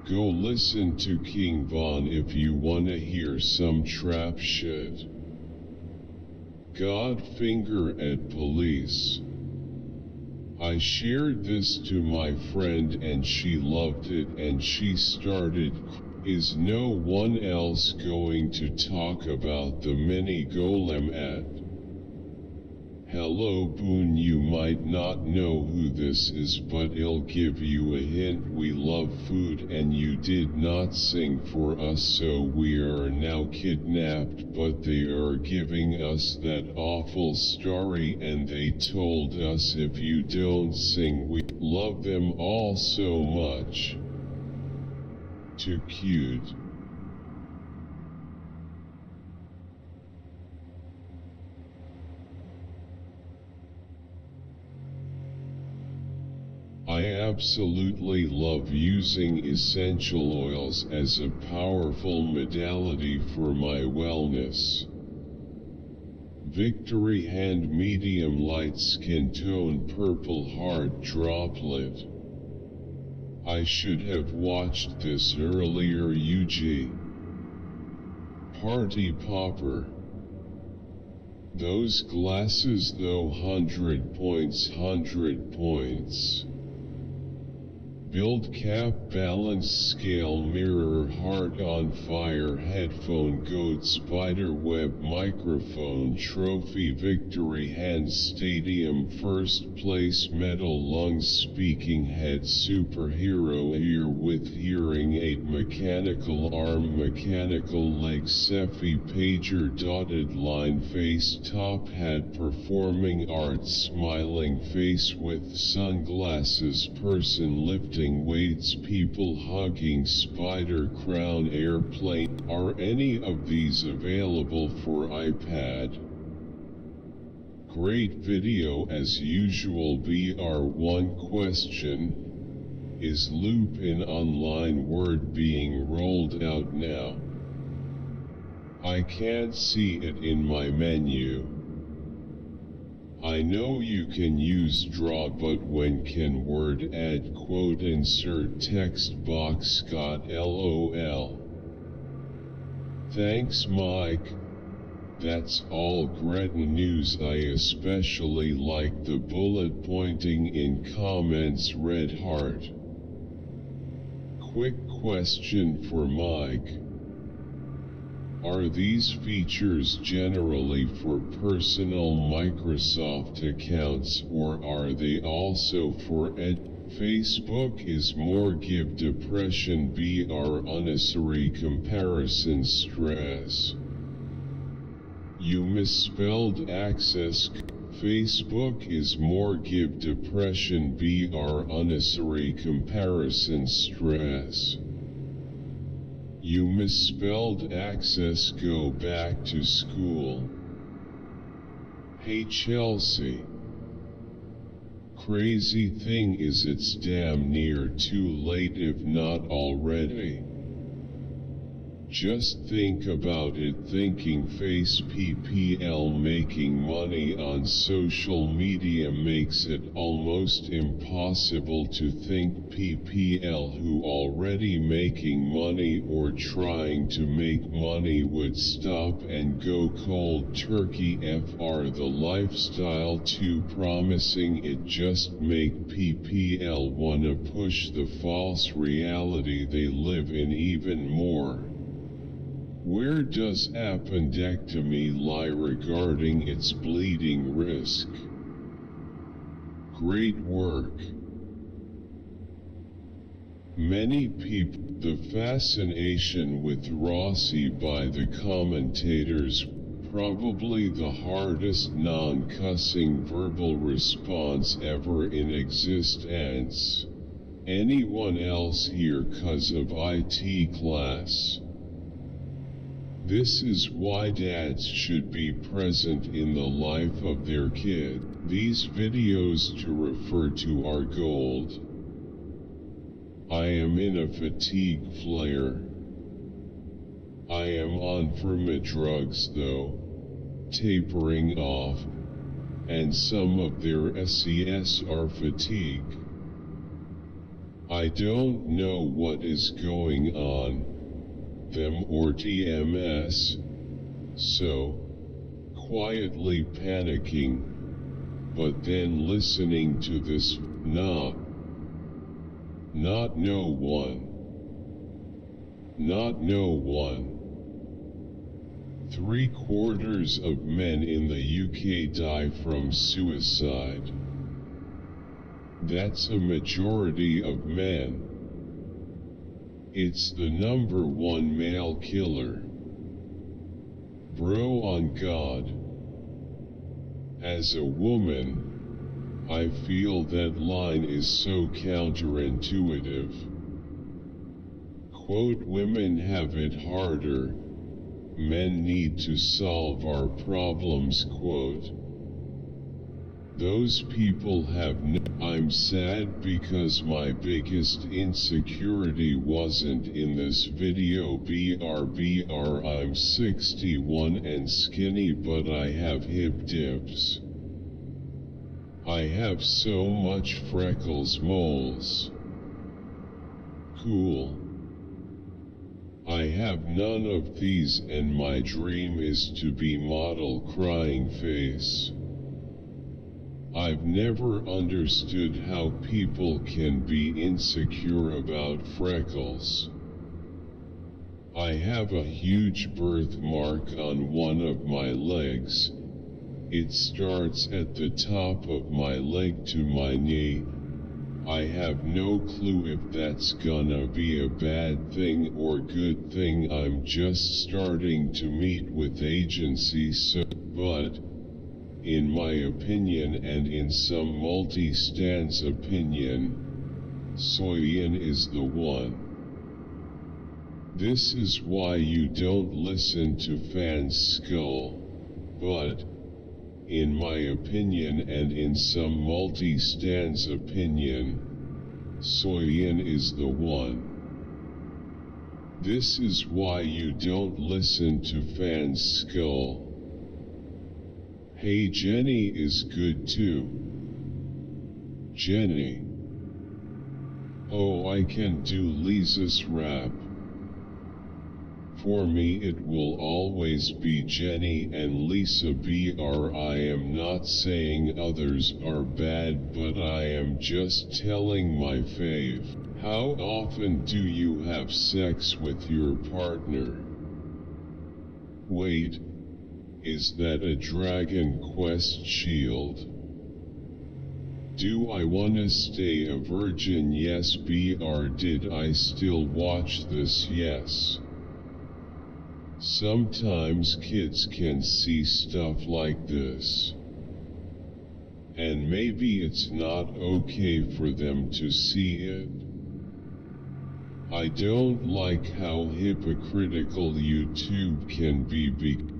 Go listen to King Von if you wanna hear some trap shit. God finger at police. I shared this to my friend and she loved it and she started. Is no one else going to talk about the mini golem at? Hello Boone, you might not know who this is, but I'll give you a hint. We love food and you did not sing for us, so we are now kidnapped, but they are giving us that awful story and they told us if you don't sing we love them all so much. Too cute. I absolutely love using essential oils as a powerful modality for my wellness. Victory Hand Medium Light Skin Tone Purple Heart Droplet. I should have watched this earlier. UG. Party Popper. Those glasses though, 100 points, 100 points. Build cap, balance scale, mirror, heart on fire, headphone, goat, spider web, microphone, trophy, victory hand, stadium, first place, medal, lungs, speaking head, superhero, ear with hearing aid, mechanical arm, mechanical leg, Sephi, pager, dotted line, face, top hat, performing arts, smiling face with sunglasses, person lifting weights, people hugging, spider crown, airplane. Are any of these available for iPad? Great video as usual. BR1 question. Is Loop in online Word being rolled out now? I can't see it in my menu. I know you can use draw, but when can Word add quote insert text box? Got LOL. Thanks Mike. That's all Greta news. I especially like the bullet pointing in comments. Red heart. Quick question for Mike. Are these features generally for personal Microsoft accounts or are they also for Facebook is more give depression BR unnecessary comparison stress. You misspelled access. Facebook is more give depression BR unnecessary comparison stress. You misspelled access. Go back to school. Hey Chelsea. Crazy thing is it's damn near too late if not already. Just think about it. Thinking Face PPL making money on social media makes it almost impossible to think PPL who already making money or trying to make money would stop and go cold turkey. FR the lifestyle too promising. It just make PPL wanna push the false reality they live in even more. Where does appendectomy lie regarding its bleeding risk? Great work. Many people, the fascination with Rossi by the commentators, probably the hardest non-cussing verbal response ever in existence. Anyone else here 'cause of IT class? This is why dads should be present in the life of their kid. These videos to refer to are gold. I am in a fatigue flare. I am on firma drugs though, tapering off, and some of their SES are fatigue. I don't know what is going on, them or TMS, so, quietly panicking, but then listening to this, not no one. 3/4 of men in the UK die from suicide. That's a majority of men. It's the #1 male killer. Bro, on God. As a woman, I feel that line is so counterintuitive. Quote, women have it harder. Men need to solve our problems, quote. Those people have I'm sad because my biggest insecurity wasn't in this video. BR I'm 61 and skinny, but I have hip dips. I have so much freckles, moles. Cool. I have none of these and my dream is to be model crying face. I've never understood how people can be insecure about freckles. I have a huge birthmark on one of my legs. It starts at the top of my leg to my knee. I have no clue if that's gonna be a bad thing or good thing. I'm just starting to meet with agencies, but in my opinion and in some multi-stans opinion, Soyeon is the one. This is why you don't listen to fans' skull, but, in my opinion and in some multi-stans opinion, Soyeon is the one. This is why you don't listen to fans' skull. Hey, Jenny is good too. Jenny. Oh, I can do Lisa's rap. For me it will always be Jenny and Lisa. I am not saying others are bad, but I am just telling my fave. How often do you have sex with your partner? Wait. Is that a Dragon Quest shield? Do I wanna stay a virgin? Yes. Did I still watch this? Yes. Sometimes kids can see stuff like this. And maybe it's not okay for them to see it. I don't like how hypocritical YouTube can be.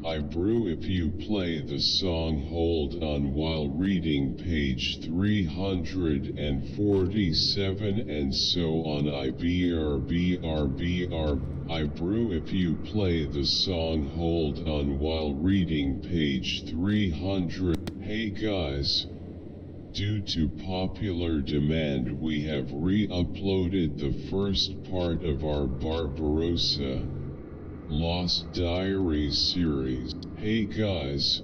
I brew if you play the song Hold On while reading page 347 and so on. I brew if you play the song Hold On while reading page 300. Hey guys. Due to popular demand, we have re-uploaded the first part of our Barbarossa Lost Diaries series. Hey guys,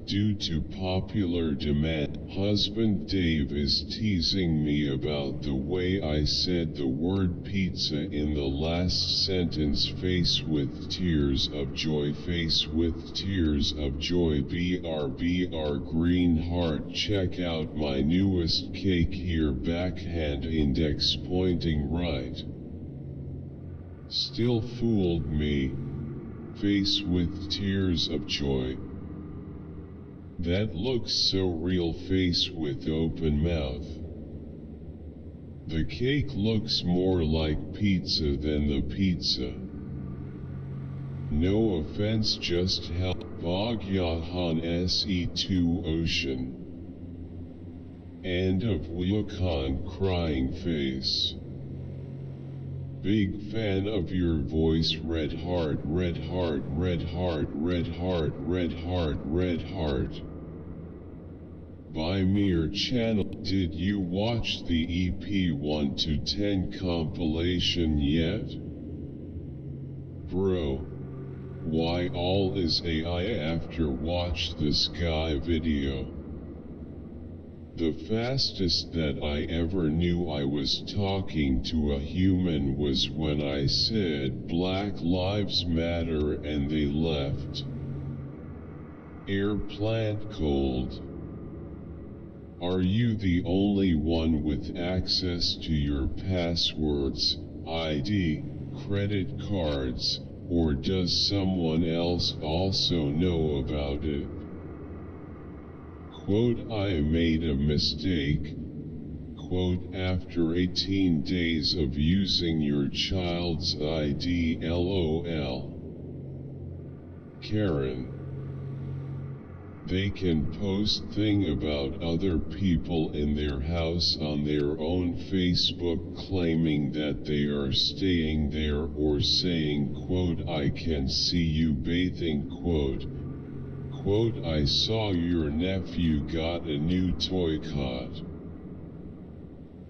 due to popular demand. Husband Dave is teasing me about the way I said the word pizza in the last sentence. Face with tears of joy, face with tears of joy. BR green heart. Check out my newest cake here. Backhand index pointing right. Still fooled me. Face with tears of joy. That looks so real. Face with open mouth. The cake looks more like pizza than the pizza. No offense, just help. Bogyahan SE2 Ocean. End of Wukon crying face. Big fan of your voice. Red heart, red heart, red heart, red heart, red heart, red heart. By Mir channel. Did you watch the EP 1 to 10 compilation yet? Bro. Why all is AI after watch the Sky video? The fastest that I ever knew I was talking to a human was when I said Black Lives Matter and they left. Air plant cold. Are you the only one with access to your passwords, ID, credit cards, or does someone else also know about it? Quote, I made a mistake. Quote, after 18 days of using your child's ID, LOL. Karen. They can post thing about other people in their house on their own Facebook claiming that they are staying there or saying, quote, I can see you bathing, quote, quote, I saw your nephew got a new toy cot.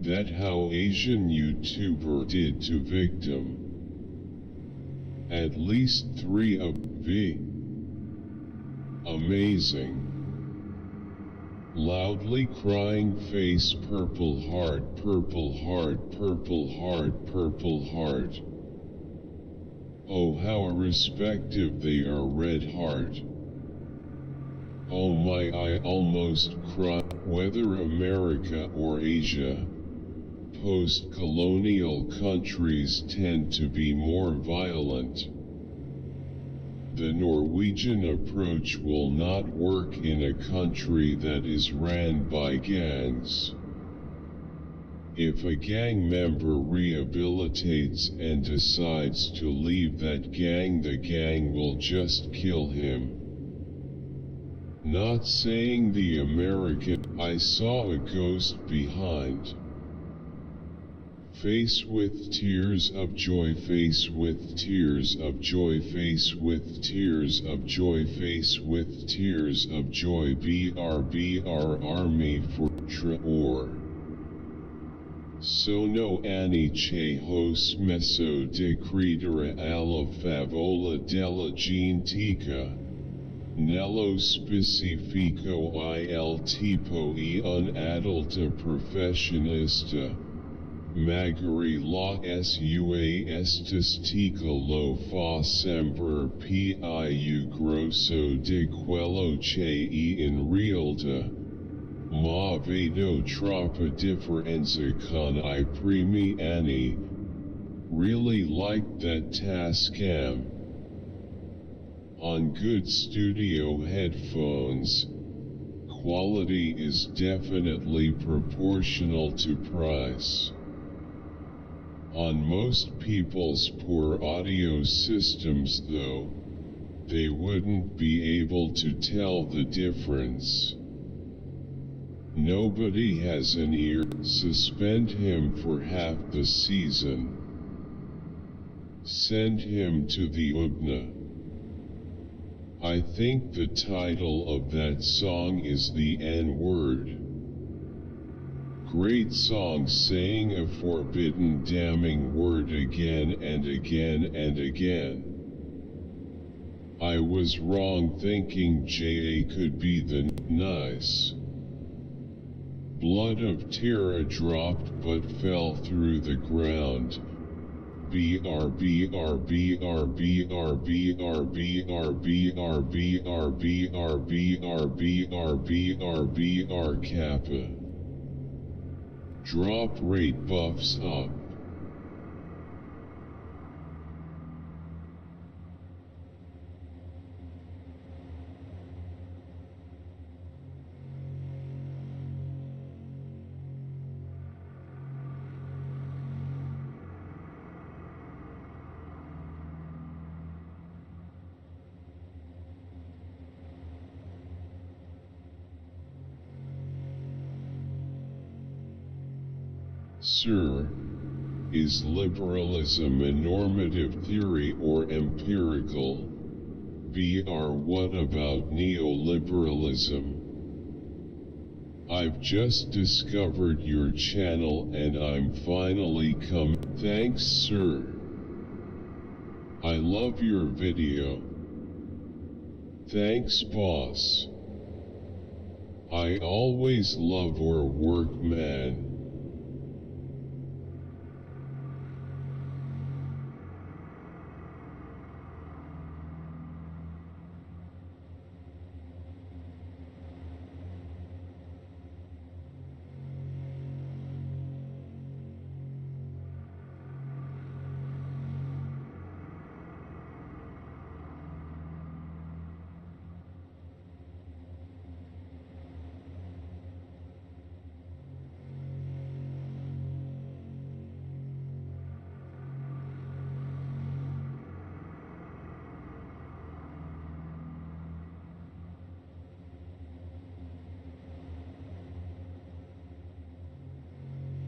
That how Asian YouTuber did to victim. At least 3 of V. Amazing. Loudly crying face. Purple heart, purple heart, purple heart, purple heart. Oh, how irrespective they are. Red heart. Oh my, I almost cried. Whether America or Asia, post-colonial countries tend to be more violent. The Norwegian approach will not work in a country that is ran by gangs. If a gang member rehabilitates and decides to leave that gang, the gang will just kill him. Not saying the American. I saw a ghost behind. Face with tears of joy, face with tears of joy, face with tears of joy, face with tears of joy. BR Army for Traor. Sono ani che hos messo de credere alla favola della gentica. Nello specifico il tipo e un adulto professionista. Magari la sua estatica lo fa semper più grosso di quello che in realtà. Ma vedo troppa differenza con I primi anni. Really liked that Tascam. On good studio headphones, quality is definitely proportional to price. On most people's poor audio systems though, they wouldn't be able to tell the difference. Nobody has an ear. Suspend him for half the season. Send him to the UBNA. I think the title of that song is the N-word. Great song saying a forbidden damning word again and again and again. I was wrong thinking JA could be the nice. Blood of Terra dropped but fell through the ground. BR BR BR BR BR BR BR BR BR BR BR BR BR Kappa. Drop rate buffs up. Sir, is liberalism a normative theory or empirical? BR What about neoliberalism? I've just discovered your channel and I'm finally come. Thanks sir. I love your video. Thanks boss. I always love our work man.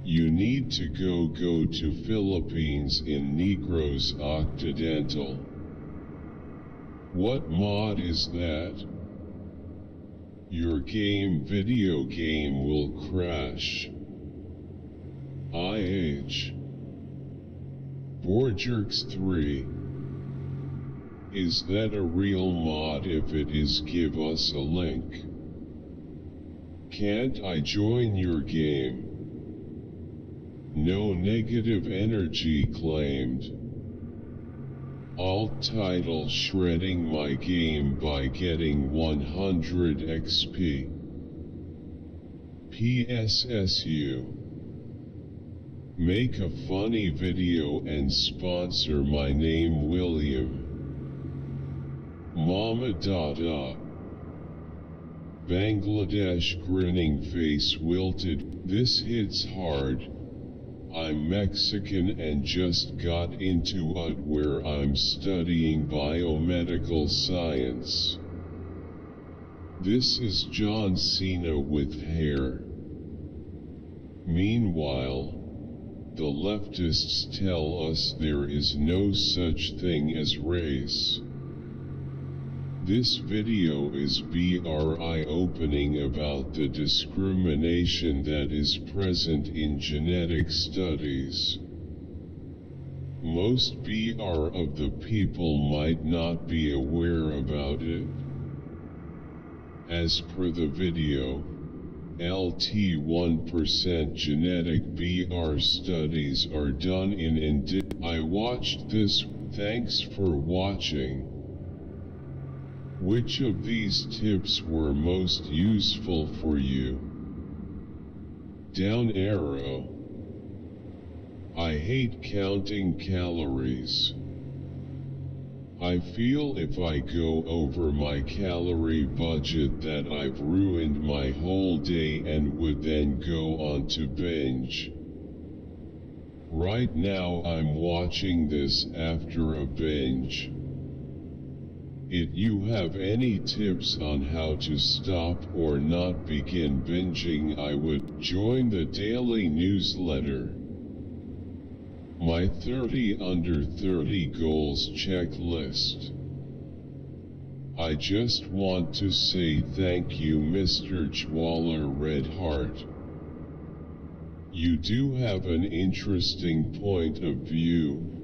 You need to go to Philippines in Negros Occidental. What mod is that? Your video game will crash. IH. Borjerks 3. Is that a real mod? If it is, give us a link. Can't I join your game? No negative energy claimed. Alt title shredding my game by getting 100 XP. PSSU. Make a funny video and sponsor my name William. Mama Dada. Bangladesh grinning face wilted. This hits hard. I'm Mexican and just got into it where I'm studying biomedical science. This is John Cena with hair. Meanwhile, the leftists tell us there is no such thing as race. This video is eye-opening about the discrimination that is present in genetic studies. Most of the people might not be aware about it. As per the video, LT 1% genetic studies are done in I watched this, thanks for watching. Which of these tips were most useful for you? Down arrow. I hate counting calories. I feel if I go over my calorie budget that I've ruined my whole day and would then go on to binge. Right now I'm watching this after a binge. If you have any tips on how to stop or not begin binging, I would join the daily newsletter. My 30 under 30 goals checklist. I just want to say thank you Mr. Gaoler Red Heart. You do have an interesting point of view.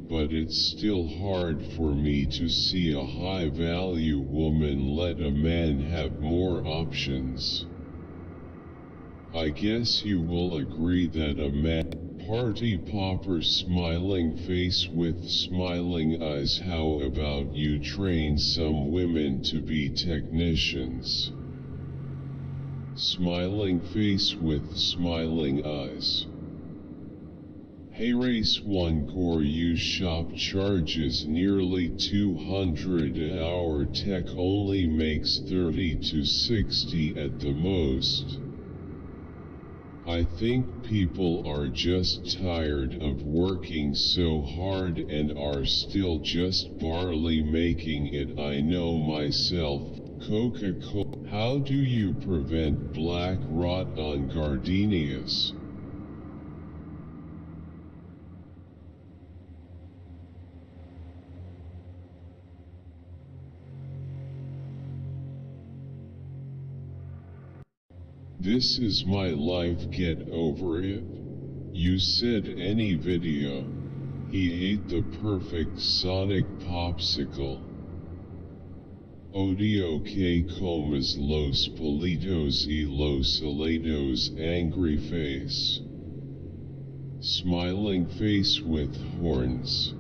but it's still hard for me to see a high-value woman let a man have more options. I guess you will agree that a party popper smiling face with smiling eyes. How about you train some women to be technicians? Smiling face with smiling eyes. Hey Race 1 Core Use Shop charges nearly $200 an hour. Tech only makes 30 to 60 at the most. I think people are just tired of working so hard and are still just barely making it. I know myself. Coca-Cola. How do you prevent black rot on gardenias? This is my life, get over it. You said any video. He ate the perfect Sonic popsicle. Odio que comas los palitos y los helados. Angry face. Smiling face with horns.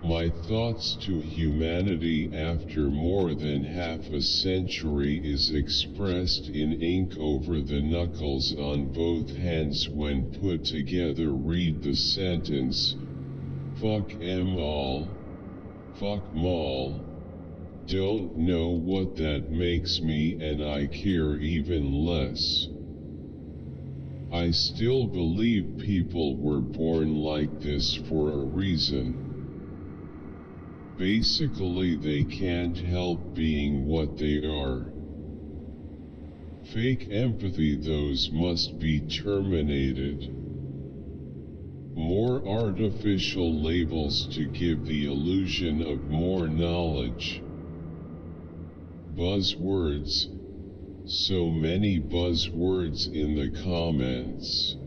My thoughts to humanity after more than half a century is expressed in ink over the knuckles on both hands when put together. Read the sentence. Fuck 'em all. Fuck 'em all. Don't know what that makes me, and I care even less. I still believe people were born like this for a reason. Basically, they can't help being what they are. Fake empathy, those must be terminated. More artificial labels to give the illusion of more knowledge. Buzzwords. So many buzzwords in the comments.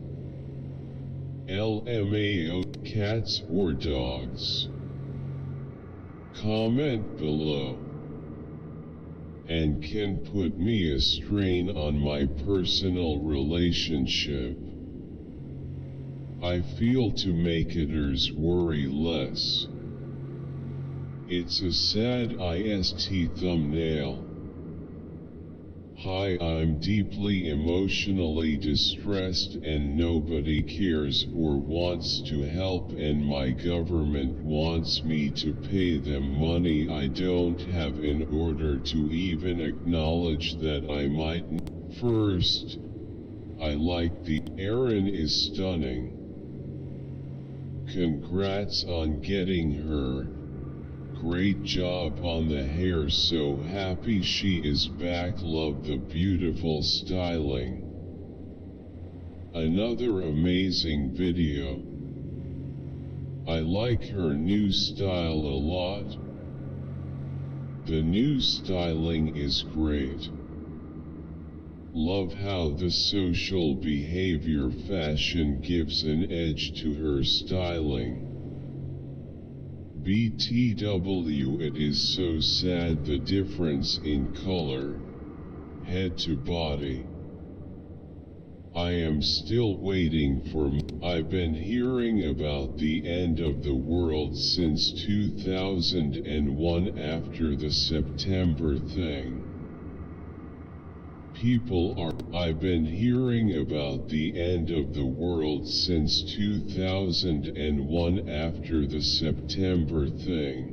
LMAO, cats or dogs? Comment below. And can put me a strain on my personal relationship. I feel to make haters worry less. It's a sad IST thumbnail. Hi, I'm deeply emotionally distressed and nobody cares or wants to help, and my government wants me to pay them money I don't have in order to even acknowledge that I might. First, I like the Erin is stunning. Congrats on getting her. Great job on the hair, so happy she is back. Love the beautiful styling. Another amazing video. I like her new style a lot. The new styling is great. Love how the social behavior fashion gives an edge to her styling. BTW, it is so sad the difference in color, head to body. I am still waiting for. I've been hearing about the end of the world since 2001 after the September thing. I've been hearing about the end of the world since 2001 after the September thing.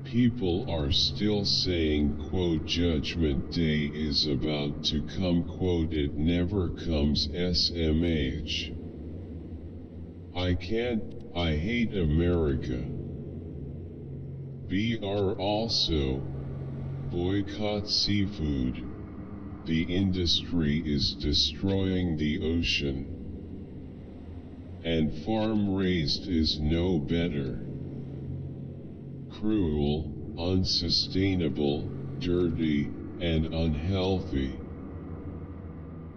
People are still saying, quote, Judgment Day is about to come, quote, it never comes, SMH. I hate America. BR also. Boycott seafood. The industry is destroying the ocean. And farm-raised is no better. Cruel, unsustainable, dirty, and unhealthy.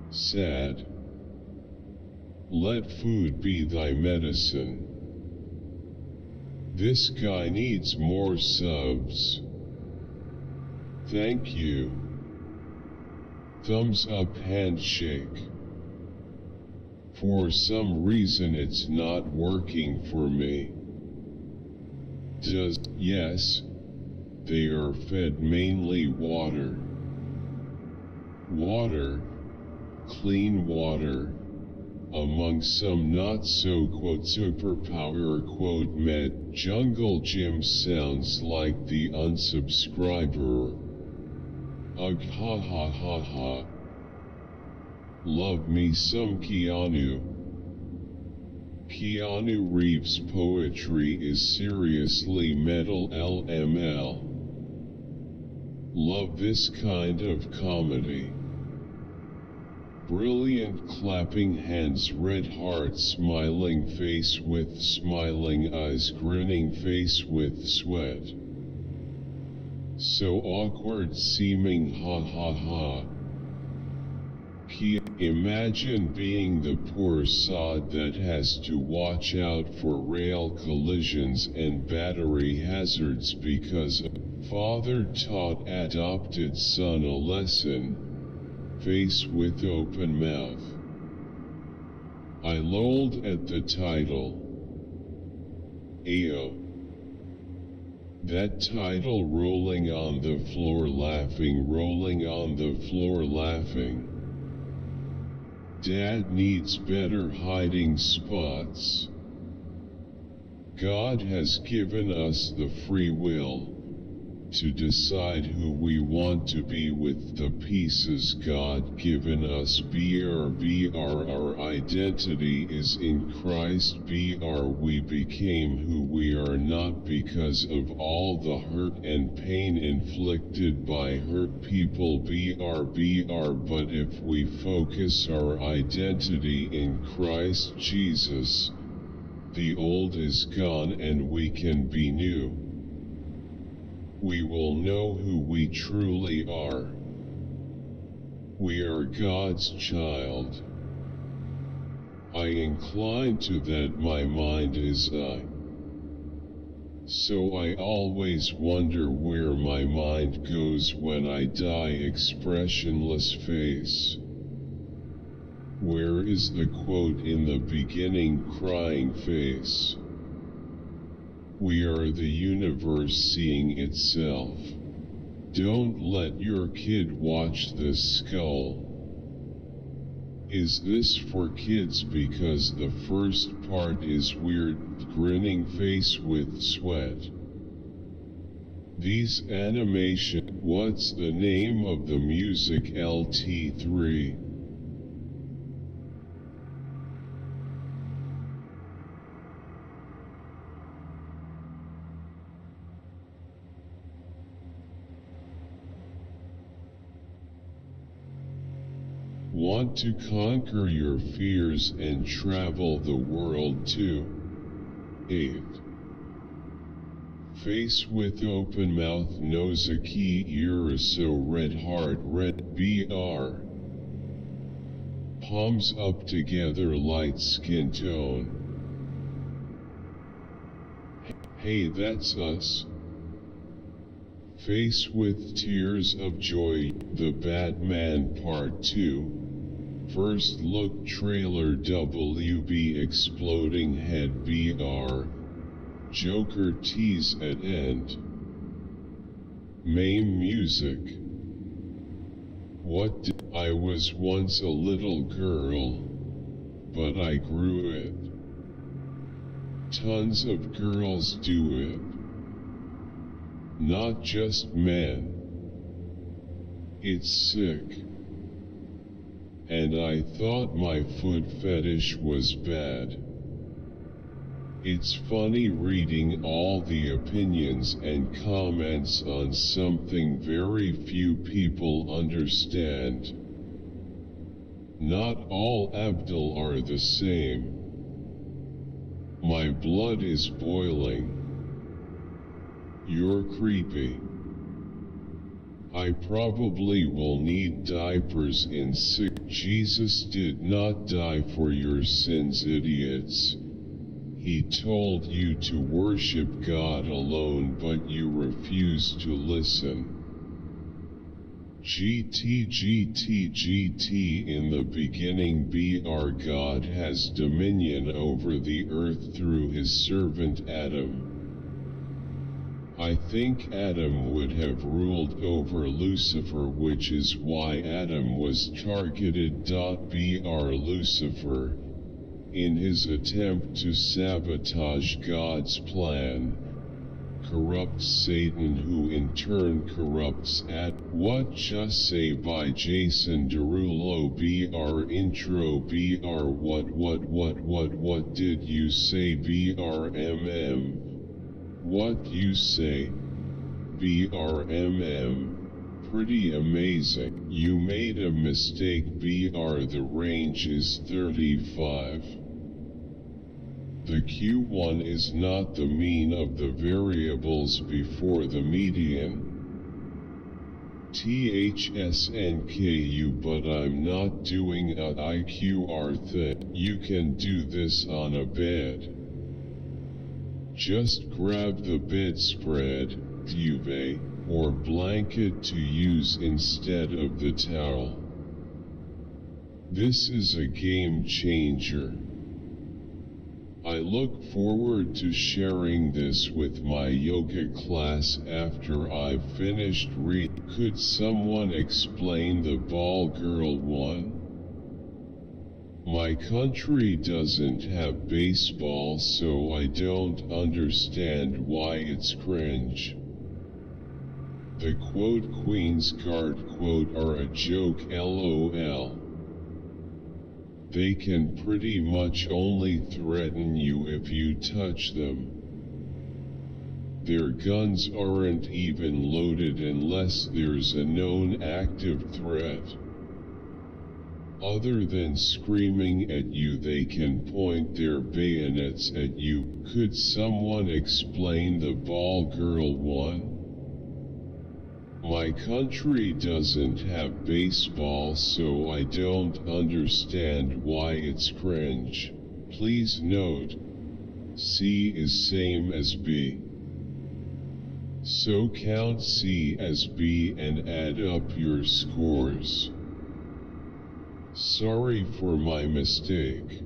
Sad. Let food be thy medicine. This guy needs more subs. Thank you. Thumbs up handshake. For some reason it's not working for me. Yes, they are fed mainly water. Water, clean water, among some not so superpower med jungle gym sounds like the unsubscriber. Ugh ha ha ha ha. Love me some Keanu. Keanu Reeves' poetry is seriously metal LML. Love this kind of comedy. Brilliant clapping hands, red heart, smiling face with smiling eyes, grinning face with sweat. So awkward seeming, ha ha ha. Imagine being the poor sod that has to watch out for rail collisions and battery hazards because father taught adopted son a lesson. Face with open mouth. I lolled at the title. Ayo. That title, rolling on the floor laughing, rolling on the floor laughing. Dad needs better hiding spots. God has given us the free will to decide who we want to be with the pieces God given us. Our identity is in Christ. We became who we are not because of all the hurt and pain inflicted by hurt people. But if we focus our identity in Christ Jesus, the old is gone and we can be new. We will know who we truly are. We are God's child. I incline to that my mind is I. So I always wonder where my mind goes when I die. Expressionless face. Where is the quote in the beginning? Crying face. We are the universe seeing itself. Don't let your kid watch this skull. Is this for kids? Because the first part is weird, grinning face with sweat. These animation. What's the name of the music? LT3. Want to conquer your fears and travel the world too. 8. Face with open mouth, nose a key, ear so red heart, red BR. Palms up together, light skin tone. Hey, that's us. Face with tears of joy, The Batman Part 2. First look trailer, WB exploding head BR. Joker tease at end. Main music. I was once a little girl, but I grew it. Tons of girls do it. Not just men. It's sick. And I thought my foot fetish was bad. It's funny reading all the opinions and comments on something very few people understand. Not all Abdul are the same. My blood is boiling. You're creepy. I probably will need diapers in 6. Jesus did not die for your sins, idiots. He told you to worship God alone, but you refuse to listen. GT in the beginning our God has dominion over the earth through his servant Adam. I think Adam would have ruled over Lucifer, which is why Adam was targeted. Lucifer, in his attempt to sabotage God's plan, corrupts Satan, who in turn corrupts Adam. What Just Say by Jason Derulo. Intro. What did you say? What you say? Pretty amazing. You made a mistake. The range is 35. The Q1 is not the mean of the variables before the median. THSNKU, but I'm not doing a IQR thing. You can do this on a bed. Just grab the bedspread, duvet, or blanket to use instead of the towel. This is a game changer. I look forward to sharing this with my yoga class after I've finished reading. Could someone explain the ball girl one? My country doesn't have baseball, so I don't understand why it's cringe. The quote Queen's Guard quote are a joke, LOL. They can pretty much only threaten you if you touch them. Their guns aren't even loaded unless there's a known active threat. Other than screaming at you, they can point their bayonets at you. Could someone explain the ball girl one? My country doesn't have baseball, so I don't understand why it's cringe. Please note, C is same as B. So count C as B and add up your scores. Sorry for my mistake.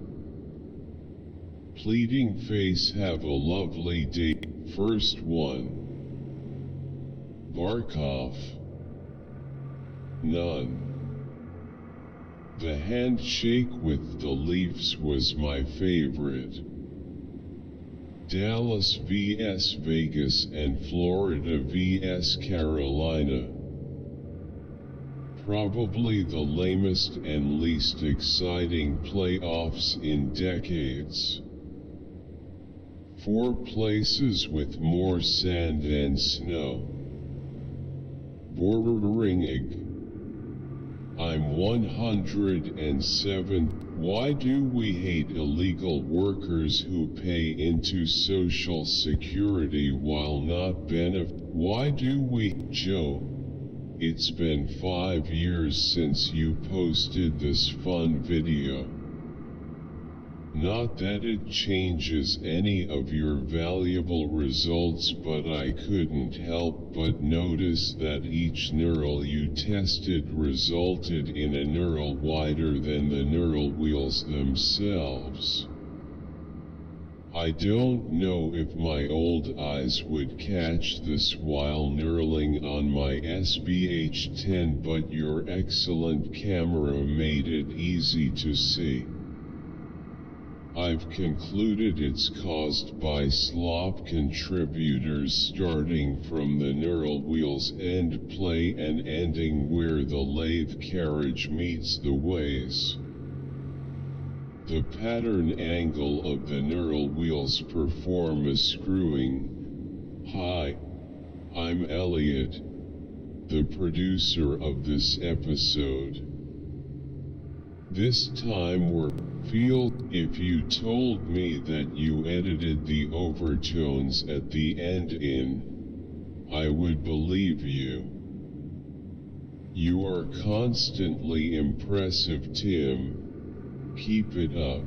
Pleading face. Have a lovely day. First one. Barkov. None. The handshake with the Leafs was my favorite. Dallas vs Vegas and Florida vs Carolina. Probably the lamest and least exciting playoffs in decades. 4 places with more sand and snow. Bordering egg. I'm 107. Why do we hate illegal workers who pay into Social Security while not benefit? Why do we? Joe, it's been 5 years since you posted this fun video. Not that it changes any of your valuable results, but I couldn't help but notice that each neural you tested resulted in a neural wider than the neural wheels themselves. I don't know if my old eyes would catch this while knurling on my SBH10, but your excellent camera made it easy to see. I've concluded it's caused by slop contributors starting from the neural wheel's end play and ending where the lathe carriage meets the ways. The pattern angle of the neural wheels perform a screwing. Hi, I'm Elliot, the producer of this episode. This time we're if you told me that you edited the overtones at the end in, I would believe you. You are constantly impressive, Tim. Keep it up.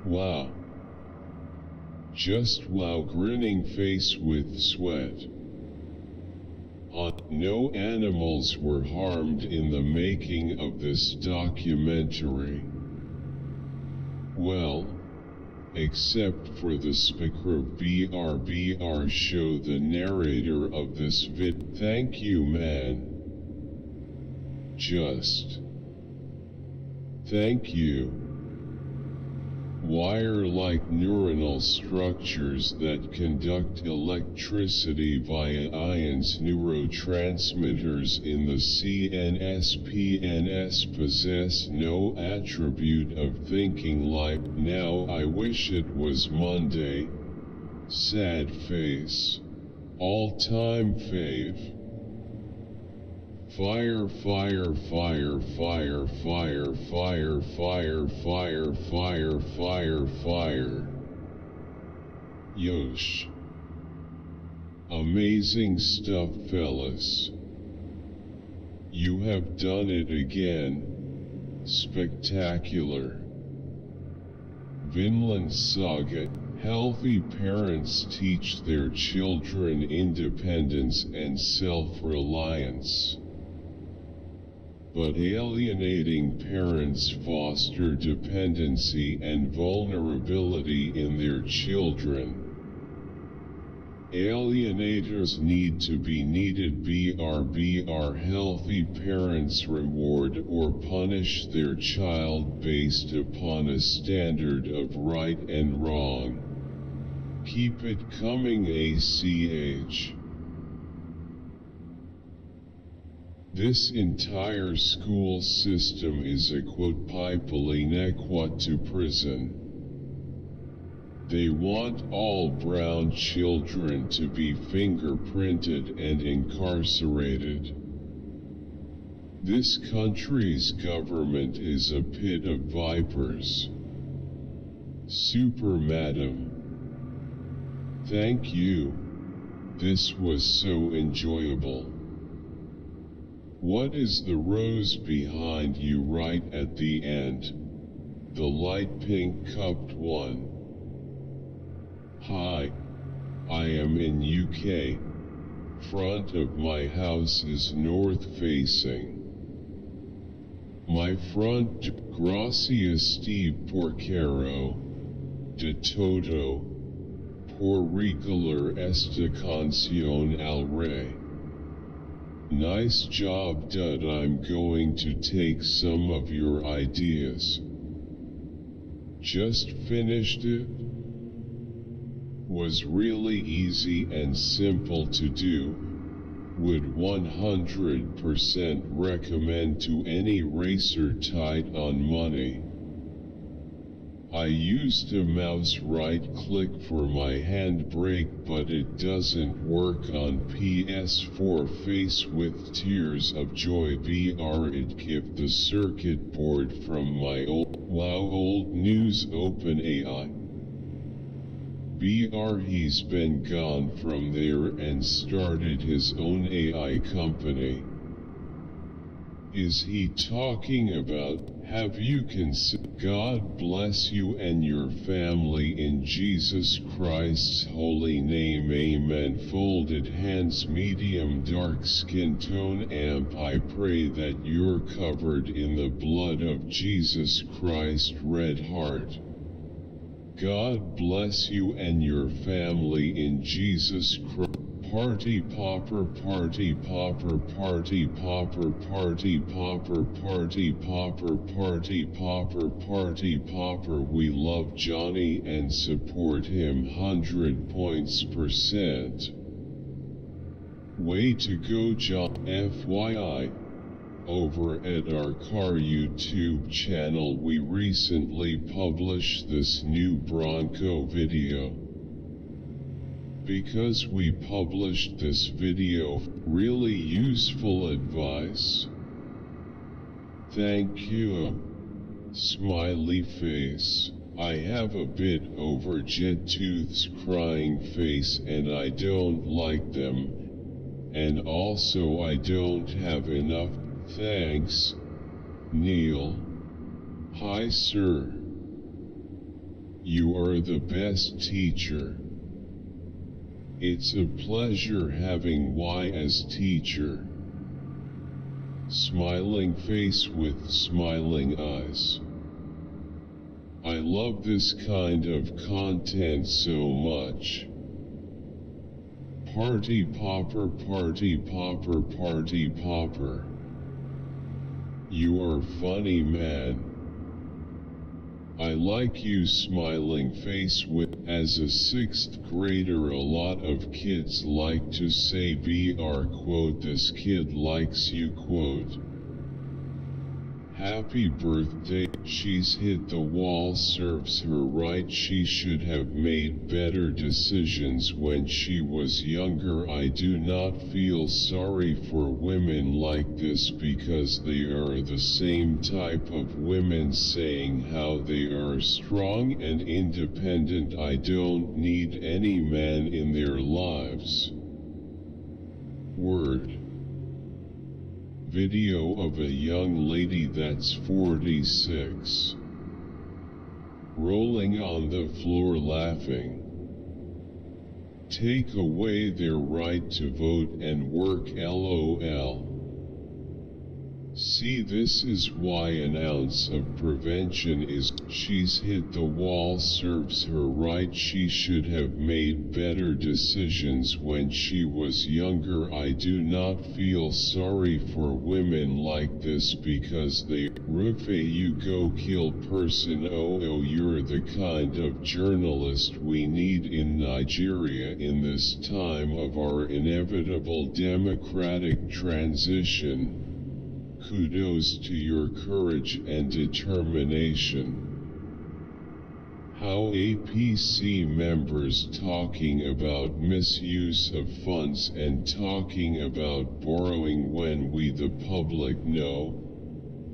Wow. Just wow, grinning face with sweat. No animals were harmed in the making of this documentary. Well, except for the speaker BRBR show, the narrator of this vid. Thank you, man. Just. Thank you. Wire-like neuronal structures that conduct electricity via ions, neurotransmitters in the CNS possess no attribute of thinking like. Now I wish it was Monday. Sad face. All-time fave. Fire, fire, fire, fire, fire, fire, fire, fire, fire, fire, fire. Yosh. Amazing stuff, fellas. You have done it again. Spectacular. Vinland Saga. Healthy parents teach their children independence and self-reliance. But alienating parents foster dependency and vulnerability in their children. Alienators need to be needed. BRBR. Healthy parents reward or punish their child based upon a standard of right and wrong. Keep it coming, ACH. This entire school system is a quote pipeline to prison. They want all brown children to be fingerprinted and incarcerated. This country's government is a pit of vipers. Super Madam. Thank you. This was so enjoyable. What is the rose behind you right at the end? The light pink cupped one. Hi. I am in UK. Front of my house is north facing. My front Gracias Steve Porcaro. De todo. Por regalar esta canción al rey. Nice job, Dud. I'm going to take some of your ideas. Just finished it. Was really easy and simple to do. Would 100% recommend to any racer tight on money. I used a mouse right click for my handbrake, but it doesn't work on PS4. Face with tears of joy. BR. It kept the circuit board from my old news. OpenAI. BR. He's been gone from there and started his own AI company. Is he talking about, have you considered? God bless you and your family in Jesus Christ's holy name, amen. Folded hands, medium dark skin tone amp. I pray that you're covered in the blood of Jesus Christ. Red heart. God bless you and your family in Jesus Christ. Party popper, party popper, party popper, party popper, party popper, party popper, party popper. We love Johnny and support him 100 points %. Way to go, John. FYI. Over at our car YouTube channel, we recently published this new Bronco video. Because we published this video, really useful advice. Thank you. Smiley face. I have a bit over Jet Tooth's crying face and I don't like them. and also I don't have enough. Thanks, Neil. Hi, sir. You are the best teacher. It's a pleasure having Y as teacher. Smiling face with smiling eyes. I love this kind of content so much. Party popper, party popper, party popper. You are funny, man. I like you smiling face with. As a 6th grader, a lot of kids like to say BR quote, this kid likes you quote. Happy birthday. She's hit the wall, serves her right. She should have made better decisions when she was younger. I do not feel sorry for women like this because they are the same type of women saying how they are strong and independent. I don't need any man in their lives. Word. Video of a young lady that's 46. Rolling on the floor laughing. Take away their right to vote and work, LOL. See, this is why an ounce of prevention is. She's hit the wall, serves her right. She should have made better decisions when she was younger. I do not feel sorry for women like this because they. Rufe, you go kill person. Oh, you're the kind of journalist we need in Nigeria in this time of our inevitable democratic transition. Kudos to your courage and determination. How APC members talking about misuse of funds and talking about borrowing when we the public know.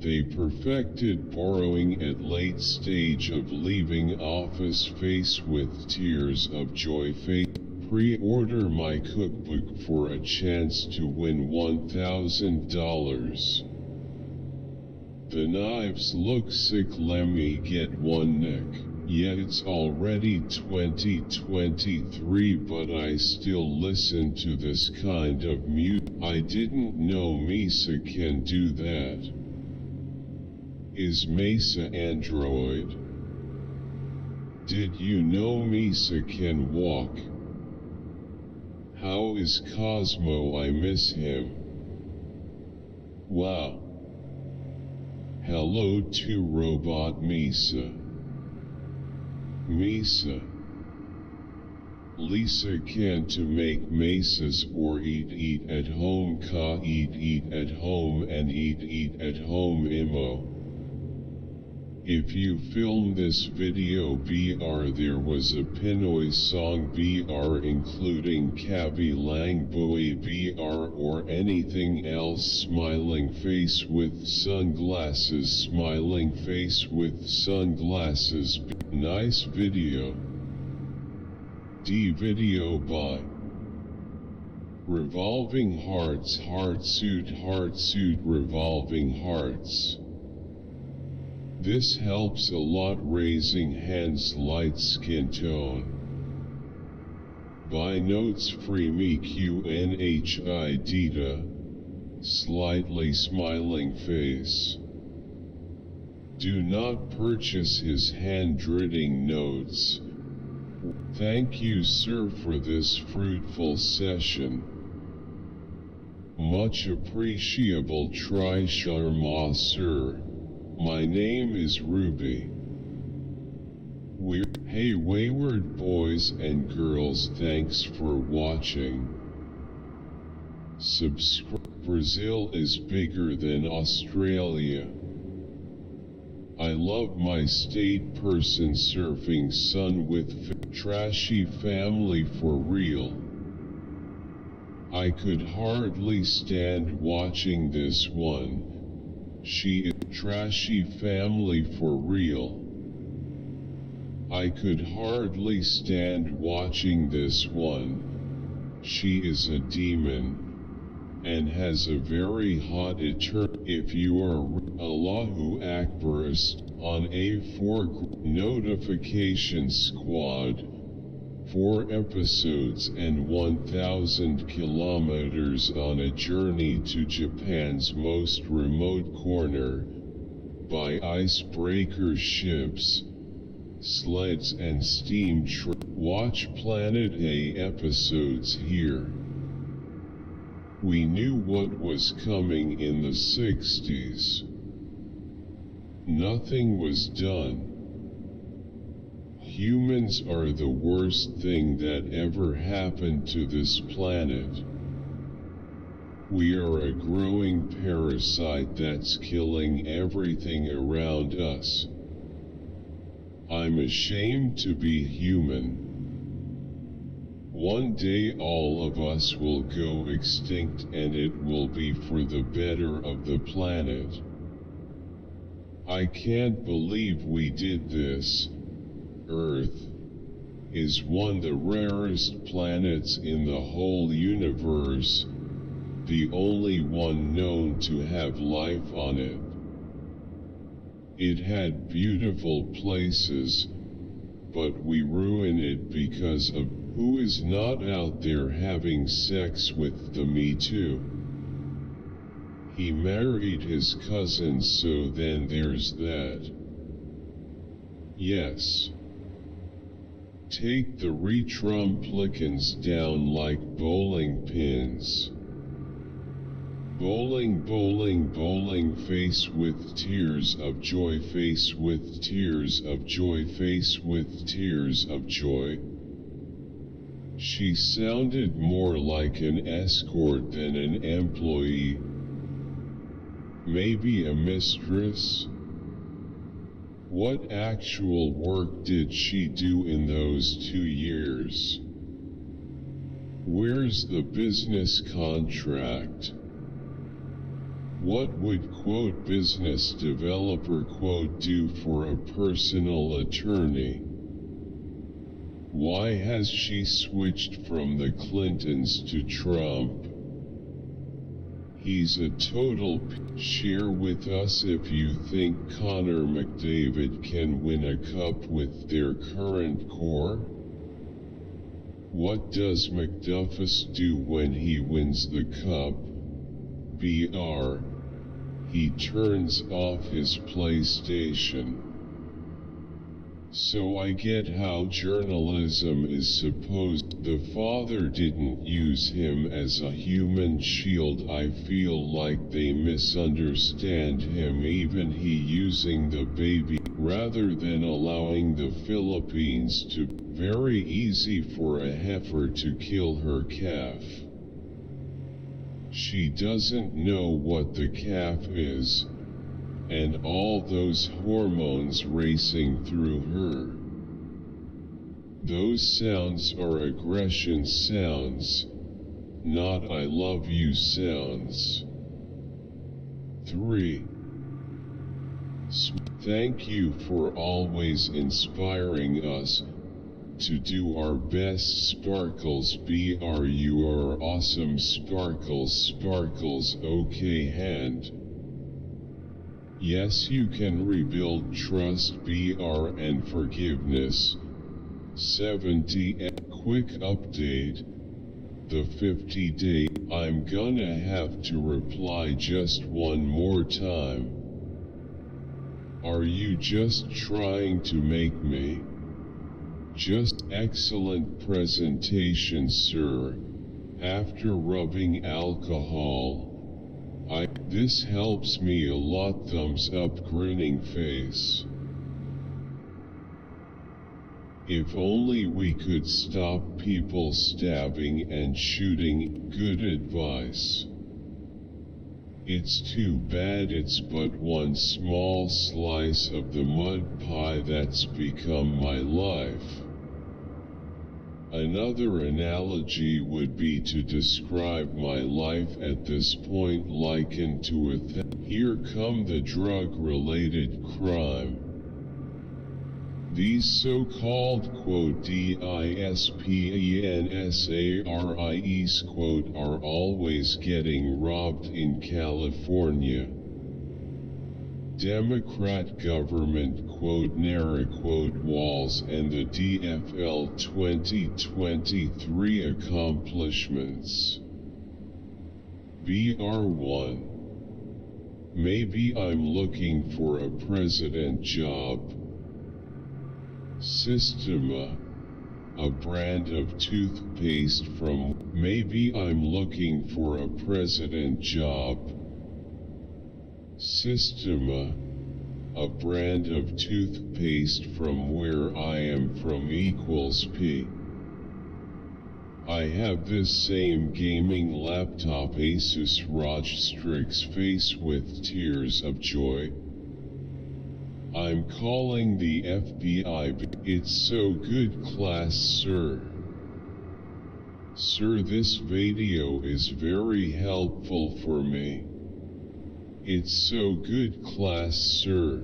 They perfected borrowing at late stage of leaving office face with tears of joy. Pre-order my cookbook for a chance to win $1,000. The knives look sick, let me get one nick. Yet it's already 2023 but I still listen to this kind of music. I didn't know Mesa can do that. Is Mesa Android? Did you know Mesa can walk? How is Cosmo? I miss him. Wow. Hello to Robot Mesa. Mesa. Lisa can to make mesas or eat at home ka eat at home and eat at home imo. If you film this video BR, there was a Pinoy song BR including Kabi Lang Boy BR or anything else. Smiling face with sunglasses, smiling face with sunglasses. Nice video. D video by Revolving Hearts, heart suit revolving hearts. This helps a lot. Raising hands, light skin tone. Buy notes free me QNHI Dita. Slightly smiling face. Do not purchase his handwritten notes. Thank you, sir, for this fruitful session. Much appreciable. Try Sharma, sir. My name is Ruby. Hey wayward boys and girls, thanks for watching. Subscribe. Brazil is bigger than Australia. I love my state. Person surfing sun with trashy family for real. I could hardly stand watching this one. She is trashy family for real. I could hardly stand watching this one. She is a demon. and has a very hot eternity. If you are Allahu Akbarist on A4 Notification Squad, 4 episodes and 1,000 kilometers on a journey to Japan's most remote corner, by icebreaker ships, sleds and steam trains. Watch Planet A episodes here. We knew what was coming in the 60s. Nothing was done. Humans are the worst thing that ever happened to this planet. We are a growing parasite that's killing everything around us. I'm ashamed to be human. One day all of us will go extinct and it will be for the better of the planet. I can't believe we did this. Earth is one of the rarest planets in the whole universe, the only one known to have life on it. It had beautiful places, but we ruin it because of who is not out there having sex with the Me Too. He married his cousin, so then there's that. Yes. Take the retrumplicans down like bowling pins. Bowling, bowling, bowling, face with tears of joy, face with tears of joy, face with tears of joy. She sounded more like an escort than an employee. Maybe a mistress? What actual work did she do in those 2 years? Where's the business contract? What would quote business developer quote do for a personal attorney? Why has she switched from the Clintons to Trump? He's a total Share with us if you think Connor McDavid can win a cup with their current core. What does McDuffus do when he wins the cup? BR. He turns off his PlayStation. So I get how journalism is supposed. The father didn't use him as a human shield. I feel like they misunderstand him, even he using the baby, rather than allowing the Philippines to. Very easy for a heifer to kill her calf. She doesn't know what the calf is, and all those hormones racing through her. Those sounds are aggression sounds, not I love you sounds. 3. Thank you for always inspiring us to do our best. Sparkles, BR, you are awesome. Sparkles, Sparkles, okay hand. Yes, you can rebuild trust, BR, and forgiveness. 70. Quick update. The 50-day. I'm gonna have to reply just one more time. Are you just trying to make me? Just excellent presentation, sir. After rubbing alcohol, this helps me a lot. Thumbs up, grinning face. If only we could stop people stabbing and shooting. Good advice. It's too bad it's but one small slice of the mud pie that's become my life. Another analogy would be to describe my life at this point likened to a here come the drug-related crime. These so-called dispensaries are always getting robbed in California. Democrat government narrow walls and the DFL 2023 accomplishments. BR1. Maybe I'm looking for a president job. Systema, a brand of toothpaste from. Maybe I'm looking for a president job. Systema, a brand of toothpaste from where I am from equals P. I have this same gaming laptop Asus ROG Strix face with tears of joy. I'm calling the FBI. It's so good class, sir. Sir, this video is very helpful for me. It's so good class, sir.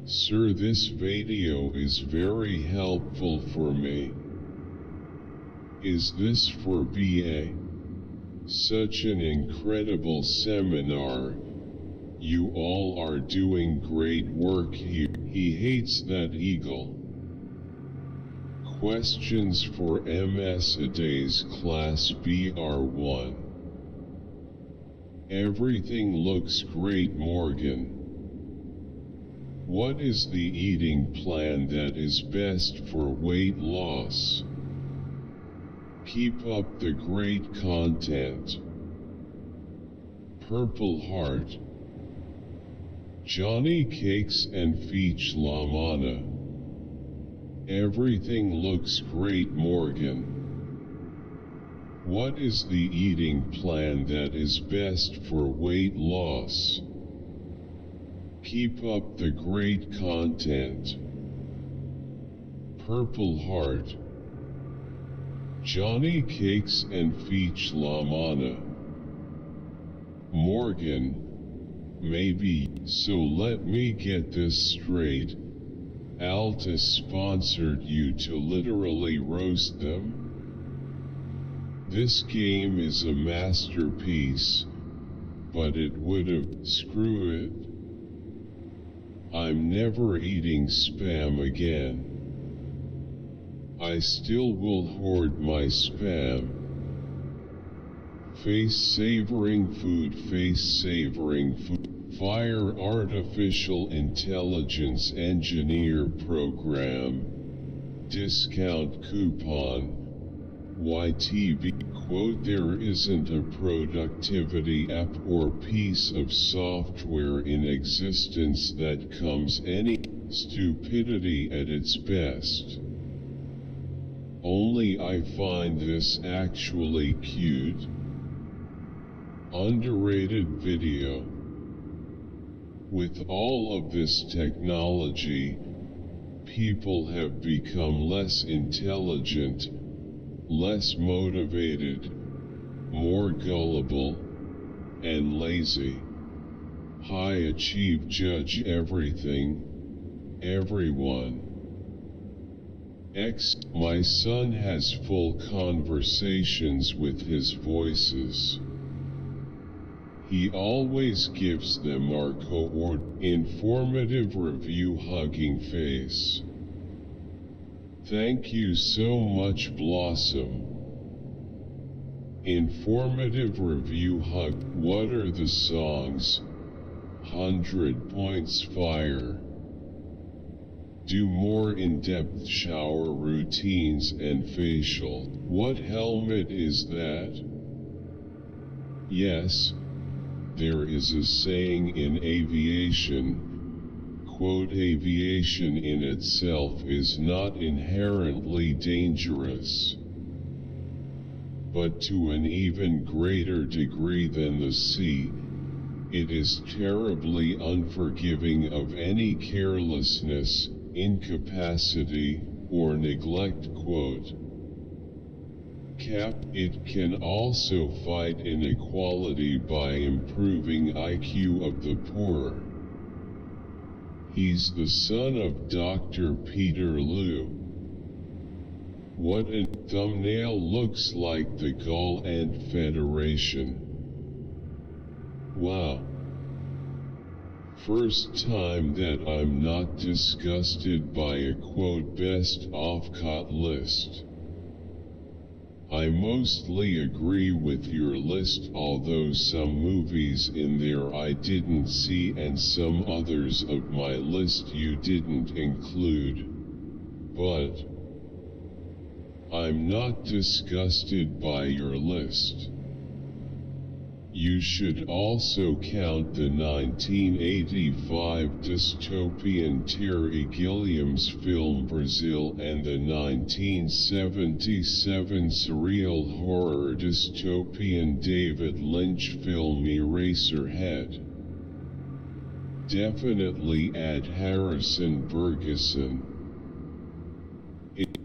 Sir, this video is very helpful for me. Is this for BA? Such an incredible seminar. You all are doing great work here. He hates that eagle. Questions for MS Today's class BR1. Everything looks great, Morgan. What is the eating plan that is best for weight loss? Keep up the great content. Purple Heart. Johnny Cakes and Feech La Mana. Everything looks great, Morgan. What is the eating plan that is best for weight loss? Keep up the great content. Purple Heart. Johnny Cakes and Feech La Mana. Morgan. Maybe. So let me get this straight. Altus sponsored you to literally roast them? This game is a masterpiece, but it would've. Screw it. I'm never eating spam again. I still will hoard my spam. Face savoring food. Fire artificial intelligence engineer program. Discount coupon. YTV. There isn't a productivity app or piece of software in existence that comes any stupidity at its best. Only I find this actually cute. Underrated video. With all of this technology, people have become less intelligent, less motivated, more gullible, and lazy. High achieve judge everything, everyone. My son has full conversations with his voices. He always gives them our informative review hugging face. Thank you so much, Blossom. Informative review hug. What are the songs? 100 points fire. Do more in-depth shower routines and facial. What helmet is that? Yes. There is a saying in aviation, aviation in itself is not inherently dangerous, but to an even greater degree than the sea, it is terribly unforgiving of any carelessness, incapacity, or neglect. It can also fight inequality by improving IQ of the poor. He's the son of Dr. Peter Liu. What a thumbnail looks like the Gaoler Federation. Wow. First time that I'm not disgusted by a quote best of cut list. I mostly agree with your list, although some movies in there I didn't see and some others of my list you didn't include. But I'm not disgusted by your list. You should also count the 1985 dystopian Terry Gilliam's film Brazil and the 1977 surreal horror dystopian David Lynch film Eraserhead. Definitely add Harrison Ferguson.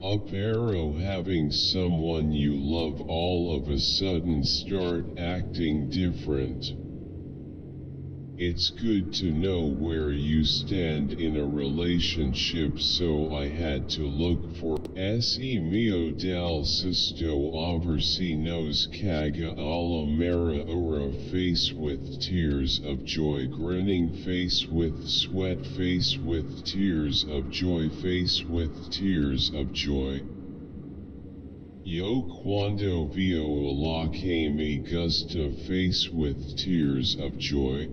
Up arrow, having someone you love all of a sudden start acting different. It's good to know where you stand in a relationship, so I had to look for esse mio dal sisto aversi nos caga alla mera ora, face with tears of joy, grinning face with sweat, face with tears of joy, face with tears of joy. Yo quando vio la que me gusta, face with tears of joy.